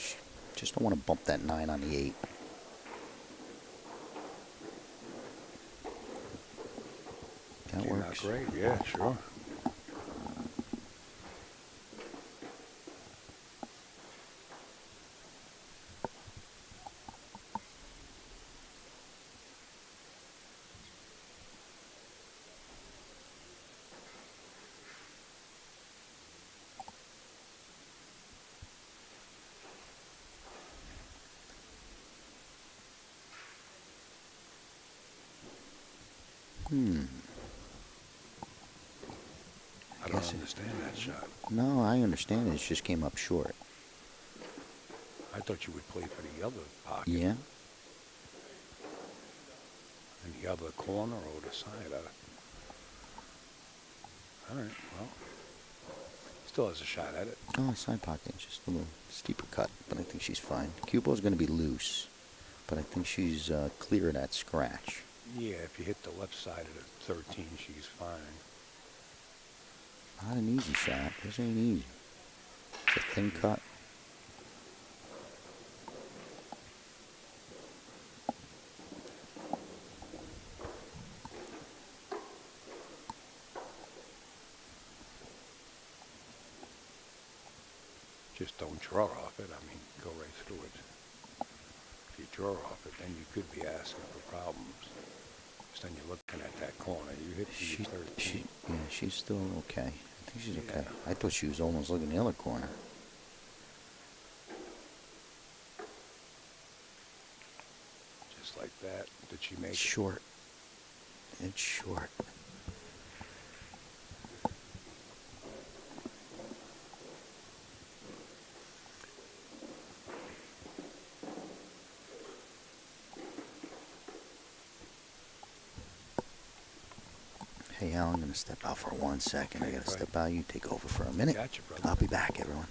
Just don't want to bump that 9 on the 8. That works. Great. Yeah, sure. I don't understand that shot. No, I understand it. It just came up short. I thought you would play for the other pocket. Yeah. In the other corner or the side. All right, well. Still has a shot at it. Oh, side pocket. Just a little steeper cut, but I think she's fine. Cue ball's going to be loose, but I think she's clear of that scratch. Yeah, if you hit the left side of the 13, she's fine. Not an easy shot. This ain't easy. It's a thin cut. Just don't draw off it. I mean, go right through it. If you draw off it, then you could be asking for problems. Just then you're looking at that corner. You hit the 13. She's still okay. I think she's okay. I thought she was almost looking the other corner. Just like that. Did she make it? Short. It's short. Hey, Al, I'm going to step out for 1 second. I got to step out. You take over for a minute. Gotcha, brother. I'll be back, everyone.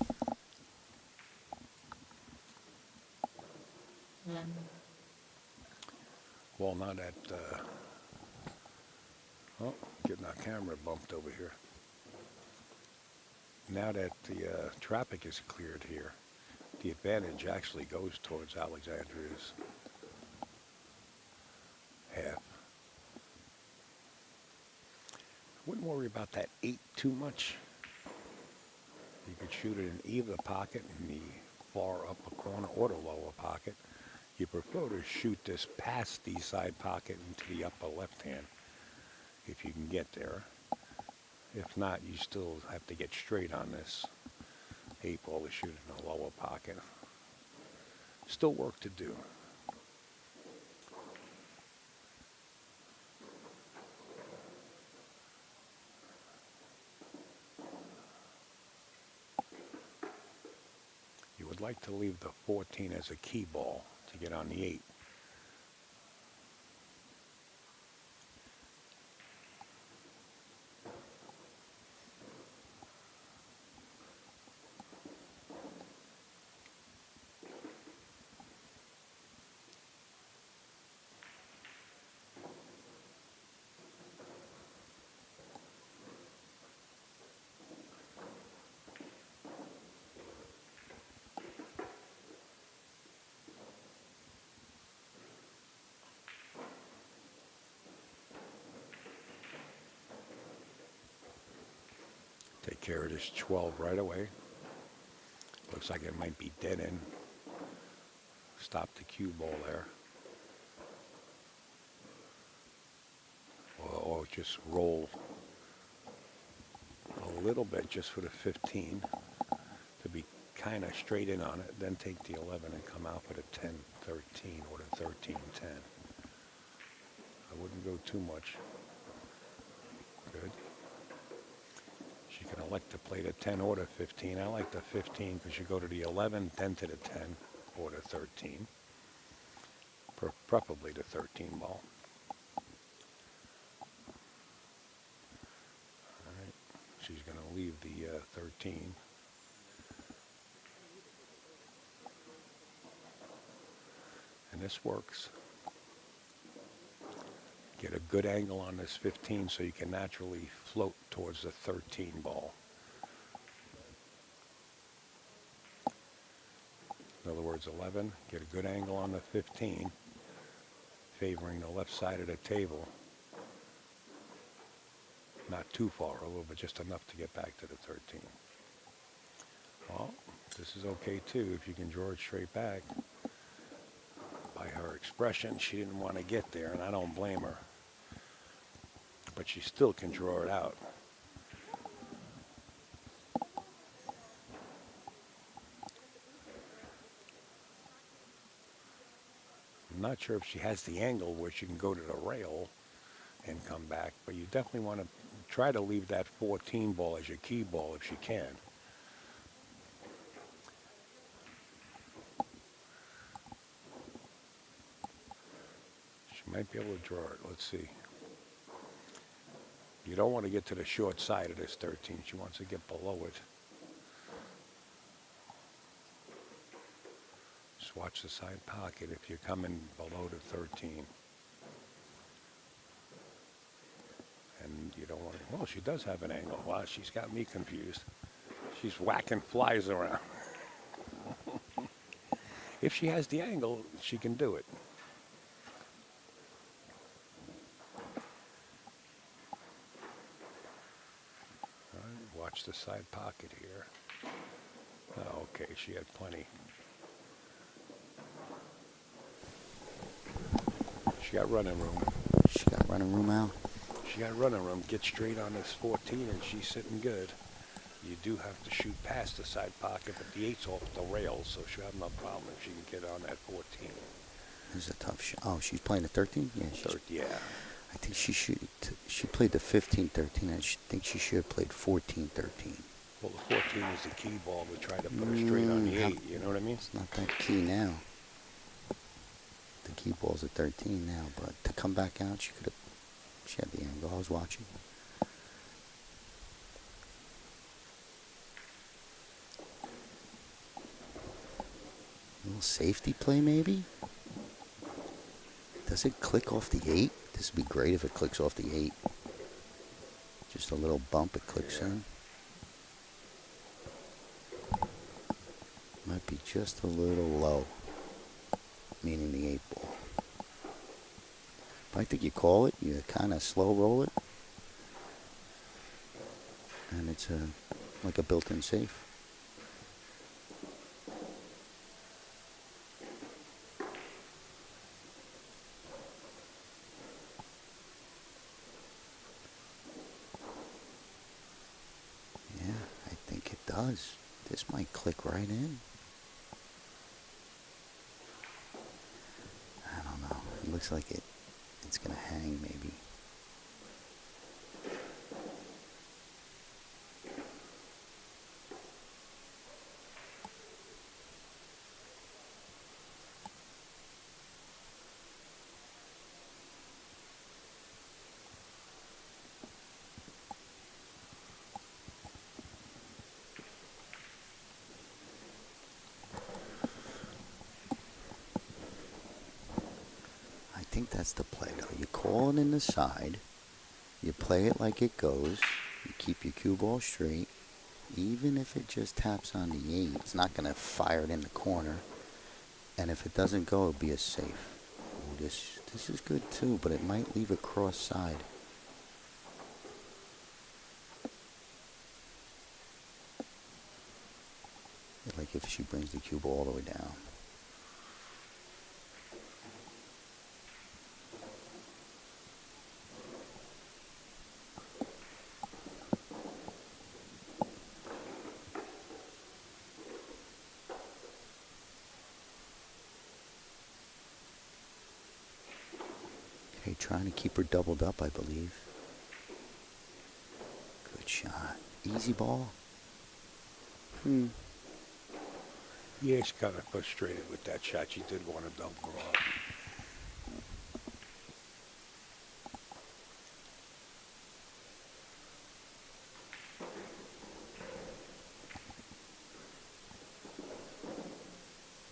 Well, now that, getting our camera bumped over here. Now that the traffic is cleared here, the advantage actually goes towards Alexandria's half. Wouldn't worry about that 8 too much. You could shoot it in either pocket, in the far upper corner or the lower pocket. You prefer to shoot this past the side pocket into the upper left hand, if you can get there. If not, you still have to get straight on this 8 ball to shoot in the lower pocket. Still work to do. You would like to leave the 14 as a key ball to get on the 8. Take care of this 12 right away. Looks like it might be dead end. Stop the cue ball there. Or just roll a little bit just for the 15 to be kind of straight in on it. Then take the 11 and come out for the 10-13 or the 13-10. I wouldn't go too much. Good. She can elect to play the 10 or the 15. I like the 15 because you go to the 11, then to the 10 or the 13. Preferably the 13 ball. All right. She's going to leave the 13. And this works. Get a good angle on this 15 so you can naturally float towards the 13 ball. In other words, 11, get a good angle on the 15, favoring the left side of the table. Not too far over, but just enough to get back to the 13. Well, this is okay too if you can draw it straight back. By her expression, she didn't want to get there, and I don't blame her. But she still can draw it out. I'm not sure if she has the angle where she can go to the rail and come back, but you definitely want to try to leave that 14 ball as your key ball if she can. She might be able to draw it. Let's see. You don't want to get to the short side of this 13. She wants to get below it. Just watch the side pocket if you're coming below the 13. And you don't want to, well, she does have an angle. Wow, she's got me confused. She's whacking flies around. If she has the angle, she can do it. Watch the side pocket here. Oh, okay, she had plenty. She got running room. She got running room out. She got running room. Get straight on this 14, and she's sitting good. You do have to shoot past the side pocket, but the 8's off the rails, so she'll have no problem if she can get on that 14. This is a tough shot. Oh, she's playing the 13? Yeah. Yeah. I think she played the 15-13. I think she should have played 14-13. Well, the 14 is the key ball to try to put her straight on the 8. You know what I mean? It's not that key now. The key ball's at 13 now, but to come back out, she had the angle. I was watching. A little safety play, maybe? Does it click off the 8? This would be great if it clicks off the 8. Just a little bump, it clicks in. Might be just a little low, meaning the 8 ball. But I think you call it, you kind of slow roll it, and it's like a built-in safe. Yeah, I think it does. This might click right in. I don't know. It looks like it's going to hang maybe. I think that's the play though. You call it in the side, you play it like it goes, you keep your cue ball straight, even if it just taps on the 8, it's not going to fire it in the corner, and if it doesn't go, it'll be a safe. Ooh, this is good too, but it might leave it cross side. Like if she brings the cue ball all the way down. Okay, trying to keep her doubled up, I believe. Good shot. Easy ball. Yeah, she's kind of frustrated with that shot. She did want to double her up.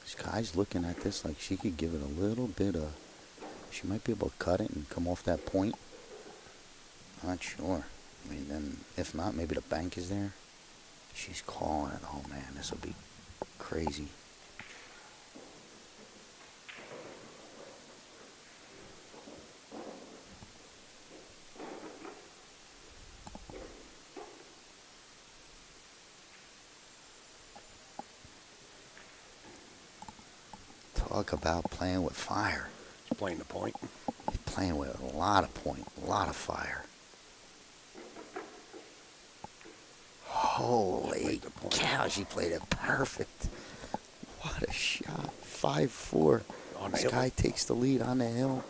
This guy's looking at this like she could give it a little bit of. She might be able to cut it and come off that point. Not sure. I mean, then if not, maybe the bank is there. She's calling it. Oh man, this will be crazy. Talk about playing with fire. She's playing the point. Playing with a lot of point, a lot of fire. Holy cow, she played it perfect. What a shot. 5-4. On the This hill. guy takes the lead on the hill.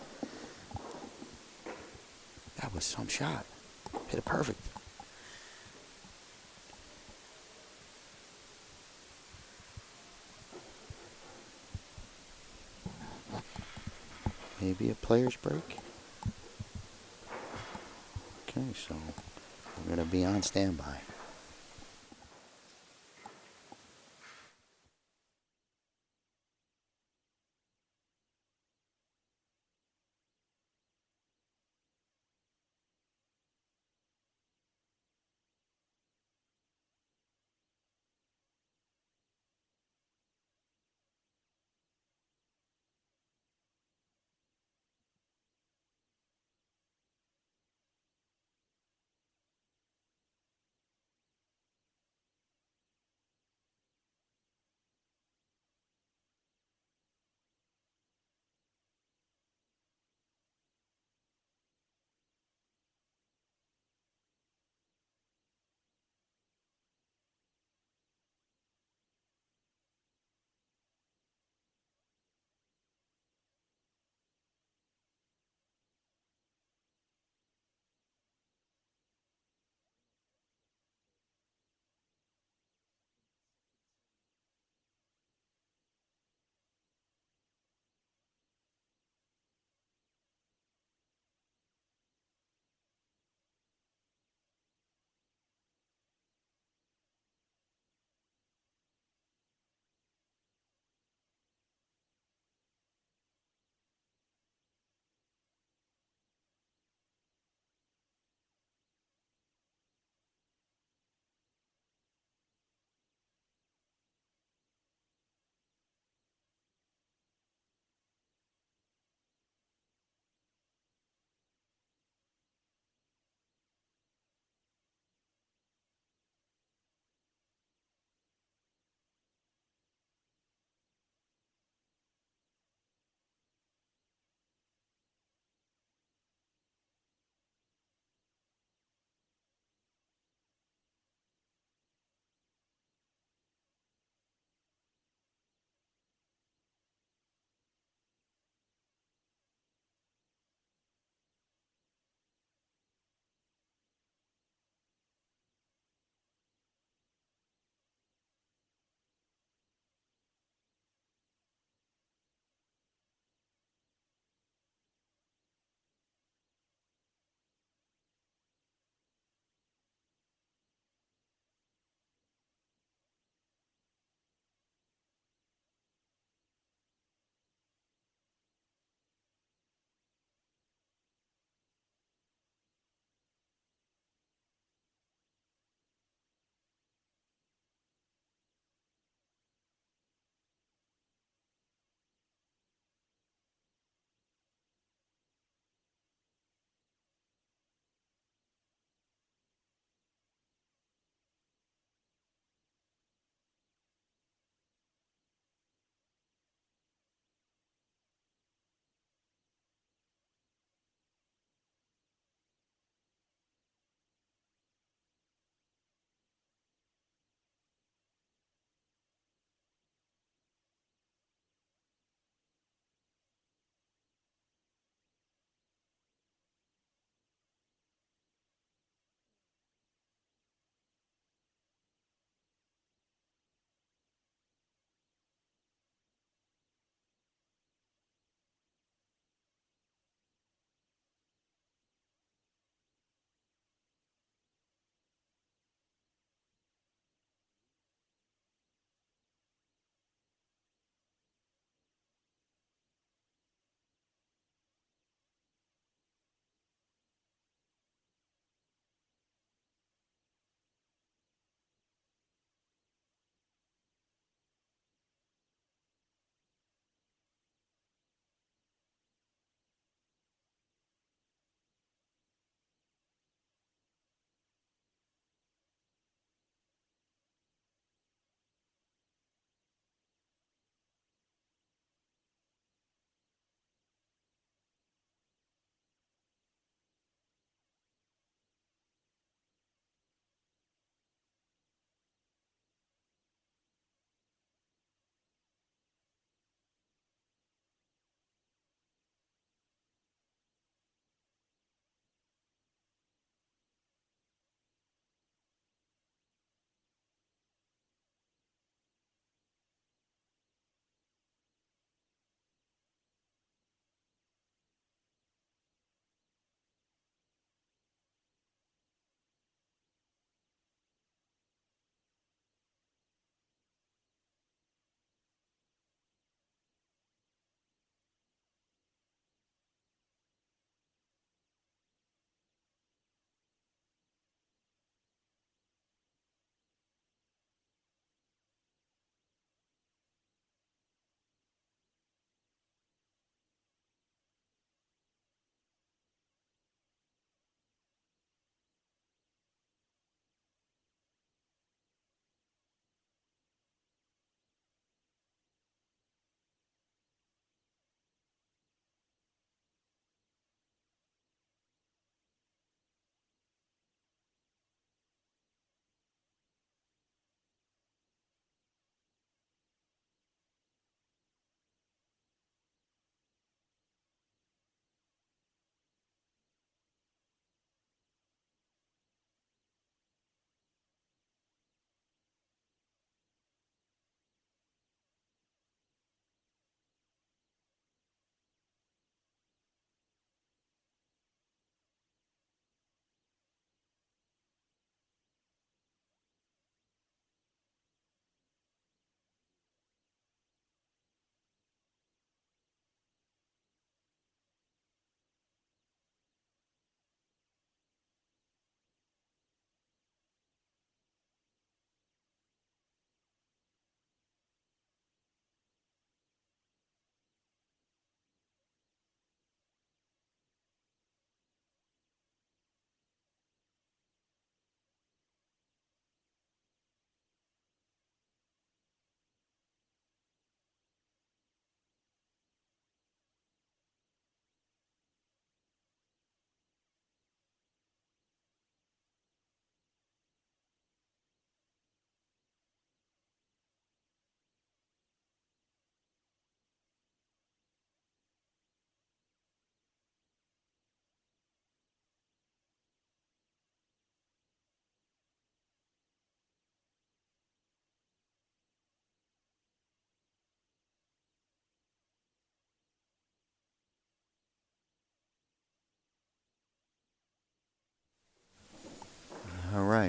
That was some shot. Hit it perfect. Maybe a player's break. Okay, so we're going to be on standby.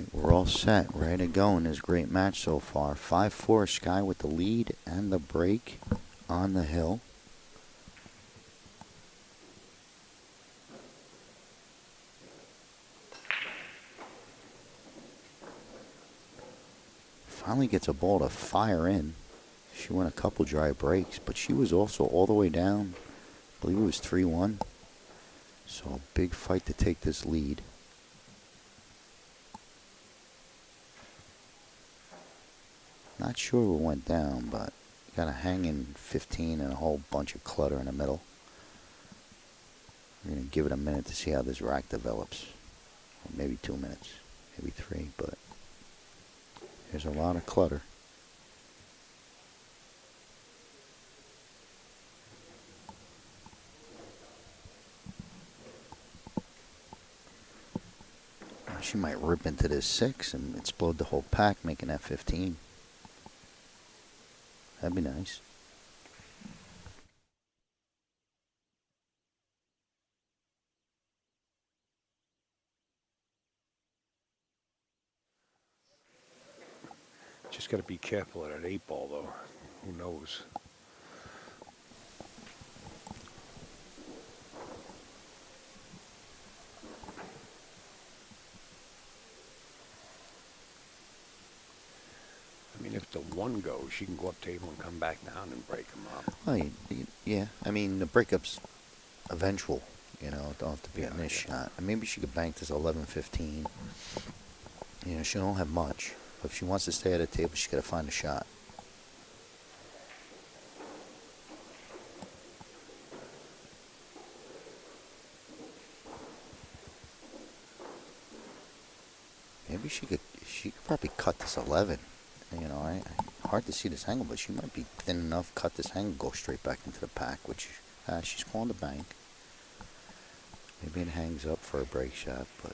right, we're all set, ready to go in this great match so far. 5-4, Sky with the lead and the break on the hill. Finally gets a ball to fire in. She went a couple dry breaks, but she was also all the way down. I believe it was 3-1. So a big fight to take this lead. Not sure what went down, but got a hanging 15 and a whole bunch of clutter in the middle. We're going to give it a minute to see how this rack develops. Or maybe 2 minutes, maybe 3, but there's a lot of clutter. She might rip into this 6 and explode the whole pack, making that 15. That'd be nice. Just got to be careful at an 8-ball, though. Who knows? I mean, if the 1 goes, she can go up table and come back down and break them up. Oh, yeah. I mean, the breakup's eventual. You know, don't have to be on this shot. And maybe she could bank this 11-15. You know, she don't have much. But if she wants to stay at a table, she's got to find a shot. Maybe she could probably cut this 11. You know, hard to see this angle, but she might be thin enough, cut this angle, go straight back into the pack, which she's calling the bank. Maybe it hangs up for a break shot, but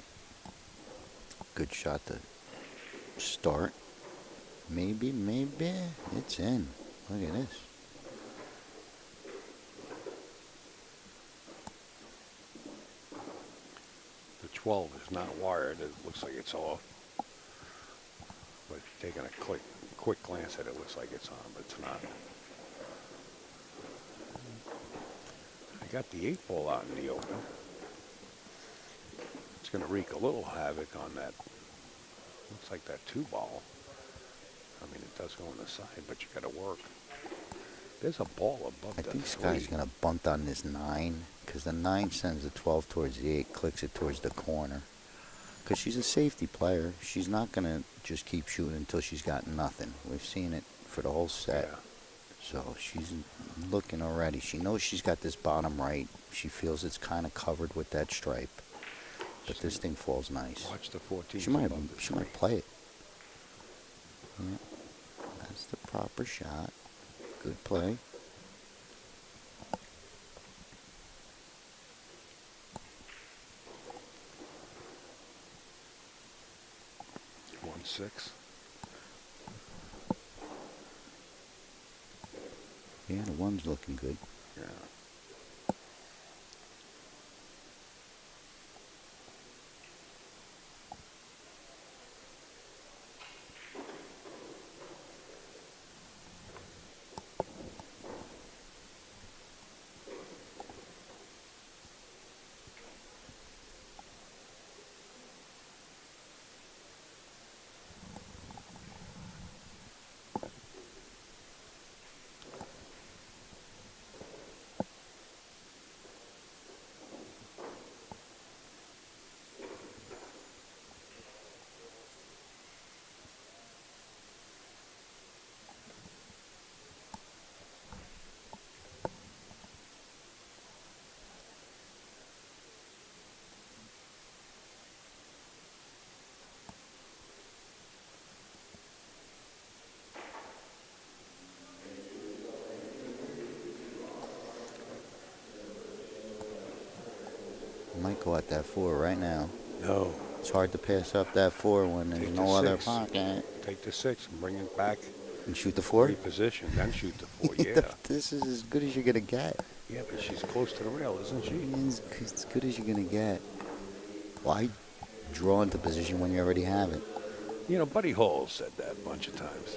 good shot to start. Maybe it's in. Look at this. The 12 is not wired. It looks like it's off. But if you're taking a quick glance at it, it looks like it's on, but it's not. I got the 8-ball out in the open. It's going to wreak a little havoc on that. Looks like that 2-ball. I mean, it does go on the side, but you got to work. There's a ball above the 3. I think Sky's going to bunt on this 9, because the 9 sends the 12 towards the 8, clicks it towards the corner. Because she's a safety player. She's not going to just keep shooting until she's got nothing. We've seen it for the whole set. Yeah. So she's looking already. She knows she's got this bottom right. She feels it's kind of covered with that stripe. But this thing falls nice. Watch the 14. She might play it. Yeah. That's the proper shot. Good play. One 6. Yeah, the 1's looking good. Yeah. Might go at that 4 right now. No. It's hard to pass up that 4 when there's no other pocket. Take the 6 and bring it back. And shoot the 4? Reposition, then shoot the 4, yeah. This is as good as you're going to get. Yeah, but she's close to the rail, isn't she? It's as good as you're going to get. Why draw into position when you already have it? You know, Buddy Hall said that a bunch of times.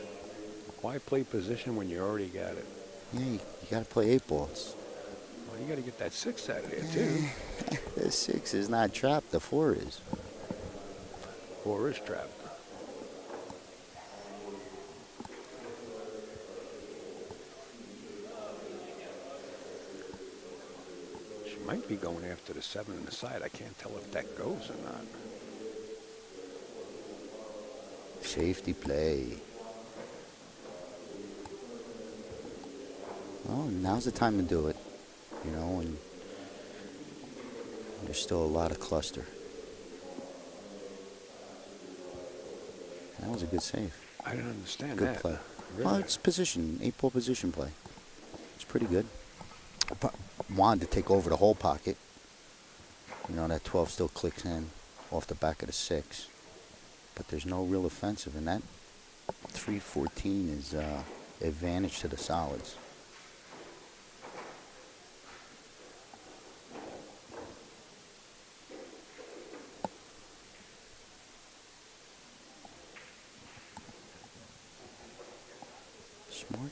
Why play position when you already got it? Yeah, you got to play 8 balls. Well, you got to get that 6 out of there, too. The 6 is not trapped, the 4 is. 4 is trapped. She might be going after the 7 on the side. I can't tell if that goes or not. Safety play. Well, now's the time to do it. You know, and there's still a lot of cluster. That was a good save. I don't understand Good that. play. Really? Well, it's position, 8-ball position play. It's pretty good. I wanted to take over the whole pocket. You know, that 12 still clicks in off the back of the 6. But there's no real offensive in that. 314 is advantage to the solids.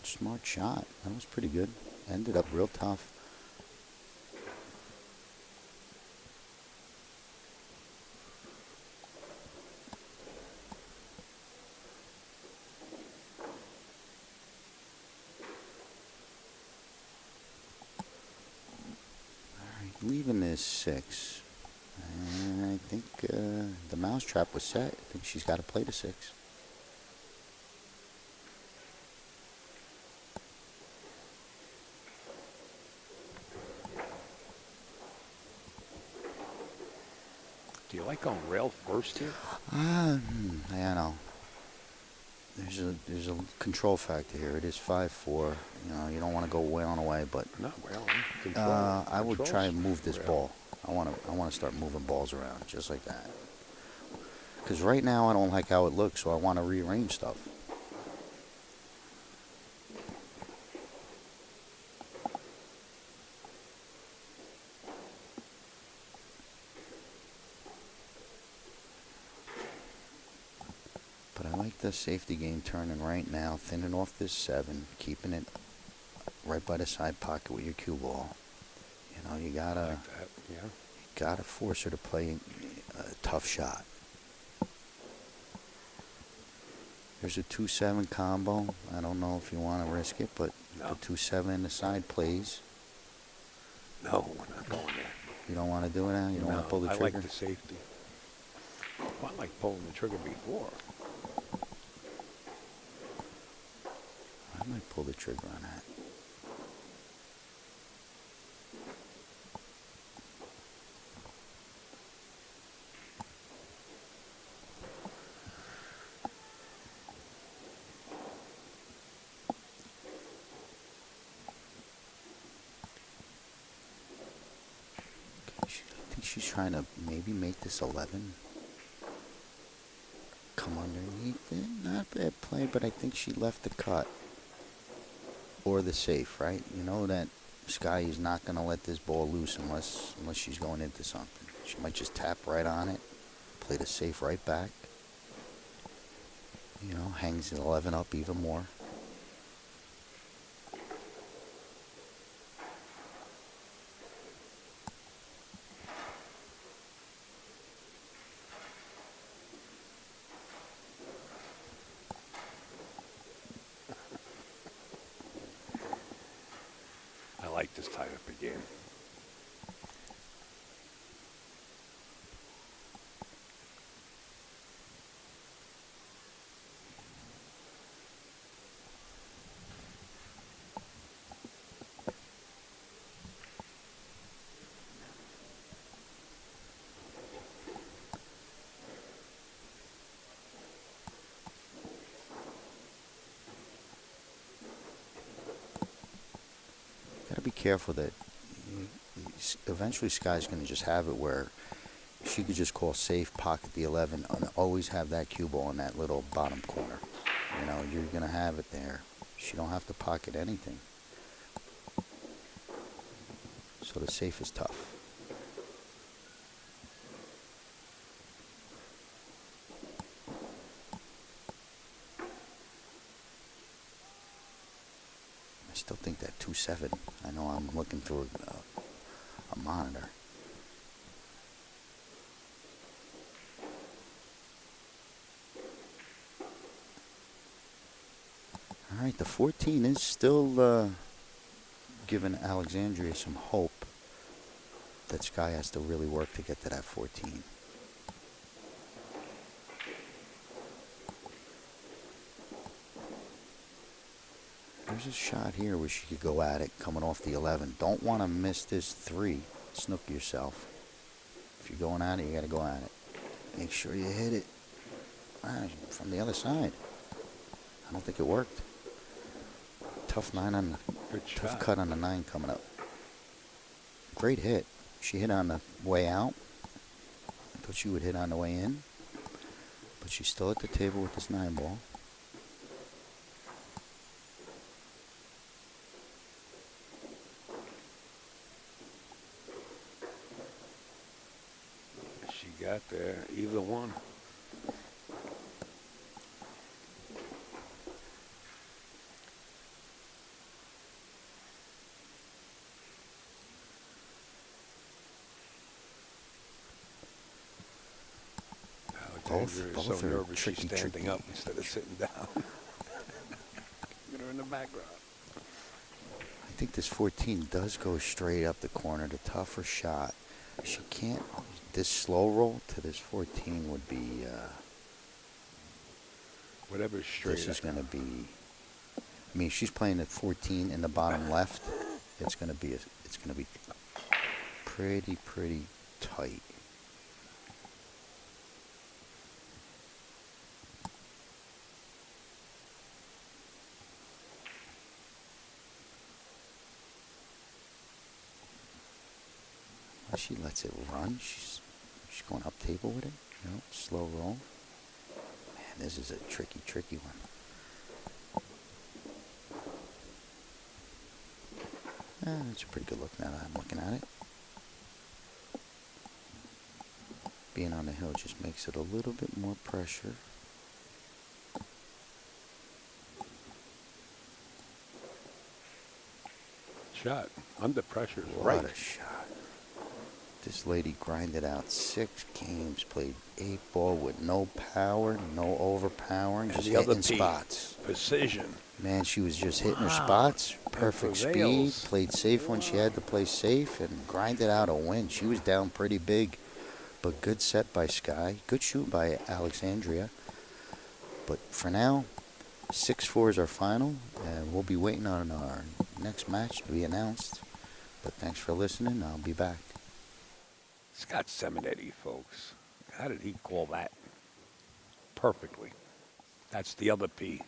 Smart shot. That was pretty good. Ended up real tough. Leaving this 6. And I think the mousetrap was set. I think she's got to play the 6. Do you like going rail first here? I know. There's a control factor here. It is 5-4. You know, you don't want to go way on away, but Not rail. Control. I would try and move this rail. ball. I want to start moving balls around just like that. Because right now I don't like how it looks, so I want to rearrange stuff. But I like the safety game turning right now, thinning off this 7, keeping it right by the side pocket with your cue ball. You know, you gotta Like that, yeah. gotta force her to play a tough shot. There's a 2-7 combo. I don't know if you want to risk it, but No. the 2-7 in the side plays. No, we're not going there. You don't want to do it now? You don't want to pull the I trigger? like the safety. I like pulling the trigger before. I might pull the trigger on that. I think she's trying to maybe make this 11. Come underneath it. Not a bad play, but I think she left the cut. Or the safe, right? You know that Sky is not going to let this ball loose unless she's going into something. She might just tap right on it, play the safe right back. You know, hangs the 11 up even more. I like this tied up again. Gotta be careful that eventually Sky's going to just have it where she could just call safe, pocket the 11, and always have that cue ball in that little bottom corner. You know, you're going to have it there. She don't have to pocket anything. So the safe is tough. still think that 2-7. I know I'm looking through a monitor. All right, the 14 is still giving Alexandria some hope that Sky has to really work to get to that 14. There's a shot here where she could go at it coming off the 11. Don't want to miss this 3. Snook yourself. If you're going at it, you got to go at it. Make sure you hit it from the other side. I don't think it worked. Tough 9 on the tough cut on the 9 coming up. Great hit. She hit on the way out. I thought she would hit on the way in, but she's still at the table with this 9 ball. She got there, either one. Both so are nervous tricky, she's standing tricky. up instead of sitting down. Get her in the background. I think this 14 does go straight up the corner. The tougher shot. She can't. This slow roll to this 14 would be. Whatever straight. This is going to be. I mean, she's playing at 14 in the bottom left. It's going to be. It's going to be pretty tight. She lets it run. She's going up table with it. You know, slow roll. Man, this is a tricky one. It's a pretty good look now that I'm looking at it. Being on the hill just makes it a little bit more pressure. Shot. Under pressure is What right. a shot. This lady grinded out 6 games, played 8 ball with no power, no overpowering, just hitting spots. Precision. Man, she was just hitting her spots, perfect speed, prevails. played safe when she had to play safe, and grinded out a win. She was down pretty big, but good set by Sky. Good shoot by Alexandria. But for now, 6-4 is our final, and we'll be waiting on our next match to be announced. But thanks for listening. I'll be back. Scott Seminetti, folks. How did he call that? Perfectly. That's the other P.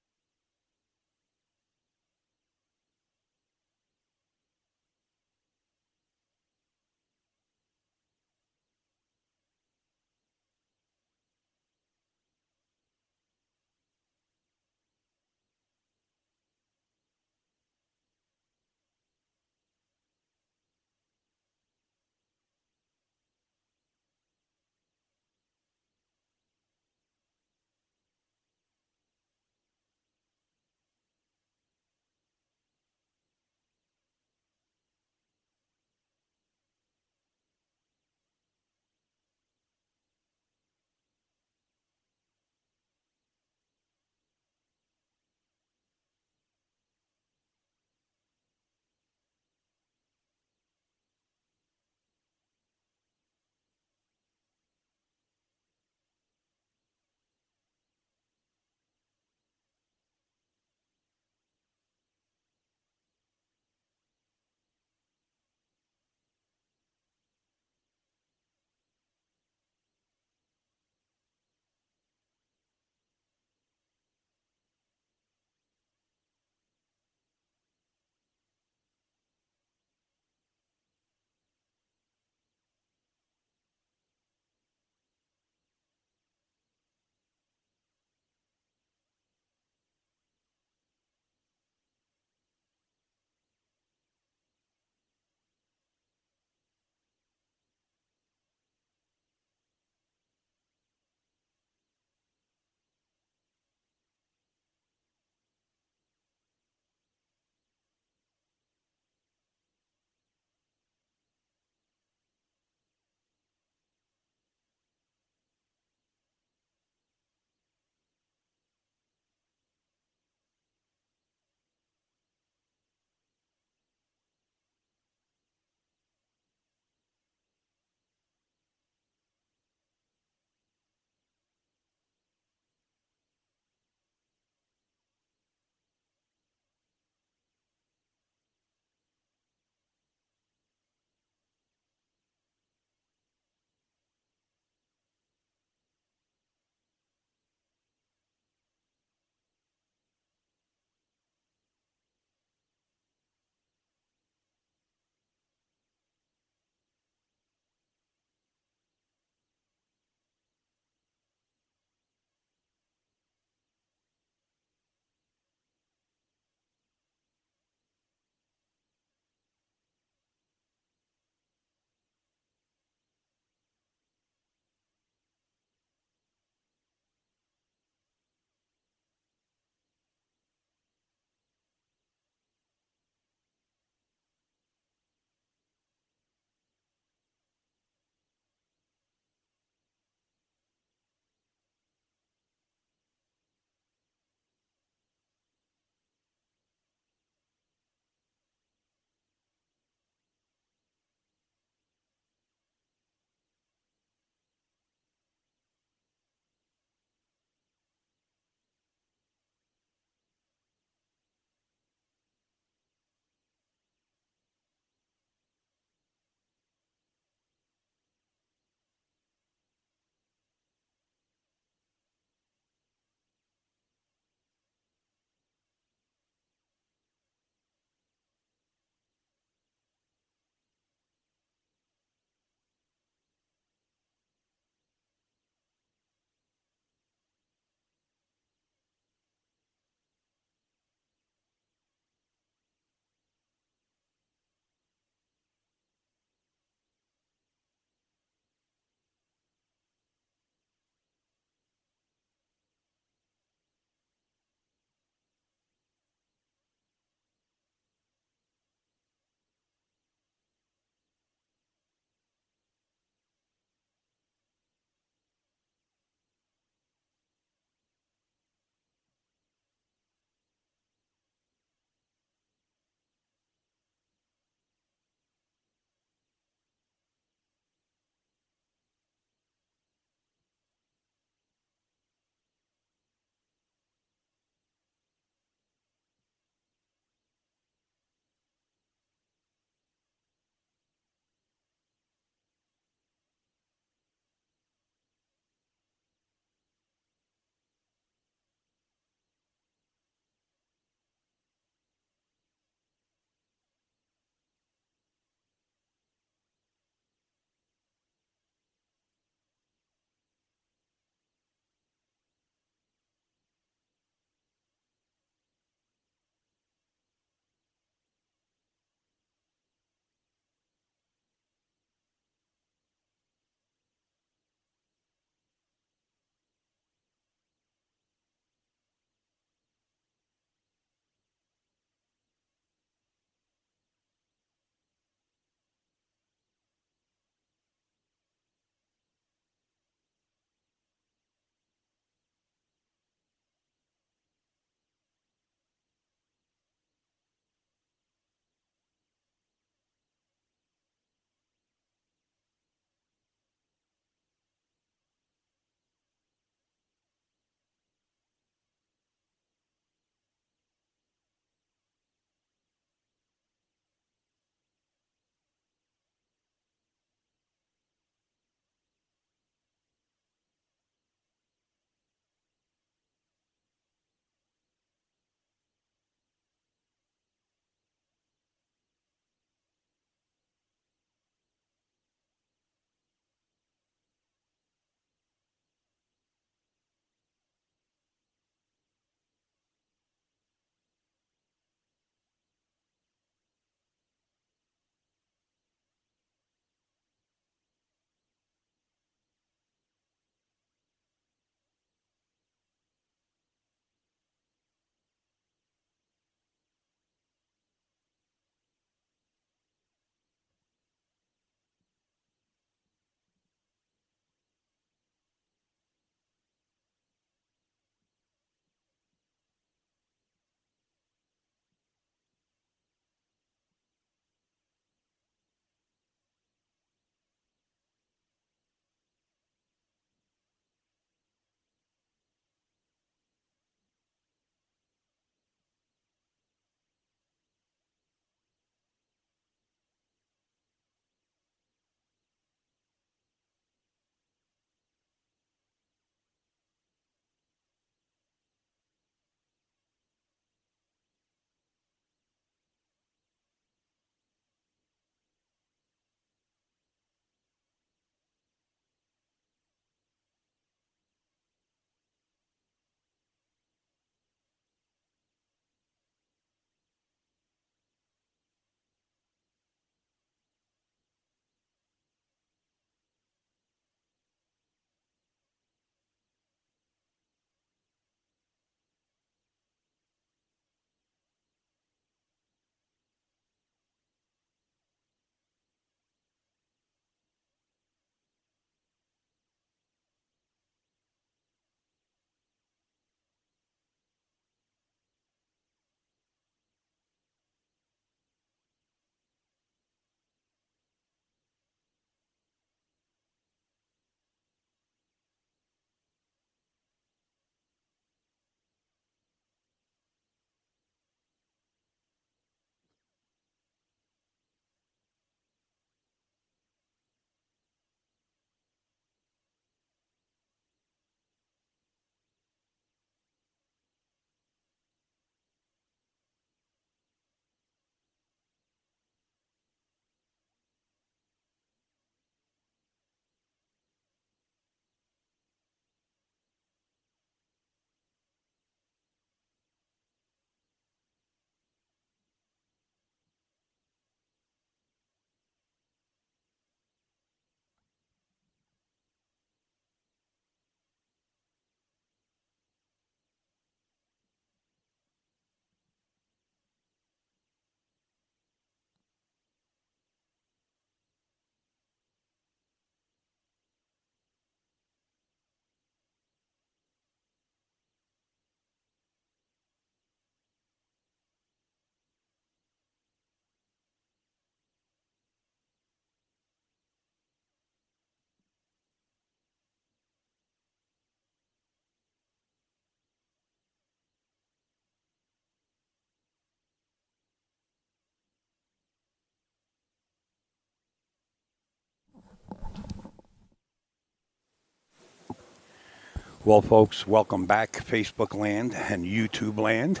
Well, folks, welcome back, Facebook land and YouTube land.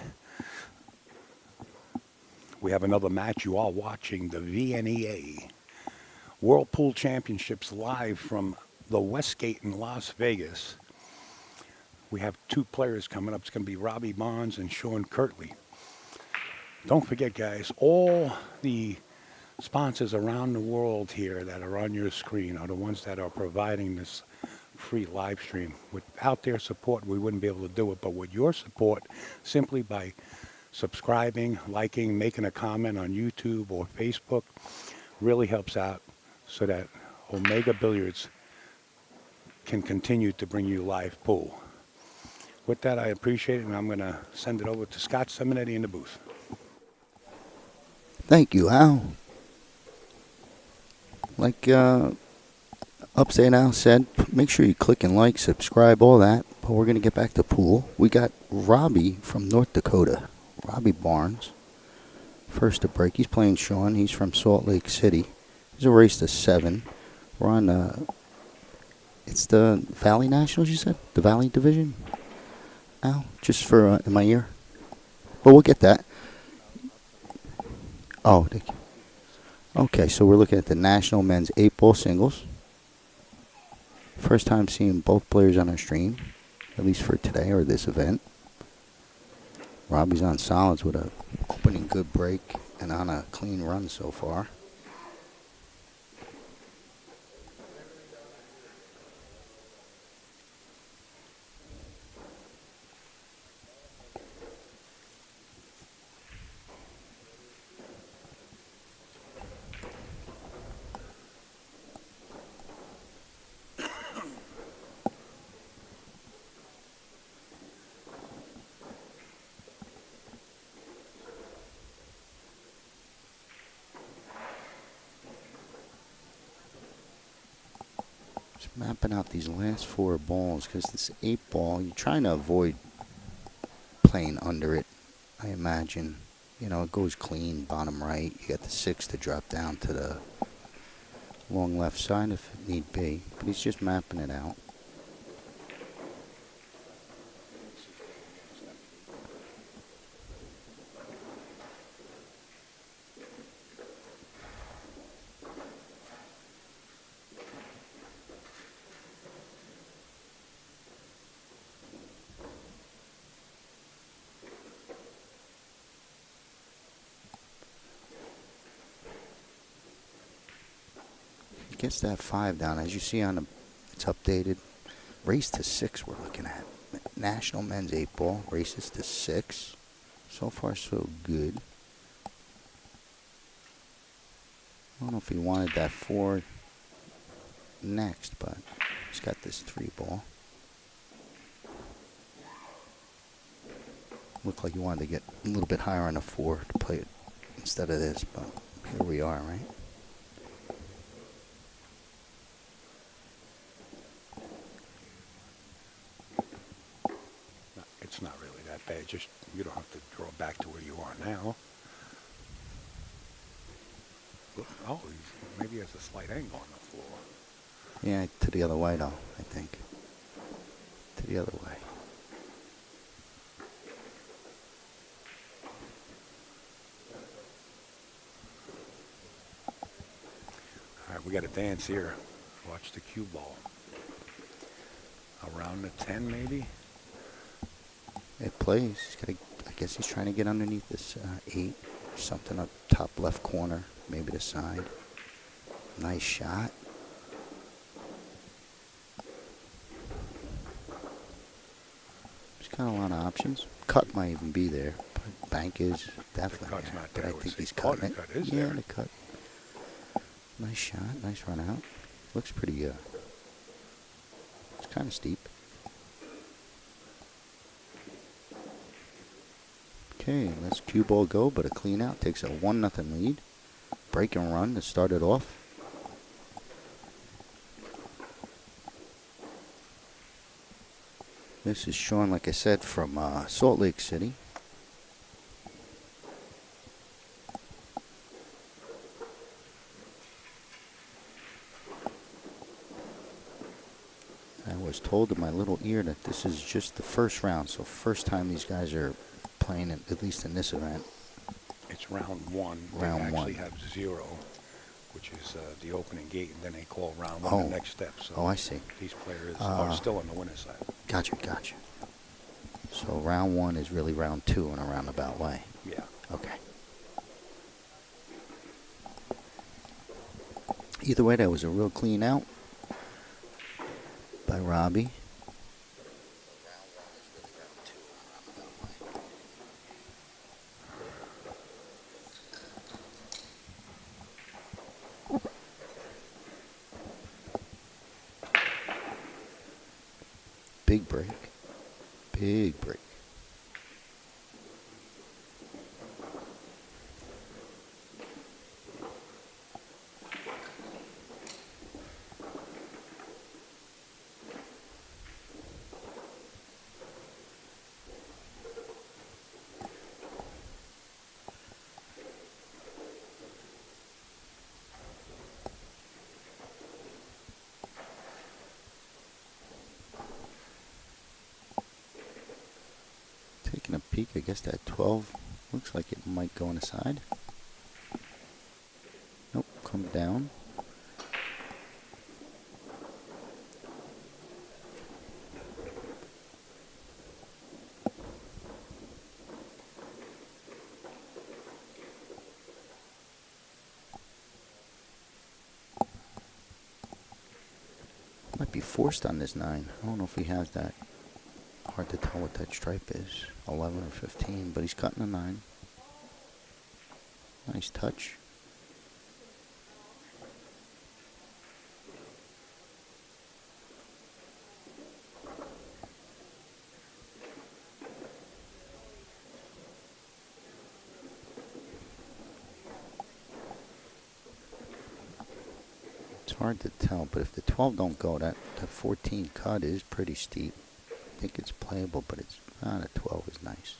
We have another match. You are watching the VNEA World Pool Championships live from the Westgate in Las Vegas. We have two players coming up. It's going to be Robbie Bonds and Sean Kirtley. Don't forget, guys, all the sponsors around the world here that are on your screen are the ones that are providing this free live stream. Without their support, we wouldn't be able to do it. But with your support, simply by subscribing, liking, making a comment on YouTube or Facebook, really helps out so that Omega Billiards can continue to bring you live pool. With that, I appreciate it, and I'm going to send it over to Scott Simonetti in the booth. Thank you, Al. Like Upstate Al said, make sure you click and like, subscribe, all that. But we're going to get back to pool. We got Robbie from North Dakota, Robbie Barnes. First to break. He's playing Sean. He's from Salt Lake City. It's a race to 7. We're on, it's the Valley Nationals, you said? The Valley Division? Al, just for in my ear. But we'll get that. Oh, thank you. Okay, so we're looking at the National Men's 8-Ball Singles. First time seeing both players on our stream, at least for today or this event. Robbie's on solids with a opening good break and on a clean run so far. Just mapping out these last 4 balls because this 8-ball, you're trying to avoid playing under it, I imagine. You know, it goes clean, bottom right. You got the 6 to drop down to the long left side if it need be. But he's just mapping it out. Gets that 5 down. As you see on the, it's updated. Race to 6 we're looking at. National Men's 8-Ball. Races to 6. So far so good. I don't know if he wanted that 4 next, but he's got this 3-ball. Looked like he wanted to get a little bit higher on the 4 to play it instead of this, but here we are, right? It's not really that bad. Just you don't have to draw back to where you are now. Oh, maybe he has a slight angle on the floor. Yeah, to the other way though, I think. To the other way. All right, we got a dance here. Watch the cue ball. Around the 10 maybe? It plays. He's gotta, I guess he's trying to get underneath this 8 or something up top left corner, maybe the side. Nice shot. He's got a lot of options. Cut might even be there. But bank is definitely The cut's there. not But there. I think he's Caught cutting it. it. Cut is Yeah, there. the cut. Nice shot. Nice run out. Looks pretty it's kind of steep. Okay, let's cue ball go, but a clean out takes a 1-0 lead. Break and run to start it off. This is Sean, like I said, from Salt Lake City. I was told in my little ear that this is just the first round, so first time these guys are playing, at least in this event. It's round one. Round they actually one. have 0, which is the opening gate, and then they call round one Oh. the next step. So Oh, I see. these players are still on the winner's side. Gotcha. So round one is really round two in a roundabout way. Yeah. Okay. Either way, that was a real clean out by Robbie. Big break. Big break. Taking a peek, I guess that 12 looks like it might go on the side. Nope, come down. Might be forced on this 9. I don't know if he has that. Hard to tell what that stripe is, 11 or 15, but he's cutting a 9. Nice touch. It's hard to tell, but if the 12 don't go, that 14 cut is pretty steep. I think it's playable, but it's not. A 12 is nice.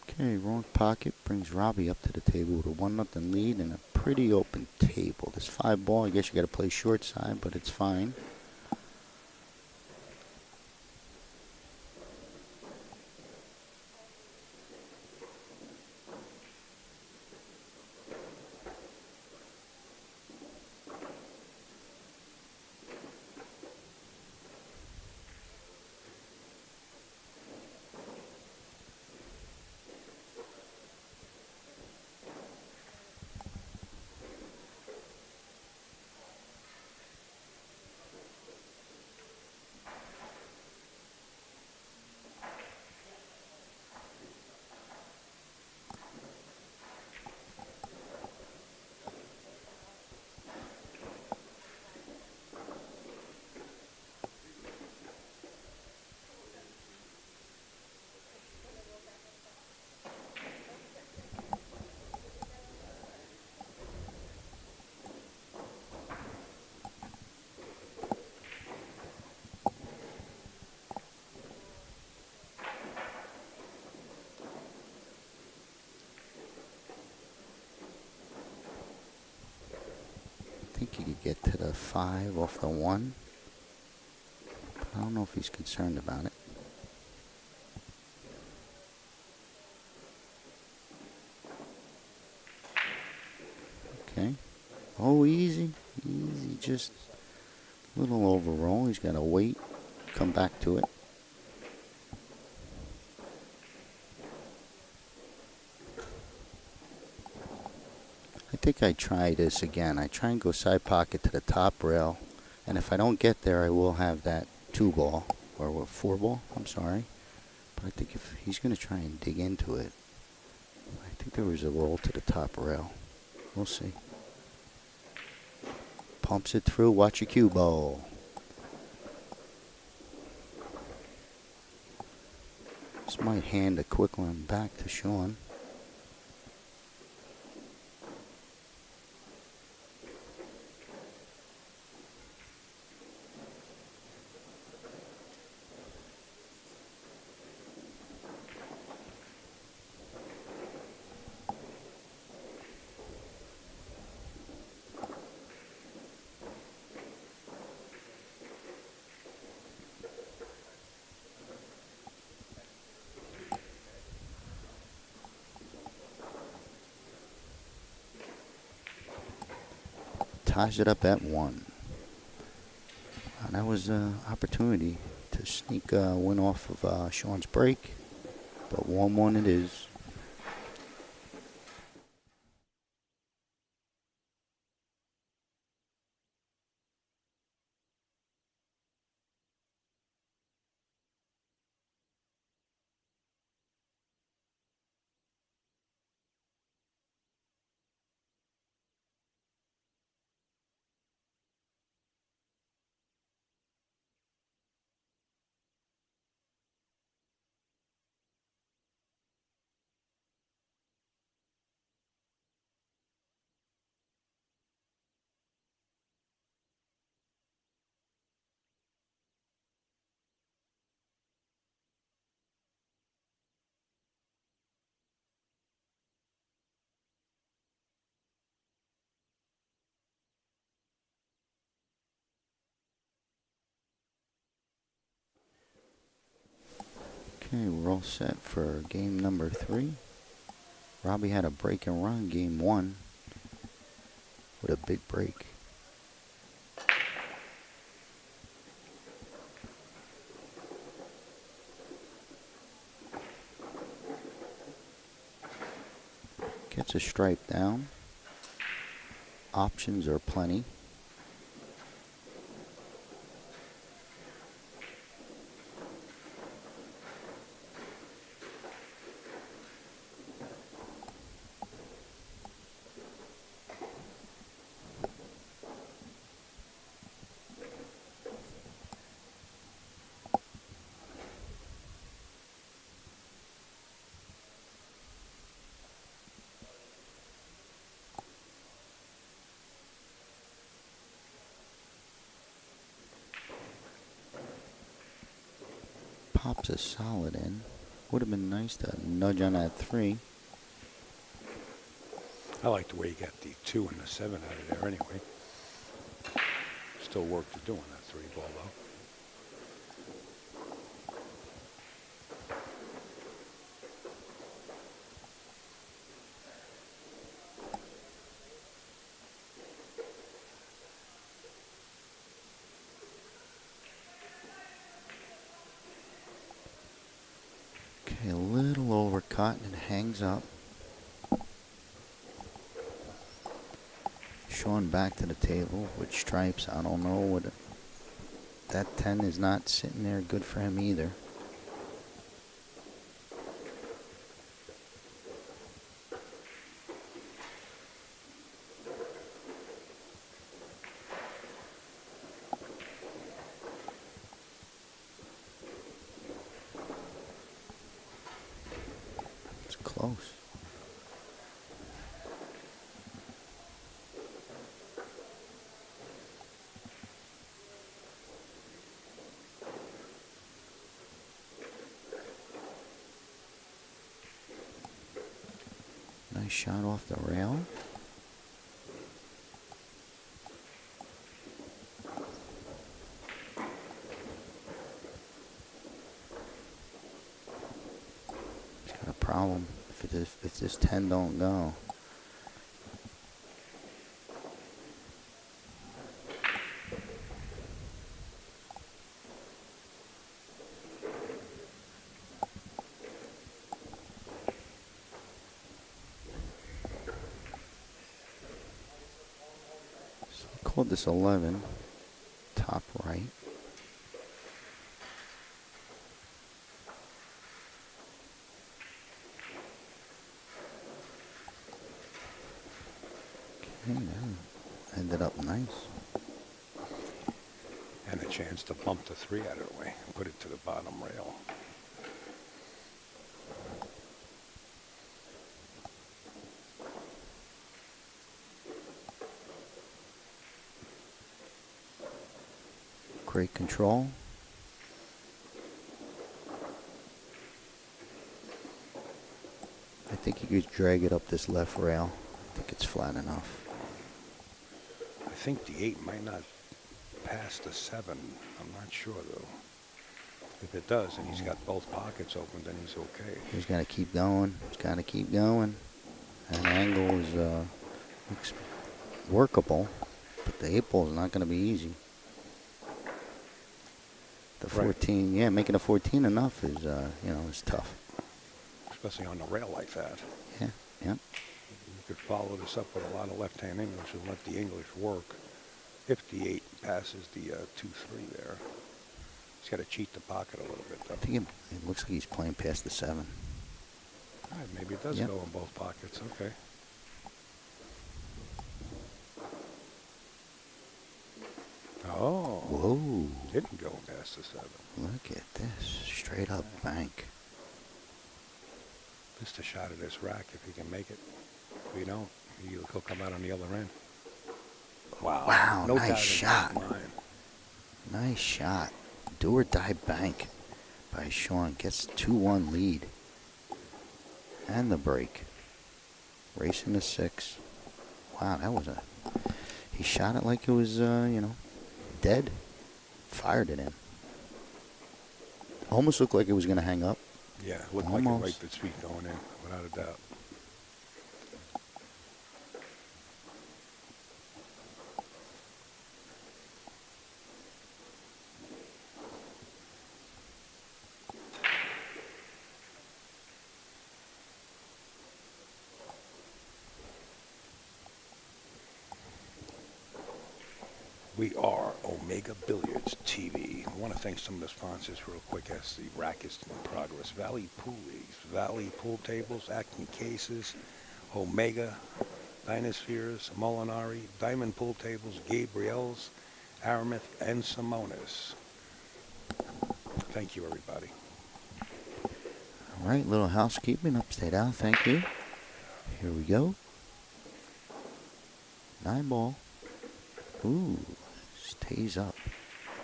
Okay, wrong pocket brings Robbie up to the table with a 1-0 lead and a pretty open table. This 5 ball, I guess you got to play short side, but it's fine. I think he could get to the 5 off the 1. But I don't know if he's concerned about it. Okay. Oh, easy. Easy. Just a little overroll. He's got to wait. Come back to it. I think I try this again. I try and go side pocket to the top rail. And if I don't get there, I will have that 2 ball. Or 4 ball. I'm sorry. But I think if he's going to try and dig into it, I think there was a roll to the top rail. We'll see. Pumps it through. Watch your cue ball. This might hand a quick one back to Sean. ties it up at 1. That was an opportunity to sneak a win off of Sean's break, but 1-1 it is. Okay, we're all set for game number 3. Robbie had a break and run game 1 with a big break. Gets a stripe down. Options are plenty. Pops a solid in. Would have been nice to nudge on that 3. I like the way you got the 2 and the 7 out of there anyway. Still work to do on that 3 ball though. Okay, a little overcut and it hangs up. Sean back to the table with stripes. I don't know what that 10 is not sitting there good for him either. It's close. Nice shot off the rail. He's got a problem if this 10 don't go. Called this 11, top right. Okay, that ended up nice. And a chance to bump the 3 out of the way and put it to the bottom rail. Great control. I think you could drag it up this left rail. I think it's flat enough. I think the 8 might not pass the 7. I'm not sure though. If it does, and he's got both pockets open, then he's okay. He's got to keep going. He's got to keep going. And angle is looks workable. But the 8 ball is not going to be easy. The Right. 14, yeah, making a 14 enough is, is tough. Especially on the rail like that. Yeah, yeah. You could follow this up with a lot of left-hand English and let the English work. If the 8 passes the 2-3 there. He's got to cheat the pocket a little bit, though. I think it looks like he's playing past the 7. All right, maybe it does Yep. go in both pockets. Okay. Oh. Whoa. Didn't go past the 7. Look at this. Straight up bank. Just a shot at this rack if he can make it. If he don't, he'll come out on the other end. Wow. Wow, No nice doubt in his shot. mind. Nice shot. Do or die bank by Sean. Gets 2-1 lead. And the break. Racing to 6. Wow, that was he shot it like it was, dead. Fired it in. Almost looked like it was going to hang up. Yeah, looked like a right to sweep going in, without a doubt. We are Omega Billiards TV. I want to thank some of the sponsors real quick as the rack is in progress. Valley Pool Leagues, Valley Pool Tables, Acme Cases, Omega, Dynaspheres, Molinari, Diamond Pool Tables, Gabriel's, Aramis, and Simonis. Thank you, everybody. All right, little housekeeping. Upside down. Thank you. Here we go. 9 ball. Ooh, stays up.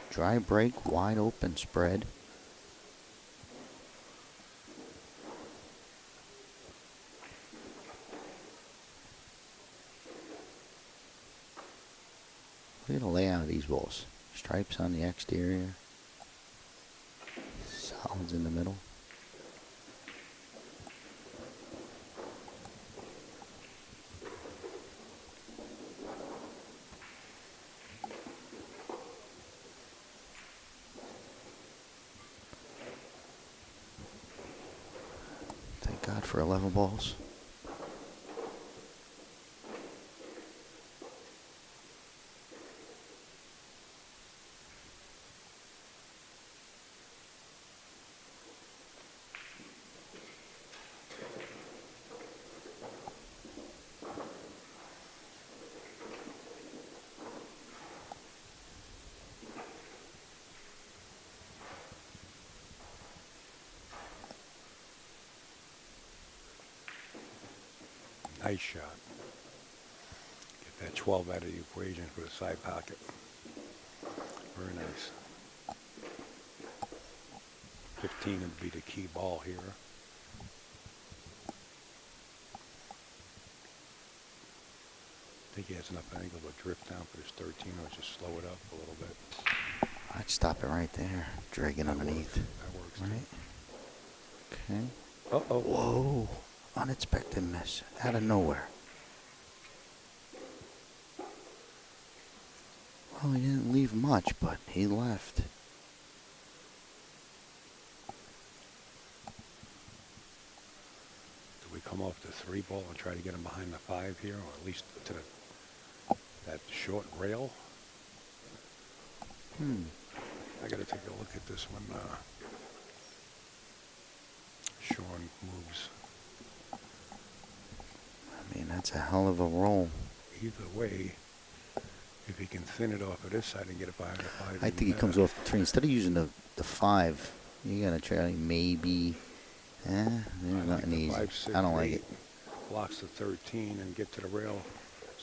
Dry break, wide open spread. Look at the layout of these balls. Stripes on the exterior. Solids in the middle. Thank God for 11 balls. Nice shot. Get that 12 out of the equation for the side pocket. Very nice. 15 would be the key ball here. I think he has enough angle to drift down for this 13 or just slow it up a little bit. I'd stop it right there. Dragging That underneath. works. That works too. Right. Okay. Uh-oh. Whoa. Unexpected miss. Out of nowhere. Well, he didn't leave much, but he left. Do we come off the 3 ball and try to get him behind the 5 here, or at least to that short rail? I got to take a look at this one. Sean moves. I mean, that's a hell of a roll. Either way, if he can thin it off of this side and get it behind the 5. I think he comes off the 3. Instead of using the 5, you got to try maybe. There's nothing easy. 5, 6, I don't like 8, it. Blocks the 13 and get to the rail.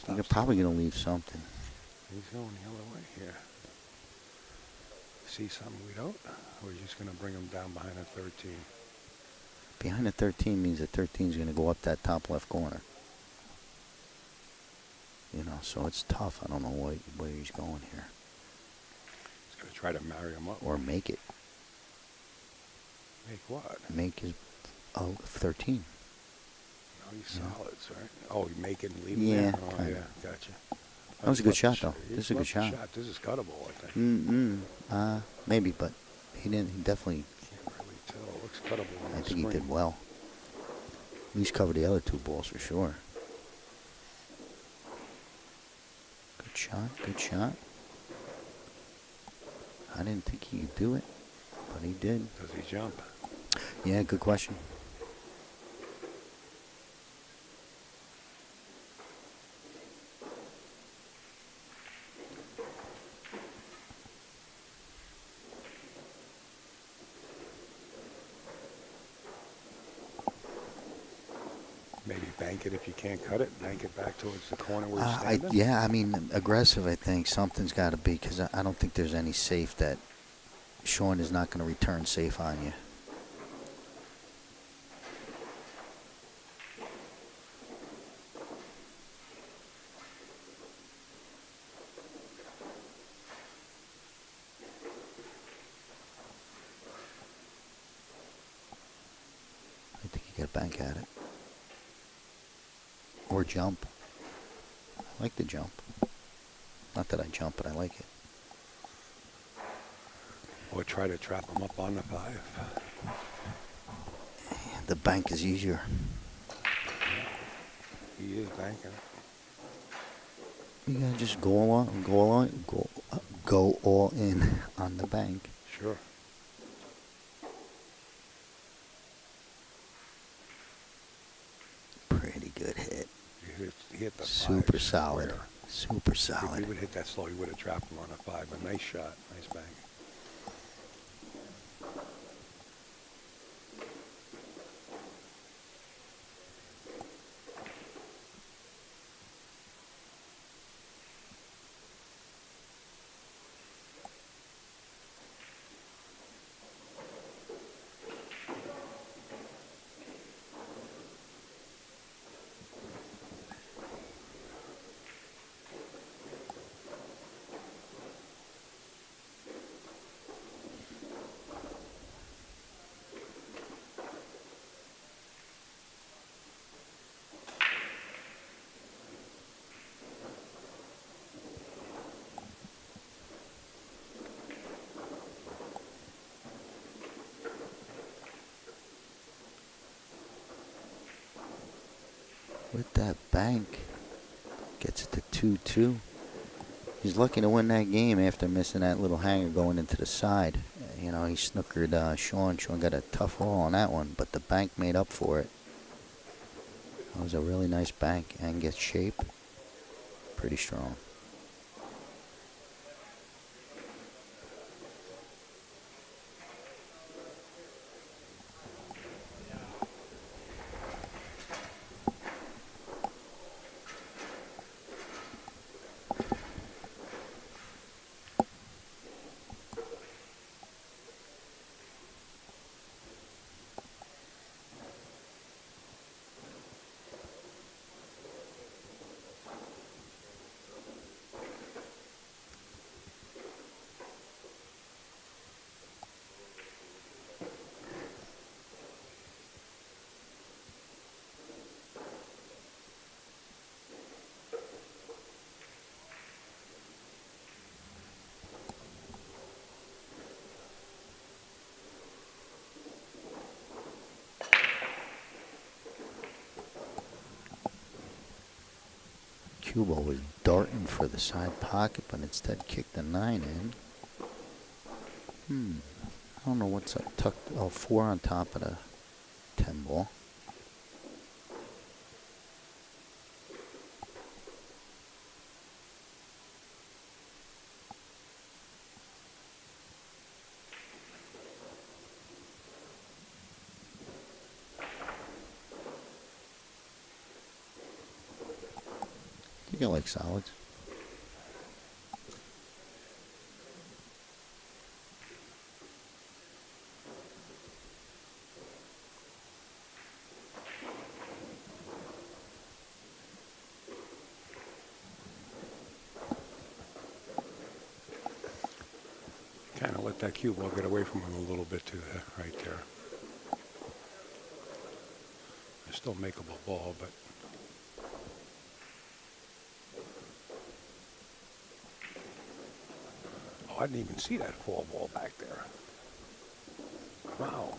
You're Stops probably going to leave something. He's going the other way here. See something we don't? Or he's just going to bring him down behind the 13. Behind the 13 means the 13 is going to go up that top left corner. So it's tough. I don't know where he's going here. He's going to try to marry him up. Or make it. Make what? Make his 13. No, he's solids, right? Oh, you make it and leave Yeah, it there? Oh, kinda. yeah, gotcha. That was a good shot, though. He This is a good loved the shot. This is cuttable, I think. Maybe, but he didn't. He definitely. Can't really tell. It looks cuttable on I the think he screen. did well. At least cover the other two balls for sure. Good shot. Good shot. I didn't think he could do it, but he did. Does he jump? Yeah, good question. Maybe bank it if you can't cut it. Bank it back towards the corner where you're standing. Yeah, I mean, aggressive, I think. Something's got to be, because I don't think there's any safe that Sean is not going to return safe on you. I think you got to bank at it. Or jump. I like the jump. Not that I jump, but I like it. Or try to trap him up on the 5. The bank is easier. He is banking it. You gotta just go all in on the bank. Sure. Pretty good hit. He hit the 5 Super solid. square. Super If he solid. would hit that slow, he would have trapped him on a 5. A nice shot. Nice bang. With that bank, gets it to 2-2. He's lucky to win that game after missing that little hanger going into the side. You know, he snookered Sean. Sean got a tough roll on that one, but the bank made up for it. That was a really nice bank and gets shape. Pretty strong. Cuba was darting for the side pocket, but instead kicked the 9 in. I don't know what's up. Tucked. Oh, 4 on top of the 10 ball. I think I like solids. Kind of let that cue ball get away from him a little bit to the right there. It's still makeable ball, but Oh, I didn't even see that foul ball back there. Wow.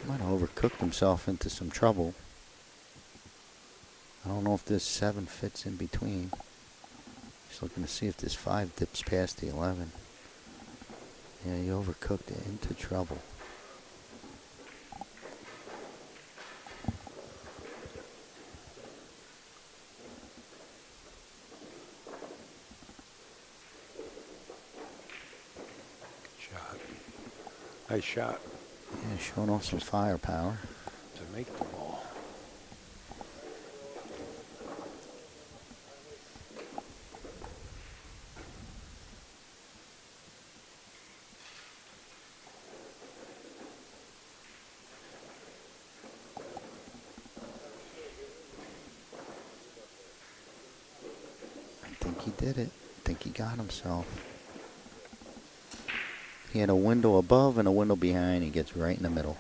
He might have overcooked himself into some trouble. I don't know if this 7 fits in between. Just looking to see if this 5 dips past the 11. Yeah, he overcooked it into trouble. Shot. Nice shot. Yeah, showing off some firepower. To make the ball. I think he did it. I think he got himself. He had a window above and a window behind. He gets right in the middle.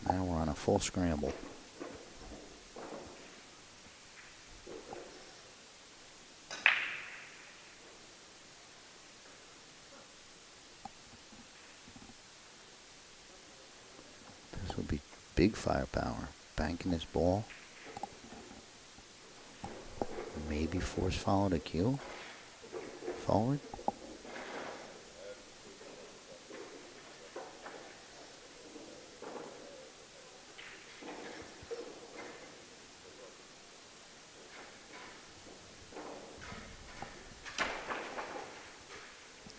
Now we're on a full scramble. This will be big firepower. Banking this ball. Maybe force follow the cue. Forward.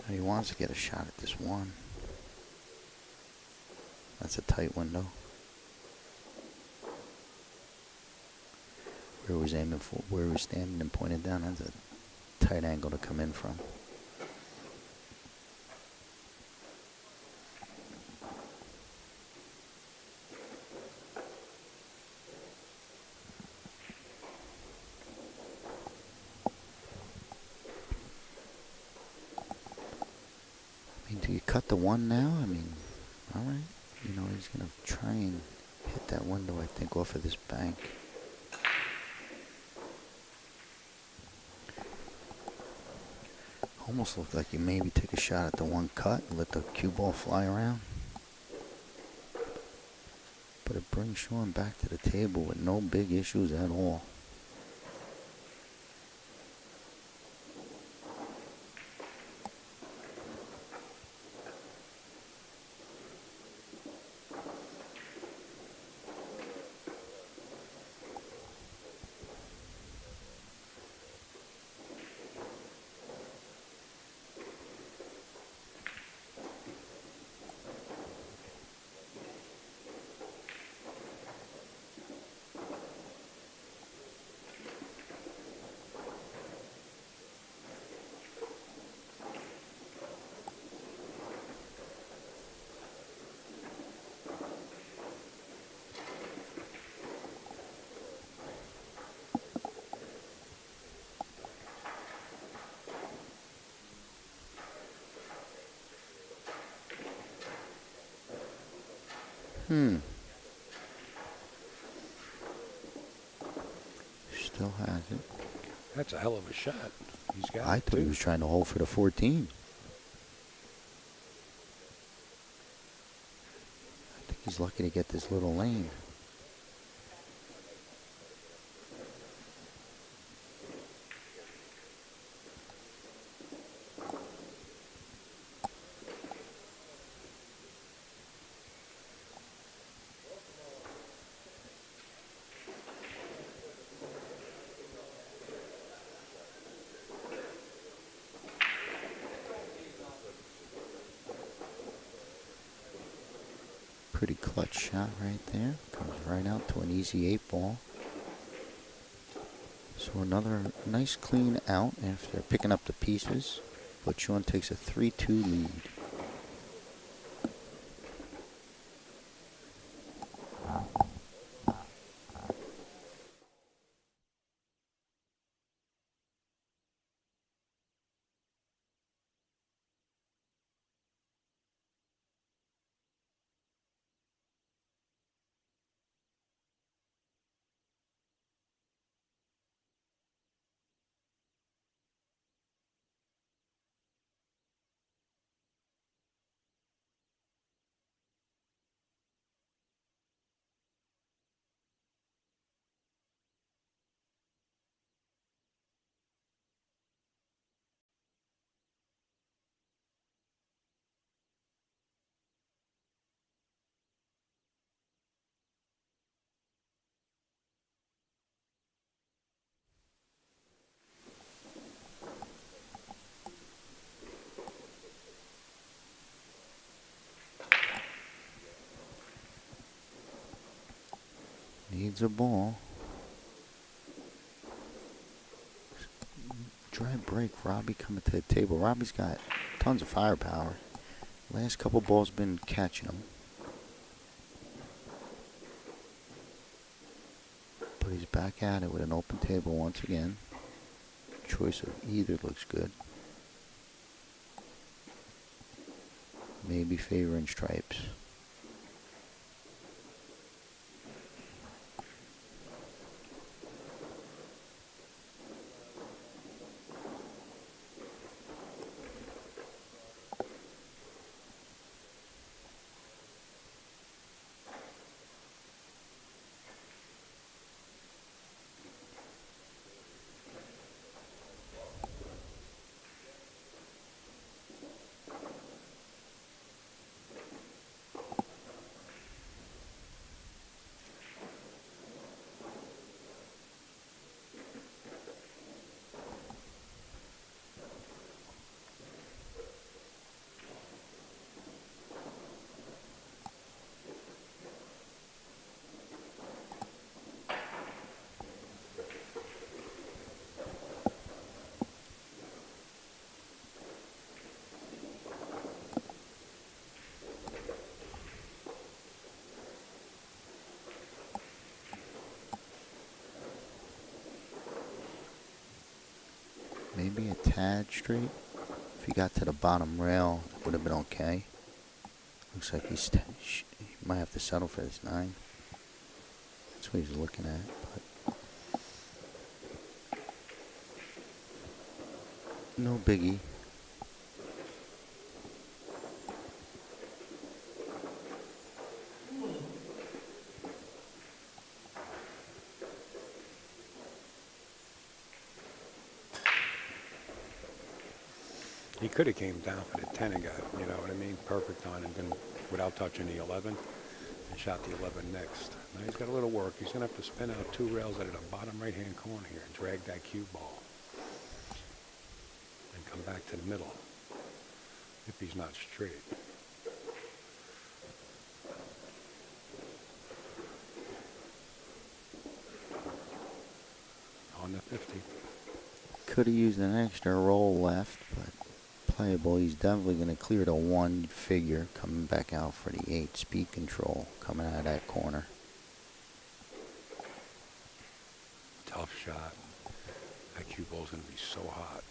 He wants to get a shot at this 1. That's a tight window. Where he was aiming for, where he was standing and pointed down, that's a tight angle to come in from. I mean, do you cut the 1 now? I mean, all right. You know, he's going to try and hit that window, I think, off of this bank. Almost looked like you maybe take a shot at the 1 cut and let the cue ball fly around. But it brings Sean back to the table with no big issues at all. Still has it. That's a hell of a shot. He's got I it thought too. he was trying to hold for the 14. I think he's lucky to get this little lane. Pretty clutch shot right there. Comes right out to an easy 8 ball. So another nice clean out after picking up the pieces, but Sean takes a 3-2 lead. Needs a ball. Dry break. Robbie coming to the table. Robbie's got tons of firepower. Last couple balls been catching him. But he's back at it with an open table once again. Choice of either looks good. Maybe favoring stripes. Maybe a tad straight. If he got to the bottom rail, it would have been okay. Looks like he might have to settle for this 9. That's what he's looking at. But no biggie. He could have came down for the 10 and got, you know what I mean, perfect on and then without touching the 11 and shot the 11 next. Now he's got a little work. He's going to have to spin out 2 rails out of the bottom right-hand corner here and drag that cue ball and come back to the middle if he's not straight. On the 50. Could have used an extra roll left, but playable. He's definitely going to clear the 1 figure, coming back out for the 8. Speed control coming out of that corner. Tough shot. That cue ball's going to be so hot.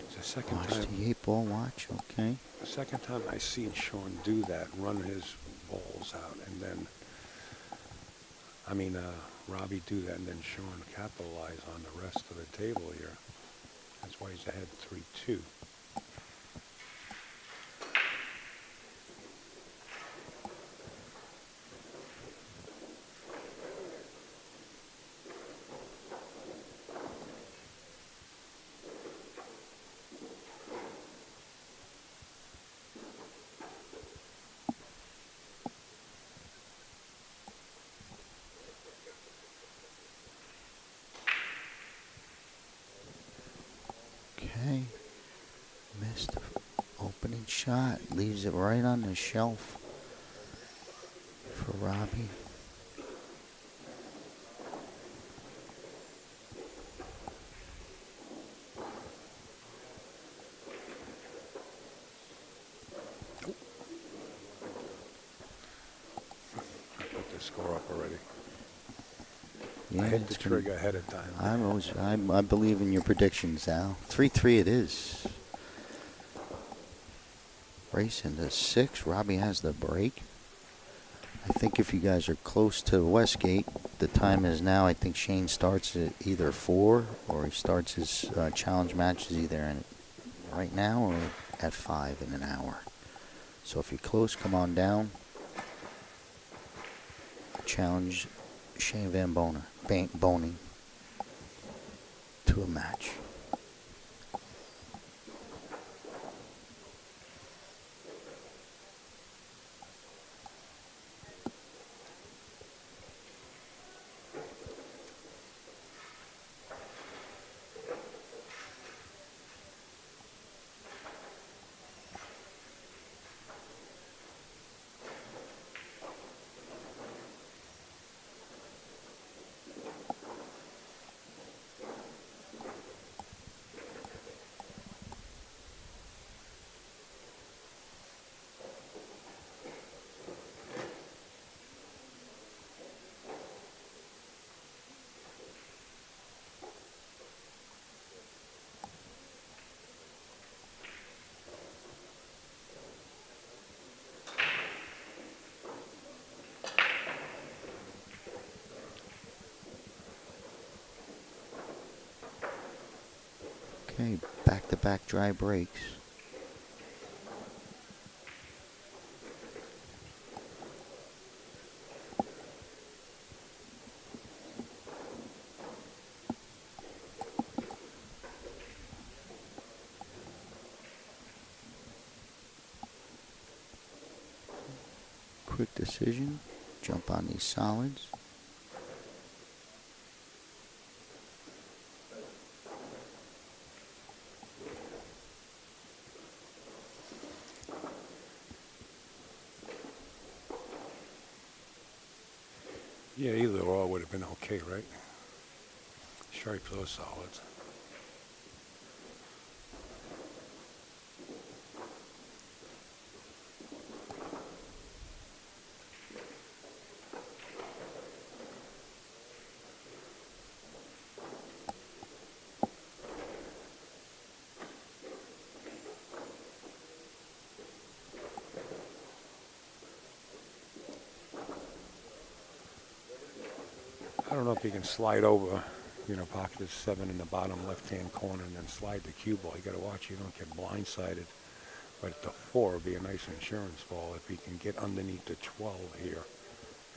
It's the second Watch time. the 8 ball, watch, okay. The second time I seen Sean do that, run his balls out, and then, Robbie do that, and then Sean capitalize on the rest of the table here. That's why he's ahead 3-2. Okay. Missed opening Good shot. Leaves it right on the shelf for Robbie. I put the score up already. Yeah, I hit the it's gonna- trigger ahead of time. I believe in your predictions, Al. 3-3 it is. Racing to 6. Robbie has the break. I think if you guys are close to Westgate, the time is now. I think Shane starts at either 4 or he starts his challenge matches either right now or at 5 in an hour. So if you're close, come on down. Challenge Shane Van Boning to a match. Okay, back-to-back dry breaks. Quick decision. Jump on these solids. Yeah, either or would have been okay, right? Stripes or solids. I don't know if you can slide over, pocket is 7 in the bottom left-hand corner and then slide the cue ball. You got to watch you don't get blindsided. But the 4 would be a nice insurance ball if he can get underneath the 12 here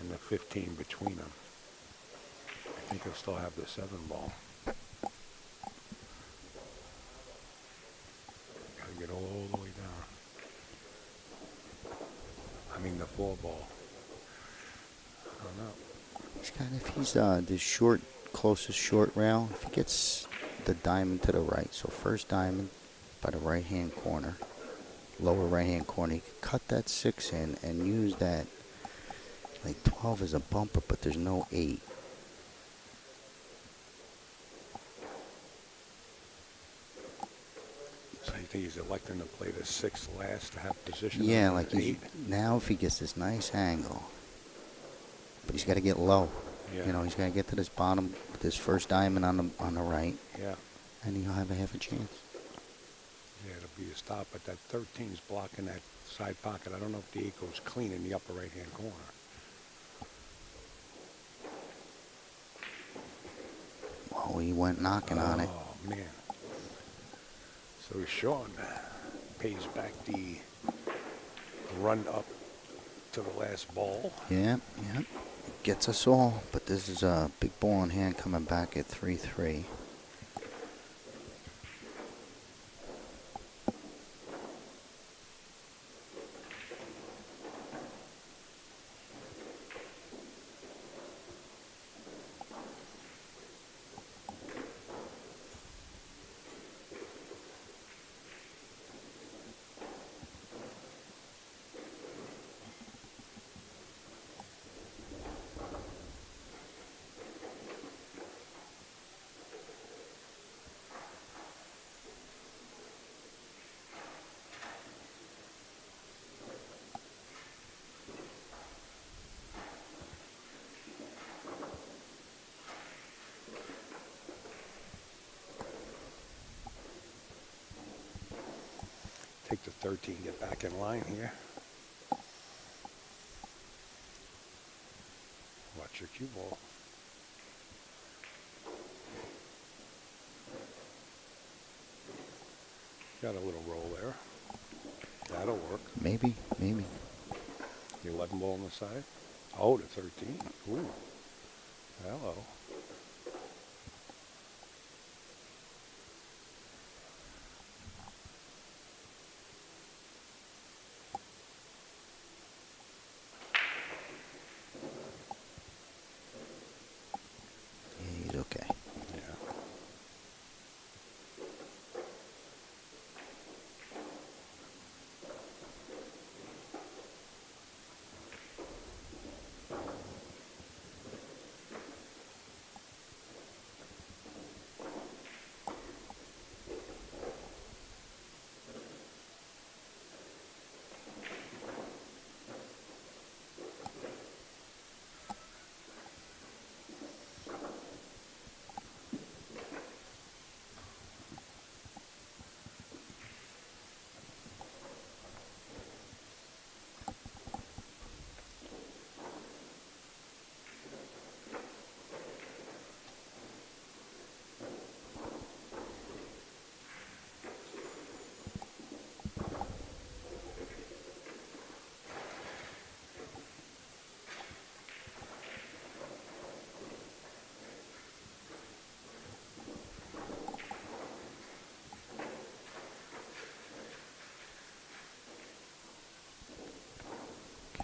and the 15 between them. I think he'll still have the 7 ball. Got to get all the way down. I mean the 4 ball. I don't know. If he's the closest short rail, if he gets the diamond to the right, so first diamond by the right-hand corner, lower right-hand corner, he can cut that 6 in and use that, like 12 as a bumper, but there's no 8. So you think he's electing to play the 6 last to have position? Yeah, on like the 8? now if he gets this nice angle, but he's got to get low. Yeah. He's got to get to this bottom, this first diamond on the right, Yeah. and he'll have a half a chance. Yeah, it'll be a stop, but that 13's blocking that side pocket. I don't know if the 8 goes clean in the upper right-hand corner. Oh, he went knocking on it. Oh, man. So Sean pays back the run up to the last ball. Yeah. Gets us all, but this is a big ball in hand coming back at 3-3. Take the 13, get back in line here. Watch your cue ball. Got a little roll there. That'll work. Maybe. The 11 ball on the side. Oh, the 13. Ooh. Hello. He's okay. Yeah.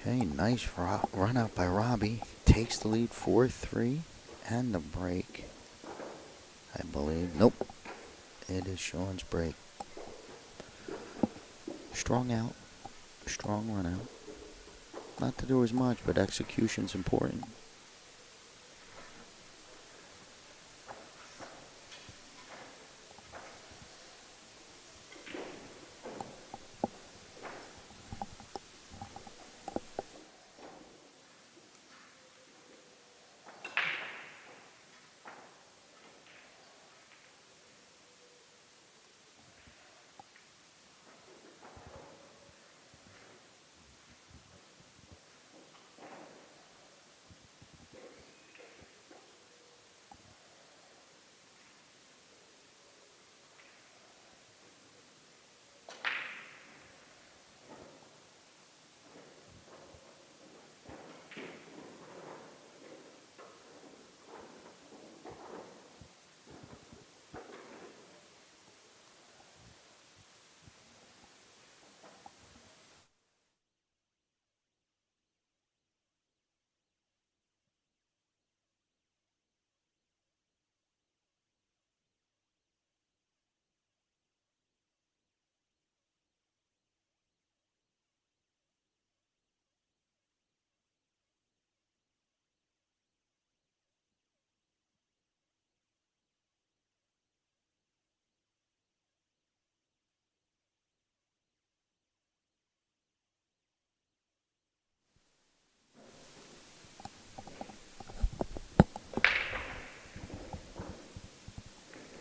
Okay, nice run out by Robbie. Takes the lead 4-3 and the break, I believe. Nope. It is Sean's break. Strong out. Strong run out. Not to do as much, but execution's important.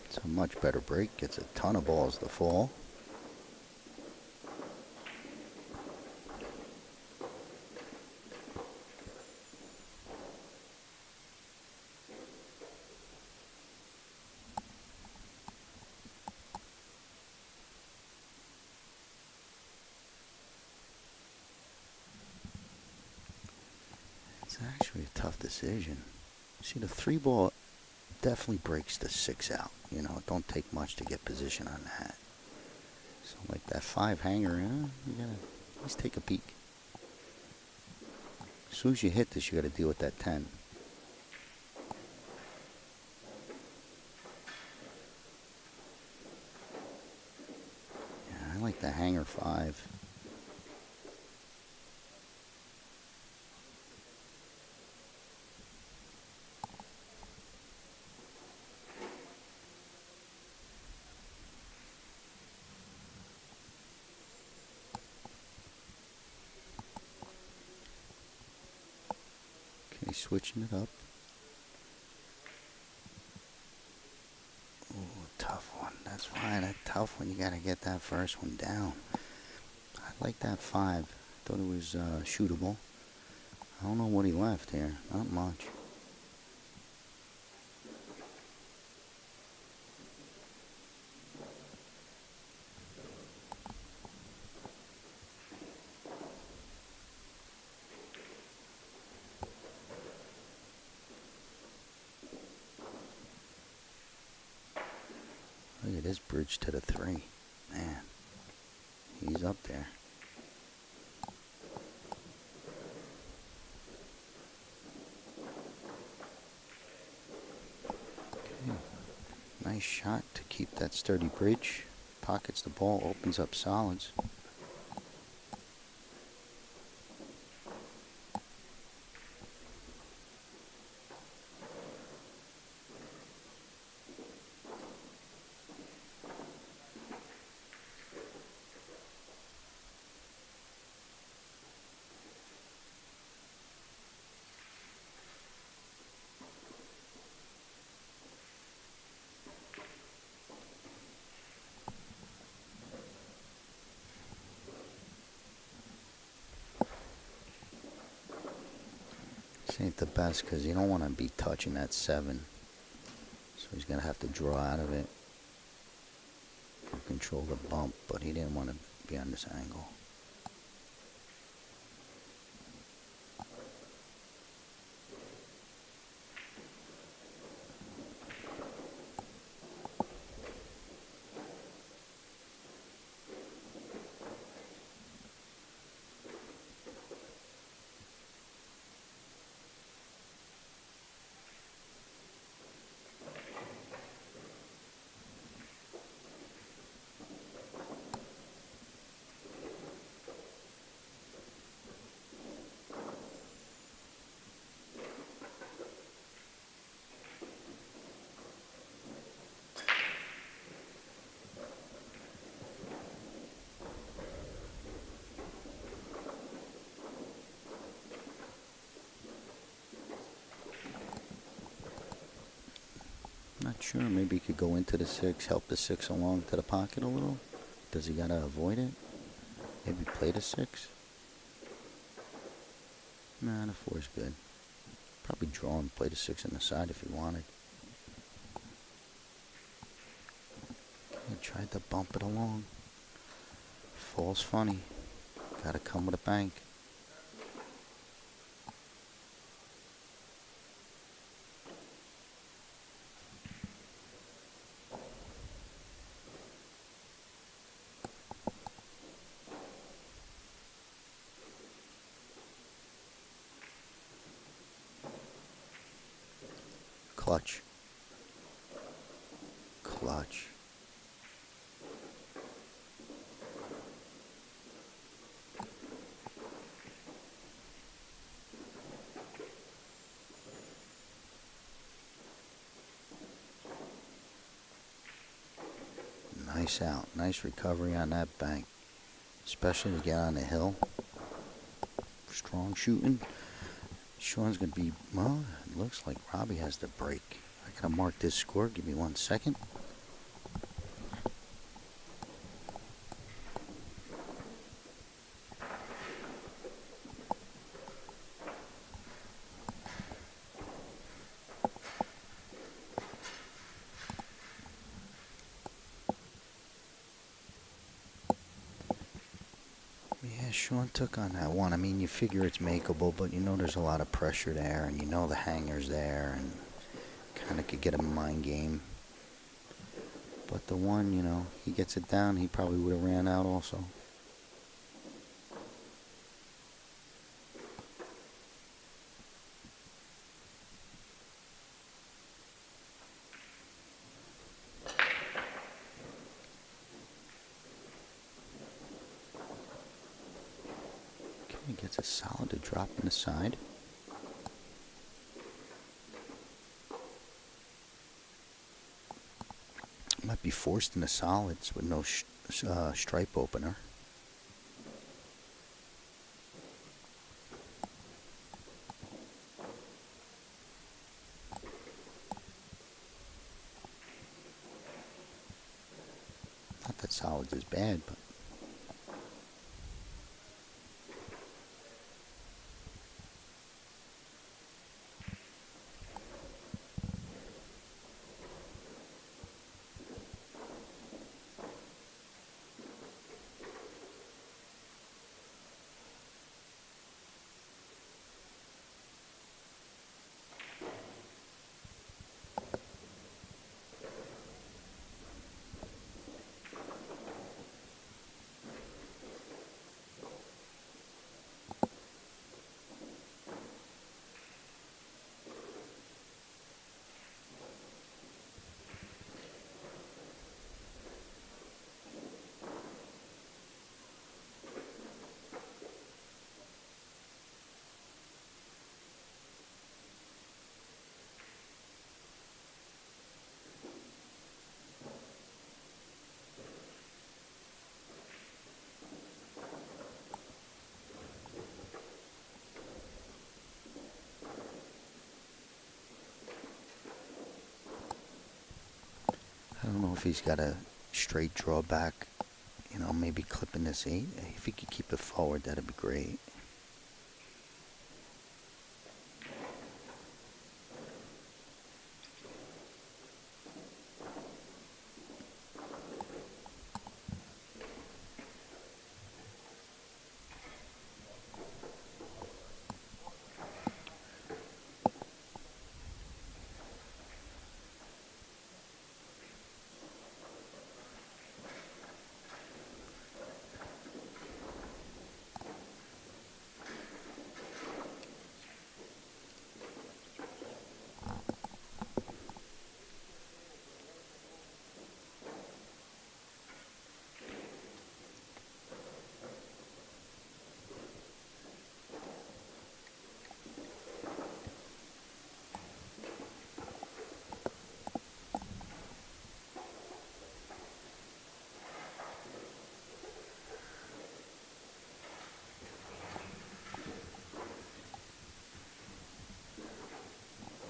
It's a much better break. Gets a ton of balls to fall. It's actually a tough decision. See, the 3 ball definitely breaks the 6 out. You know, it don't take much to get position on that. So like that 5 hanger, you gotta at least take a peek. As soon as you hit this, you gotta deal with that 10. Yeah, I like the hanger 5. Okay, switching it up. Ooh, tough one. That's fine. A tough one. You gotta get that first one down. I like that 5. Thought it was shootable. I don't know what he left here. Not much. Look at this bridge to the 3. Man, he's up there. Okay. Nice shot to keep that sturdy bridge. Pockets the ball, opens up solids. This ain't the best because you don't want to be touching that 7. So he's going to have to draw out of it or control the bump, but he didn't want to be on this angle. Not sure. Maybe he could go into the 6, help the 6 along to the pocket a little. Does he gotta avoid it? Maybe play the 6. Nah, the 4's good. Probably draw and play the 6 on the side if he wanted. Okay, tried to bump it along. Falls funny. Gotta come with a bank. Clutch. Clutch. Nice out. Nice recovery on that bank. Especially to get on the hill. Strong shooting. Sean's going to be, well, it looks like Robbie has the break. I got to mark this score. Give me 1 second. Yeah, Sean took on that one. I mean, you figure it's makeable, but you know there's a lot of pressure there, and you know the hanger's there, and kind of could get a mind game. But the one, you know, he gets it down, he probably would have ran out also. Okay, gets a solid to drop in the side. Might be forced into solids with no stripe opener. Not that solids is bad, but I don't know if he's got a straight draw back. Maybe clipping this 8. If he could keep it forward, that'd be great.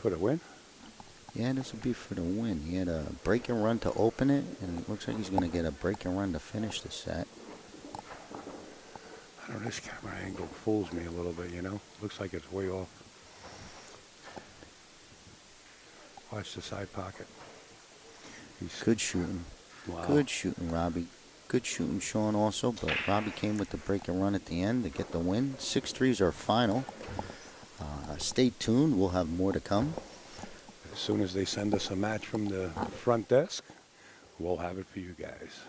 For the win? Yeah, this will be for the win. He had a break and run to open it, and it looks like he's going to get a break and run to finish the set. I don't know, this camera angle fools me a little bit, Looks like it's way off. Watch the side pocket. Good shooting. Wow. Good shooting, Robbie. Good shooting, Sean, also. But Robbie came with the break and run at the end to get the win. 6-3 is our final. Stay tuned. We'll have more to come. As soon as they send us a match from the front desk, we'll have it for you guys.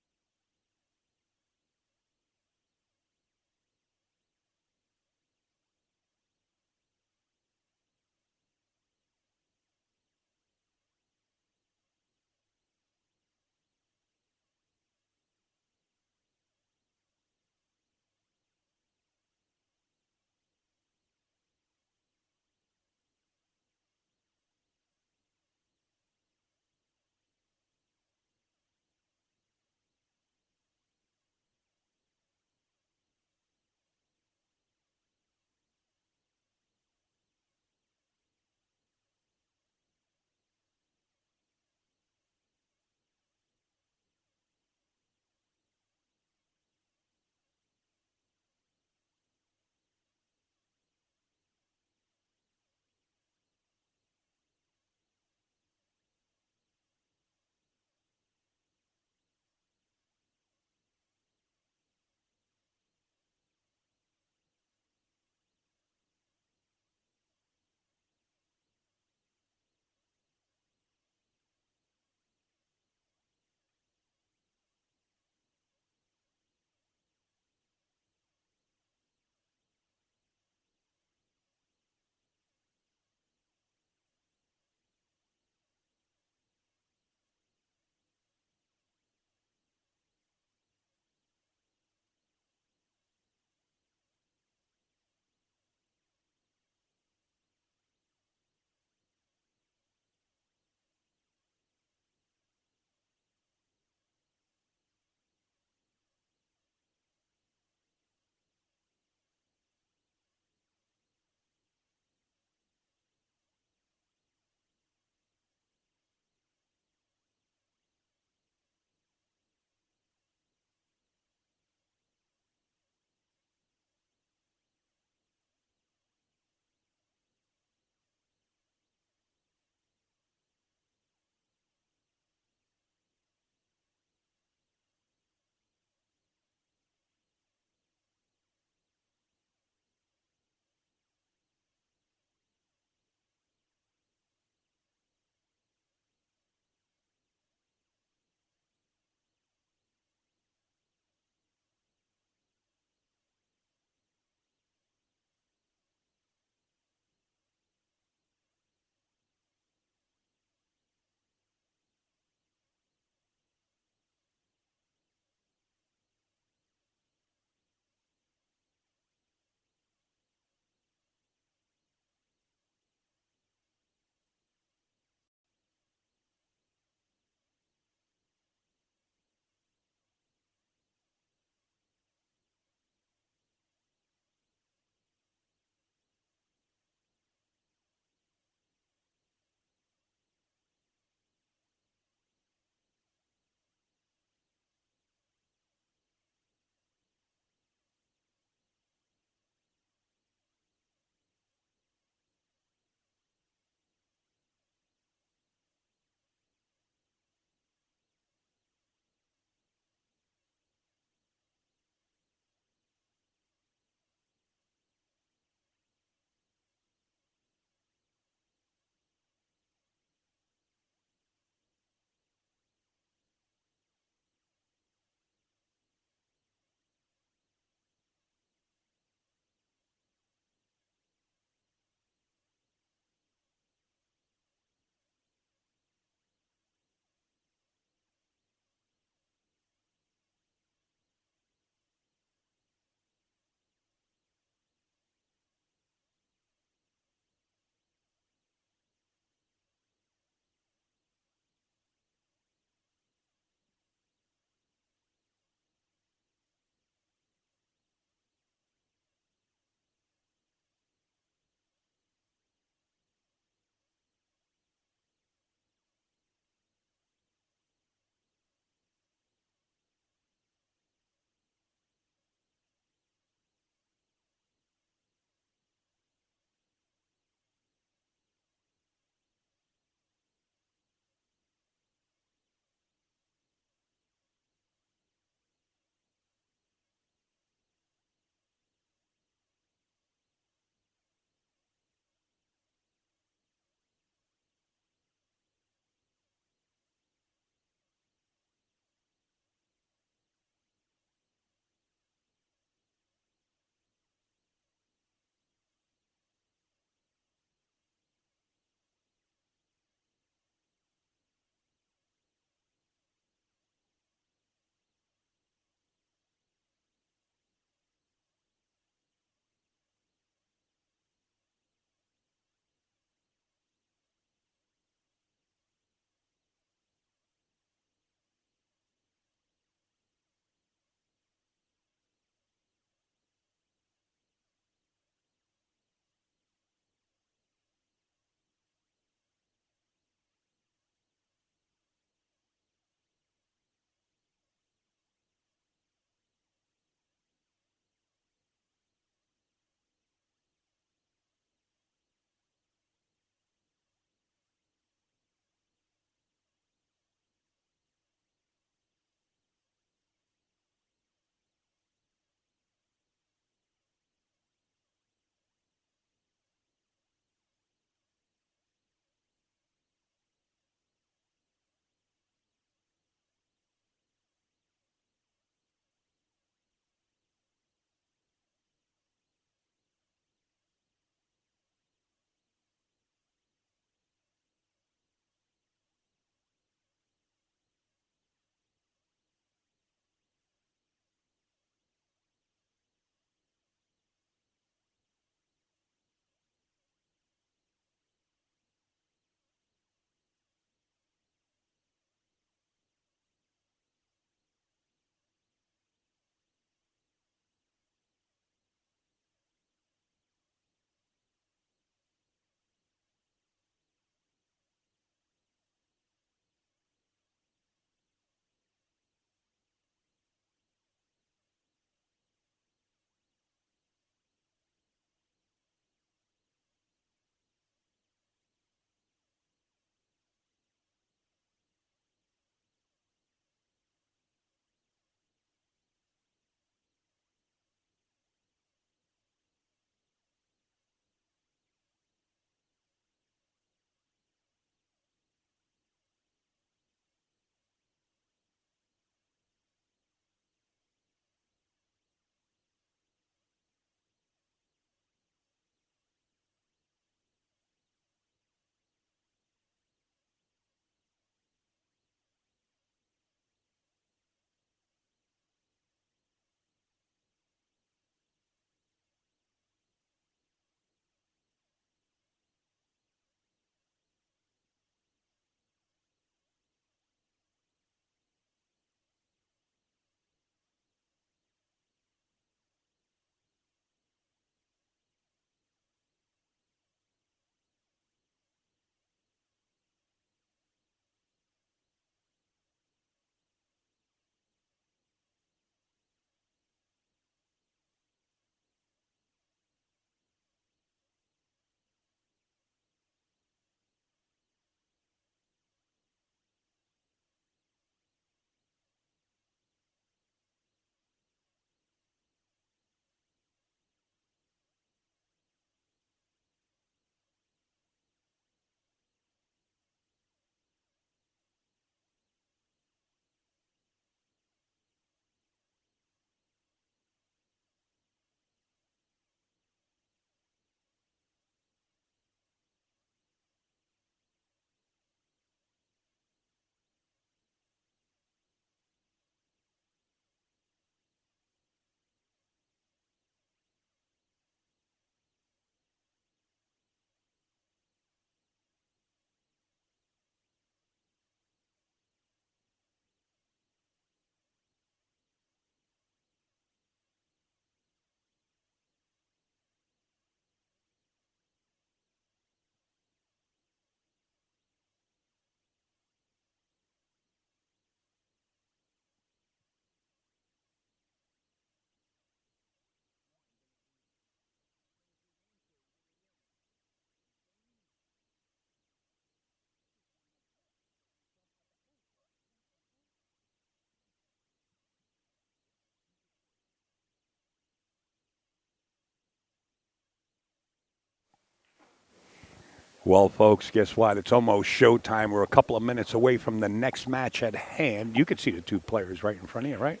Well, folks, guess what? It's almost showtime. We're a couple of minutes away from the next match at hand. You can see the two players right in front of you, right?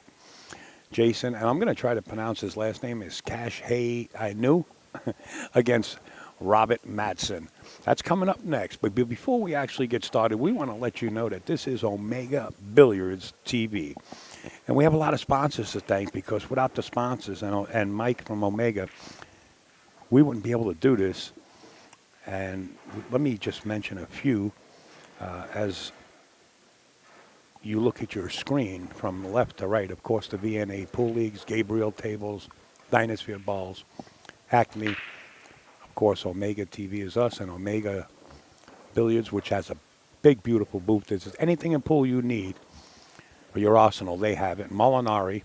Jason, and I'm going to try to pronounce his last name is Cash Hay I knew against Robert Madsen. That's coming up next. But before we actually get started, we want to let you know that this is Omega Billiards TV. And we have a lot of sponsors to thank because without the sponsors and Mike from Omega, we wouldn't be able to do this. And let me just mention a few as you look at your screen from left to right. Of course, the VNEA Pool Leagues, Gabriel Tables, Dynasty Balls, Acme. Of course, Omega TV is us, and Omega Billiards, which has a big, beautiful booth. There's anything in pool you need for your arsenal, they have it. Molinari.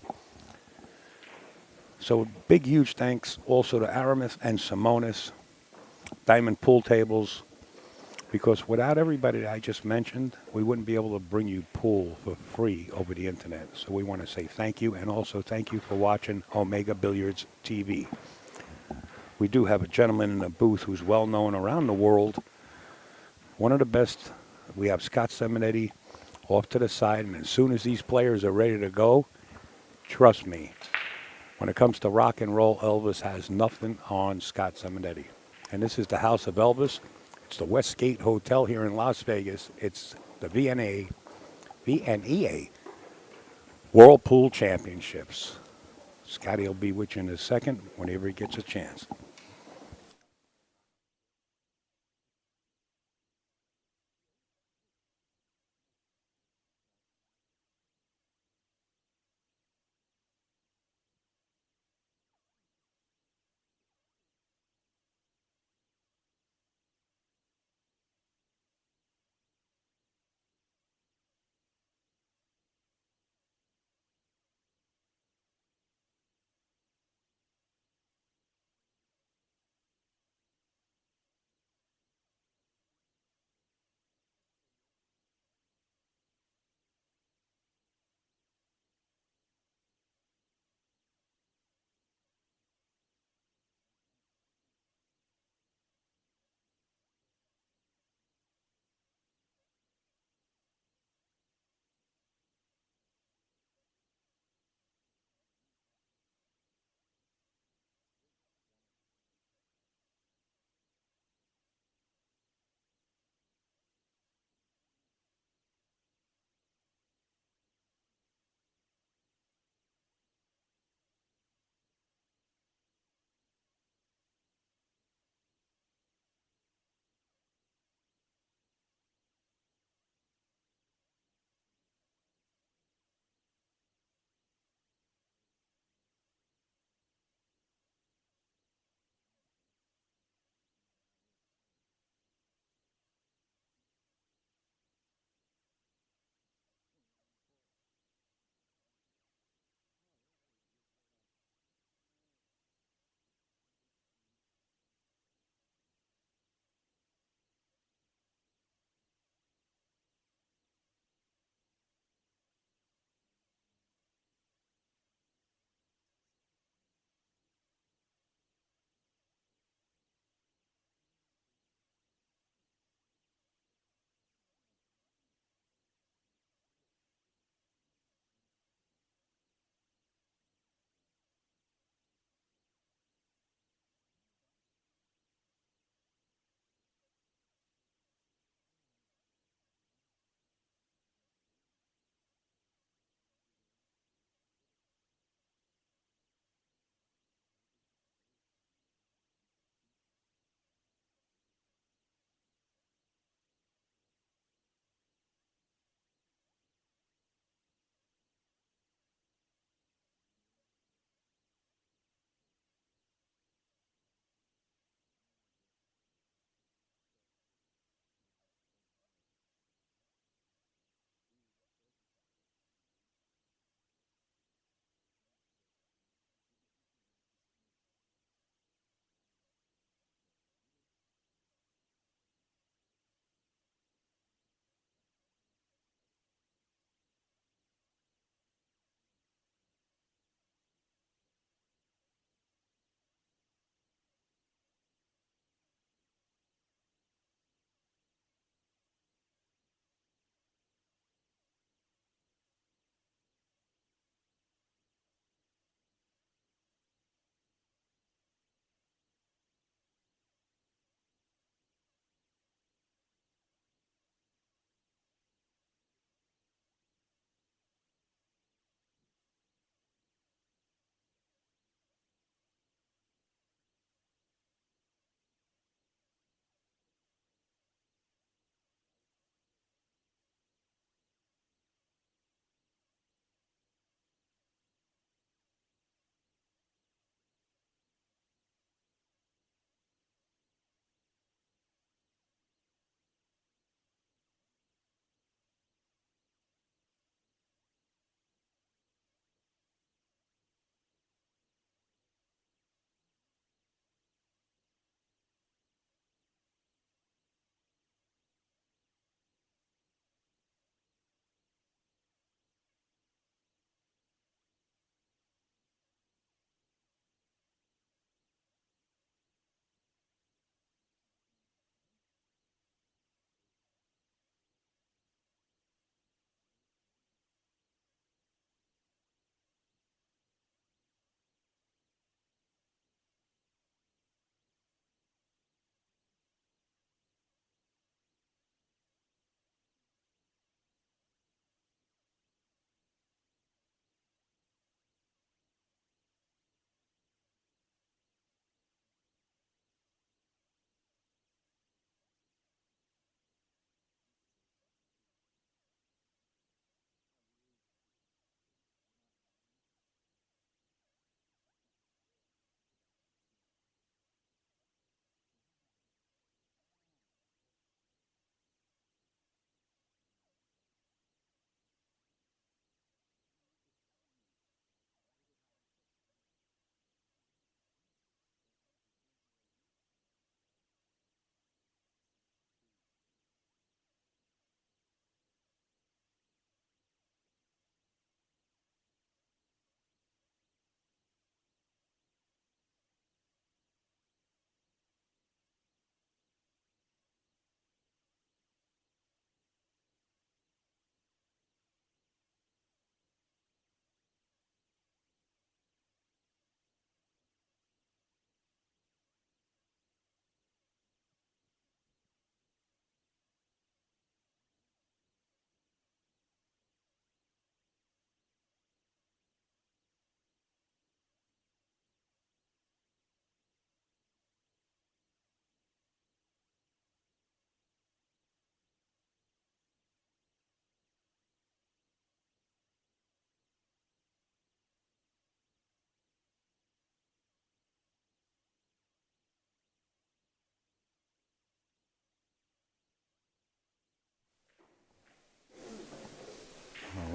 So big, huge thanks also to Aramis and Simonis, Diamond Pool Tables, because without everybody that I just mentioned, we wouldn't be able to bring you pool for free over the internet. So we want to say thank you, and also thank you for watching Omega Billiards TV. We do have a gentleman in the booth who's well known around the world. One of the best. We have Scott Seminetti off to the side, and as soon as these players are ready to go, trust me, when it comes to rock and roll, Elvis has nothing on Scott Seminetti. And this is the House of Elvis. It's the Westgate Hotel here in Las Vegas. It's the VNEA Whirlpool Championships. Scotty will be with you in a second whenever he gets a chance.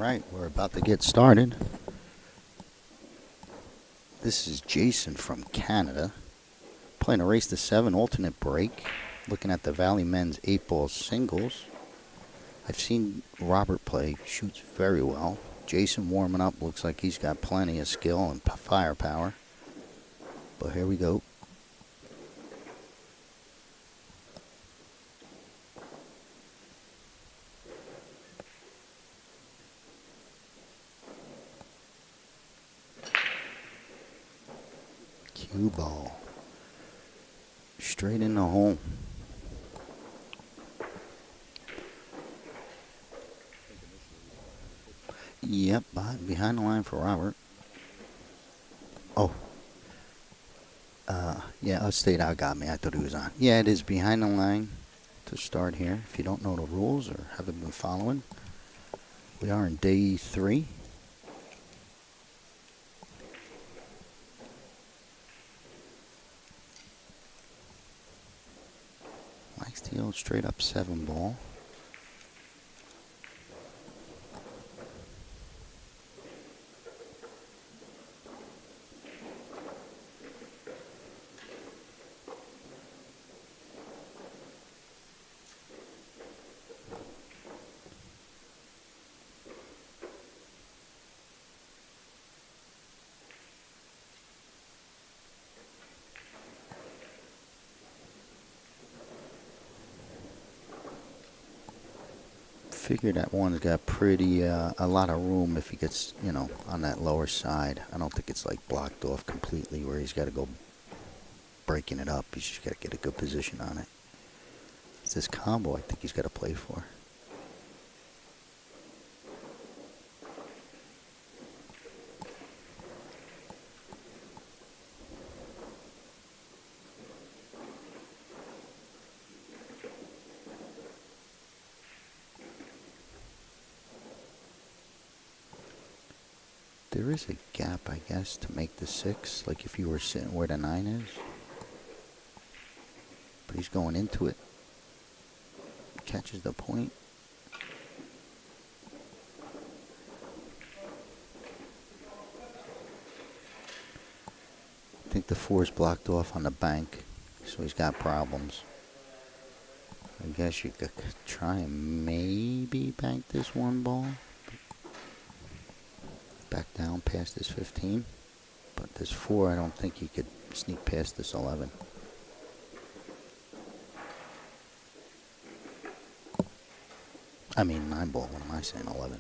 right, we're about to get started. This is Jason from Canada, playing a race to 7 alternate break, looking at the Valley Men's 8-ball singles. I've seen Robert play, shoots very well. Jason warming up, looks like he's got plenty of skill and firepower. But here we go. Cue ball. Straight in the hole. Yep, behind the line for Robert. Oh. Yeah, State out got me. I thought he was on. Yeah, it is behind the line to start here. If you don't know the rules or haven't been following, we are in day 3. Likes the old straight up 7 ball. Figure that one's got pretty a lot of room if he gets, on that lower side. I don't think it's like blocked off completely where he's got to go breaking it up. He's just got to get a good position on it. It's this combo I think he's got to play for. There is a gap, I guess, to make the 6, like if you were sitting where the 9 is. But he's going into it. Catches the point. I think the 4 is blocked off on the bank, so he's got problems. I guess you could try and maybe bank this 1 ball. Back down past this 15. But this 4, I don't think he could sneak past this 11. I mean 9 ball, what am I saying, 11?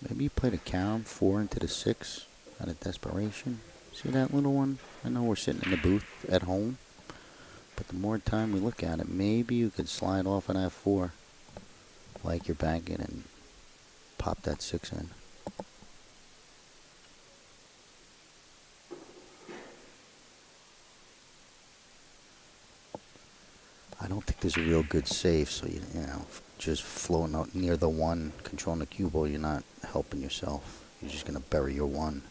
Maybe you play the carom 4 into the 6 out of desperation. See that little one? I know we're sitting in the booth at home, but the more time we look at it, maybe you could slide off of that 4 like you're banking and pop that 6 in. I don't think there's a real good save, so just floating out near the 1, controlling the cue ball, you're not helping yourself. You're just gonna bury your 1.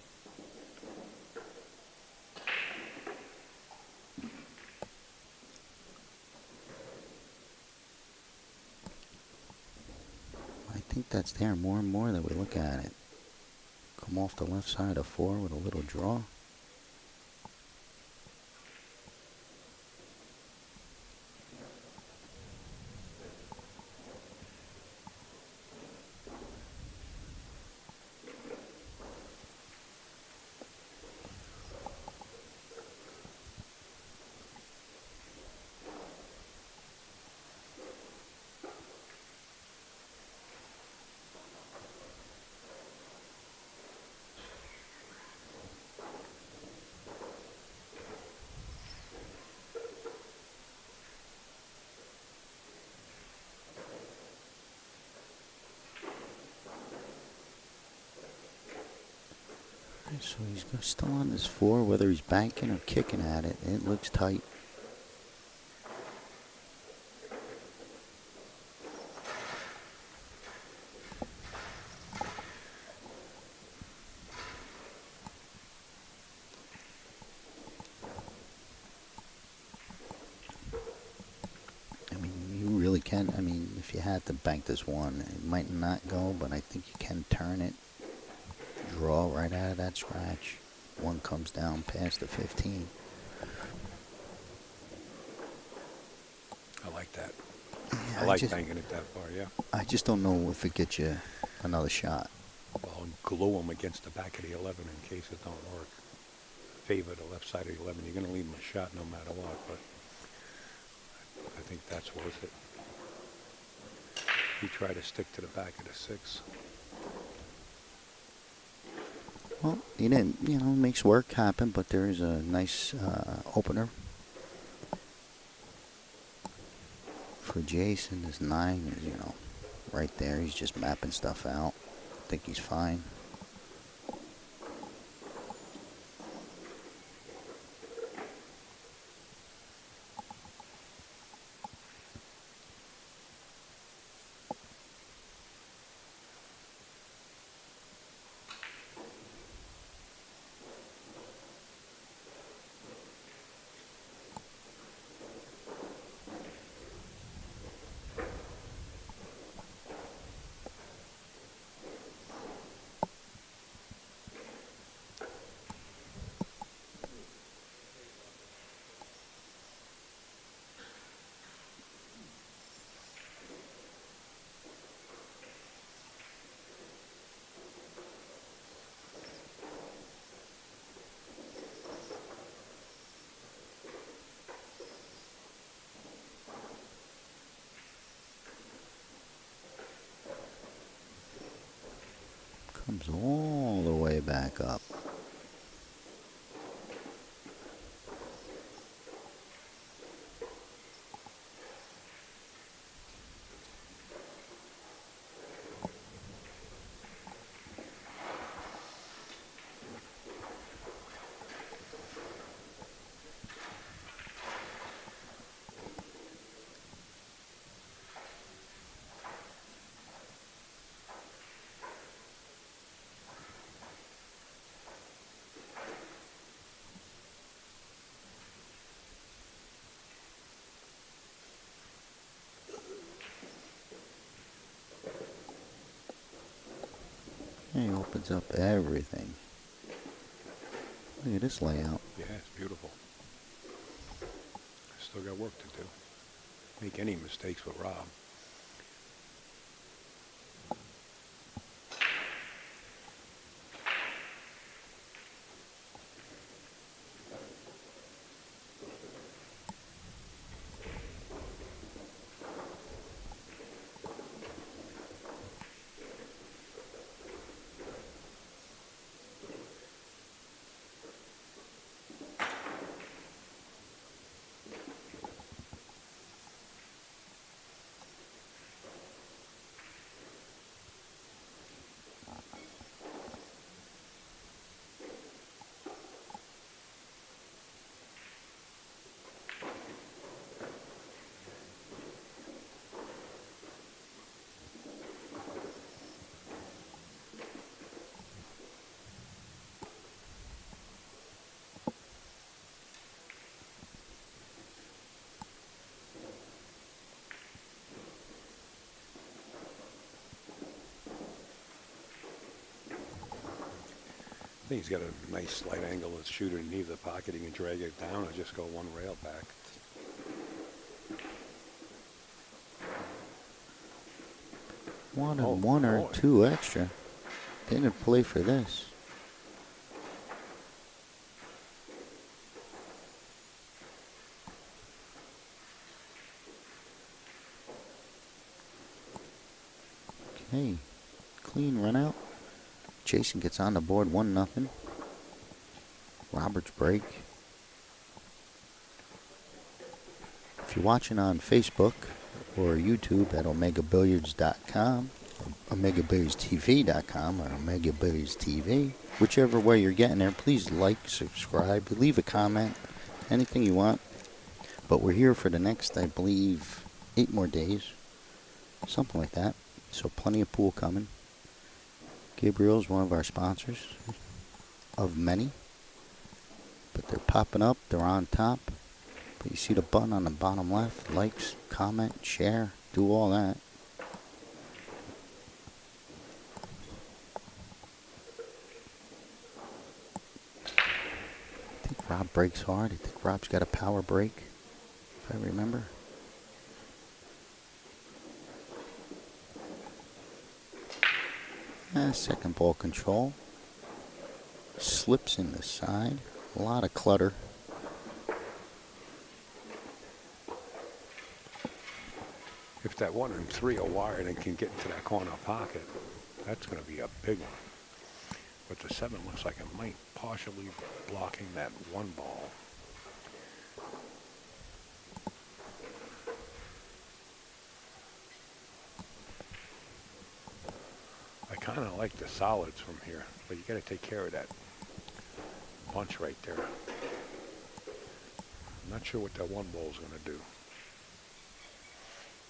I think that's there more and more that we look at it. Come off the left side of 4 with a little draw. So he's still on this 4, whether he's banking or kicking at it. It looks tight. I mean, you really can. I mean, if you had to bank this 1, it might not go, but I think you can turn it. Draw right out of that scratch. 1 comes down past the 15. I like that. Yeah, I like banking it that far, yeah. I just don't know if it gets you another shot. Well, and glue them against the back of the 11 in case it don't work. Favor the left side of the 11. You're going to leave them a shot no matter what, but I think that's worth it. You try to stick to the back of the 6. Well, he didn't, makes work happen, but there is a nice opener for Jason. This 9 is, right there. He's just mapping stuff out. I think he's fine. Comes all the way back up. He opens up everything. Look at this layout. Yeah, it's beautiful. Still got work to do. Make any mistakes with Rob. I think he's got a nice slight angle to shoot it in either pocket. He can drag it down or just go 1 rail back. One and one or boy. 2 extra. Didn't play for this. Okay, clean run out. Jason gets on the board 1-0. Roberts break. If you're watching on Facebook or YouTube at omegabilliards.com, OmegaBilliardsTV.com or OmegaBilliardsTV. Whichever way you're getting there, please like, subscribe, leave a comment, anything you want. But we're here for the next, I believe, 8 more days. Something like that. So plenty of pool coming. Gabriel's one of our sponsors of many. But they're popping up. They're on top. But you see the button on the bottom left. Likes, comment, share. Do all that. I think Rob breaks hard. I think Rob's got a power break, if I remember. Second ball control. Slips in the side. A lot of clutter. If that 1 and 3 are wired and can get into that corner pocket, that's going to be a big one. But the 7 looks like it might partially blocking that 1 ball. I kind of like the solids from here, but you got to take care of that bunch right there. I'm not sure what that 1 ball is going to do.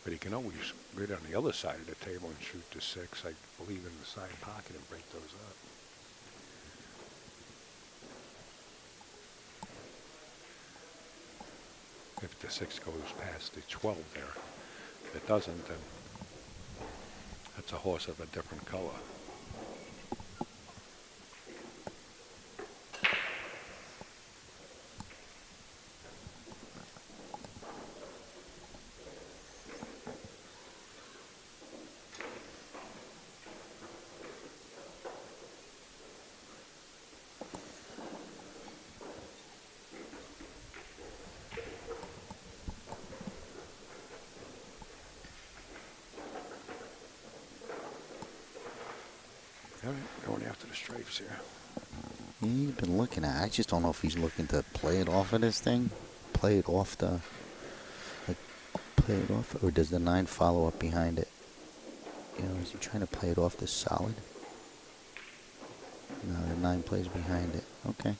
But he can always get on the other side of the table and shoot the 6, I believe, in the side pocket and break those up. If the 6 goes past the 12 there. If it doesn't, then that's a horse of a different color. All right, going after the stripes here. He's been looking at it. I just don't know if he's looking to play it off of this thing. Play it off the... Like, play it off... Or does the 9 follow up behind it? You know, is he trying to play it off this solid? No, the 9 plays behind it. Okay.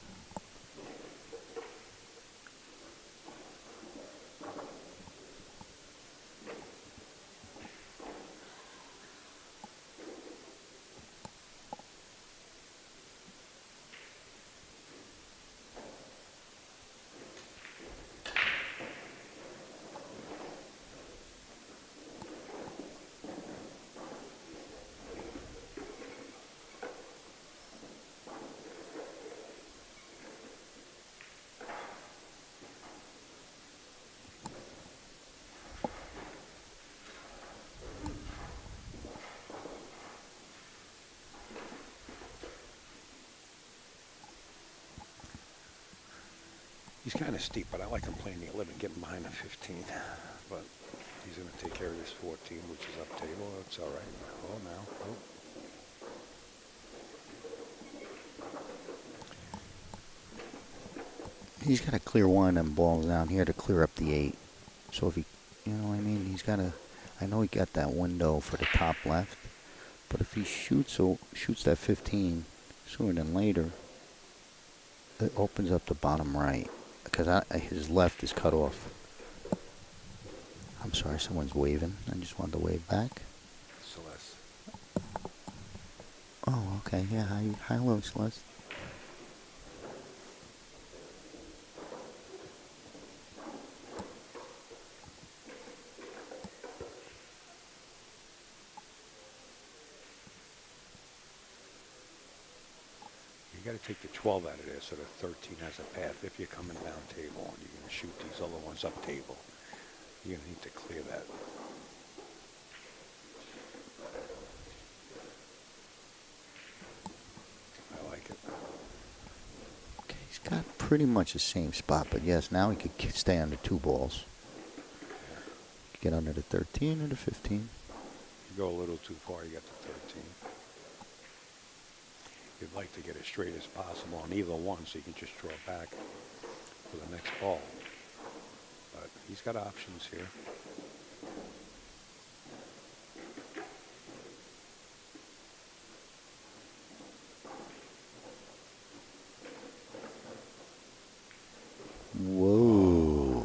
He's kind of steep, but I like him playing the 11, getting behind the 15. But he's going to take care of this 14, which is up table. That's all right. Oh, now. Oh. He's got to clear one of them balls down here to clear up the 8. So if he, you know what I mean? He's got to, I know he got that window for the top left. But if he shoots that 15 sooner than later, it opens up the bottom right. Because his left is cut off. I'm sorry, someone's waving. I just wanted to wave back. Celeste. Oh, okay. Yeah, hi, hello, Celeste. You got to take the 12 out of there so the 13 has a path. If you're coming down table and you're going to shoot these other ones up table, you're going to need to clear that. I like it. Okay, he's got pretty much the same spot, but yes, now he could stay under 2 balls. Get under the 13 or the 15. You go a little too far, you got the 13. You'd like to get as straight as possible on either one so you can just draw back for the next ball. But he's got options here. Whoa.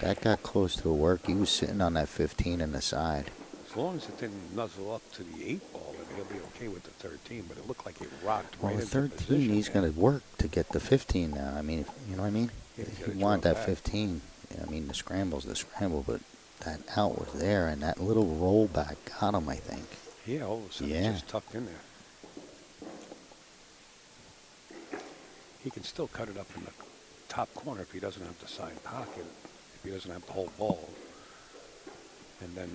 That got close to the work. He was sitting on that 15 in the side. As long as it didn't nuzzle up to the 8 ball, then he'll be okay with the 13. But it looked like it rocked Well, right the into 13, position. he's there. going to work to get the 15 now. I mean, you know what I mean? Yeah, he's He gotta wanted draw that back. 15. I mean, the scramble's the scramble, but that out was there, and that little rollback got him, I think. Yeah, all of a sudden Yeah. it's just tucked in there. He can still cut it up in the top corner if he doesn't have the side pocket, if he doesn't have the whole ball. And then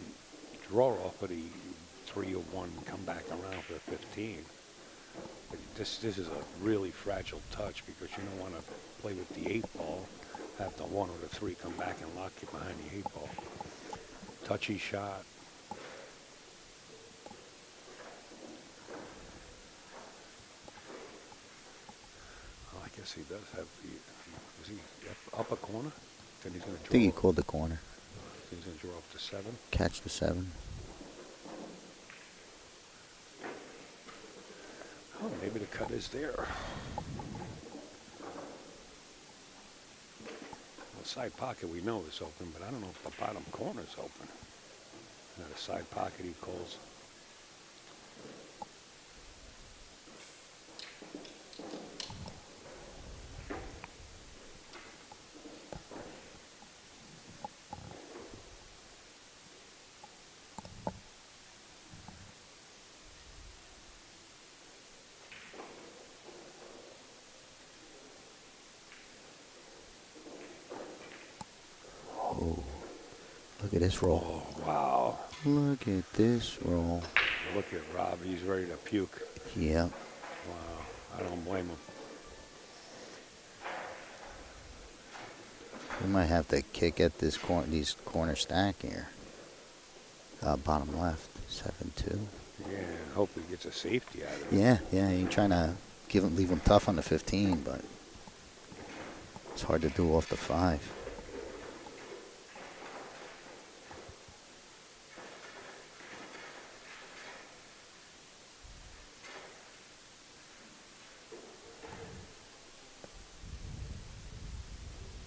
draw off of the 3 or 1 and come back around for the 15. But this is a really fragile touch because you don't want to play with the 8 ball, have the 1 or the 3 come back and lock you behind the 8 ball. Touchy shot. Well, I guess he does have the. Is he up a corner? Then he's going to I draw. think he called the corner. He's going to draw off to 7. Catch the 7. Oh, maybe the cut is there. Well, the side pocket we know is open, but I don't know if the bottom corner is open. Now the side pocket he calls. Oh, look at this roll. Oh, wow. Look at this roll. Look at Rob. He's ready to puke. Yeah. Wow. I don't blame him. We might have to kick at this these corner stack here. Bottom left, 7-2. Yeah, hope he gets a safety out of it. Yeah, you're trying to leave him tough on the 15, but it's hard to do off the 5.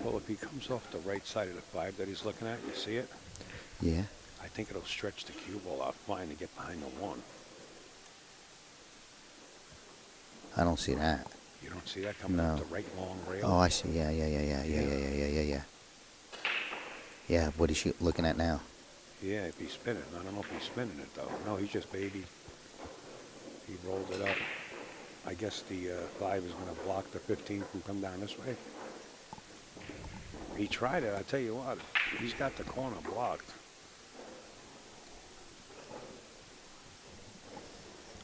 Well, if he comes off the right side of the 5 that he's looking at, you see it? Yeah. I think it'll stretch the cue ball out fine to get behind the 1. I don't see that. You don't see that coming No. up the right long rail? Oh, I see. Yeah. Yeah, what is she looking at now? Yeah, if he's spinning. I don't know if he's spinning it, though. No, he's just baby. He rolled it up. I guess the 5 is going to block the 15 from come down this way. He tried it. I tell you what, he's got the corner blocked.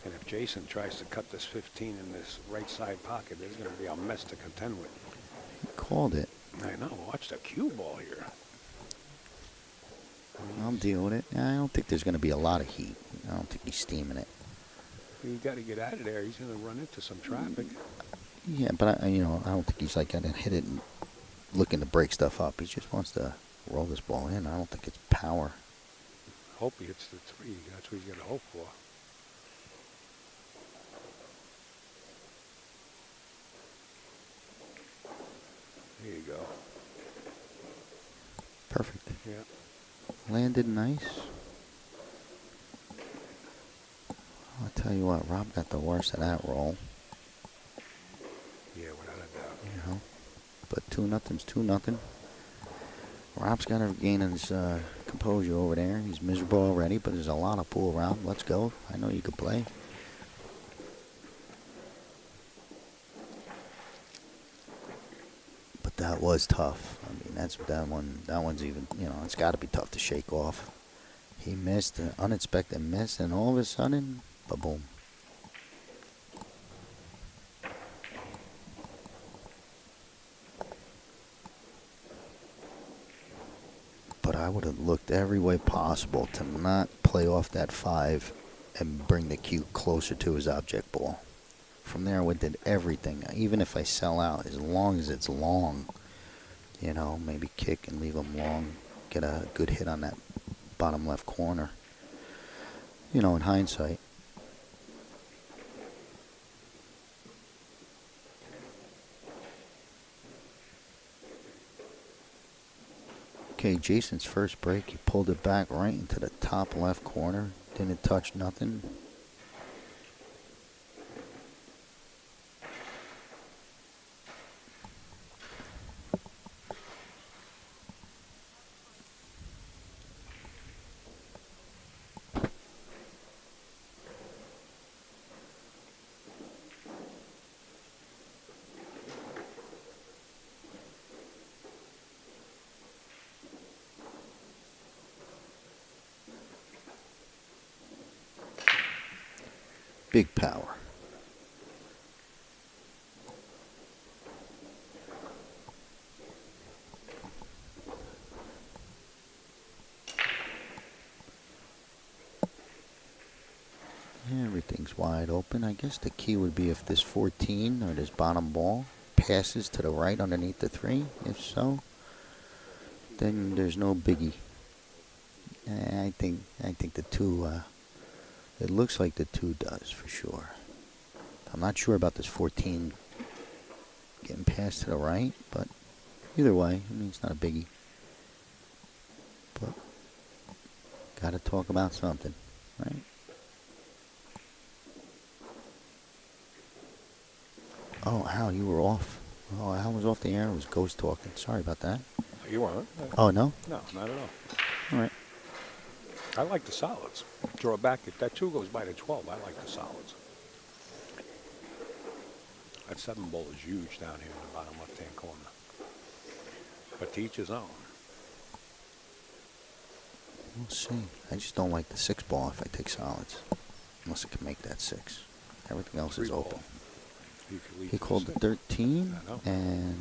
And if Jason tries to cut this 15 in this right side pocket, there's going to be a mess to contend with. He called it. I know. Watch the cue ball here. I'll deal with it. I don't think there's going to be a lot of heat. I don't think he's steaming it. You got to get out of there. He's going to run into some traffic. Yeah, but I don't think he's like going to hit it and looking to break stuff up. He just wants to roll this ball in. I don't think it's power. Hope he hits the 3. That's what he's got to hope for. There you go. Perfect. Yeah. Landed nice. I'll tell you what, Rob got the worst of that roll. Yeah, without a doubt. You know, but 2-0's 2-0. Rob's got to regain his composure over there. He's miserable already, but there's a lot of pool around. Let's go. I know you could play. But that was tough. I mean, that one's even, it's got to be tough to shake off. He missed an unexpected miss, and all of a sudden, ba-boom. But I would have looked every way possible to not play off that 5 and bring the cue closer to his object ball. From there, I did everything. Even if I sell out, as long as it's long, maybe kick and leave him long, get a good hit on that bottom left corner. In hindsight. Okay, Jason's first break, he pulled it back right into the top left corner. Didn't touch nothing. Big power. Everything's wide open. I guess the key would be if this 14 or this bottom ball passes to the right underneath the 3. If so, then there's no biggie. I think the 2, it looks like the 2 does for sure. I'm not sure about this 14 getting passed to the right, but either way, I mean, it's not a biggie. But gotta talk about something, right? Oh, Al, you were off. Oh, Al was off the air. It was Ghost talking. Sorry about that. You weren't. Oh, no? No, not at all. All right. I like the solids. Draw back. If that 2 goes by the 12, I like the solids. That 7 ball is huge down here in the bottom left-hand corner. But to each his own. We'll see. I just don't like the 6 ball if I take solids. Unless I can make that 6. Everything else is 3 ball. open. You could lead He to called the the 6. 13. I know. And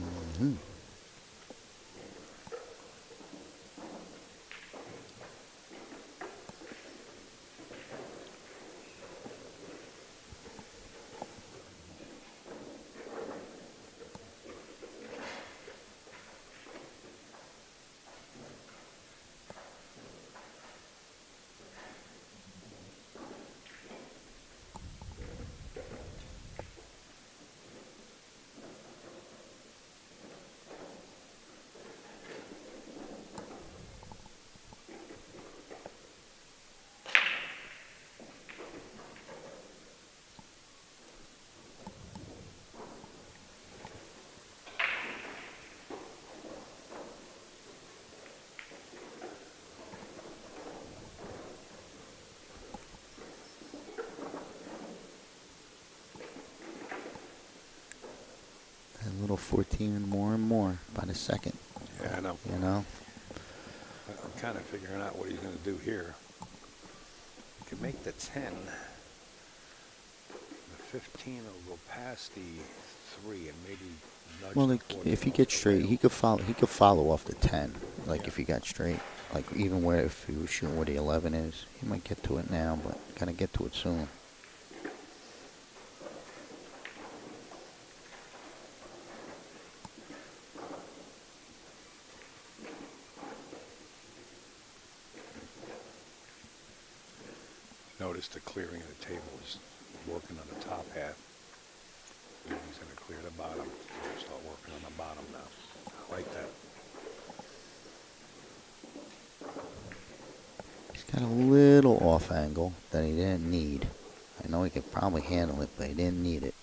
that little 14 and more by the second. Yeah, I know. You know? I'm kind of figuring out what he's going to do here. He could make the 10. The 15 will go past the 3 and maybe nudge Well, the like, 14 if he off gets the straight, rail. he could follow off the 10. Like Yeah. if he got straight, like even where if he was shooting where the 11 is, he might get to it now, but gotta get to it soon. Notice the clearing of the table is working on the top half. And he's going to clear the bottom. He's going to start working on the bottom now. I like that. He's got a little off angle that he didn't need. I know he could probably handle it, but he didn't need it.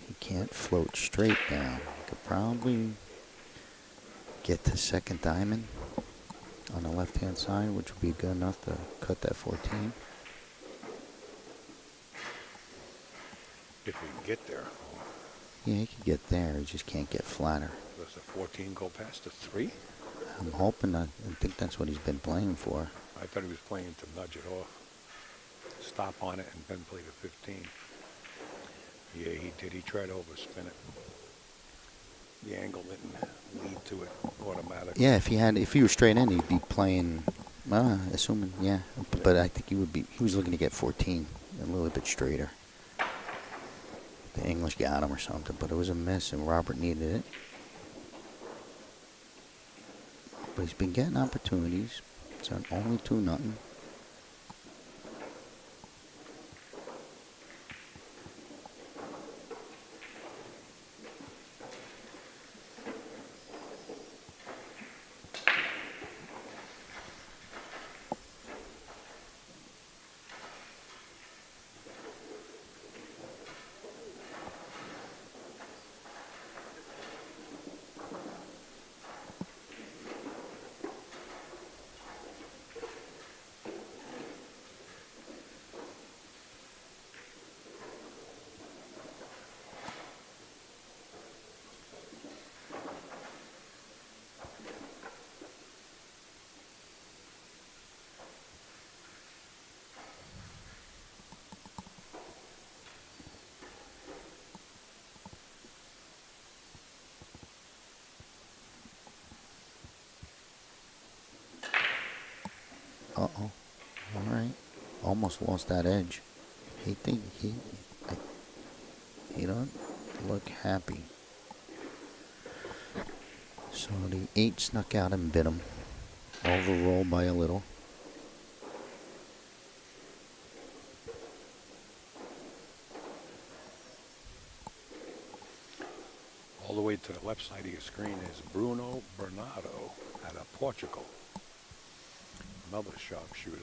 He can't float straight down. He could probably get to second diamond on the left-hand side, which would be good enough to cut that 14. If we can get there. Yeah, he could get there. He just can't get flatter. Does the 14 go past the 3? I'm hoping that. I think that's what he's been playing for. I thought he was playing to nudge it off. Stop on it and then play the 15. Yeah, he did. He tried to overspin it. The angle didn't lead to it automatically. Yeah, if he were straight in, he'd be playing. Assuming, yeah. But I think he was looking to get 14 a little bit straighter. The English got him or something, but it was a miss, and Robert needed it. But he's been getting opportunities. It's only 2-0. Uh-oh. All right. Almost lost that edge. He don't look happy. So the 8 snuck out and bit him. Overroll by a little. All the way to the left side of your screen is Bruno Bernardo out of Portugal. Another sharpshooter.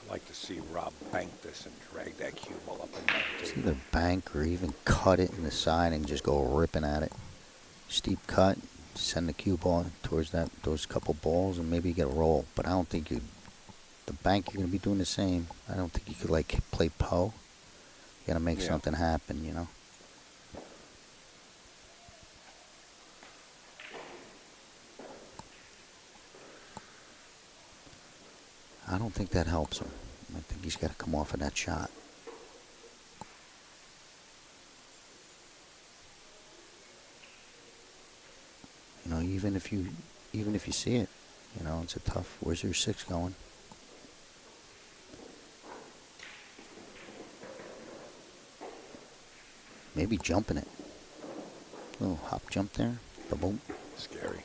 I'd like to see Rob bank this and drag that cue ball up and down. It's either bank or even cut it in the side and just go ripping at it. Steep cut, send the cue ball towards those couple balls, and maybe you get a roll. But I don't think the bank, you're going to be doing the same. I don't think you could, like, play Poe. You got to make something happen, you know? I don't think that helps him. I think he's got to come off of that shot. You know, even if you see it, you know, it's a tough. Where's your 6 going? Maybe jumping it. Little hop jump there. Boom. Scary.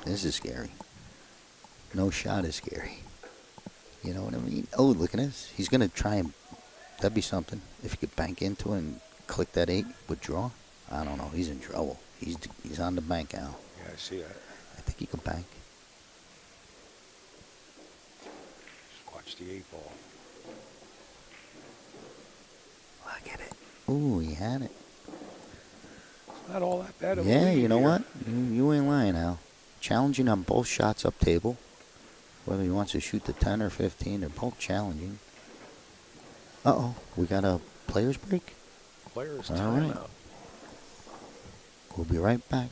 This is scary. No shot is scary. You know what I mean? Oh, look at this. He's going to try and... That'd be something. If he could bank into it and click that 8, withdraw. I don't know. He's in trouble. He's on the bank, Al. Yeah, I see that. I think he could bank. Just watch the 8 ball. Look at it. Ooh, he had it. It's not all that bad of a Yeah, lead you know here. what? You ain't lying, Al. Challenging on both shots up table. Whether he wants to shoot the 10 or 15, they're both challenging. Uh-oh. We got a player's break? Players All timeout. right. We'll be right back.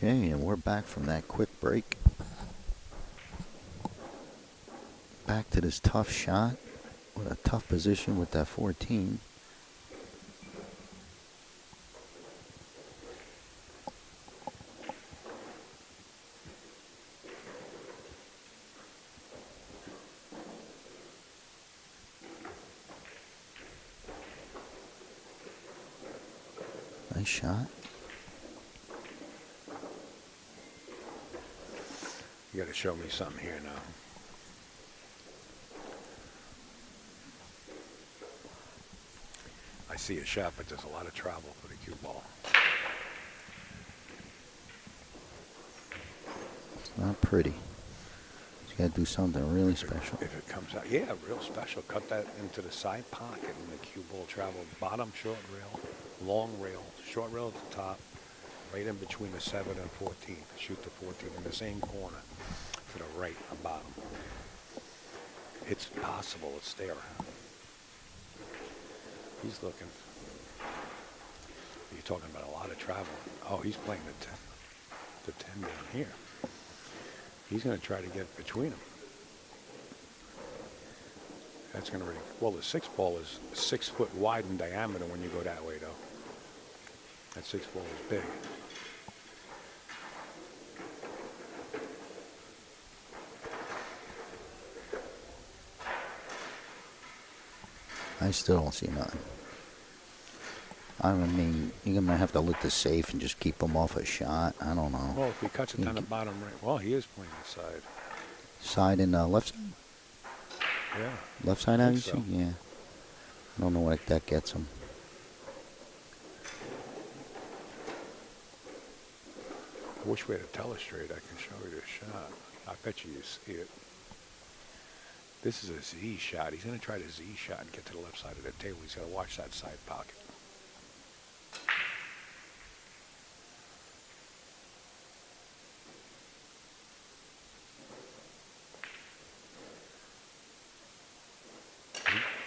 Okay, and we're back from that quick break. back to this tough shot with a tough position with that 14. Nice shot. You got to show me something here now. I see a shot, but there's a lot of travel for the cue ball. It's not pretty. You got to do something really special. If it comes out, yeah, real special. Cut that into the side pocket, and the cue ball travel bottom short rail, long rail, short rail at the top, right in between the 7 and 14. Shoot the 14 in the same corner to the right and bottom. It's possible. It's there. He's looking. You're talking about a lot of travel. Oh, he's playing the 10 down here. He's going to try to get between them. That's going to really, well, the 6 ball is 6 foot wide in diameter when you go that way, though. That 6 ball is big. I still don't see nothing. I mean, you're going to have to look the safe and just keep him off a shot. I don't know. Well, if he cuts it down the bottom right, well, he is playing the side. Side and left side? Yeah. Left side, how you so. see? Yeah. I don't know what that gets him. I wish we had a telestrate. I can show you the shot. I bet you see it. This is a Z shot. He's going to try the Z shot and get to the left side of the table. He's got to watch that side pocket.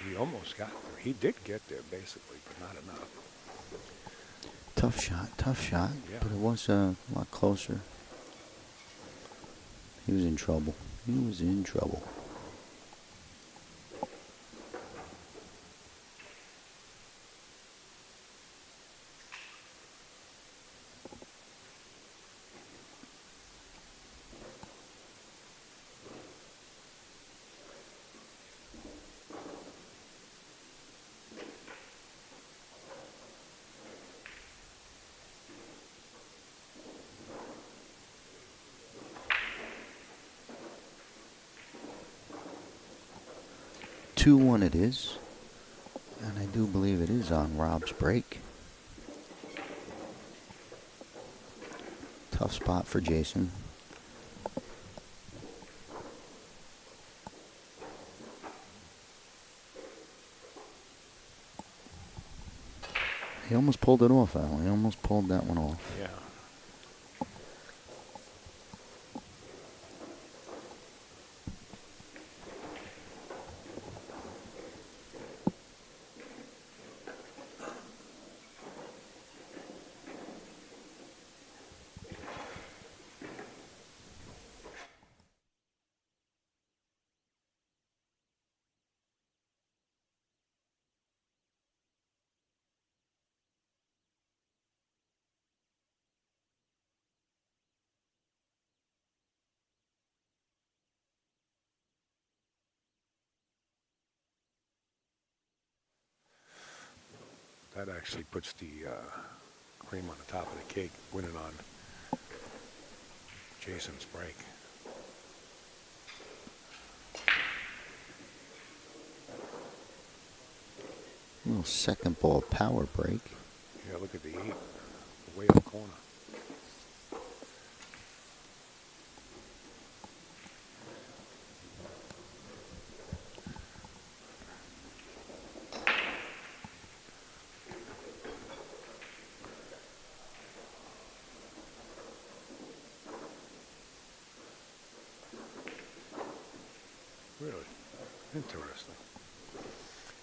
He almost got there. He did get there, basically, but not enough. Tough shot, Yeah. but it was a lot closer. He was in trouble. He was in trouble. Two-one it is, and I do believe it is on Rob's break. Tough spot for Jason. He almost pulled it off, Al. He almost pulled that one off. Yeah. That actually puts the cream on the top of the cake, winning on Jason's break. Little second ball power break. Yeah, look at the 8, way in the corner. Really interesting.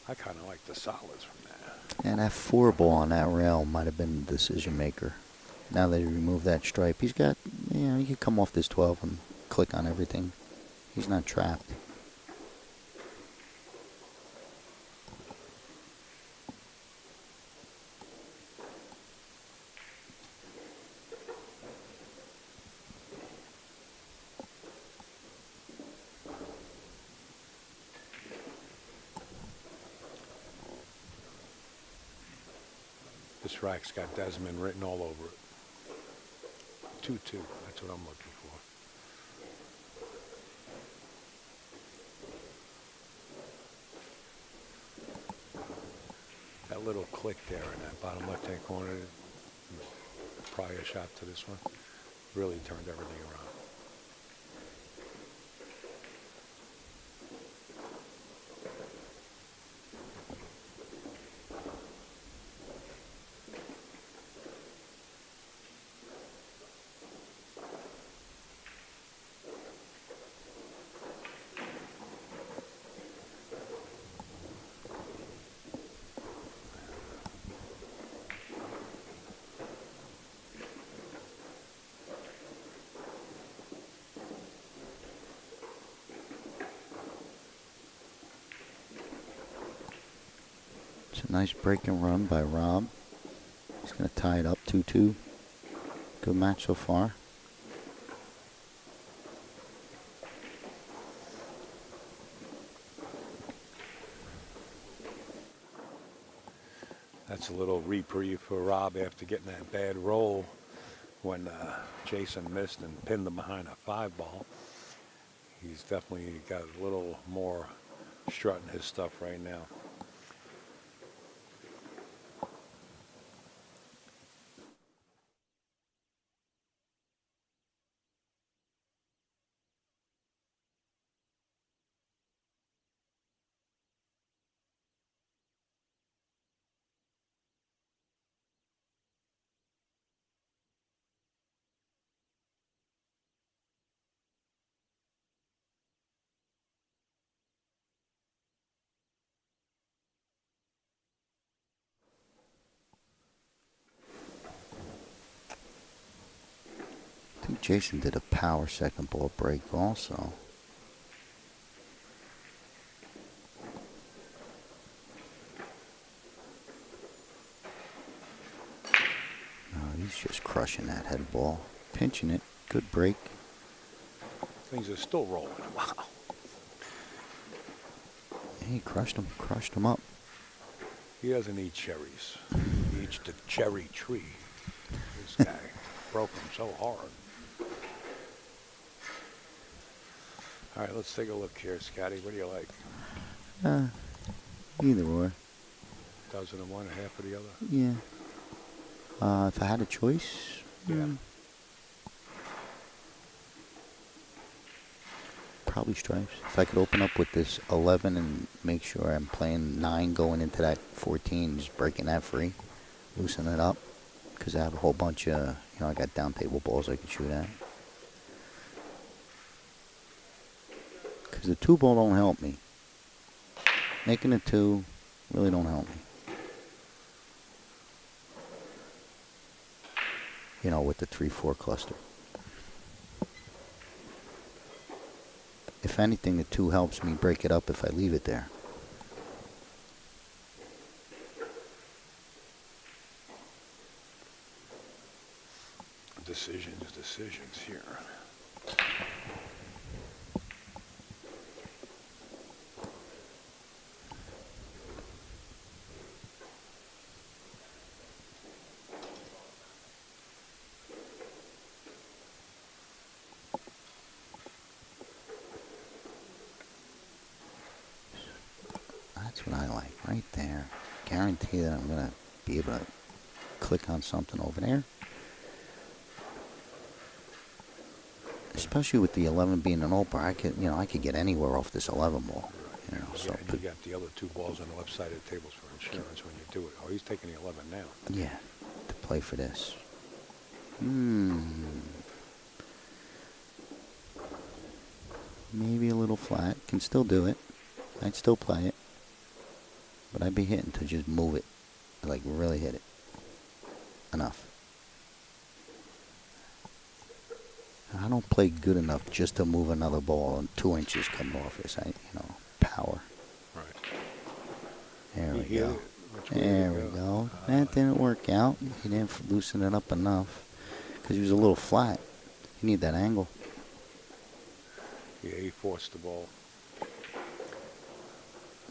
I kind of like the solids from that. And that 4 ball on that rail might have been the decision maker. Now that he removed that stripe, he's got, you know, he could come off this 12 and click on everything. He's not trapped. This rack's got Desmond written all over it. 2-2. That's what I'm looking for. That little click there in that bottom left-hand corner, prior shot to this one, really turned everything around. It's a nice break and run by Rob. He's going to tie it up 2-2. Good match so far. That's a little reprieve for Rob after getting that bad roll when Jason missed and pinned him behind a 5-ball. He's definitely got a little more strut in his stuff right now. I think Jason did a power second ball break also. No, he's just crushing that head ball. Pinching it. Good break. Things are still rolling. Wow. He crushed him up. He doesn't eat cherries. He eats the cherry tree. This guy broke him so hard. All right, let's take a look here, Scotty. What do you like? Either or. Dozen of one, a half of the other? Yeah. If I had a choice, yeah. Probably stripes. If I could open up with this 11 and make sure I'm playing 9 going into that 14, just breaking that free, loosen it up, because I have a whole bunch of, I got down table balls I can shoot at. Because the 2-ball don't help me. Making a 2 really don't help me. With the 3-4 cluster. If anything, the 2 helps me break it up if I leave it there. Decisions here. That's what I like, right there. Guarantee that I'm going to be able to click on something over there. Especially with the 11 being an opener, I could get anywhere off this 11 ball. So and you got the other 2 balls on the left side of the tables for insurance when you do it. Oh, he's taking the 11 now. Yeah, to play for this. Maybe a little flat. Can still do it. I'd still play it. But I'd be hitting to just move it. Like, really hit it. Enough. I don't play good enough just to move another ball and 2 inches coming off this. Power. Right. There we go. There we go. That didn't work out. He didn't loosen it up enough because he was a little flat. You need that angle. Yeah, he forced the ball.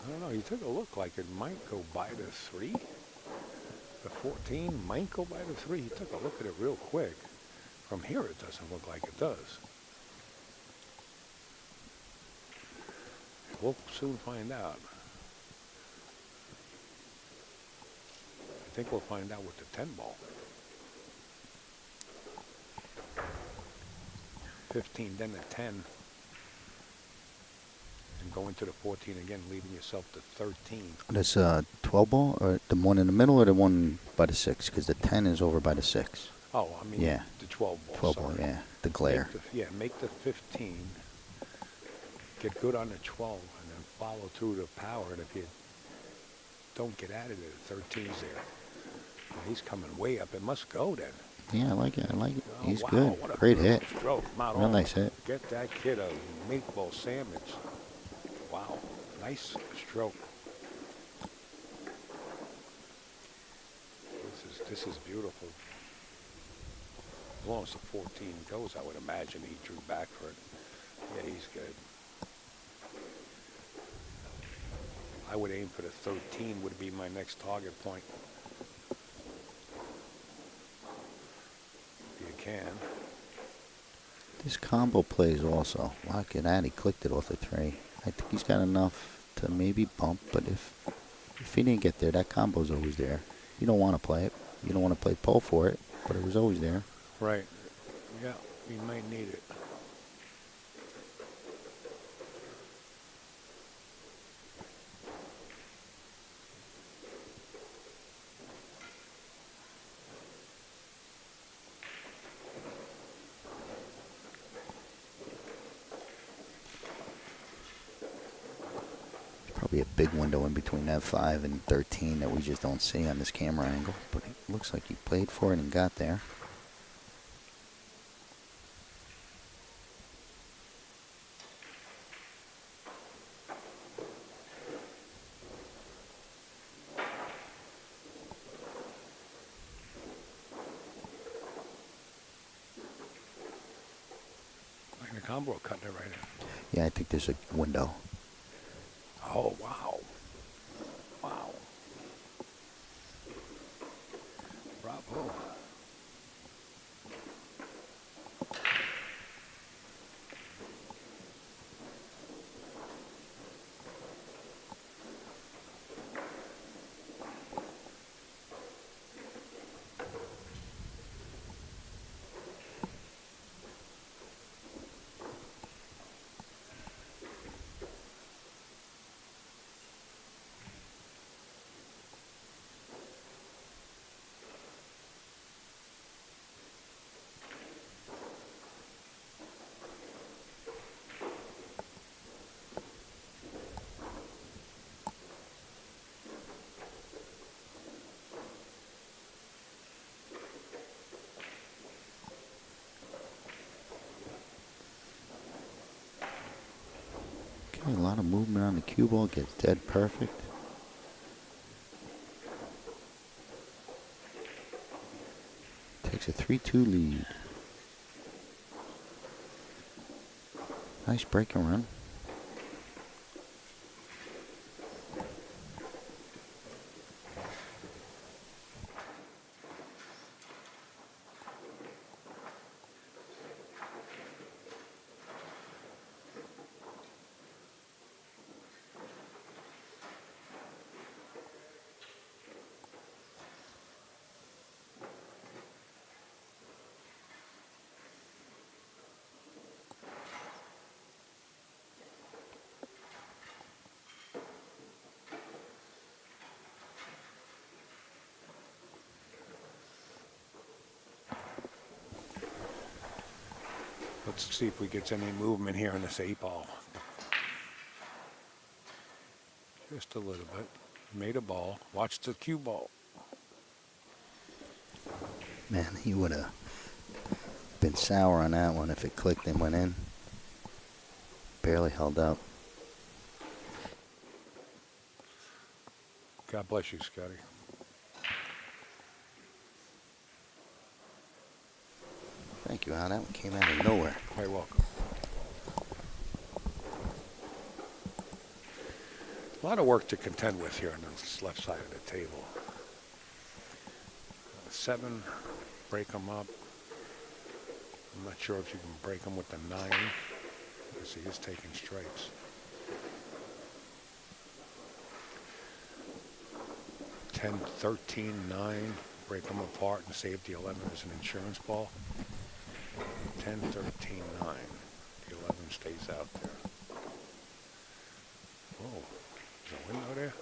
I don't know. He took a look like it might go by the 3. The 14 might go by the 3. He took a look at it real quick. From here, it doesn't look like it does. We'll soon find out. I think we'll find out with the 10 ball. 15, then the 10. And going to the 14 again, leaving yourself to 13. This 12 ball, or the one in the middle, or the one by the 6? Because the 10 is over by the 6. Oh, I mean, yeah. The 12 ball. 12 ball, yeah. The glare. Make the 15. Get good on the 12, and then follow through the power. And if you don't get out of it, the 13's there. Well, he's coming way up. It must go then. Yeah, I like it. I like it. Oh, He's wow, good. what a Great hit. Stroke. Real nice hit. Get that kid a meatball sandwich. Wow, nice stroke. This is beautiful. As long as the 14 goes, I would imagine he drew back for it. Yeah, he's good. I would aim for the 13 would be my next target point. If you can. This combo plays also. Look at that. He clicked it off the 3. I think he's got enough to maybe bump, but if he didn't get there, that combo's always there. You don't want to play it. You don't want to play pole for it, but it was always there. Right. Yeah, you might need it. Probably a big window in between that 5 and 13 that we just don't see on this camera angle, but it looks like he played for it and got there. Like the combo cutting it right in. Yeah, I think there's a window. Oh, wow. Wow. Bravo. Okay, a lot of movement on the cue ball. Gets dead perfect. Takes a 3-2 lead. Nice break and run. Let's see if we get any movement here in this 8 ball. Just a little bit. Made a ball. Watch the cue ball. Man, he would have been sour on that one if it clicked and went in. Barely held up. God bless you, Scotty. Thank you, Al. That one came out of nowhere. You're welcome. A lot of work to contend with here on this left side of the table. 7, break them up. I'm not sure if you can break them with the 9, because he is taking strikes. 10, 13, 9, break them apart and save the 11 as an insurance ball. 10, 13, 9. The 11 stays out there. Whoa, there's a window there?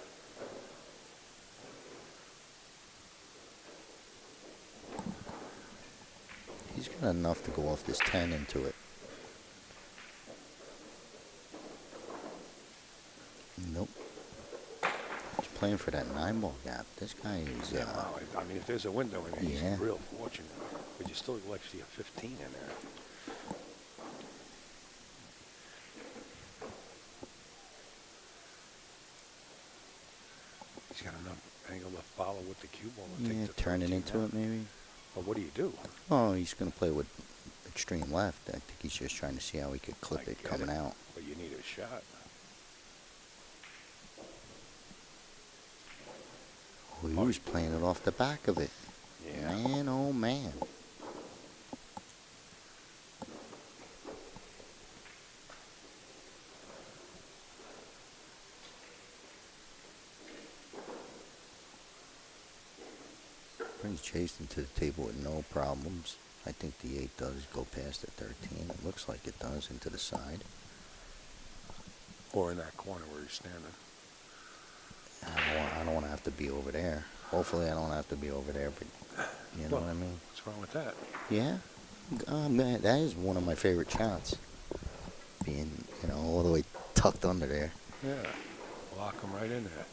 He's got enough to go off this 10 into it. Nope. He's playing for that 9 ball gap. This guy is. Yeah, wow. I mean, if there's a window in there, Yeah. he's real fortunate. But you still like to see a 15 in there. He's got enough angle to follow with the cue ball. And Yeah, take the turn it 13 into out. it maybe. But what do you do? Oh, he's going to play with extreme left. I think he's just trying to see how he could clip I it get coming it, out. But you need a shot. Oh, he was playing it off the back of it. Yeah. Man, oh man. Brings Jason to the table with no problems. I think the 8 does go past the 13. It looks like it does into the side. Or in that corner where he's standing. I don't want to have to be over there. Hopefully I don't have to be over there, but you know what I mean? What's wrong with that? Yeah. Man, that is one of my favorite shots. Being, all the way tucked under there. Yeah. Lock him right in there.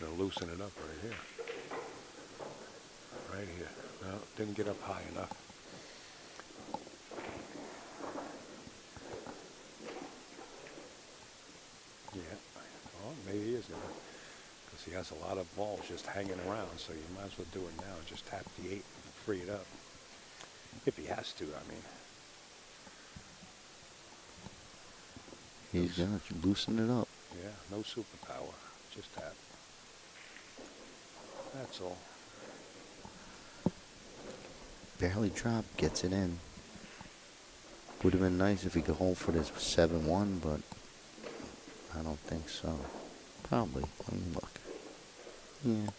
Gonna loosen it up right here. Right here. No, didn't get up high enough. Yeah. Well, maybe he is gonna, because he has a lot of balls just hanging around, so you might as well do it now. Just tap the 8 and free it up. If he has to, I mean. He's going to loosen it up. Yeah, no superpower. Just tap. That's all. Barely dropped, gets it in. Would have been nice if he could hold for this 7-1, but I don't think so. Probably. Let me look. Yeah.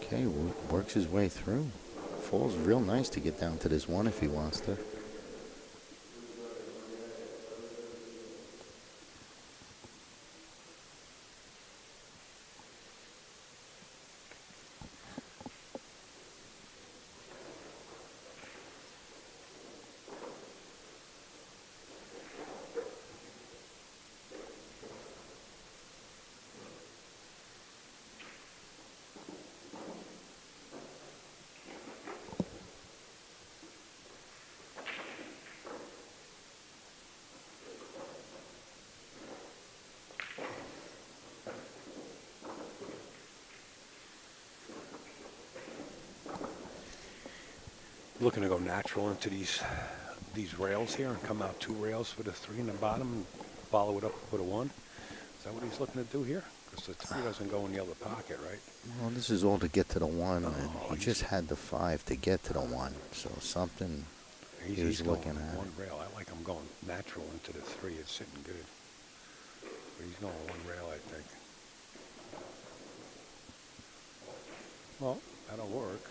Okay, works his way through. Falls real nice to get down to this 1 if he wants to. Looking to go natural into these rails here and come out 2 rails for the 3 in the bottom and follow it up with a 1. Is that what he's looking to do here? Because the 3 doesn't go in the other pocket, right? Well, this is all to get to the 1, and Oh, he just had the 5 to get to the 1. So something he was going looking at. 1 rail. I like him going natural into the 3. It's sitting good. But he's going 1 rail, I think. Well, that'll work.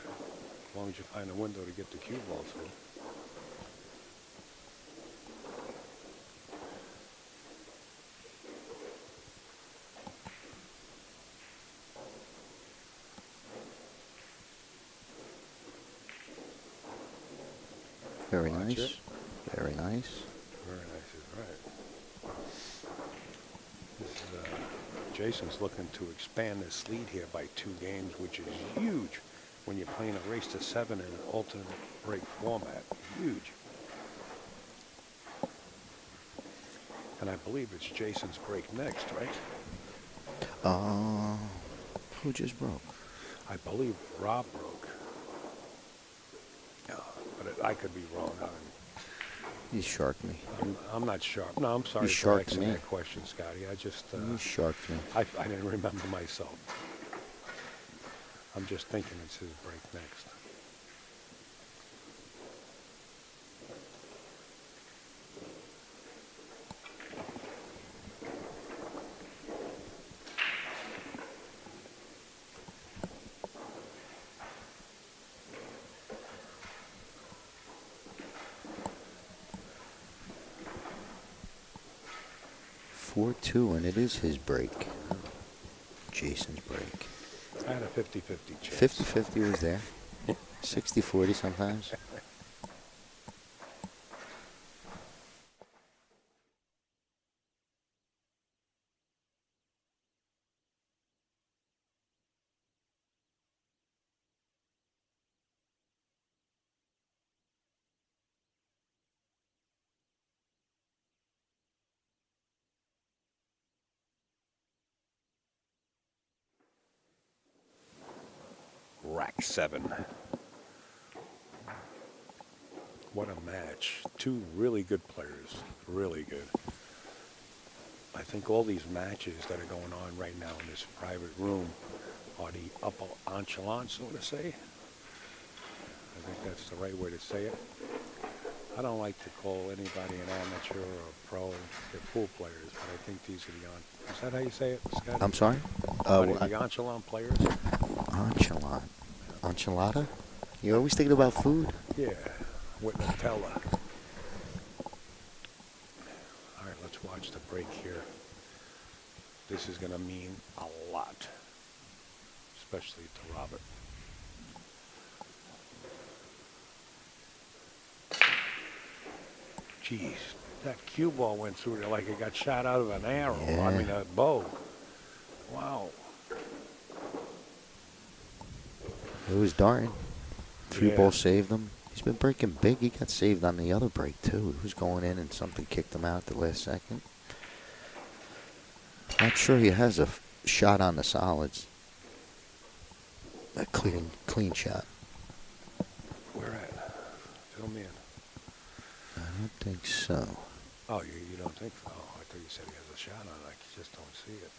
As long as you find a window to get the cue ball through. Very Watch nice. it. Very nice. Very nice is right. This is, Jason's looking to expand this lead here by 2 games, which is huge when you're playing a race to 7 in an alternate break format. Huge. And I believe it's Jason's break next, right? Who just broke? I believe Rob broke. But I could be wrong. You sharked me. I'm not sharp. No, I'm sorry You for sharked asking me. that question, Scotty. I just, You sharked me. I didn't remember myself. I'm just thinking it's his break next. Four two, and it is his break. Jason's break. I had a 50-50 chance. 50-50 was there. 60-40 sometimes. Rack 7. What a match. 2 really good players. Really good. I think all these matches that are going on right now in this private room are the upper echelon, so to say. I think that's the right way to say it. I don't like to call anybody an amateur or a pro. They're pool players, but I think these are the is that how you say it, Scott? I'm sorry? Are they the echelon players? Enchilada. Enchilada? You're always thinking about food? Yeah, with Nutella. All right, let's watch the break here. This is going to mean a lot, especially to Robert. Jeez, that cue ball went through there like it got shot out of an arrow. Yeah. I mean, a bow. Wow. It was darn. 3 Yeah. balls saved him. He's been breaking big. He got saved on the other break, too. He was going in and something kicked him out at the last second. Not sure he has a shot on the solids. A clean shot. Where at? Fill me in. I don't think so. Oh, you don't think so? Oh, I thought you said he has a shot on it. I just don't see it.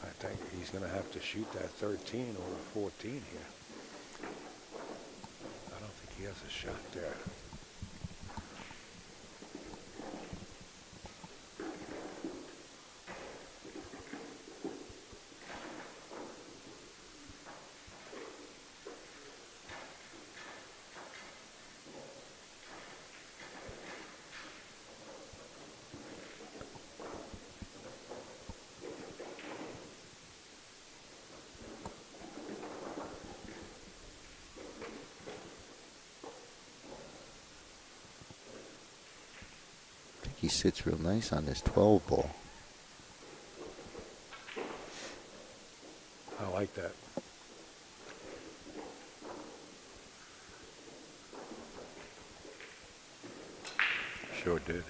I think he's going to have to shoot that 13 over 14 here. I don't think he has a shot there. He sits real nice on this 12 ball. I like that. Sure did.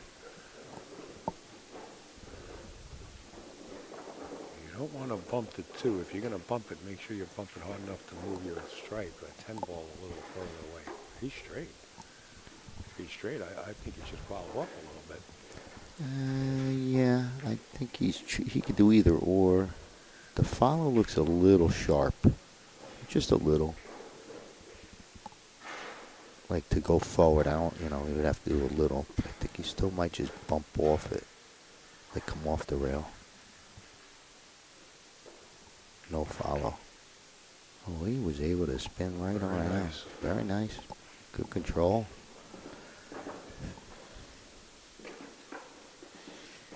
You don't want to bump the 2. If you're going to bump it, make sure you bump it hard enough to move your strike. A 10 ball a little further away. He's straight. If he's straight, I think he should follow up a little bit. Yeah, I think he could do either or. The follow looks a little sharp. Just a little. Like to go forward, he would have to do a little. But I think he still might just bump off it. Like come off the rail. No follow. Oh, he was able to spin right around. Nice. Very nice. Good control.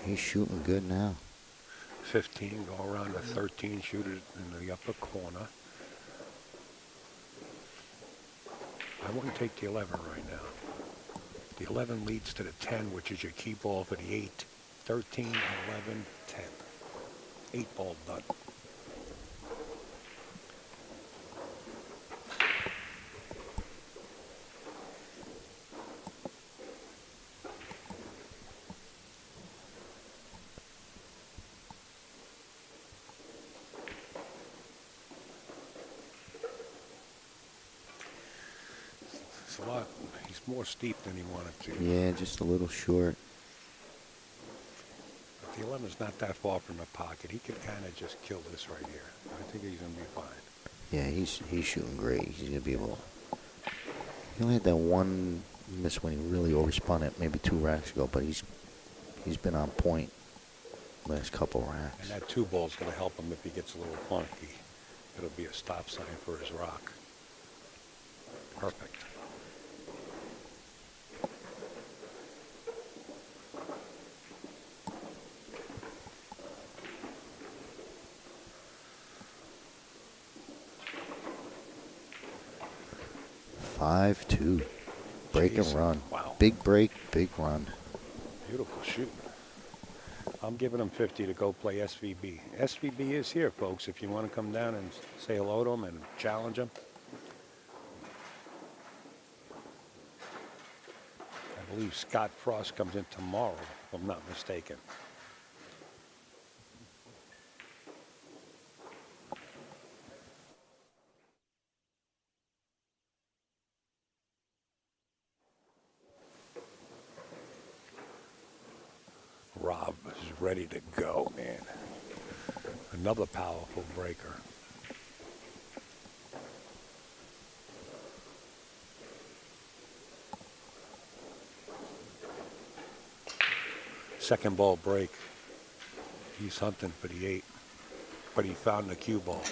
He's shooting good now. 15, go around to 13, shoot it in the upper corner. I wouldn't take the 11 right now. The 11 leads to the 10, which is your key ball for the 8. 13, 11, 10. 8 ball done. It's a lot. He's more steep than he wanted to. Yeah, just a little short. But the 11's not that far from the pocket. He could kind of just kill this right here. I think he's going to be fine. Yeah, he's shooting great. He's gonna be able. He only had that one miss when he really overspun it, maybe 2 racks ago. But he's been on point last couple racks. And that 2 ball's going to help him if he gets a little funky. It'll be a stop sign for his rock. Perfect. Five, 2. Break and Jeez. run. Wow. Big break, big run. Beautiful shoot. I'm giving him 50 to go play SVB. SVB is here, folks, if you want to come down and say hello to him and challenge him. I believe Scott Frost comes in tomorrow, if I'm not mistaken. Rob is ready to go, man. Another powerful breaker. Second ball break. He's hunting for the 8, but he found the cue ball.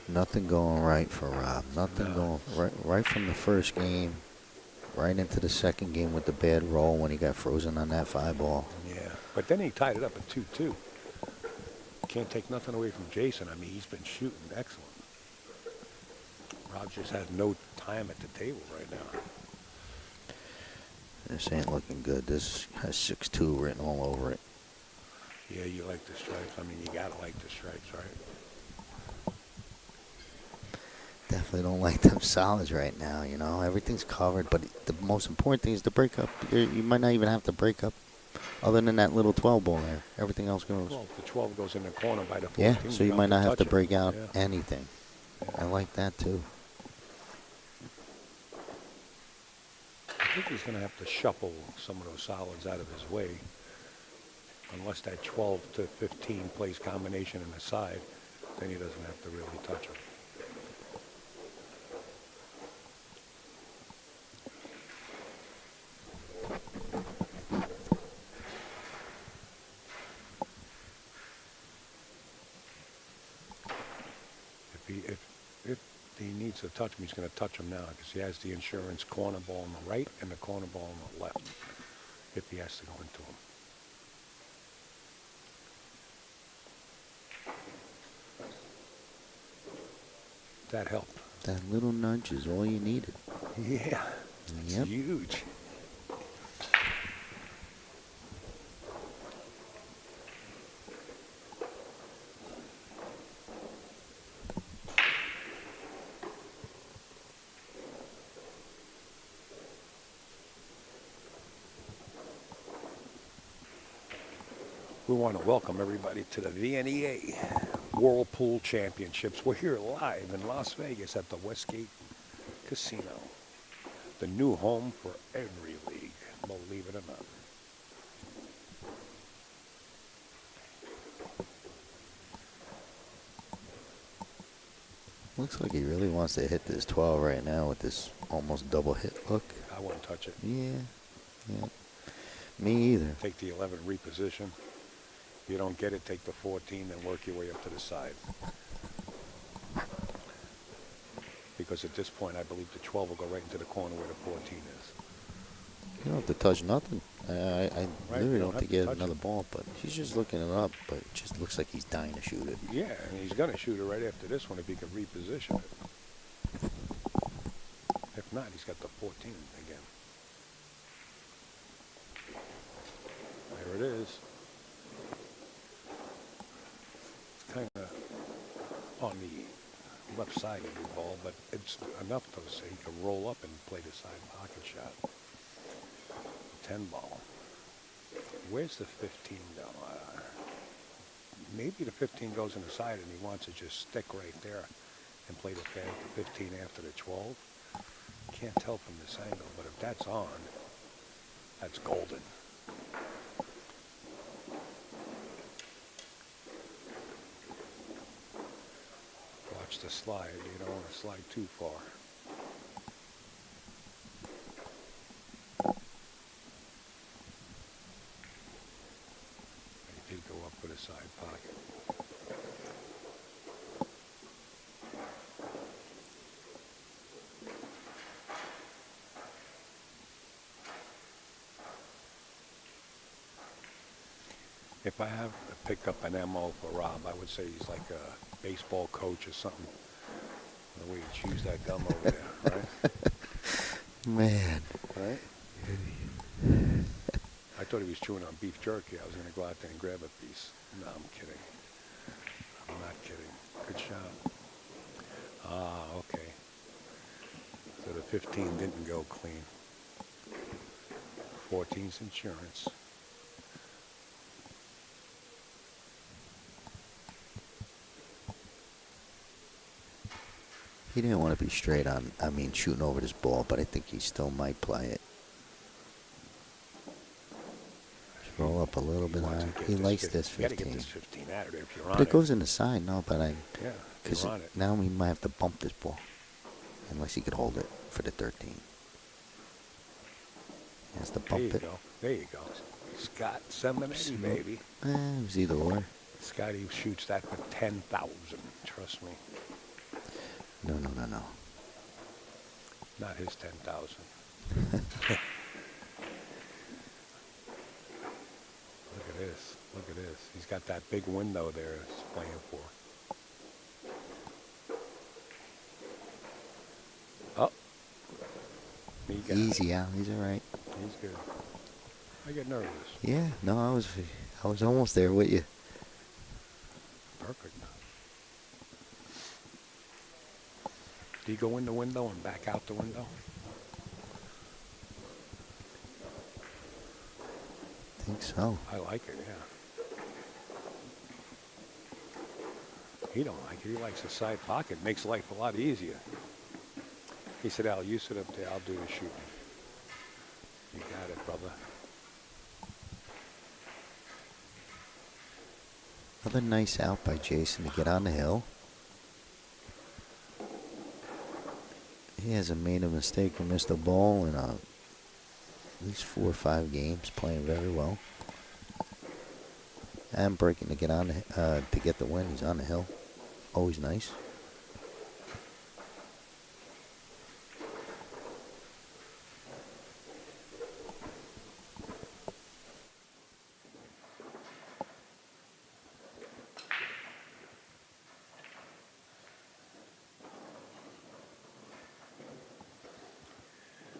Nothing going right for Rob. Nothing going right from the first game, right into the second game with the bad roll when he got frozen on that 5 ball. Yeah, but then he tied it up at 2-2. Can't take nothing away from Jason. I mean, he's been shooting excellent. Rob just has no time at the table right now. This ain't looking good. This has 6-2 written all over it. Yeah, you like the stripes. I mean, you gotta like the stripes, right? Definitely don't like them solids right now, you know. Everything's covered, but the most important thing is the breakup. You might not even have to break up other than that little 12 ball there. Everything else goes. Well, the 12 goes in the corner by the 14. Yeah, so you might not have to touch it. break out Yeah. anything. I like that, too. I think he's going to have to shuffle some of those solids out of his way. Unless that 12 to 15 plays combination in the side, then he doesn't have to really touch them. If he needs to touch him, he's going to touch him now because he has the insurance corner ball on the right and the corner ball on the left if he has to go into him. That helped. That little nudge is all you needed. Yeah, it's Yep. huge. We want to welcome everybody to the VNEA Whirlpool Championships. We're here live in Las Vegas at the Westgate Casino, the new home for every league, believe it or not. Looks like he really wants to hit this 12 right now with this almost double hit look. I wouldn't touch it. Yeah. Me either. Take the 11, reposition. If you don't get it, take the 14, then work your way up to the side. Because at this point, I believe the 12 will go right into the corner where the 14 is. You don't have to touch nothing. I Right, literally you don't have think to he has touch another it. ball, but he's just looking it up. But it just looks like he's dying to shoot it. Yeah, and he's going to shoot it right after this one if he can reposition it. If not, he's got the 14 again. There it is. It's kind of on the left side of the ball, but it's enough to say he can roll up and play the side pocket shot. 10 ball. Where's the 15 go? Maybe the 15 goes in the side and he wants to just stick right there and play the 15 after the 12. Can't tell from this angle, but if that's on, that's golden. Watch the slide. You don't want to slide too far. He did go up with a side pocket. If I have to pick up an MO for Rob, I would say he's like a baseball coach or something. The way he chews that gum over there, right? Man. Right? I thought he was chewing on beef jerky. I was going to go out there and grab a piece. No, I'm kidding. I'm not kidding. Good shot. Ah, okay. So the 15 didn't go clean. 14's insurance. He didn't want to be straight on, shooting over this ball, but I think he still might play it. Just roll up a little bit higher. He likes this 15. You got to get this 15 out of there if you're on But it goes in the side, no, but Yeah, if you're on it. now he might have to bump this ball. Unless he could hold it for the 13. He has to bump it. There you go. There you go. Scott Seminetti, baby. It was either or. Scotty shoots that for 10,000. Trust me. No. Not his 10,000. Look at this. Look at this. He's got that big window there he's playing for. Oh. He got Easy, Al. He's all right. He's good. I get nervous. Yeah, no, I was almost there with you. Perfect. Do you go in the window and back out the window? I think so. I like it, yeah. He don't like it. He likes the side pocket. Makes life a lot easier. He said, Al, you sit up there. I'll do the shooting. You got it, brother. Another nice out by Jason to get on the hill. He hasn't made a mistake or missed a ball in at least 4 or 5 games, playing very well. And breaking to get on to get the win. He's on the hill. Always nice.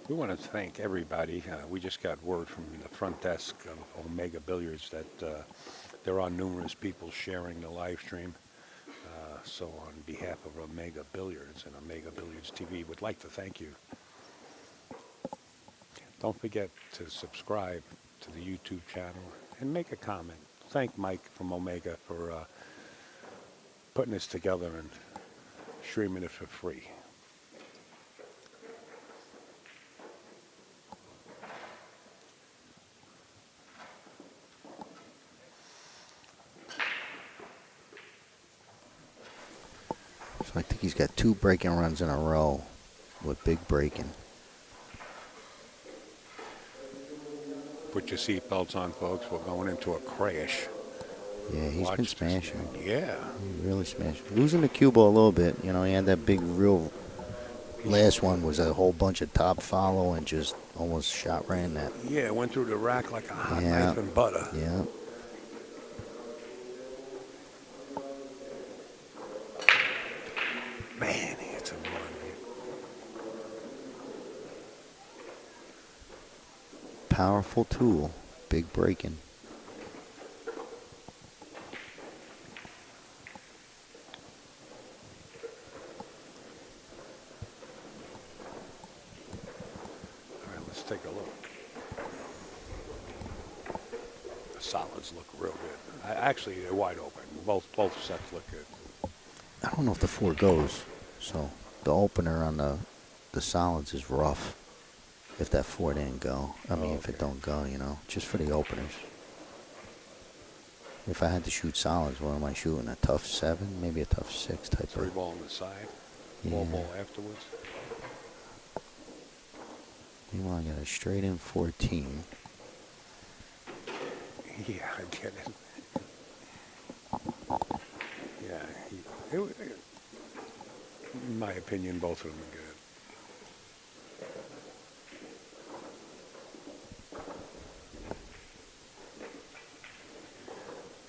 We want to thank everybody. We just got word from the front desk of Omega Billiards that there are numerous people sharing the live stream. So on behalf of Omega Billiards and Omega Billiards TV, would like to thank you. Don't forget to subscribe to the YouTube channel and make a comment. Thank Mike from Omega for putting this together and streaming it for free. So I think he's got 2 breaking runs in a row with big breaking. Put your seatbelts on, folks. We're going into a crash. Yeah, he's been smashing. Yeah. He really smashed. Losing the cue ball a little bit. You know, he had that big real. Last one was a whole bunch of top follow and just almost shot right in that. Yeah, it went through the rack like a hot Yeah. knife in butter. Yeah. Man, he hits a run. Powerful tool. Big breaking. All right, let's take a look. The solids look real good. Actually, they're wide open. Both sets look good. I don't know if the 4 goes. So the opener on the solids is rough. If that 4 didn't go. I mean, if it Okay. don't go, you know, just for the openers. If I had to shoot solids, what am I shooting? A tough 7? Maybe a tough 6 type 3 of. ball on the side. Yeah. 4 ball afterwards. Meanwhile, I got a straight in 14. Yeah, I get it. Yeah, in my opinion, both of them are good.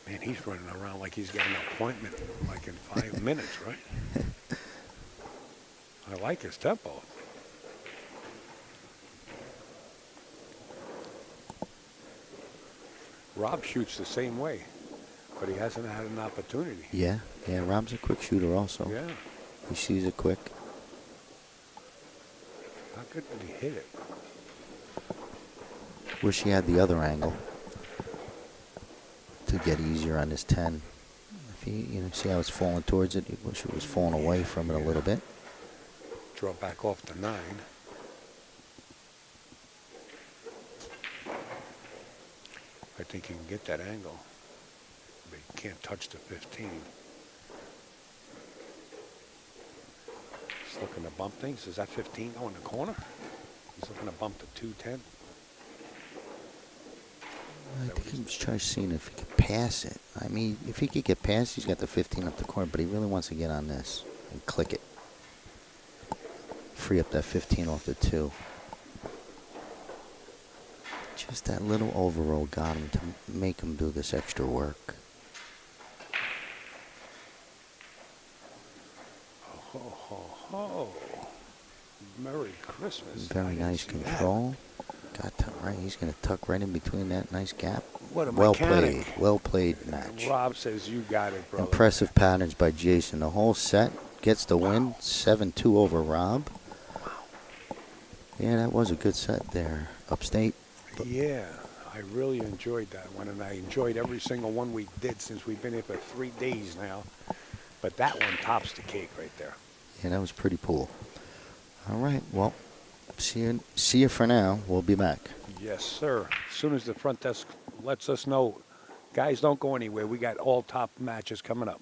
Man, he's running around like he's got an appointment like in 5 minutes, right? I like his tempo. Rob shoots the same way, but he hasn't had an opportunity. Yeah. Yeah, Rob's a quick shooter also. Yeah. He sees it quick. How good did he hit it? Wish he had the other angle to get easier on this 10. If he, you know, see how it's falling towards it? I wish it was falling away from it a little bit. Draw back off the 9. I think he can get that angle, but he can't touch the 15. He's looking to bump things. Is that 15 going in the corner? He's looking to bump the 210. I think he's trying to see if he could pass it. I mean, if he could get past, he's got the 15 up the corner, but he really wants to get on this and click it. Free up that 15 off the 2. Just that little overroll got him to make him do this extra work. Oh, ho, ho, ho. Merry Christmas. I Very didn't nice see that. control. Got to, right. He's going to tuck right in between that nice gap. What a Well mechanic. played. Well played match. Rob says you got it, brother. Impressive patterns by Jason. The whole set gets the win. 7-2 over Rob. Yeah, that was a good set there. Upstate. Yeah, I really enjoyed that one, and I enjoyed every single one we did since we've been here for 3 days now. But that one tops the cake right there. Yeah, that was pretty cool. All right, well, see you for now. We'll be back. Yes, sir. As soon as the front desk lets us know, guys, don't go anywhere. We got all top matches coming up.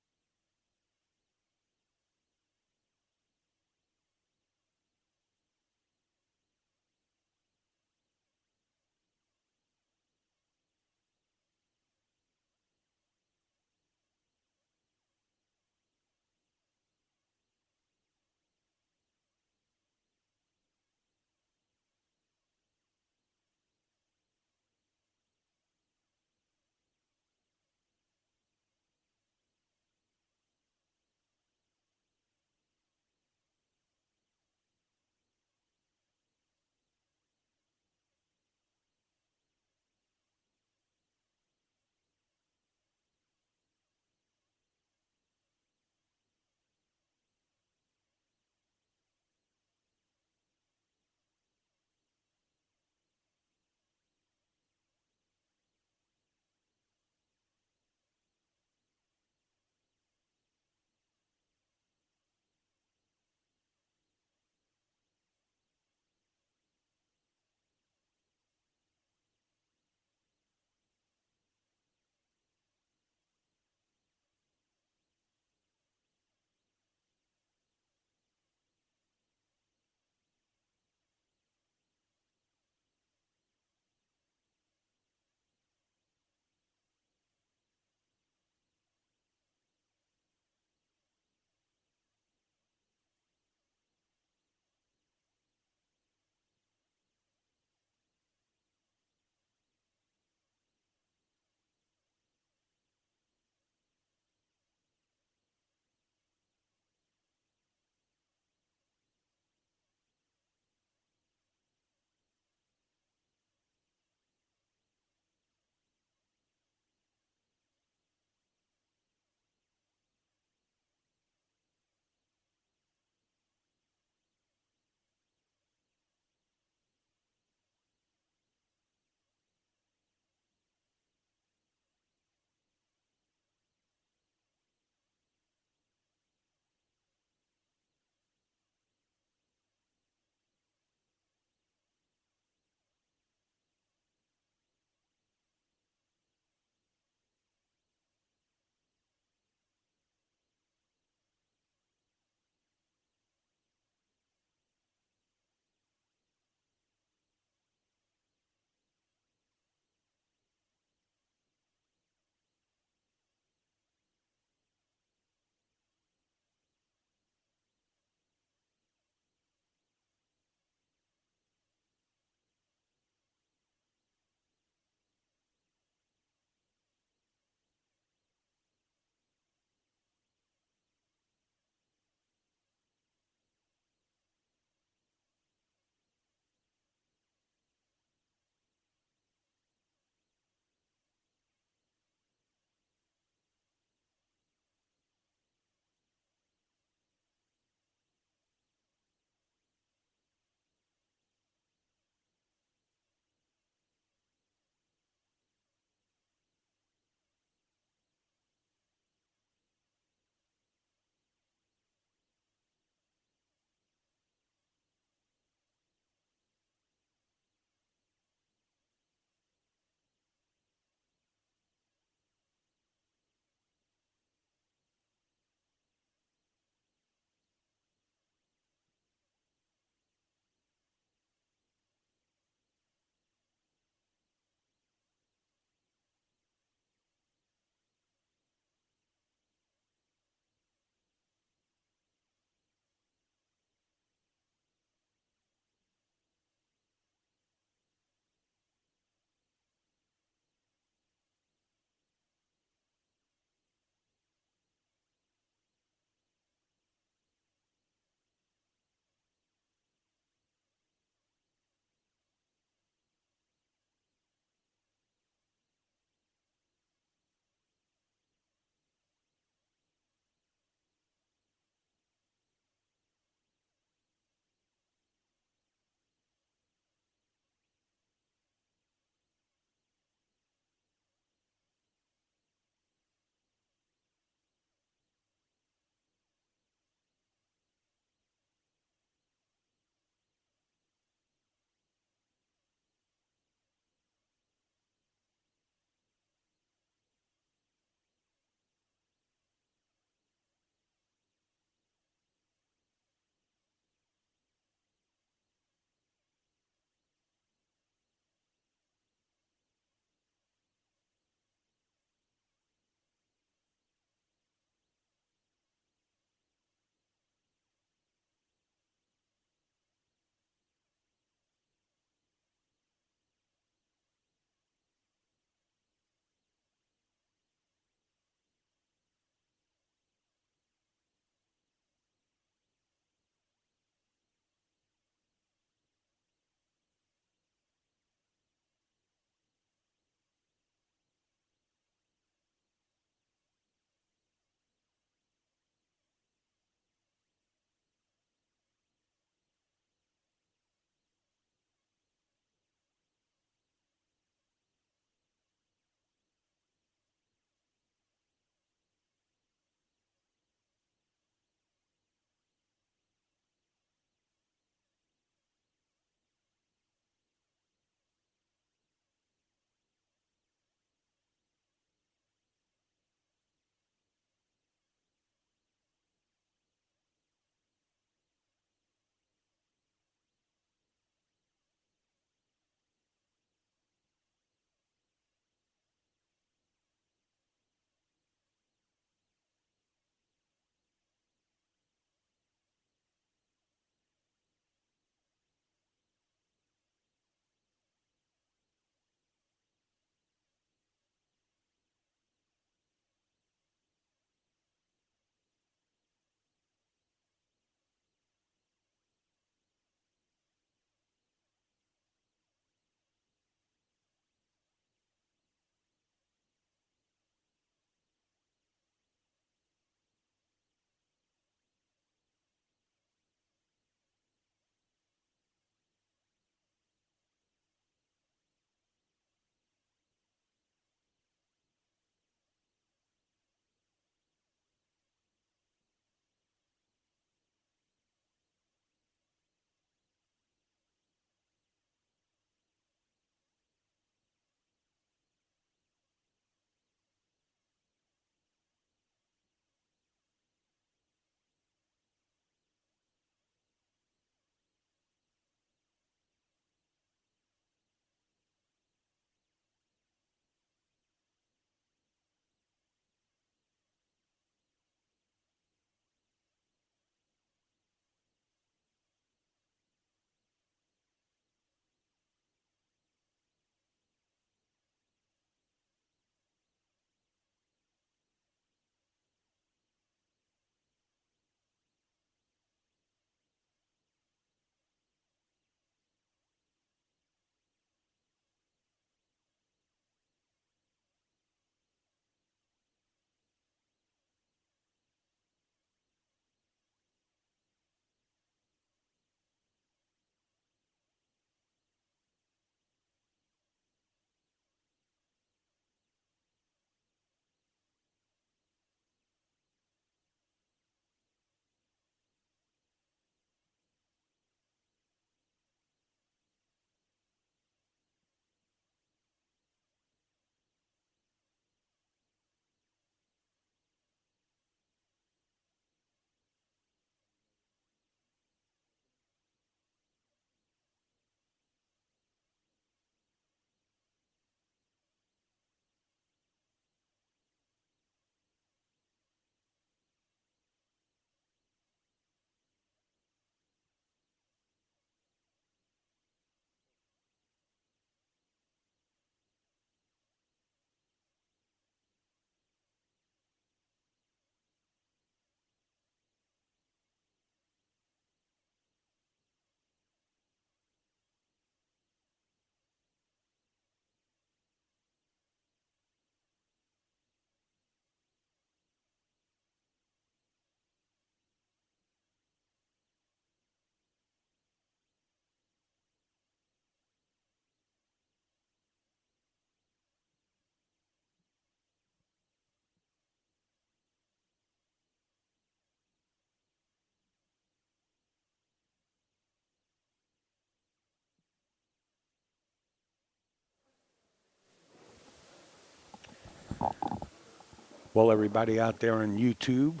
Well, everybody out there on YouTube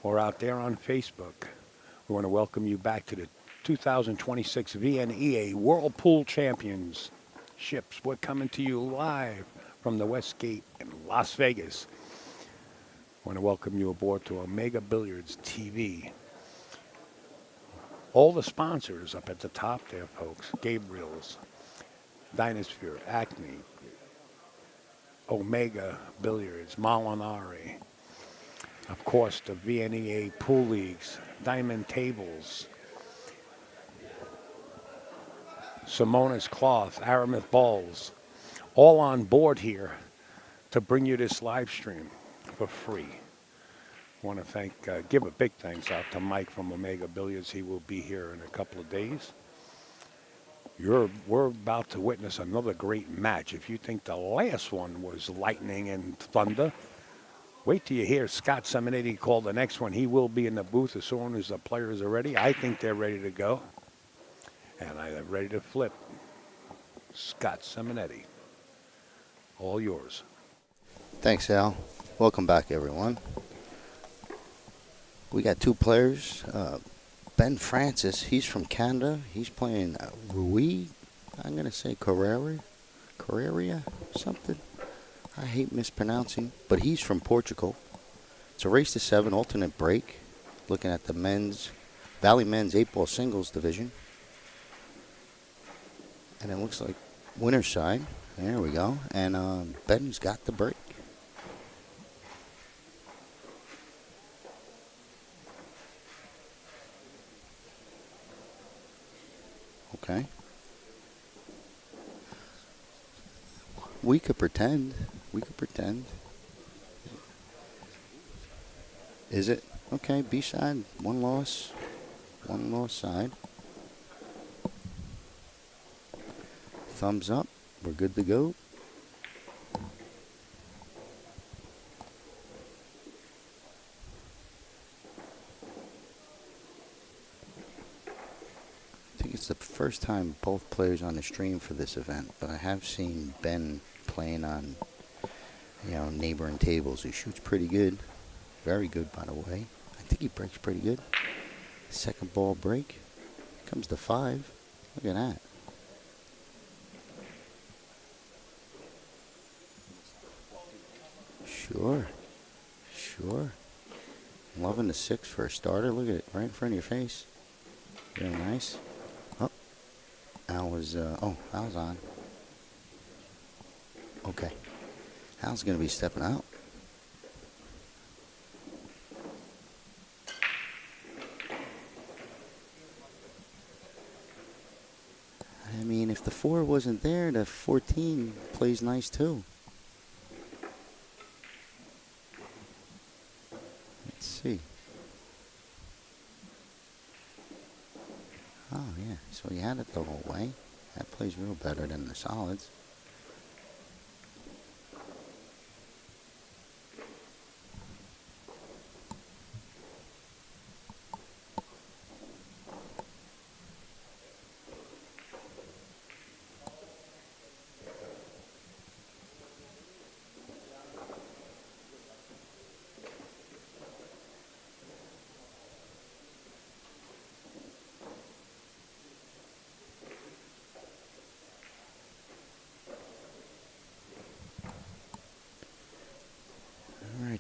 or out there on Facebook, we want to welcome you back to the 2026 VNEA World Pool Championships. We're coming to you live from the Westgate in Las Vegas. I want to welcome you aboard to Omega Billiards TV. All the sponsors up at the top there, folks. Gabriel's, Dynasphere, Acme, Omega Billiards, Molinari. Of course, the VNEA Pool Leagues, Diamond Tables, Simona's Cloth, Aramis Balls, all on board here to bring you this live stream for free. I want to give a big thanks out to Mike from Omega Billiards. He will be here in a couple of days. We're about to witness another great match. If you think the last one was lightning and thunder, wait till you hear Scott Seminetti call the next one. He will be in the booth as soon as the players are ready. I think they're ready to go. And I'm ready to flip. Scott Seminetti, all yours. Thanks, Al. Welcome back, everyone. We got two players. Ben Francis, he's from Canada. He's playing Rui. I'm going to say Carreria, something. I hate mispronouncing, but he's from Portugal. It's a race to 7 alternate break. Looking at the Valley Men's 8-ball singles division. And it looks like winner's side. There we go. And Ben's got the break. Okay. We could pretend. Is it? Okay, B side, one loss side. Thumbs up. We're good to go. I think it's the first time both players on the stream for this event, but I have seen Ben playing on, neighboring tables. He shoots pretty good. Very good, by the way. I think he breaks pretty good. Second ball break. Comes to 5. Look at that. Sure. 11 to 6 for a starter. Look at it right in front of your face. Very nice. Oh, Al's on. Okay. Al's going to be stepping out. I mean, if the 4 wasn't there, the 14 plays nice too. Let's see. Oh, yeah. So he had it the whole way. That plays real better than the solids.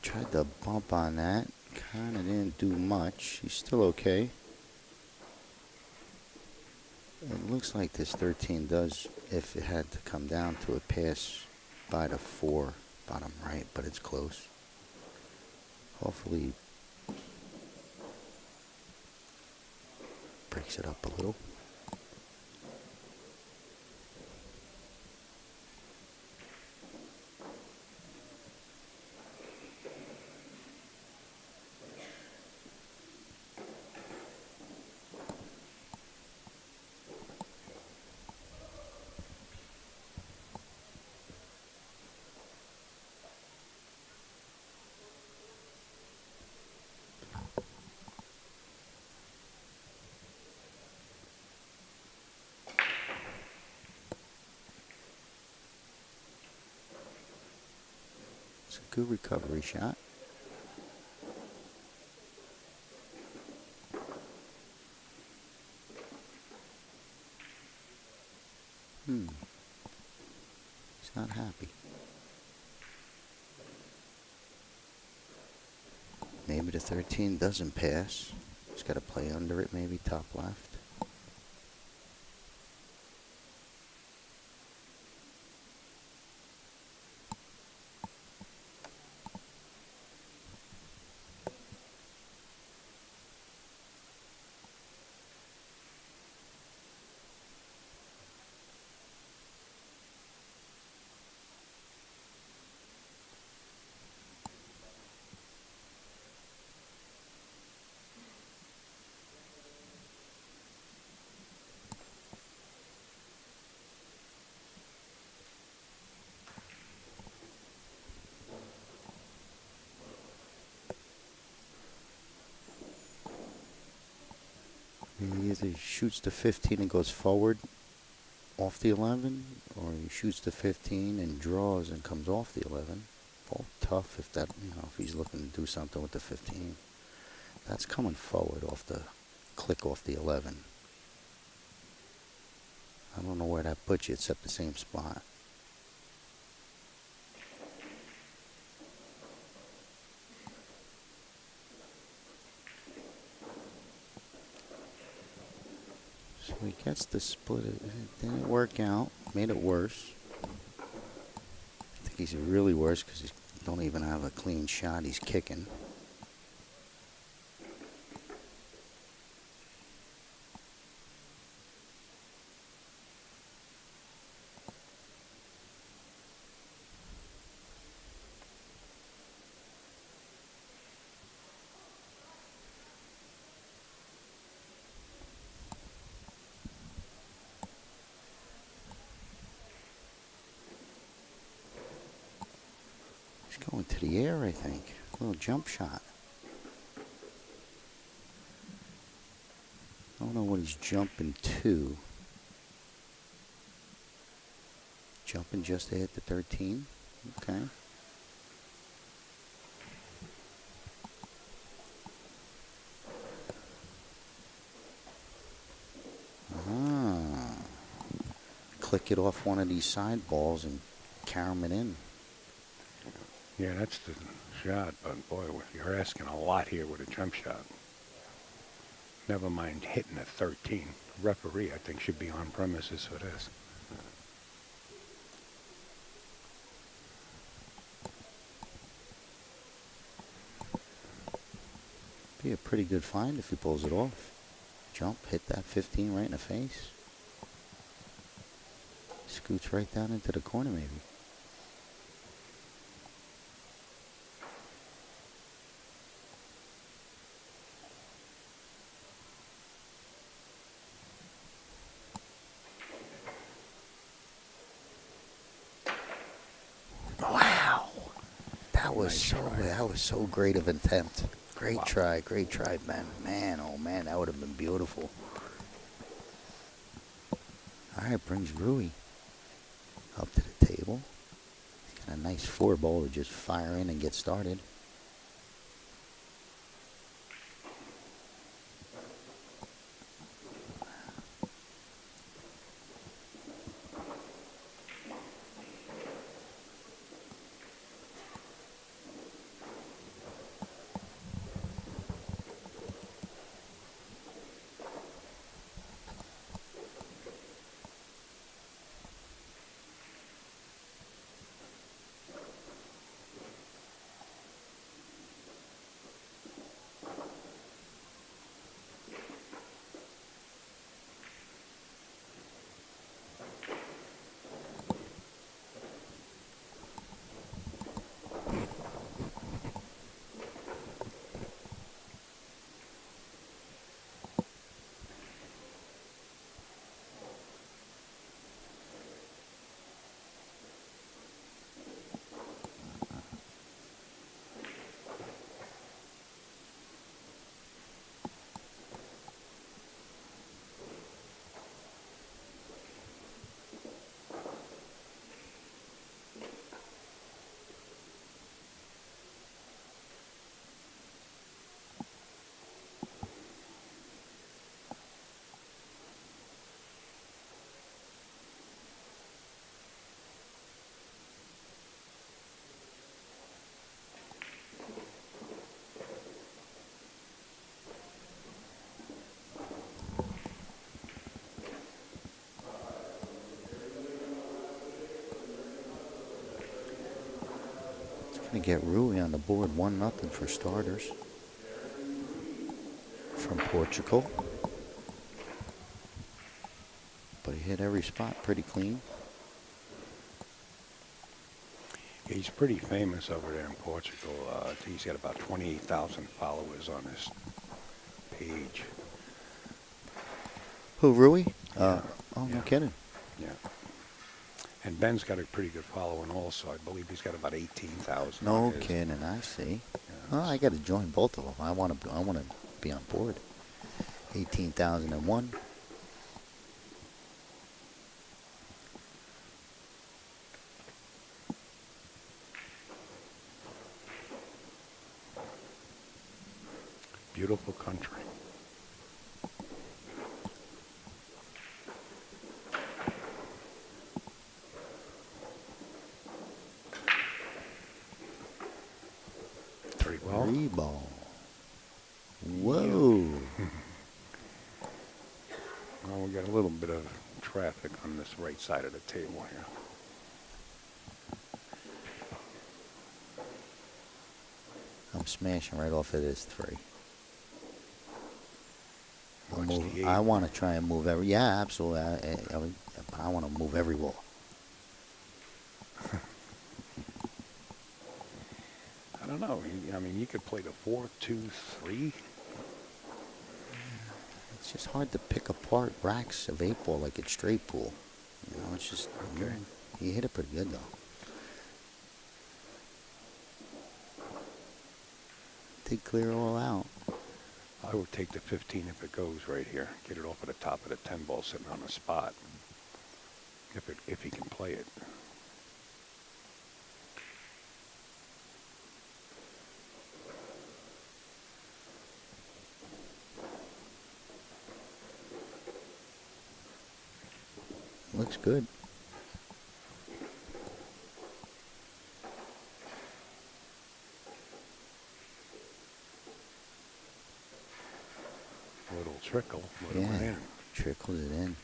Tried to bump on that. Kind of didn't do much. He's still okay. It looks like this 13 does, if it had to come down to a pass by the 4 bottom right, but it's close. Hopefully breaks it up a little. Good recovery shot. He's not happy. Maybe the 13 doesn't pass. He's got to play under it, maybe top left. He either shoots the 15 and goes forward off the 11, or he shoots the 15 and draws and comes off the 11. All tough if that, if he's looking to do something with the 15. That's coming forward off the click off the 11. I don't know where that puts you. It's at the same spot. So he gets the split. It didn't work out. Made it worse. I think he's really worse because he don't even have a clean shot. He's kicking. Going to the air, I think. A little jump shot. I don't know what he's jumping to. Jumping just to hit the 13. Okay. Click it off one of these side balls and carry it in. Yeah, that's the shot, but boy, you're asking a lot here with a jump shot. Never mind hitting a 13. Referee, I think, should be on premises for this. Be a pretty good find if he pulls it off. Jump, hit that 15 right in the face. Scoots right down into the corner, maybe. Wow. That was so great of attempt. Great try, man. Man, oh man, that would have been beautiful. All right, brings Rui up to the table. He's got a nice 4-ball to just fire in and get started. to get Rui on the board. 1-0 for starters. From Portugal. But he hit every spot pretty clean. He's pretty famous over there in Portugal. I think he's got about 28,000 followers on his page. Who, Rui? Yeah. No Yeah. kidding. Yeah. And Ben's got a pretty good following also. I believe he's got about 18,000. No on his. kidding. I see. Yeah, Oh, I got to join both of them. I want to be on board. 18,001. Beautiful country. Very well. 3 ball. Whoa. Well, we got a little bit of traffic on this right side of the table here. I'm smashing right off of this 3. Watch the 8. I want to try and move every. Yeah, absolutely. I want to move every ball. I don't know. I mean, you could play the 4, 2, 3. It's just hard to pick apart racks of 8 ball like it's straight pool. You know, it's just. Okay. He hit it pretty good though. Did clear all out. I would take the 15 if it goes right here. Get it off at the top of the 10 ball sitting on the spot. If he can play it. Looks good. Little trickle. Little Yeah, in. trickles it in.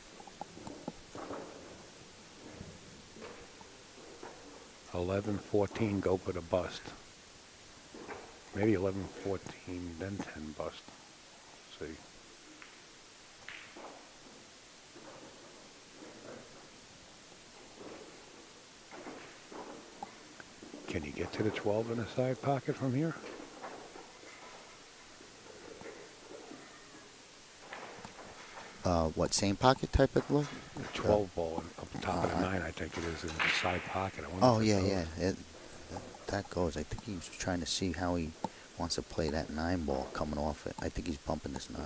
11, 14, go for the bust. Maybe 11, 14, then 10 bust. See. Can you get to the 12 in the side pocket from here? What, same pocket type of look? The 12 ball up the top of the 9, I think it is, in the side pocket. I wonder Oh, if it yeah, goes. yeah. That goes. I think he was trying to see how he wants to play that 9 ball coming off it. I think he's bumping this 9.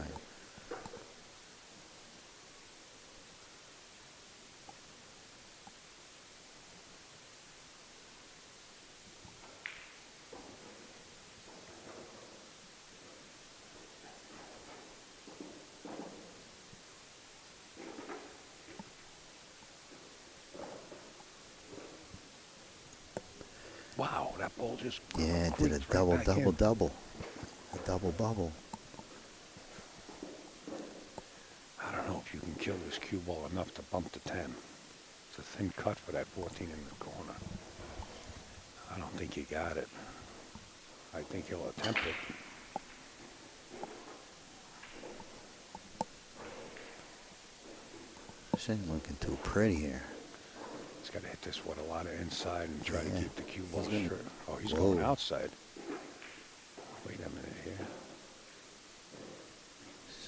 Wow, that ball just Yeah, did a creeps right double, back double, in. double. A double bubble. I don't know if you can kill this cue ball enough to bump to 10. It's a thin cut for that 14 in the corner. I don't think you got it. I think he'll attempt it. This ain't looking too pretty here. He's got to hit this one a lot of inside and try to Yeah. keep the cue ball He's gonna- straight. Oh, he's Whoa. going outside. Wait a minute here.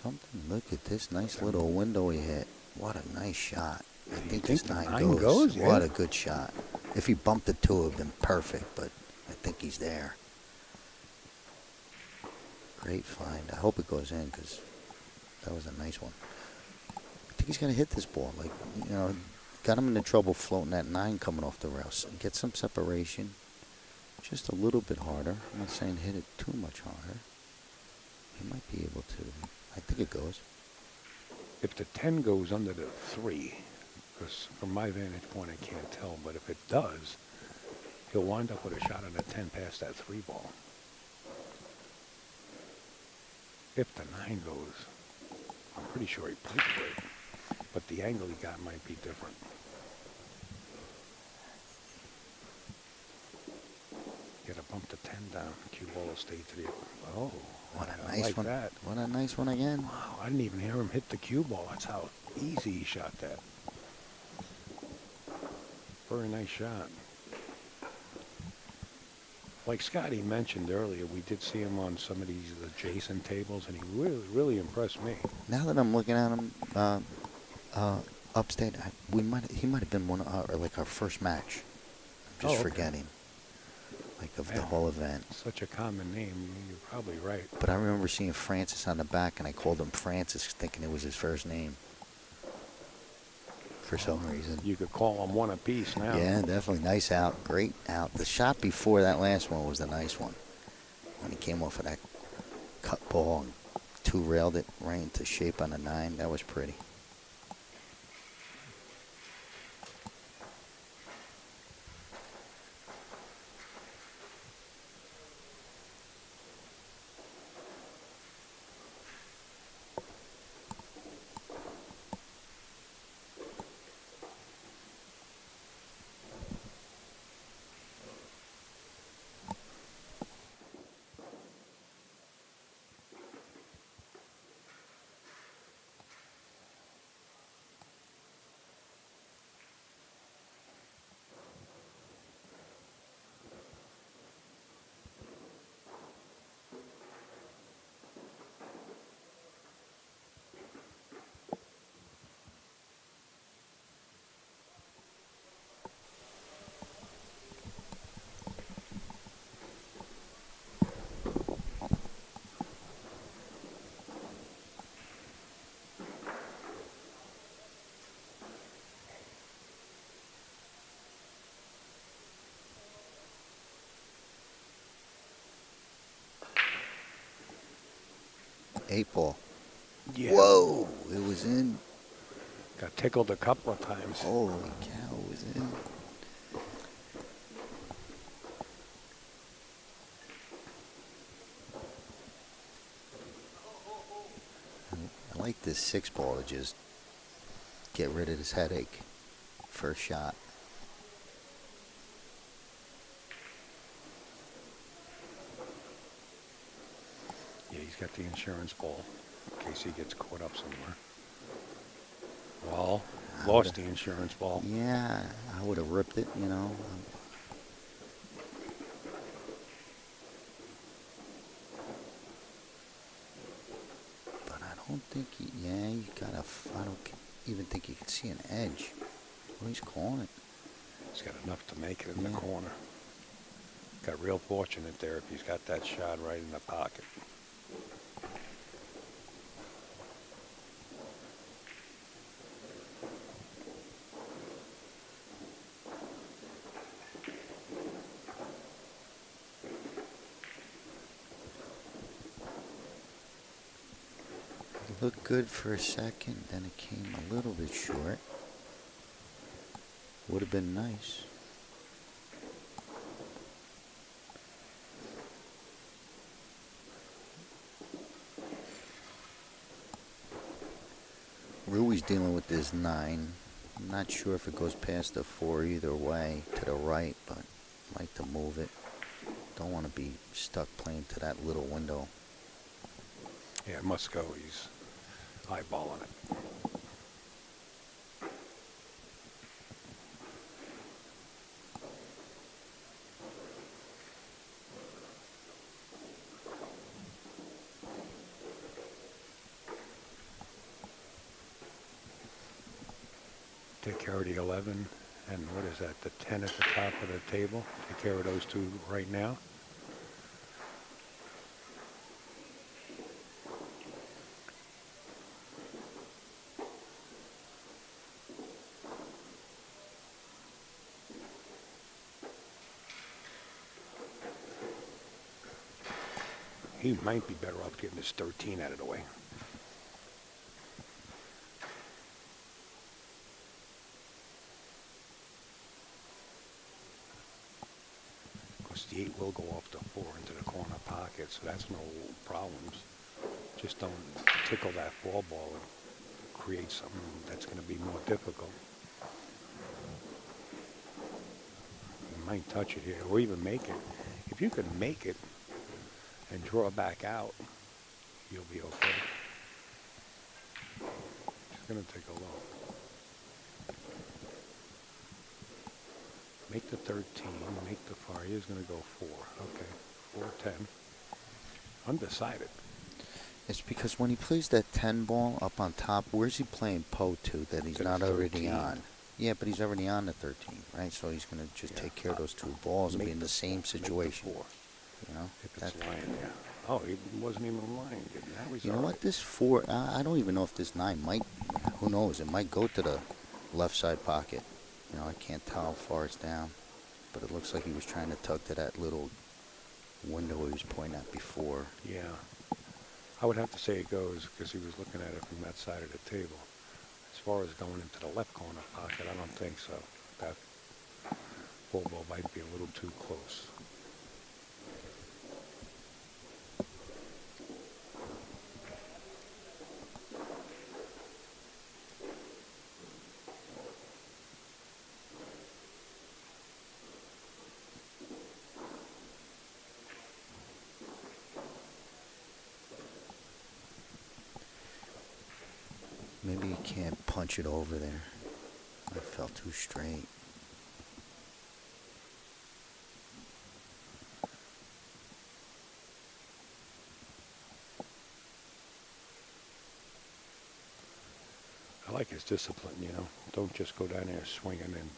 Something. Look at this nice little window he hit. What a nice shot. I You think think this the 9 9 goes. goes, yeah? What a good shot. If he bumped it to, it would have been perfect, but I think he's there. Great find. I hope it goes in because that was a nice one. I think he's going to hit this ball. Like, you know, got him into trouble floating that 9 coming off the rails. Get some separation. Just a little bit harder. I'm not saying hit it too much harder. He might be able to. I think it goes. If the 10 goes under the 3, because from my vantage point I can't tell, but if it does, he'll wind up with a shot on the 10 past that 3 ball. If the 9 goes, I'm pretty sure he played it, but the angle he got might be different. Get a bump the 10 down. Cue ball will stay to the. Oh, What a I nice like one. that. What a nice one again. Wow, I didn't even hear him hit the cue ball. That's how easy he shot that. Very nice shot. Like Scotty mentioned earlier, we did see him on some of these adjacent tables, and he really, really impressed me. Now that I'm looking at him upstate, he might have been one of our first match. I'm just Okay. forgetting, like of the Man, whole event. Such a common name. You're probably right. But I remember seeing Francis on the back, and I called him Francis, thinking it was his first name. For some reason. You could call him one apiece now. Yeah, definitely. Nice out. Great out. The shot before that last one was the nice one. When he came off of that cut ball and two-railed it right into shape on the 9. That was pretty. Eight ball. Yeah. Whoa! It was in. Got tickled a couple of times. Holy cow! It was in. I like this 6 ball to just get rid of this headache. First shot. Yeah, he's got the insurance ball in case he gets caught up somewhere. Well, lost the insurance ball. Yeah, I would have ripped it, you know. But I don't think you gotta, I don't even think you can see an edge. Well, he's calling it. He's got enough to make it in the corner. Got real fortunate there if he's got that shot right in the pocket. It looked good for a second, then it came a little bit short. Would have been nice. Rui's dealing with this 9. I'm not sure if it goes past the 4 either way to the right, but I like to move it. Don't want to be stuck playing to that little window. Yeah, it must go. He's eyeballing it. Take care of the 11, and what is that, the 10 at the top of the table? Take care of those two right now. He might be better off getting his 13 out of the way. The 8 will go off the 4 into the corner pocket, so that's no problems. Just don't tickle that 4 ball and create something that's going to be more difficult. You might touch it here, or even make it. If if you can make it and draw back out, you'll be okay. Just going to take a look. Make the 13, make the 4. He is going to go 4. Okay, 4-10. Undecided. It's because when he plays that 10 ball up on top, where's he playing Poe to that he's To the not already 13. on? Yeah, but he's already on the 13, right? So he's going to just take care of those 2 balls and be in the same situation. 4. You know? If it's lying there. Oh, he wasn't even lying. Now he's You know all what? right. This 4, I don't even know if this 9 might, who knows? It might go to the left side pocket. You know, I can't tell how far it's down. But it looks like he was trying to tug to that little window he was pointing at before. Yeah. I would have to say it goes because he was looking at it from that side of the table. As far as going into the left corner pocket, I don't think so. That ball might be a little too close. Maybe you can't punch it over there. I felt too straight. I like his discipline, you know. Don't just go down there swinging and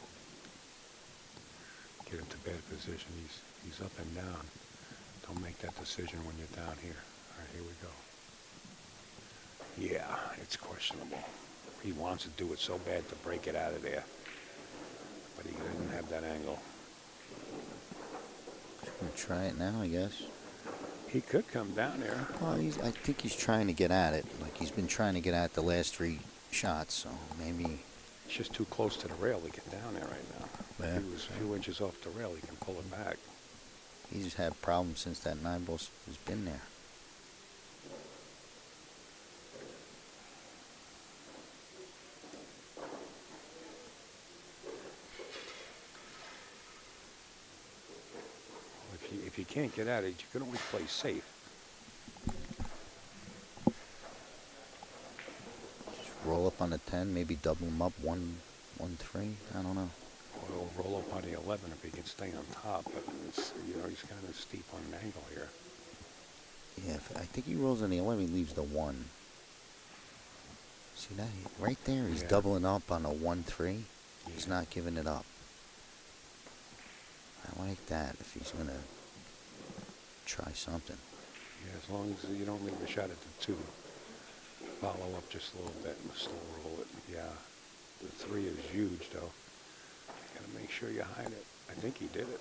get into bad position. He's up and down. Don't make that decision when you're down here. All right, here we go. Yeah, it's questionable. He wants to do it so bad to break it out of there. But he didn't have that angle. Just gonna try it now, I guess. He could come down there. Well, I think he's trying to get at it. Like he's been trying to get at the last 3 shots, so maybe. It's just too close to the rail to get down there right now. Yeah. If he was a few inches off the rail, he can pull it back. He's had problems since that 9 ball has been there. If you can't get at it, you can always play safe. Just roll up on the 10, maybe double him up 1-3. I don't know. Or roll up on the 11 if he can stay on top. But it's, you know, he's kind of steep on an angle here. Yeah, I think he rolls on the 11, he leaves the 1. See that? Right there, he's doubling up on a 1-3. Yeah. He's not giving it up. I like that if he's going to try something. Yeah, as long as you don't leave a shot at the 2. Follow up just a little bit and still roll it. Yeah, the 3 is huge, though. Got to make sure you hide it. I think he did it.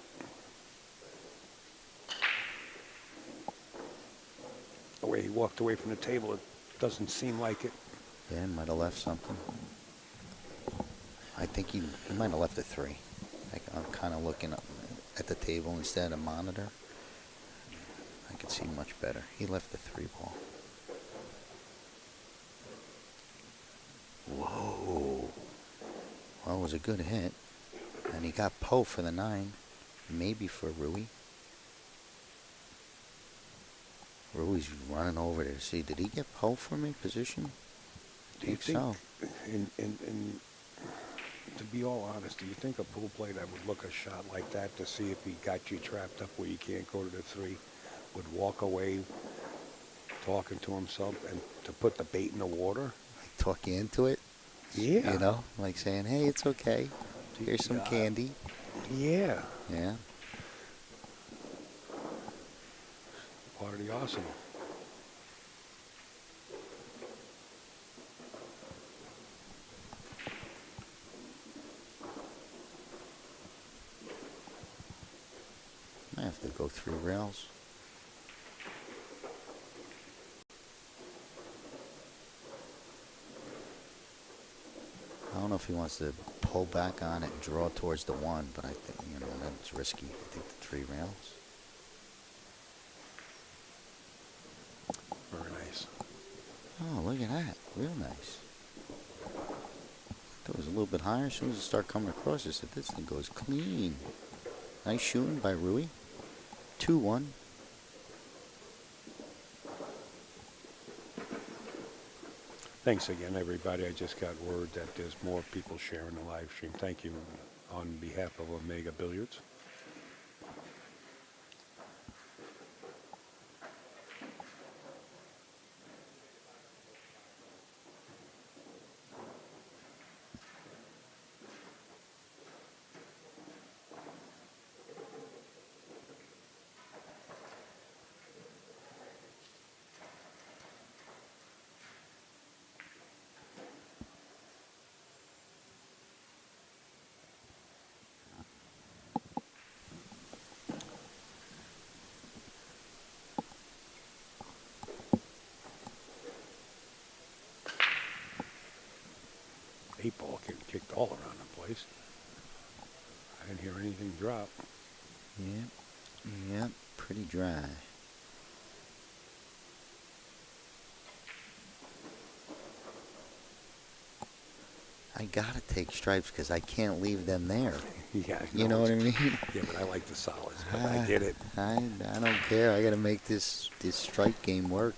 The way he walked away from the table, it doesn't seem like it. Yeah, he might have left something. I think he might have left a 3. I'm kind of looking up at the table instead of a monitor. I can see much better. He left the 3 ball. Whoa. Well, it was a good hit. And he got Poe for the 9. Maybe for Rui. Rui's running over there. See, did he get Poe for me position? Do you think so. To be all honest, do you think a pool player that would look a shot like that to see if he got you trapped up where you can't go to the 3 would walk away talking to himself and to put the bait in the water? Like talk you into it? Yeah. You know, like saying, hey, it's okay. Here's some candy. Yeah. Yeah. Part of the arsenal. I have to go 3 rails. I don't know if he wants to pull back on it and draw towards the 1, but I think, you know, that's risky. I think the 3 rails. Very nice. Oh, look at that. Real nice. That was a little bit higher. As soon as it started coming across, I said, this thing goes clean. Nice shooting by Rui. 2-1. Thanks again, everybody. I just got word that there's more people sharing the live stream. Thank you on behalf of Omega Billiards. Eight ball getting kicked all around the place. I didn't hear anything drop. Yep, pretty dry. I gotta take stripes because I can't leave them there. Yeah, You know what I mean? Yeah, but I like the solids. But I get it. I don't care. I gotta make this stripe game work.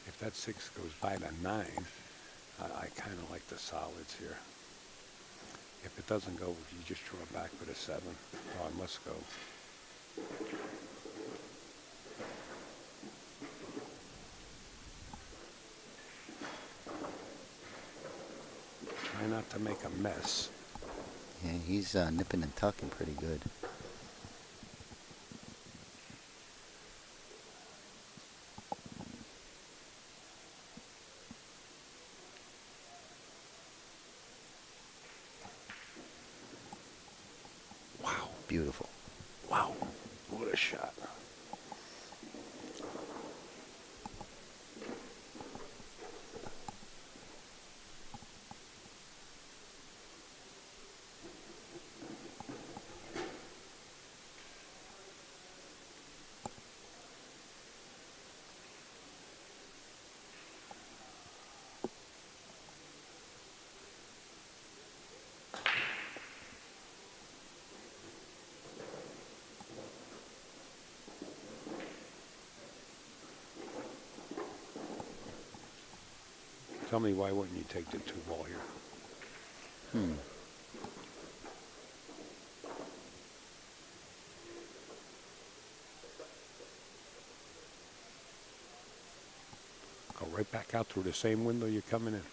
If that 6 goes by to 9, I kind of like the solids here. If it doesn't go, you just draw it back with a 7. Oh, I must go. Try not to make a mess. Yeah, he's nipping and tucking pretty good. Wow. Beautiful. Wow. What a shot. Tell me, why wouldn't you take the 2 ball here? Go right back out through the same window you're coming in.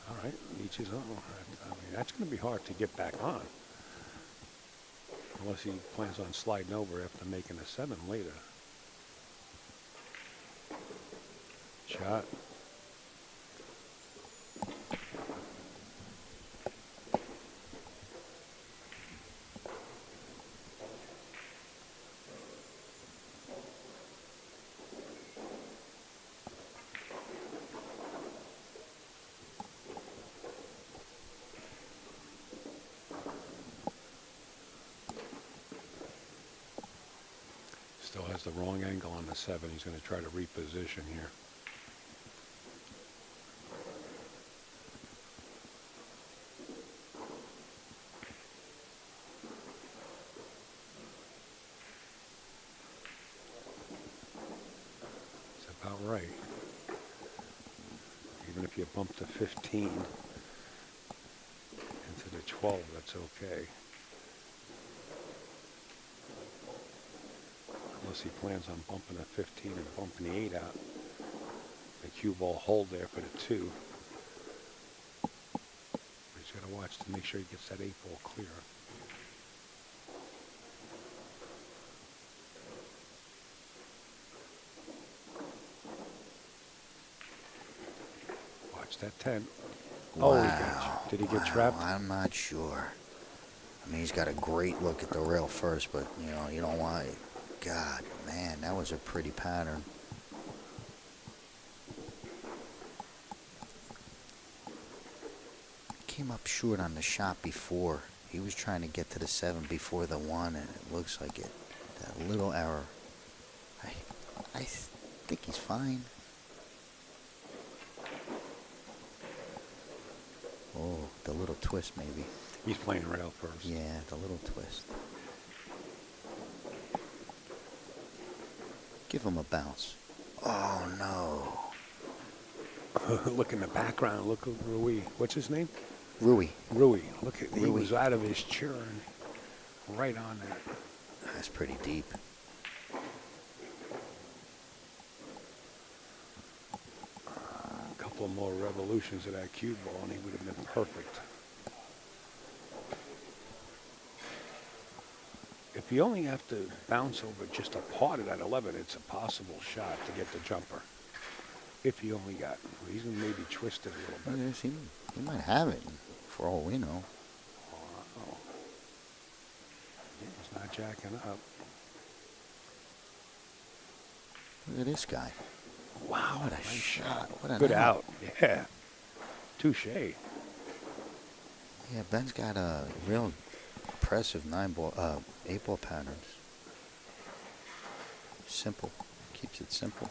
All right, each his own. I mean, that's going to be hard to get back on. Unless he plans on sliding over after making a 7 later. Shot. Still has the wrong angle on the 7. He's going to try to reposition here. It's about right. Even if you bump to 15 into the 12, that's okay. Unless he plans on bumping a 15 and bumping the 8 out. The cue ball hold there for the 2. But he's got to watch to make sure he gets that 8 ball clear. Watch that 10. Wow. Oh, did he get trapped? I'm not sure. I mean, he's got a great look at the rail first, but, you don't want it. God, man, that was a pretty pattern. Came up short on the shot before. He was trying to get to the 7 before the 1, and it looks like it. That little error. I think he's fine. twist, maybe. He's playing right out first. Yeah, the little twist. Give him a bounce. Oh, no. Look in the background. Look at Rui. What's his name? Rui. Rui. Look at, he Rui. was out of his chair and right on that. That's pretty deep. A couple of more revolutions of that cue ball and he would have been perfect. If you only have to bounce over just a part of that 11, it's a possible shot to get the jumper. If you only got, he's going to maybe twist it a little bit. Yes, he might have it, for all we know. Oh. He's not jacking up. Look at this guy. Wow, What a nice shot. What an Good out. Yeah. Touche. Yeah, Ben's got a real impressive 8-ball patterns. Simple. Keeps it simple.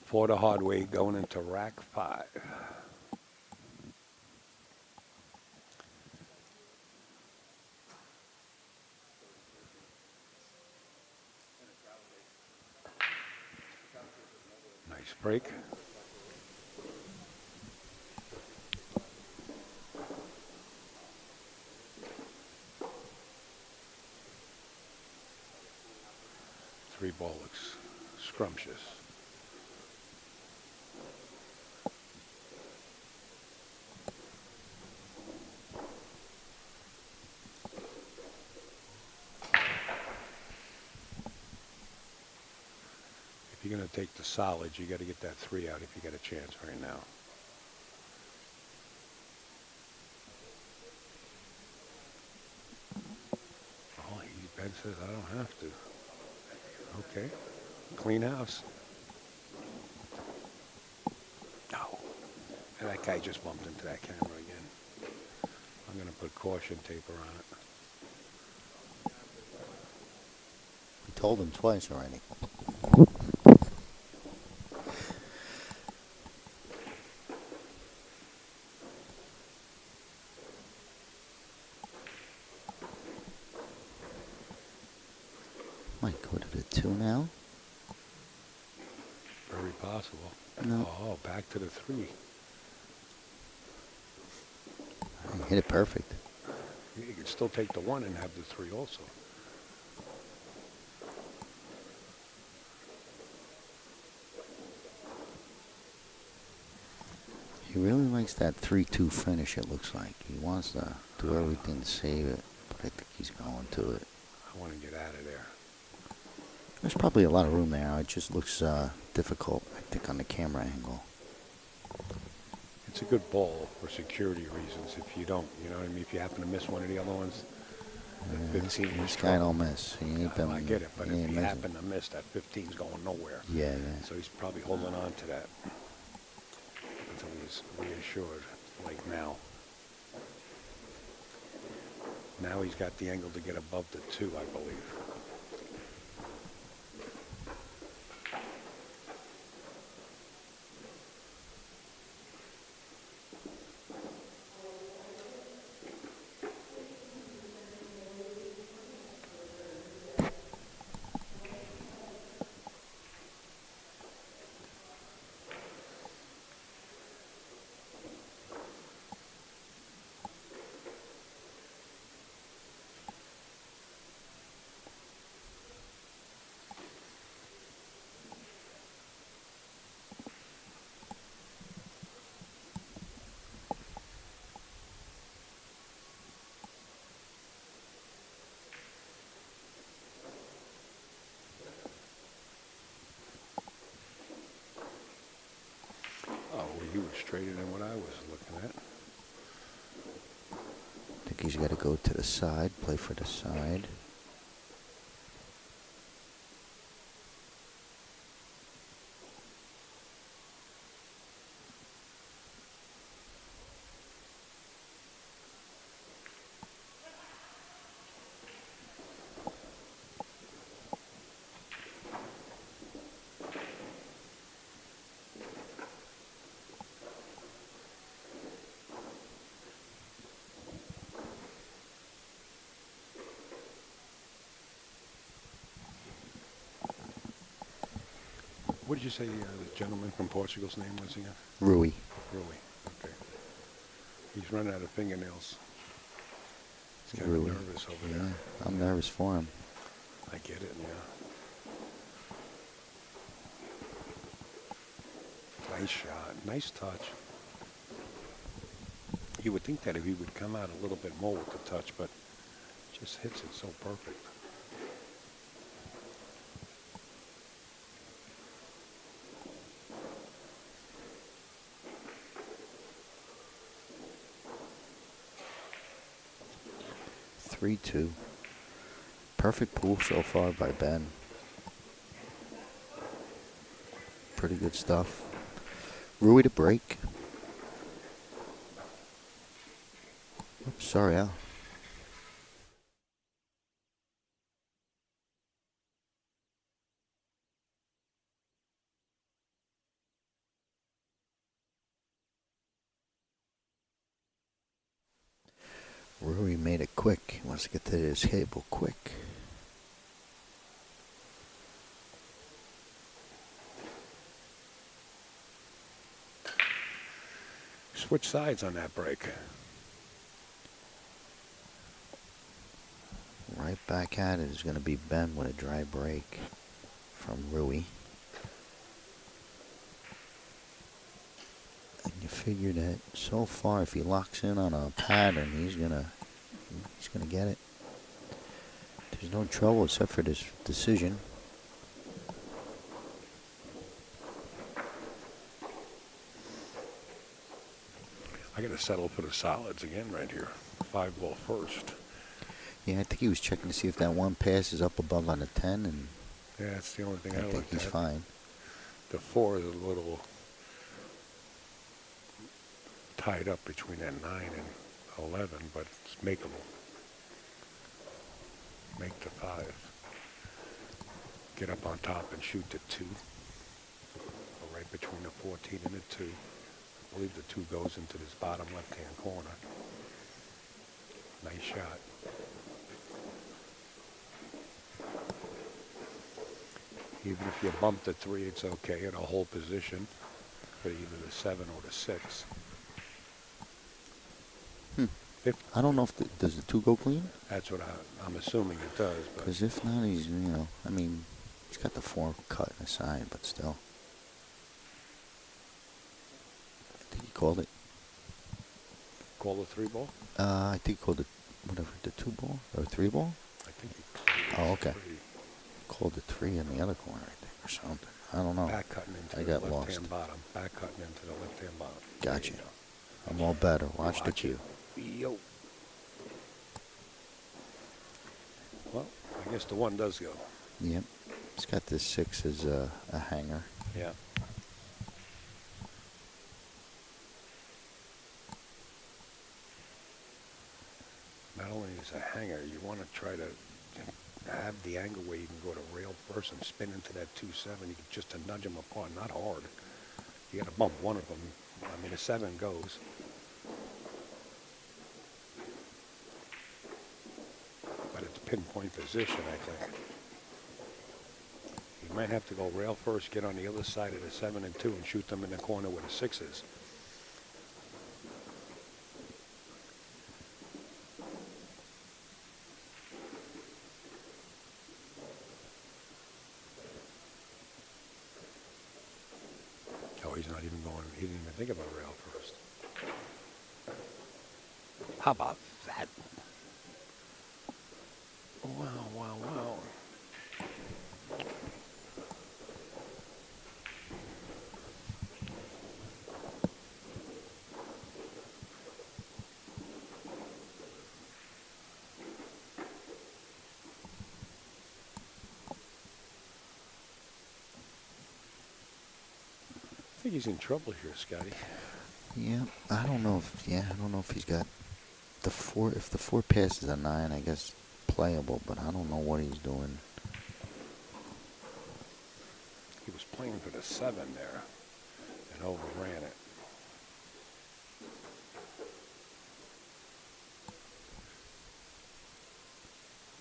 For the hard way going into rack 5. Nice break. Three ball looks scrumptious. If you're going to take the solids, you got to get that 3 out if you get a chance right now. Oh, Ben says, I don't have to. Okay. Clean house. Oh. And that guy just bumped into that camera again. I'm going to put caution tape around it. We told him twice already. Might go to the 2 now. Very possible. No. Oh, back to the 3. He hit it perfect. You could still take the 1 and have the 3 also. He really likes that 3-2 finish, it looks like. He wants to do everything to save it, but I think he's going to it. I want to get out of there. There's probably a lot of room there. It just looks difficult, I think, on the camera angle. It's a good ball for security reasons if you don't, you know what I mean? If you happen to miss one of the other ones, that 15 is This guy don't miss. He ain't them. I get it, but he if ain't you missing. happen to miss, that 15's going nowhere. Yeah, yeah. So he's probably holding on to that until he's reassured, like now. Now he's got the angle to get above the 2, I believe. straighter than what I was looking at. I think he's got to go to the side, play for the side. What did you say the gentleman from Portugal's name was again? Rui. Rui. Okay. He's running out of fingernails. He's kind Rui. of nervous over Yeah, there. I'm nervous for him. I get it, yeah. Nice shot. Nice touch. You would think that if he would come out a little bit more with the touch, but just hits it so perfect. 3-2. Perfect pool so far by Ben. Pretty good stuff. Rui to break. Oops, sorry, Al. Rui made it quick. He wants to get to his table quick. Switch sides on that break. Right back at it is going to be Ben with a dry break from Rui. And you figure that so far, if he locks in on a pattern, he's gonna get it. There's no trouble except for this decision. I got to settle for the solids again right here. 5-ball first. Yeah, I think he was checking to see if that one pass is up above on the 10, and Yeah, that's the only thing I I think looked he's at. fine. The 4 is a little tied up between that 9 and 11, but it's makeable. Make the 5. Get up on top and shoot the 2. Or right between the 14 and the 2. I believe the 2 goes into this bottom left-hand corner. Nice shot. Even if you bump the 3, it's okay. It'll hold position for either the 7 or the 6. I don't know if does the 2 go clean? That's what I'm assuming it does. Because if not, he's, I mean, he's got the 4 cut in the side, but still. I think he called it. Call the 3-ball? I think he called it, whatever, the 2 ball or 3 ball? I think he Oh, okay. 3. Called the 3 in the other corner, I think, or something. I don't know. Back cutting into I the got left-hand lost. bottom. Back cutting into the left-hand bottom. Gotcha. There you I'm all better. Watch the Watch cue. go. Yo. Well, I guess the 1 does go. Yep. It's got this 6 as a hanger. Yeah. Not only is a hanger, you want to try to have the angle where you can go to rail first and spin into that 2-7. You can just to nudge them apart, not hard. You got to bump one of them. I mean, a 7 goes. But it's pinpoint position, I think. You might have to go rail first, get on the other side of the 7 and 2 and shoot them in the corner where the 6 is. Oh, he's not even going, he didn't even think about rail first. How about that? Wow, wow, wow. think he's in trouble here, Scotty. Yeah, I don't know if he's got the four. If the four passes a 9, I guess playable, but I don't know what he's doing. He was playing for the 7 there and overran it.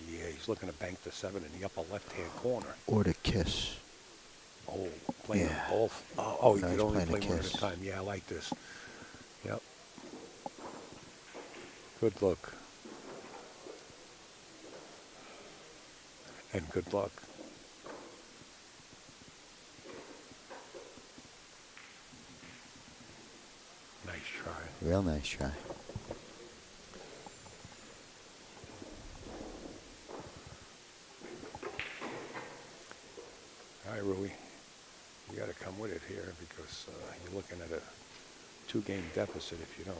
Yeah, he's looking to bank the 7 in the upper left-hand corner. Or the kiss. Oh, playing Yeah. both. Oh, he No, could he's only playing play the one at a kiss. time. Yeah, I like this. Yep. Good look. And good luck. Nice try. Real nice try. All right, Rui. You got to come with it here because you're looking at a 2-game deficit if you don't.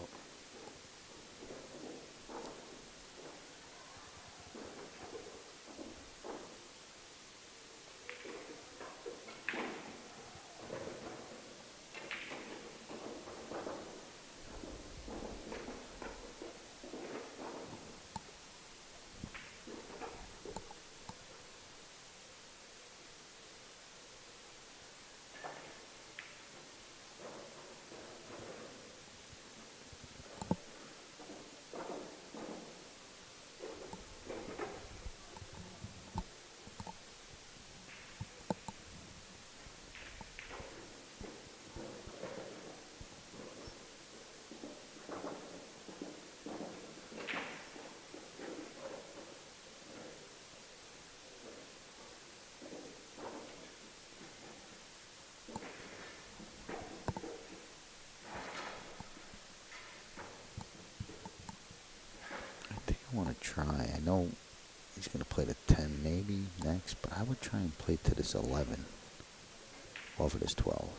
I think I want to try. I know he's going to play the 10 maybe next, but I would try and play to this 11 over this 12.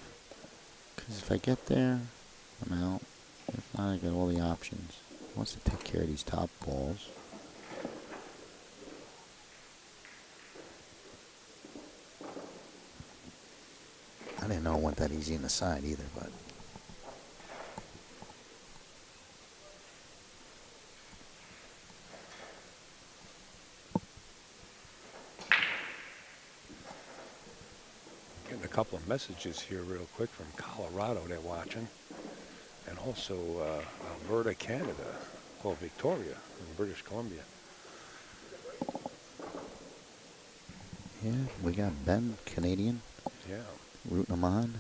Because if I get there, I'm out. If not, I got all the options. He wants to take care of these top balls. I didn't know it went that easy in the side either, but Getting a couple of messages here real quick from Colorado they're watching. And also Alberta, Canada. Well, Victoria in British Columbia. yeah, we got Ben, Canadian, Yeah. rooting him on.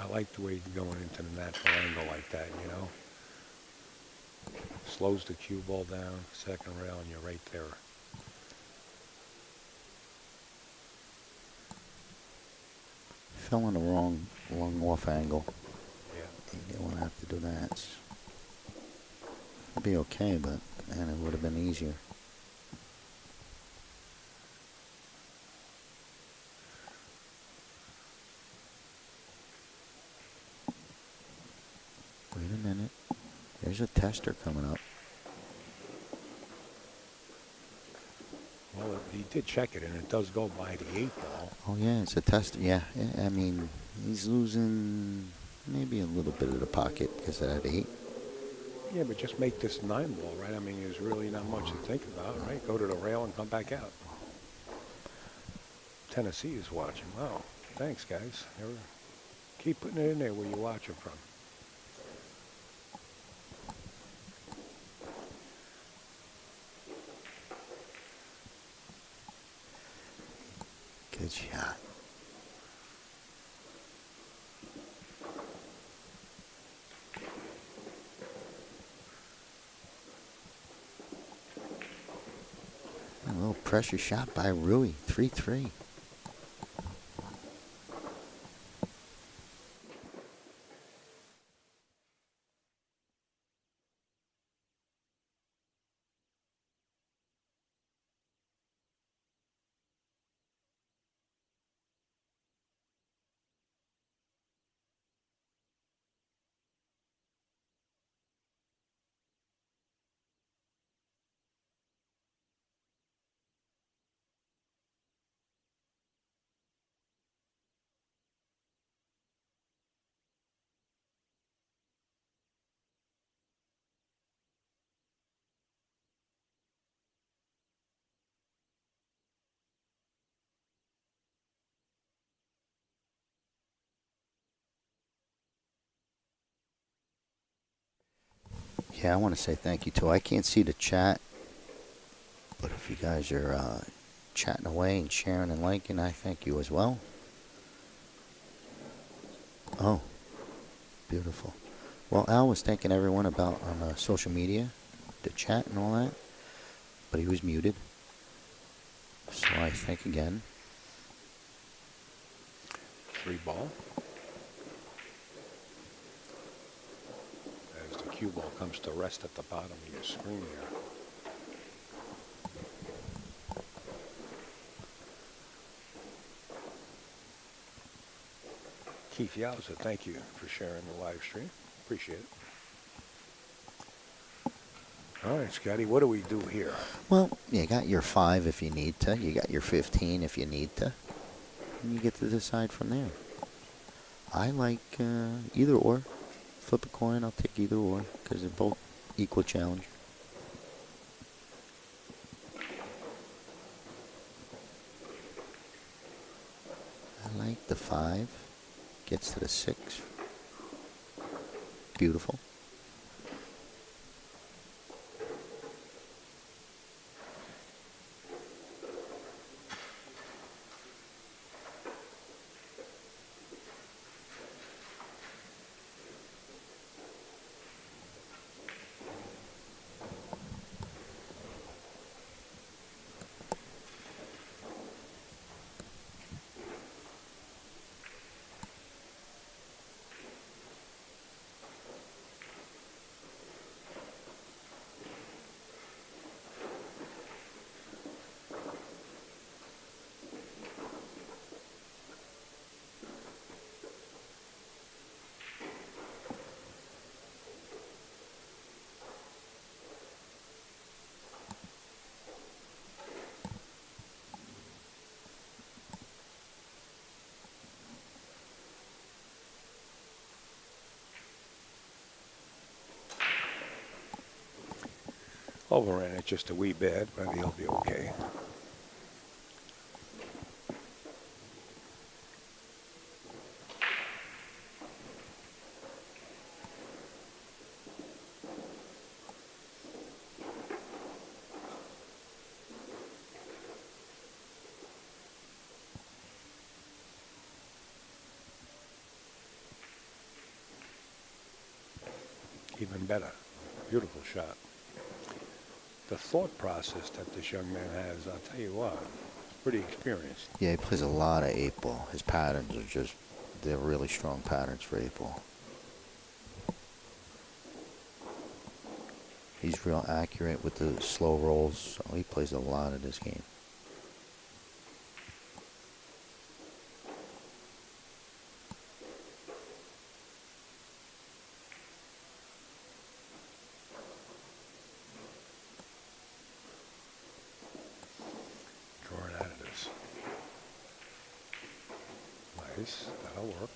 I like the way he's going into the natural angle like that, you know. Slows the cue ball down, second rail, and you're right there. Fell in the wrong off angle. Yeah. You didn't want to have to do that. It'd be okay, but man, it would have been easier. Wait a minute. There's a tester coming up. Well, he did check it, and it does go by the 8 ball. Oh yeah, it's a tester. Yeah, I mean, he's losing maybe a little bit of the pocket because of that 8. Yeah, but just make this 9 ball, right? I mean, there's really not much to think about, right? Go to the rail and come back out. Tennessee is watching. Wow. Thanks, guys. Keep putting it in there where you're watching from. Good shot. A little pressure shot by Rui. 3-3. Yeah, I want to say thank you too. I can't see the chat, but if you guys are chatting away and sharing and liking, I thank you as well. Oh, beautiful. Well, Al was thanking everyone about on social media, the chat and all that, but he was muted. So I thank again. 3 ball. As the cue ball comes to rest at the bottom of your screen here. Keith Yowza, thank you for sharing the live stream. Appreciate it. All right, Scotty, what do we do here? Well, you got your 5 if you need to. You got your 15 if you need to. And you get to decide from there. I like either or. Flip a coin, I'll take either or because they're both equal challenge. I like the 5. Gets to the 6. Beautiful. Overran it just a wee bit, but he'll be okay. Even better. Beautiful shot. The thought process that this young man has, I'll tell you what, pretty experienced. Yeah, he plays a lot of 8-ball. His patterns are just, they're really strong patterns for 8-ball. He's real accurate with the slow rolls, so he plays a lot of this game. Drawing out of this. Nice, that'll work.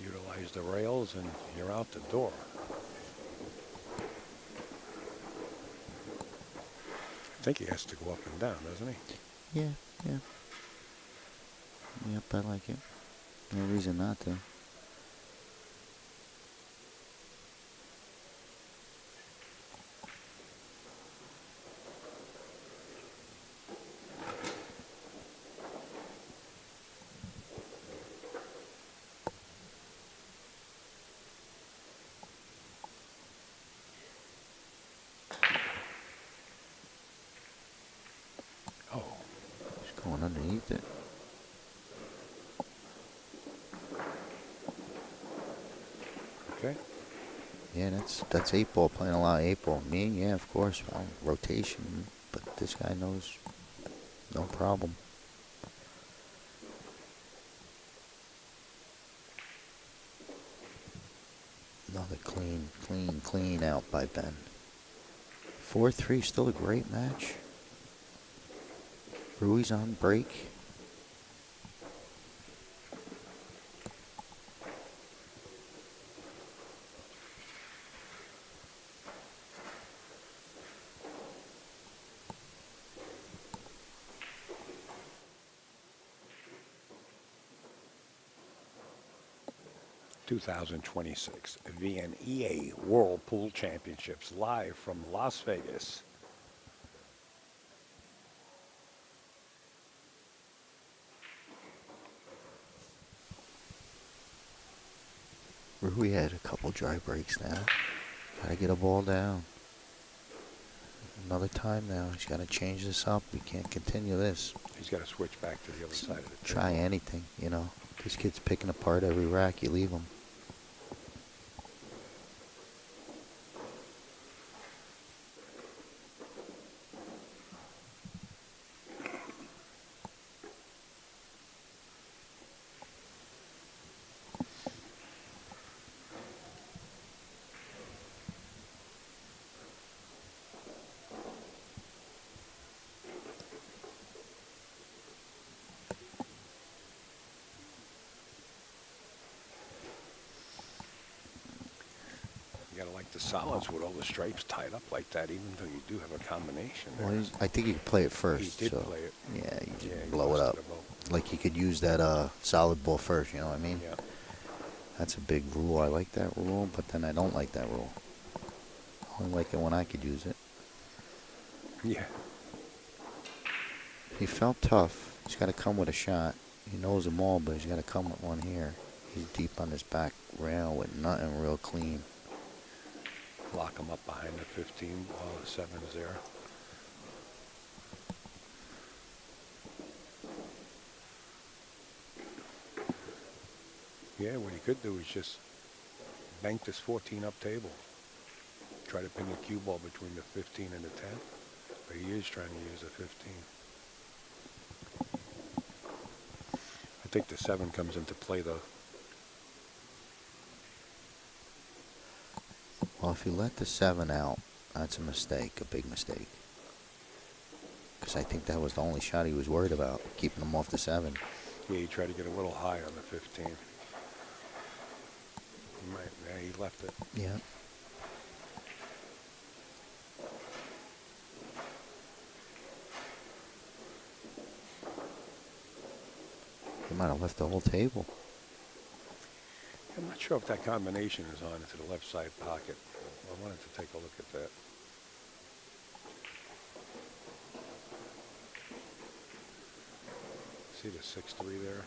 Utilize the rails and you're out the door. I think he has to go up and down, doesn't he? Yeah, yeah. Yep, I like it. No reason not to. Oh, He's going underneath it. okay. Yeah, that's 8-ball, playing a lot of 8-ball. Me, yeah, of course, well, rotation, but this guy knows no problem. Another clean out by Ben. 4-3, still a great match. Rui's on break. 2026 VNEA World Pool Championships live from Las Vegas. We had a couple dry breaks now. Gotta get a ball down. Another time now. He's got to change this up. We can't continue this. He's got to switch back to the other side of the table. Try anything, you know. This kid's picking apart every rack you leave him. You gotta like the solids with all the stripes tied up like that, even though you do have a combination there. Well, I think he could play it first. He did so play it. Yeah, you just he blow it up. busted both. Like he could use that solid ball first, you know what I mean? Yeah. That's a big rule. I like that rule, but then I don't like that rule. I only like it when I could use it. Yeah. He felt tough. He's got to come with a shot. He knows them all, but he's got to come with one here. He's deep on his back rail with nothing real clean. Lock him up behind the 15 while the 7's there. Yeah, what he could do is just bank this 14 up table. Try to pin the cue ball between the 15 and the 10. But he is trying to use the 15. I think the 7 comes into play though. Well, if you let the 7 out, that's a mistake, a big mistake. Because I think that was the only shot he was worried about, keeping him off the 7. Yeah, he tried to get a little high on the 15. Right, yeah, he left it. Yeah. He might have left the whole table. I'm not sure if that combination is on into the left side pocket. I wanted to take a look at that. See the 6-3 there?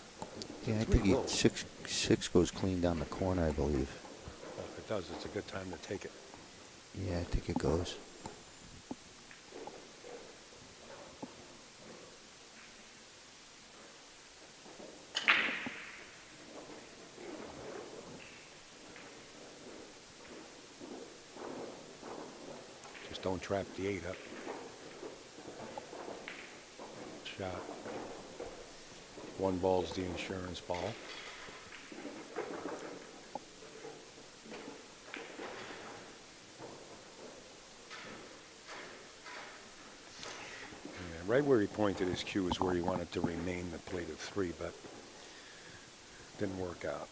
Yeah, I Three think low. six goes clean down the corner, I believe. Well, if it does, it's a good time to take it. Yeah, I think it goes. Just don't trap the 8 up. Shot. One ball's the insurance ball. Yeah, right where he pointed his cue is where he wanted to remain the plate of 3, but didn't work out.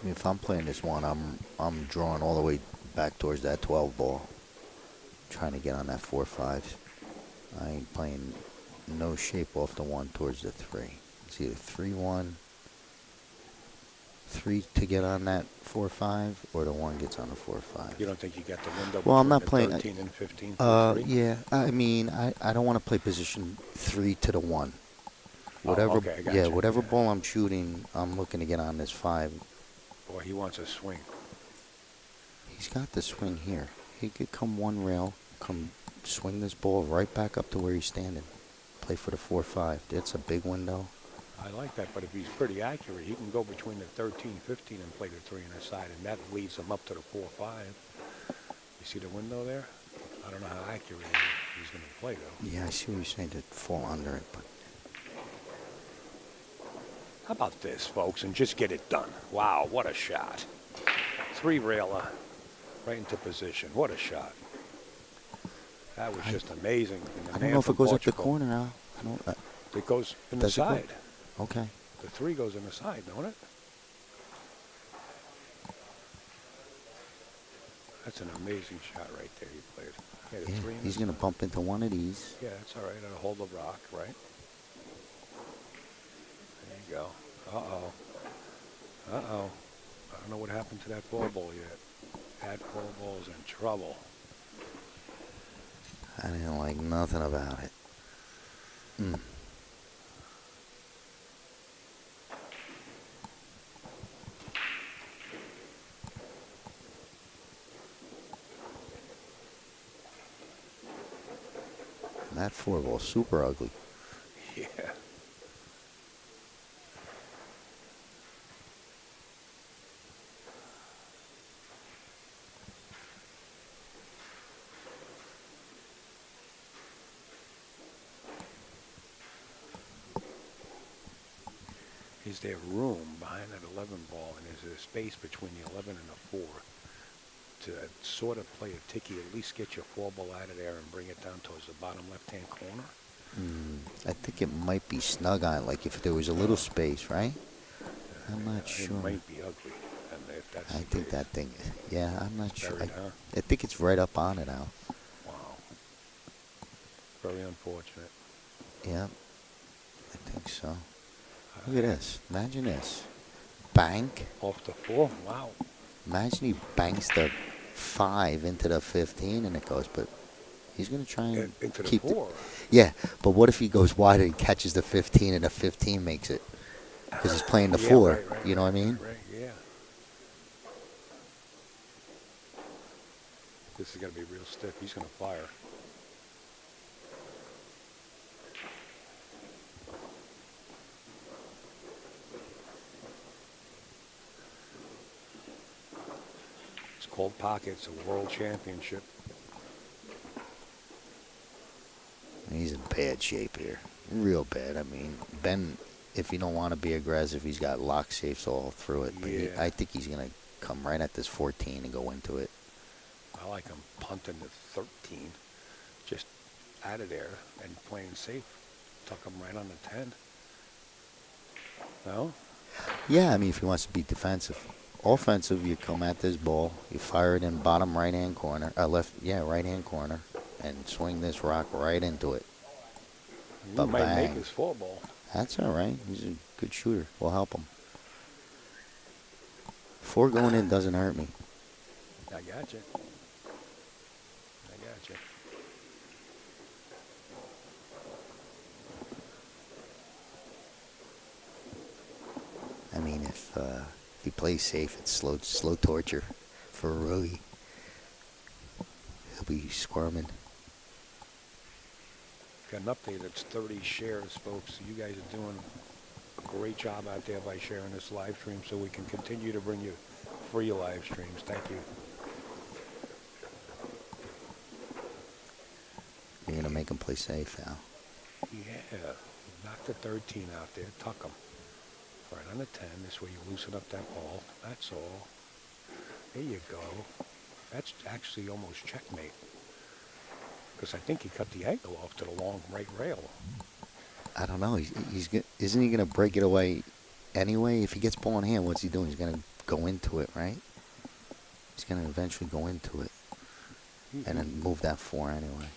I mean, if I'm playing this one, I'm drawing all the way back towards that 12 ball, trying to get on that 4-5. I ain't playing no shape off the 1 towards the 3. It's either 3-1, 3 to get on that 4-5, or the 1 gets on the 4-5. You don't think you got the window Well, I'm between not the playing. 13 and 15 for 3? Yeah. I mean, I don't want to play position 3 to the 1. Whatever. okay, I got yeah, you. whatever Yeah. ball I'm shooting, I'm looking to get on this 5. Boy, he wants a swing. He's got the swing here. He could come 1 rail, come swing this ball right back up to where he's standing. Play for the 4-5. That's a big window. I like that, but if he's pretty accurate, he can go between the 13, 15 and play the 3 on the side, and that leads him up to the 4-5. You see the window there? I don't know how accurate he's going to play, though. Yeah, I see what you're saying, to fall under it, but How about this, folks, and just get it done? Wow, what a shot. 3-railer right into position. What a shot. That was just amazing. And the I don't man know if from it goes up the Portugal- corner now. I don't. It goes in the Does it go? side. Okay. The 3 goes in the side, don't it? That's an amazing shot right there you played. Yeah, the Yeah, 3 in he's the going to side. bump into one of these. Yeah, that's all right. I'll hold the rock, right? There you go. Uh-oh. Uh-oh. I don't know what happened to that ball yet. That ball's in trouble. I didn't like nothing about it. That 4-ball's super ugly. Yeah. Is there room behind that 11 ball, and is there space between the 11 and the 4 to sort of play a ticky, at least get your 4 ball out of there and bring it down towards the bottom left-hand corner? I think it might be snug on, like if there was a little space, right? I'm not It sure. might be ugly, and if that's I the think case, that thing, yeah, I'm not sure. buried, huh? I think it's right up on it now. Wow. Very unfortunate. Yeah, I think so. Look at this. Imagine this. Bank. Off the 4? Wow. Imagine he banks the 5 into the 15 and it goes, but he's going to try and Into the keep 4. Yeah, but what if he goes wide and catches the 15 and the 15 makes it? Because he's playing the Yeah, 4. right, You know what I mean? Right, yeah. This is going to be real stiff. He's going to fire. It's called pocket. It's a world championship. He's in bad shape here. Real bad. I mean, Ben, if you don't want to be aggressive, he's got lock safes all through it. But Yeah. I think he's going to come right at this 14 and go into it. I like him punting to 13, just out of there and playing safe. Tuck him right on the 10. No? Yeah, I mean, if he wants to be defensive. Offensive, you come at this ball, you fire it in bottom right-hand corner, right-hand corner, and swing this rock right into it. He But might make bang. his 4 ball. That's all right. He's a good shooter. We'll help him. 4 going in doesn't hurt me. I got you. I got you. I mean, if he plays safe, it's slow torture for Robbie. He'll be squirming. Got an update. It's 30 shares, folks. You guys are doing a great job out there by sharing this live stream so we can continue to bring you free live streams. Thank you. You're going to make him play safe now. Yeah. Knock the 13 out there. Tuck him. Right on the 10. This way you loosen up that ball. That's all. There you go. That's actually almost checkmate. Because I think he cut the angle off to the long right rail. I don't know. Isn't he going to break it away anyway? If he gets ball in hand, what's he doing? He's going to go into it, right? He's going to eventually go into it. And then move that 4 anyway.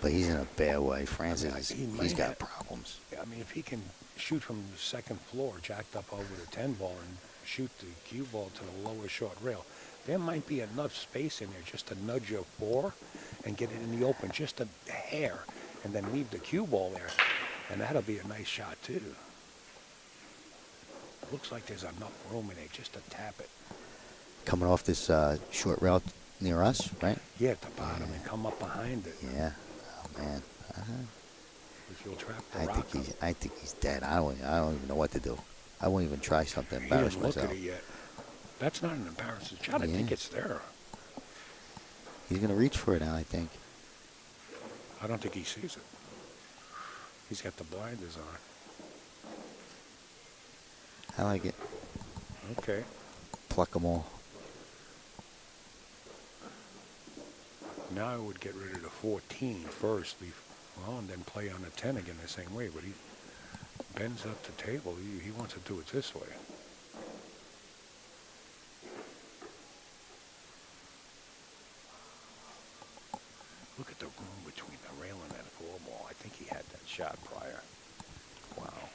But he's in a bad way. Francis, he's got problems. I mean, if he can shoot from the second floor, jacked up over the 10 ball, and shoot the cue ball to the lower short rail, there might be enough space in there just to nudge your 4 and get it in the open, just a hair, and then leave the cue ball there. And that'll be a nice shot, too. Looks like there's enough room in there just to tap it. Coming off this short route near us, right? Yeah, at the bottom and come up behind it. Yeah. Oh, man. If you'll trap the rock. I think he's dead. I don't even know what to do. I won't even try something to He embarrass didn't look myself. at it yet. That's not an embarrassing shot. I think it's there. He's going to reach for it now, I think. I don't think he sees it. He's got the blinders on. I like it. Okay. Pluck them all. Now I would get rid of the 14 first Well, and then play on the 10 again the same way, but he bends up the table. He wants to do it this way. Look at the room between the railing and the four ball. I think he had that shot prior. Wow.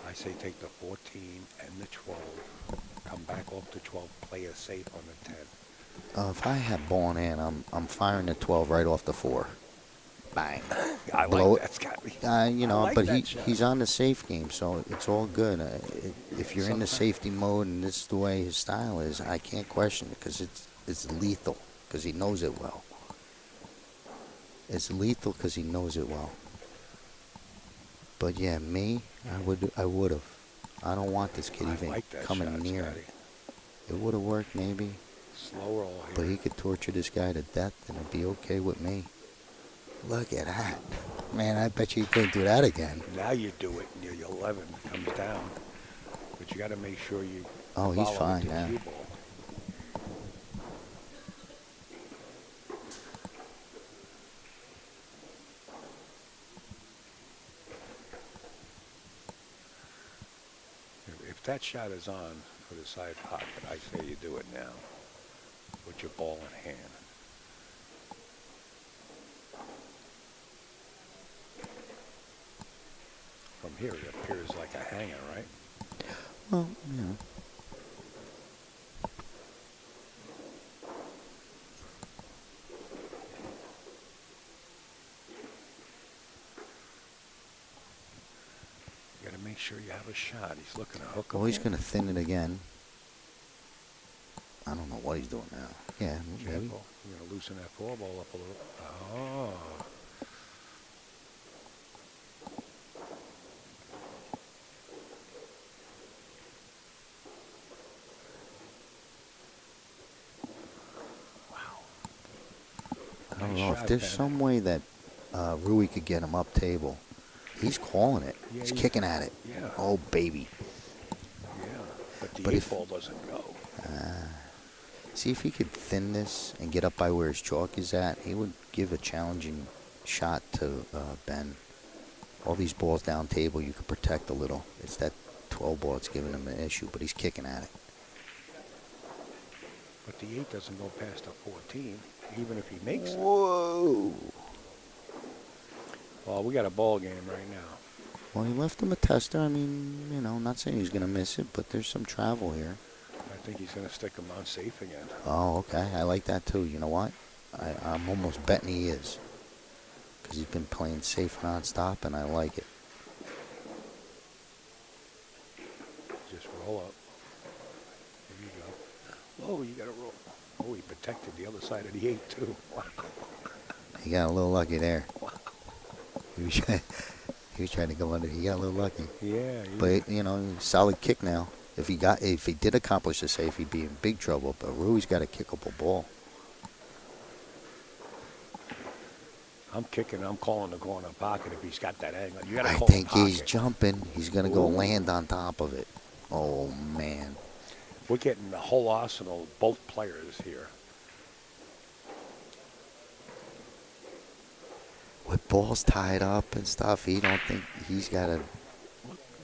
I say take the 14 and the 12. Come back off the 12. Play it safe on the 10. If I have ball in hand, I'm firing the 12 right off the 4. Bang. I Blow like it. that, Scotty. You I know, like but that shot. he's on the safe game, so it's all good. If you're in the Sometimes- safety mode and this is the way his style is, I can't question it because it's lethal because he knows it well. It's lethal because he knows it well. But yeah, me, I would have. I don't want this kid I even like that coming shot, near Scotty. it. It would have worked maybe, Slow roll here. but he could torture this guy to death and it'd be okay with me. Look at that. Man, I bet you can't do that again. Now you do it, and your 11 comes down. But you got to make sure you Oh, he's follow fine with the now. cue ball. If that shot is on for the side pocket, I say you do it now with your ball in hand. From here, it appears like a hanger, right? Well, yeah. You got to make sure you have a shot. He's looking to hook Well, him he's in. going to thin it again. I don't know what he's doing now. Yeah, maybe. Careful. You're going to loosen that four ball up a little. Oh. I don't Nice know if shot, there's Ben. some way that Rui could get him up table. He's calling it. Yeah, He's he- kicking at it. Yeah. Oh, baby. Yeah. But the But eight if- ball doesn't go. See if he could thin this and get up by where his chalk is at. He would give a challenging shot to Ben. All these balls down table, you could protect a little. It's that 12 ball that's giving him an issue, but he's kicking at it. But the 8 doesn't go past the 14, even if he makes it. Whoa. Well, we got a ball game right now. Well, he left him a tester. I mean, you know, I'm not saying he's going to miss it, but there's some travel here. I think he's going to stick him on safe again. Oh, okay. I like that, too. You know what? I'm almost betting he is. Because he's been playing safe nonstop, and I like it. Just roll up. There you go. Whoa, you got to roll. Oh, he protected the other side of the 8, too. Wow. He got a little lucky there. He was trying to go under. He got a little lucky. Yeah. But, you know, solid kick now. If he did accomplish the safe, he'd be in big trouble. But Rui's got a kickable ball. I'm kicking. I'm calling the corner pocket if he's got that angle. You got to I call think the pocket. he's jumping. He's going to go Ooh. land on top of it. Oh, man. We're getting the whole arsenal of both players here. With balls tied up and stuff, he don't think he's got a...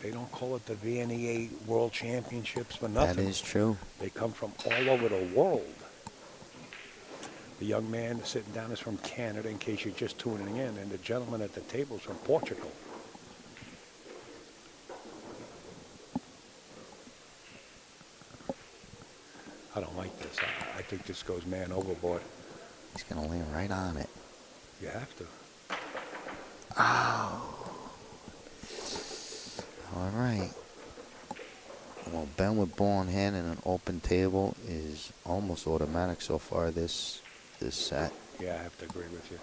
They don't call it the VNEA World Championships for nothing. That is true. They come from all over the world. The young man sitting down is from Canada, in case you're just tuning in, and the gentleman at the table is from Portugal. I don't like this. I think this goes man overboard. He's going to land right on it. You have to. Oh. All right. Well, Ben with ball in hand and an open table is almost automatic so far this set. Yeah, I have to agree with you.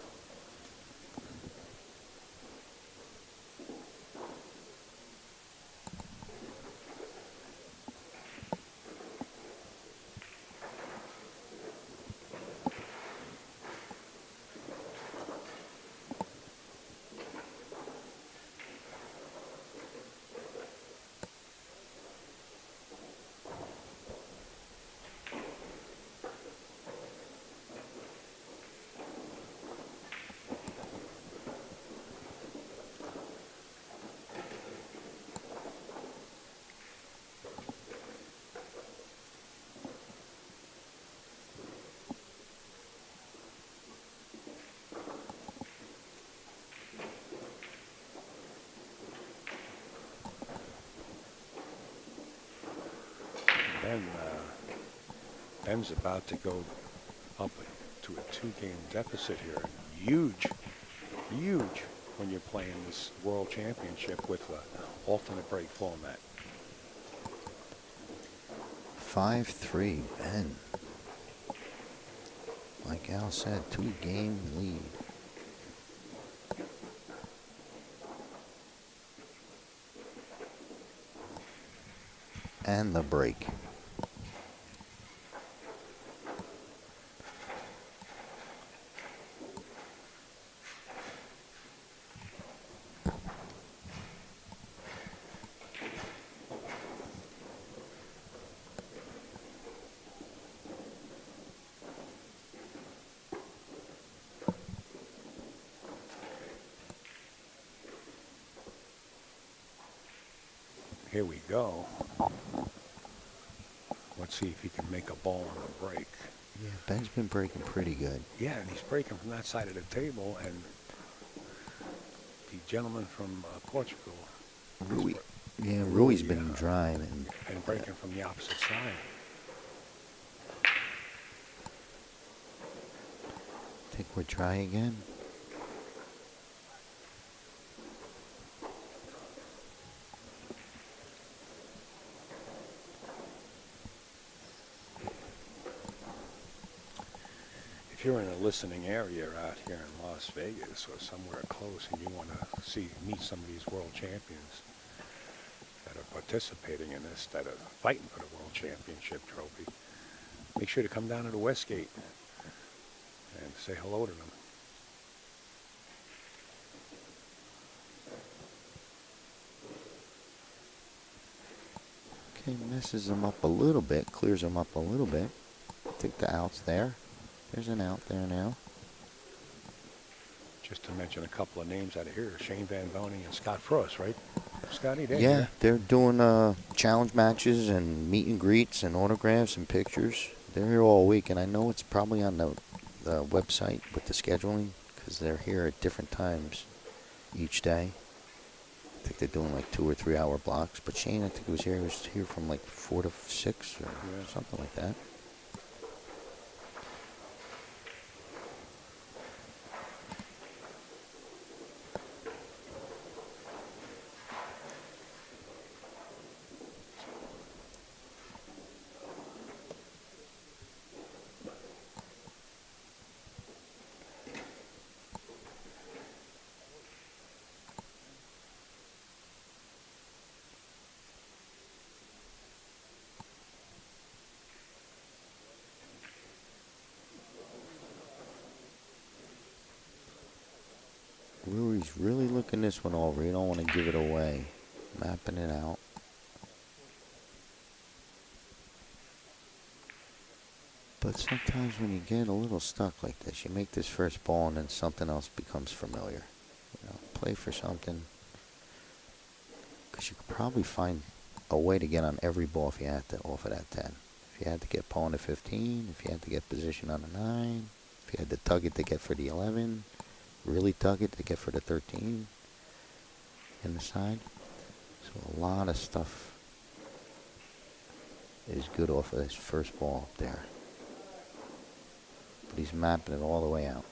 Ben's about to go up to a 2-game deficit here. Huge, huge when you're playing this World Championship with an alternate break format. 5-3, Ben. Like Al said, 2-game lead. And the break. Here we go. Let's see if he can make a ball on the break. Yeah, Ben's been breaking pretty good. Yeah, and he's breaking from that side of the table, and the gentleman from Portugal, Rui. Yeah, Rui's been driving. and breaking from the opposite side. Think we'll try again. If you're in a listening area out here in Las Vegas or somewhere close and you want to meet some of these world champions that are participating in this, that are fighting for the World Championship trophy, make sure to come down to the Westgate and say hello to them. Okay, messes him up a little bit, clears him up a little bit. I think the out's there. There's an out there now. Just to mention a couple of names out of here, Shane Van Boning and Scott Frost, right? Scotty, there. Yeah, they're doing challenge matches and meet and greets and autographs and pictures. They're here all week, and I know it's probably on the website with the scheduling because they're here at different times each day. I think they're doing like 2 or 3 hour blocks. But Shane, I think he was here from like 4 to 6 or something like that. Rui's really looking this one over. You don't want to give it away. Mapping it out. But sometimes when you get a little stuck like this, you make this first ball and then something else becomes familiar. You know, play for something. Because you could probably find a way to get on every ball if you had to off of that 10. If you had to get pawn to 15, if you had to get position on a 9, if you had to tug it to get for the 11, really tug it to get for the 13 in the side. So a lot of stuff is good off of this first ball up there. But he's mapping it all the way out.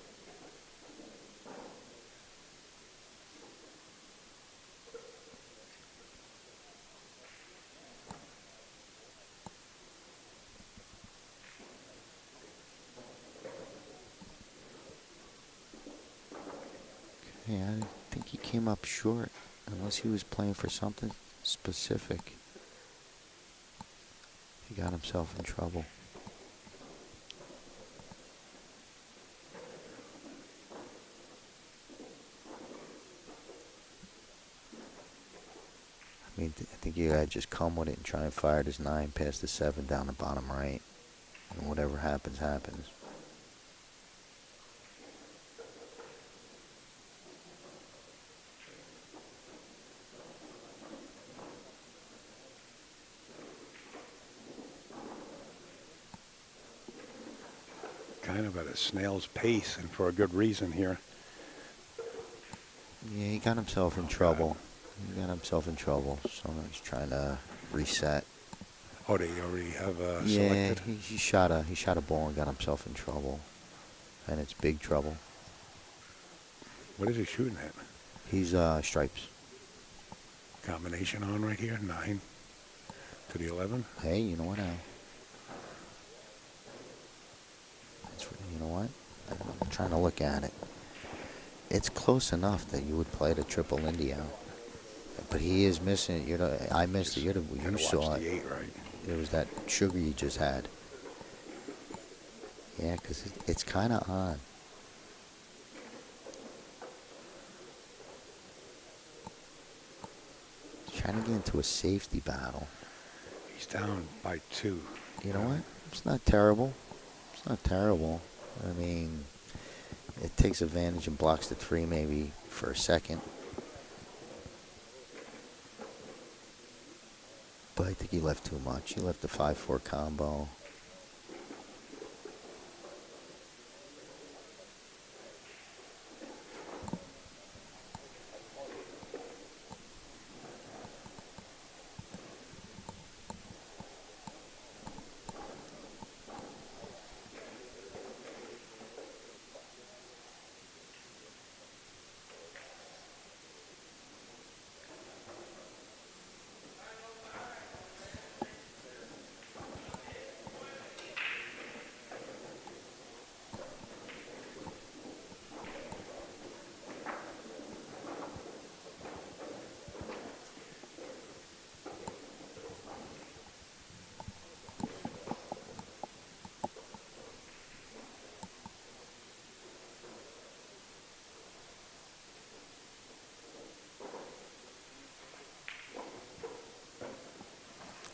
Okay, I think he came up short, unless he was playing for something specific. He got himself in trouble. I mean, I think you gotta just come with it and try and fire this 9 past the 7 down the bottom right. And whatever happens, happens. Kind of at a snail's pace, and for a good reason here. Yeah, he got himself in trouble. He got himself in trouble, so he's trying to reset. Oh, they already have Yeah, selected. he shot a ball and got himself in trouble, and it's big trouble. What is he shooting at? He's stripes. Combination on right here. 9 to the 11. Hey, you know what now? You know what? I'm trying to look at it. It's close enough that you would play the triple India, but he is missing. You know, I missed it. You Gotta watch saw it. the 8, right? It was that sugar you just had. Yeah, 'cause it's kind of on. Trying to get into a safety battle. He's down by 2. You know what? It's not terrible. It's not terrible. I mean, it takes advantage and blocks the 3 maybe for a second. But I think he left too much. He left the 5-4 combo.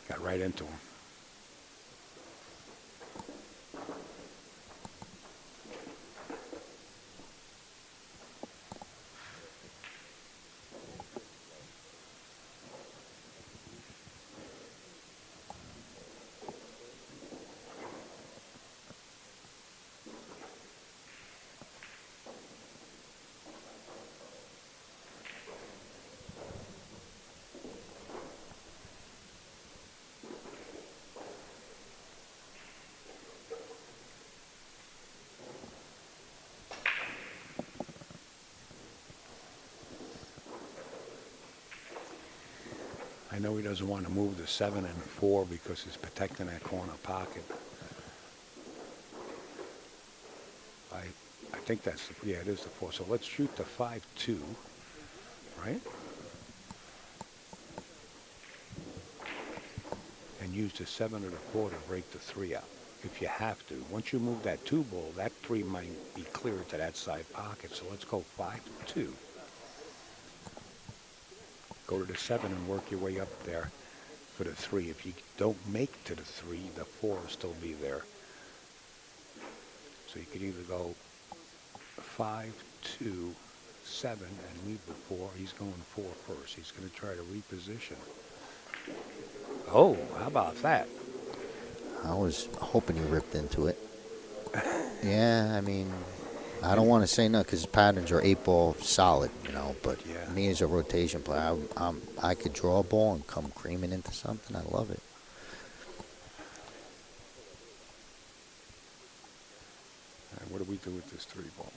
Got right into him. I know he doesn't want to move the 7 and 4 because he's protecting that corner pocket. I think that's the, yeah, it is the 4. So let's shoot the 5-2, right? And use the 7 or the 4 to break the 3 up if you have to. Once you move that 2 ball, that 3 might be clear to that side pocket. So let's go 5-2. Go to the 7 and work your way up there for the 3. If you don't make to the 3, the 4 will still be there. So you could either go 5-2-7 and leave the 4. He's going 4 first. He's going to try to reposition. Oh, how about that? I was hoping he ripped into it. Yeah, I mean, I don't want to say no because his patterns are 8-ball solid, you know. But Yeah. me as a rotation player, I could draw a ball and come creaming into something. I love it. And what do we do with this 3 ball?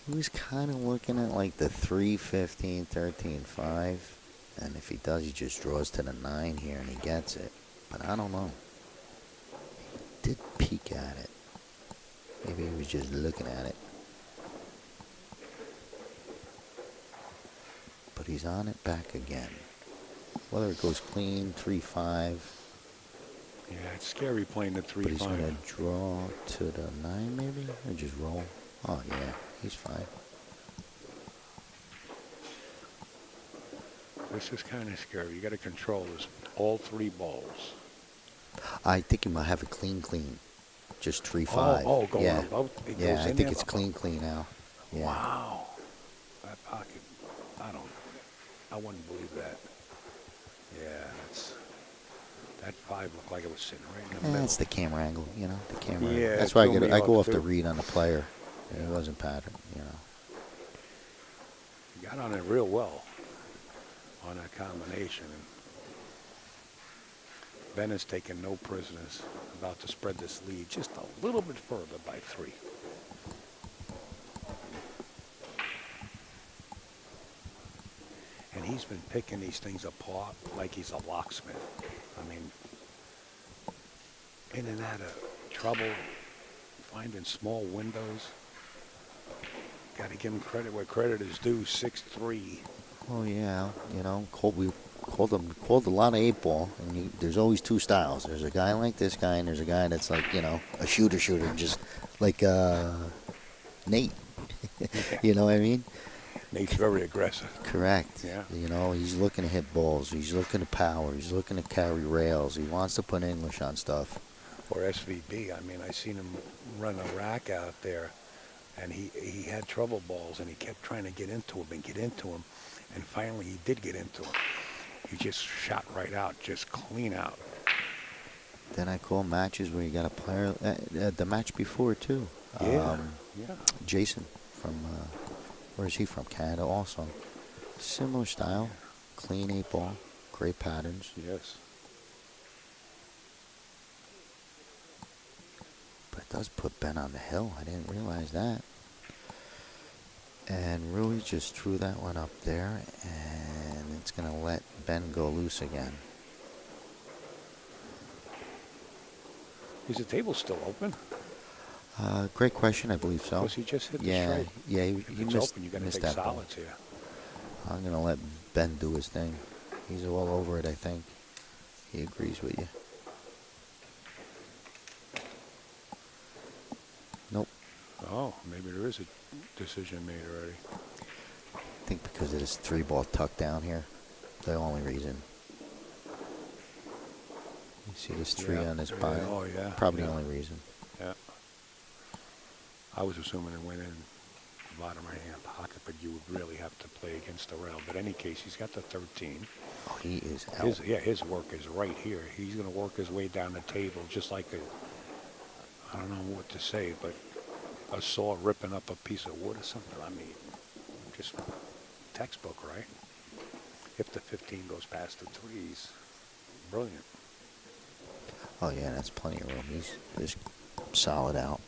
He was kind of looking at like the 3-15, 13-5. And if he does, he just draws to the 9 here and he gets it. But I don't know. He did peek at it. Maybe he was just looking at it. But he's on it back again. Whether it goes clean, 3-5. Yeah, it's scary playing the 3-5. But he's going to draw to the 9 maybe? Or just roll? Oh, yeah. He's fine. This is kind of scary. You got to control this. All 3 balls. I think he might have a clean. Just 3-5. Oh, going yeah. above. It Yeah, goes I in think there. it's clean now. Yeah. Wow. That pocket. I wouldn't believe that. Yeah, that 5 looked like it was sitting right in the middle. That's the camera angle, you know. The camera. Yeah, Angle. That's why I go off too. the read on the player. It wasn't pattern, you know. He got on it real well on that combination. And Ben has taken no prisoners. About to spread this lead just a little bit further by 3. And he's been picking these things apart like he's a locksmith. I mean, in and out of trouble, finding small windows. Got to give him credit where credit is due. 6-3. Oh yeah, you know, we called a lot of 8-ball, and there's always 2 styles. There's a guy like this guy, and there's a guy that's like, you know, a shooter, just like Nate. You know what I mean? Nate's very aggressive. Correct. Yeah. You know, he's looking to hit balls. He's looking to power. He's looking to carry rails. He wants to put English on stuff. Or SVB. I mean, I seen him run a rack out there, and he had trouble balls, and he kept trying to get into him, and finally he did get into him. He just shot right out, just clean out. Then I call matches where you got a player. The match before too. Yeah. Jason from where is he from? Canada also. Similar style, clean 8-ball, great patterns. Yes. But it does put Ben on the hill. I didn't realize that. And Rui just threw that one up there, and it's going to let Ben go loose again. Is the table still open? Great question. I believe so. Because he just hit the Yeah, straight. yeah. If He it's missed, open, you got to missed take that ball. solids here. I'm going to let Ben do his thing. He's all over it, I think. He agrees with you. Nope. Oh, maybe there is a decision made already. I think because of this 3-ball tuck down here. The only reason. You see this 3 on this pie? Oh, yeah. Probably the only reason. Yeah. I was assuming it went in the bottom right-hand pocket, but you would really have to play against the rail. But in any case, he's got the 13. Oh, he is out. His work is right here. He's going to work his way down the table just like I don't know what to say, but a saw ripping up a piece of wood or something. I mean, just textbook, right? If the 15 goes past the 3s, brilliant. Oh, yeah, that's plenty of room. He's just solid out.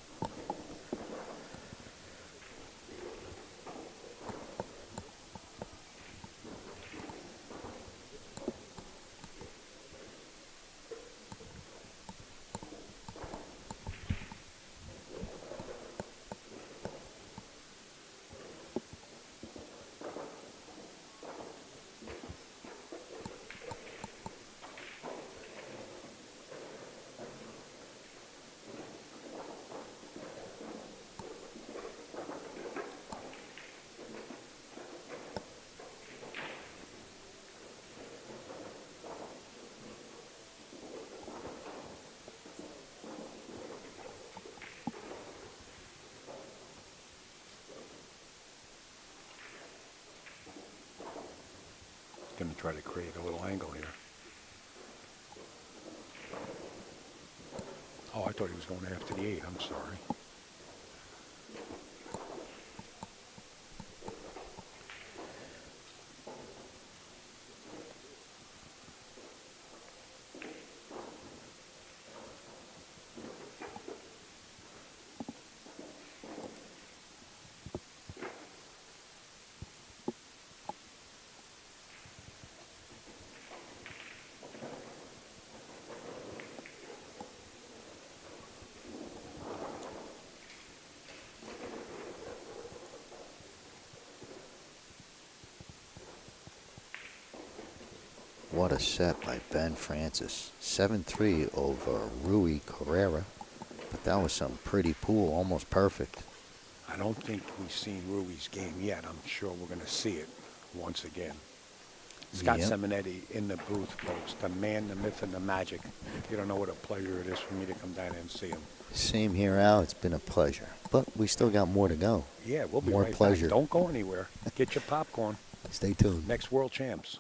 Going to try to create a little angle here. Oh, I thought he was going after the 8. I'm sorry. What a set by Ben Francis. 7-3 over Rui Carrera. But that was some pretty pool, almost perfect. I don't think we've seen Rui's game yet. I'm sure we're going to see it once again. Scott Yep. Simonetti in the booth, folks. The man, the myth, and the magic. You don't know what a pleasure it is for me to come down and see him. Same here, Al. It's been a pleasure. But we still got more to go. Yeah, we'll be More right pleasure. back. Don't go anywhere. Get your popcorn. Stay tuned. Next World Champs.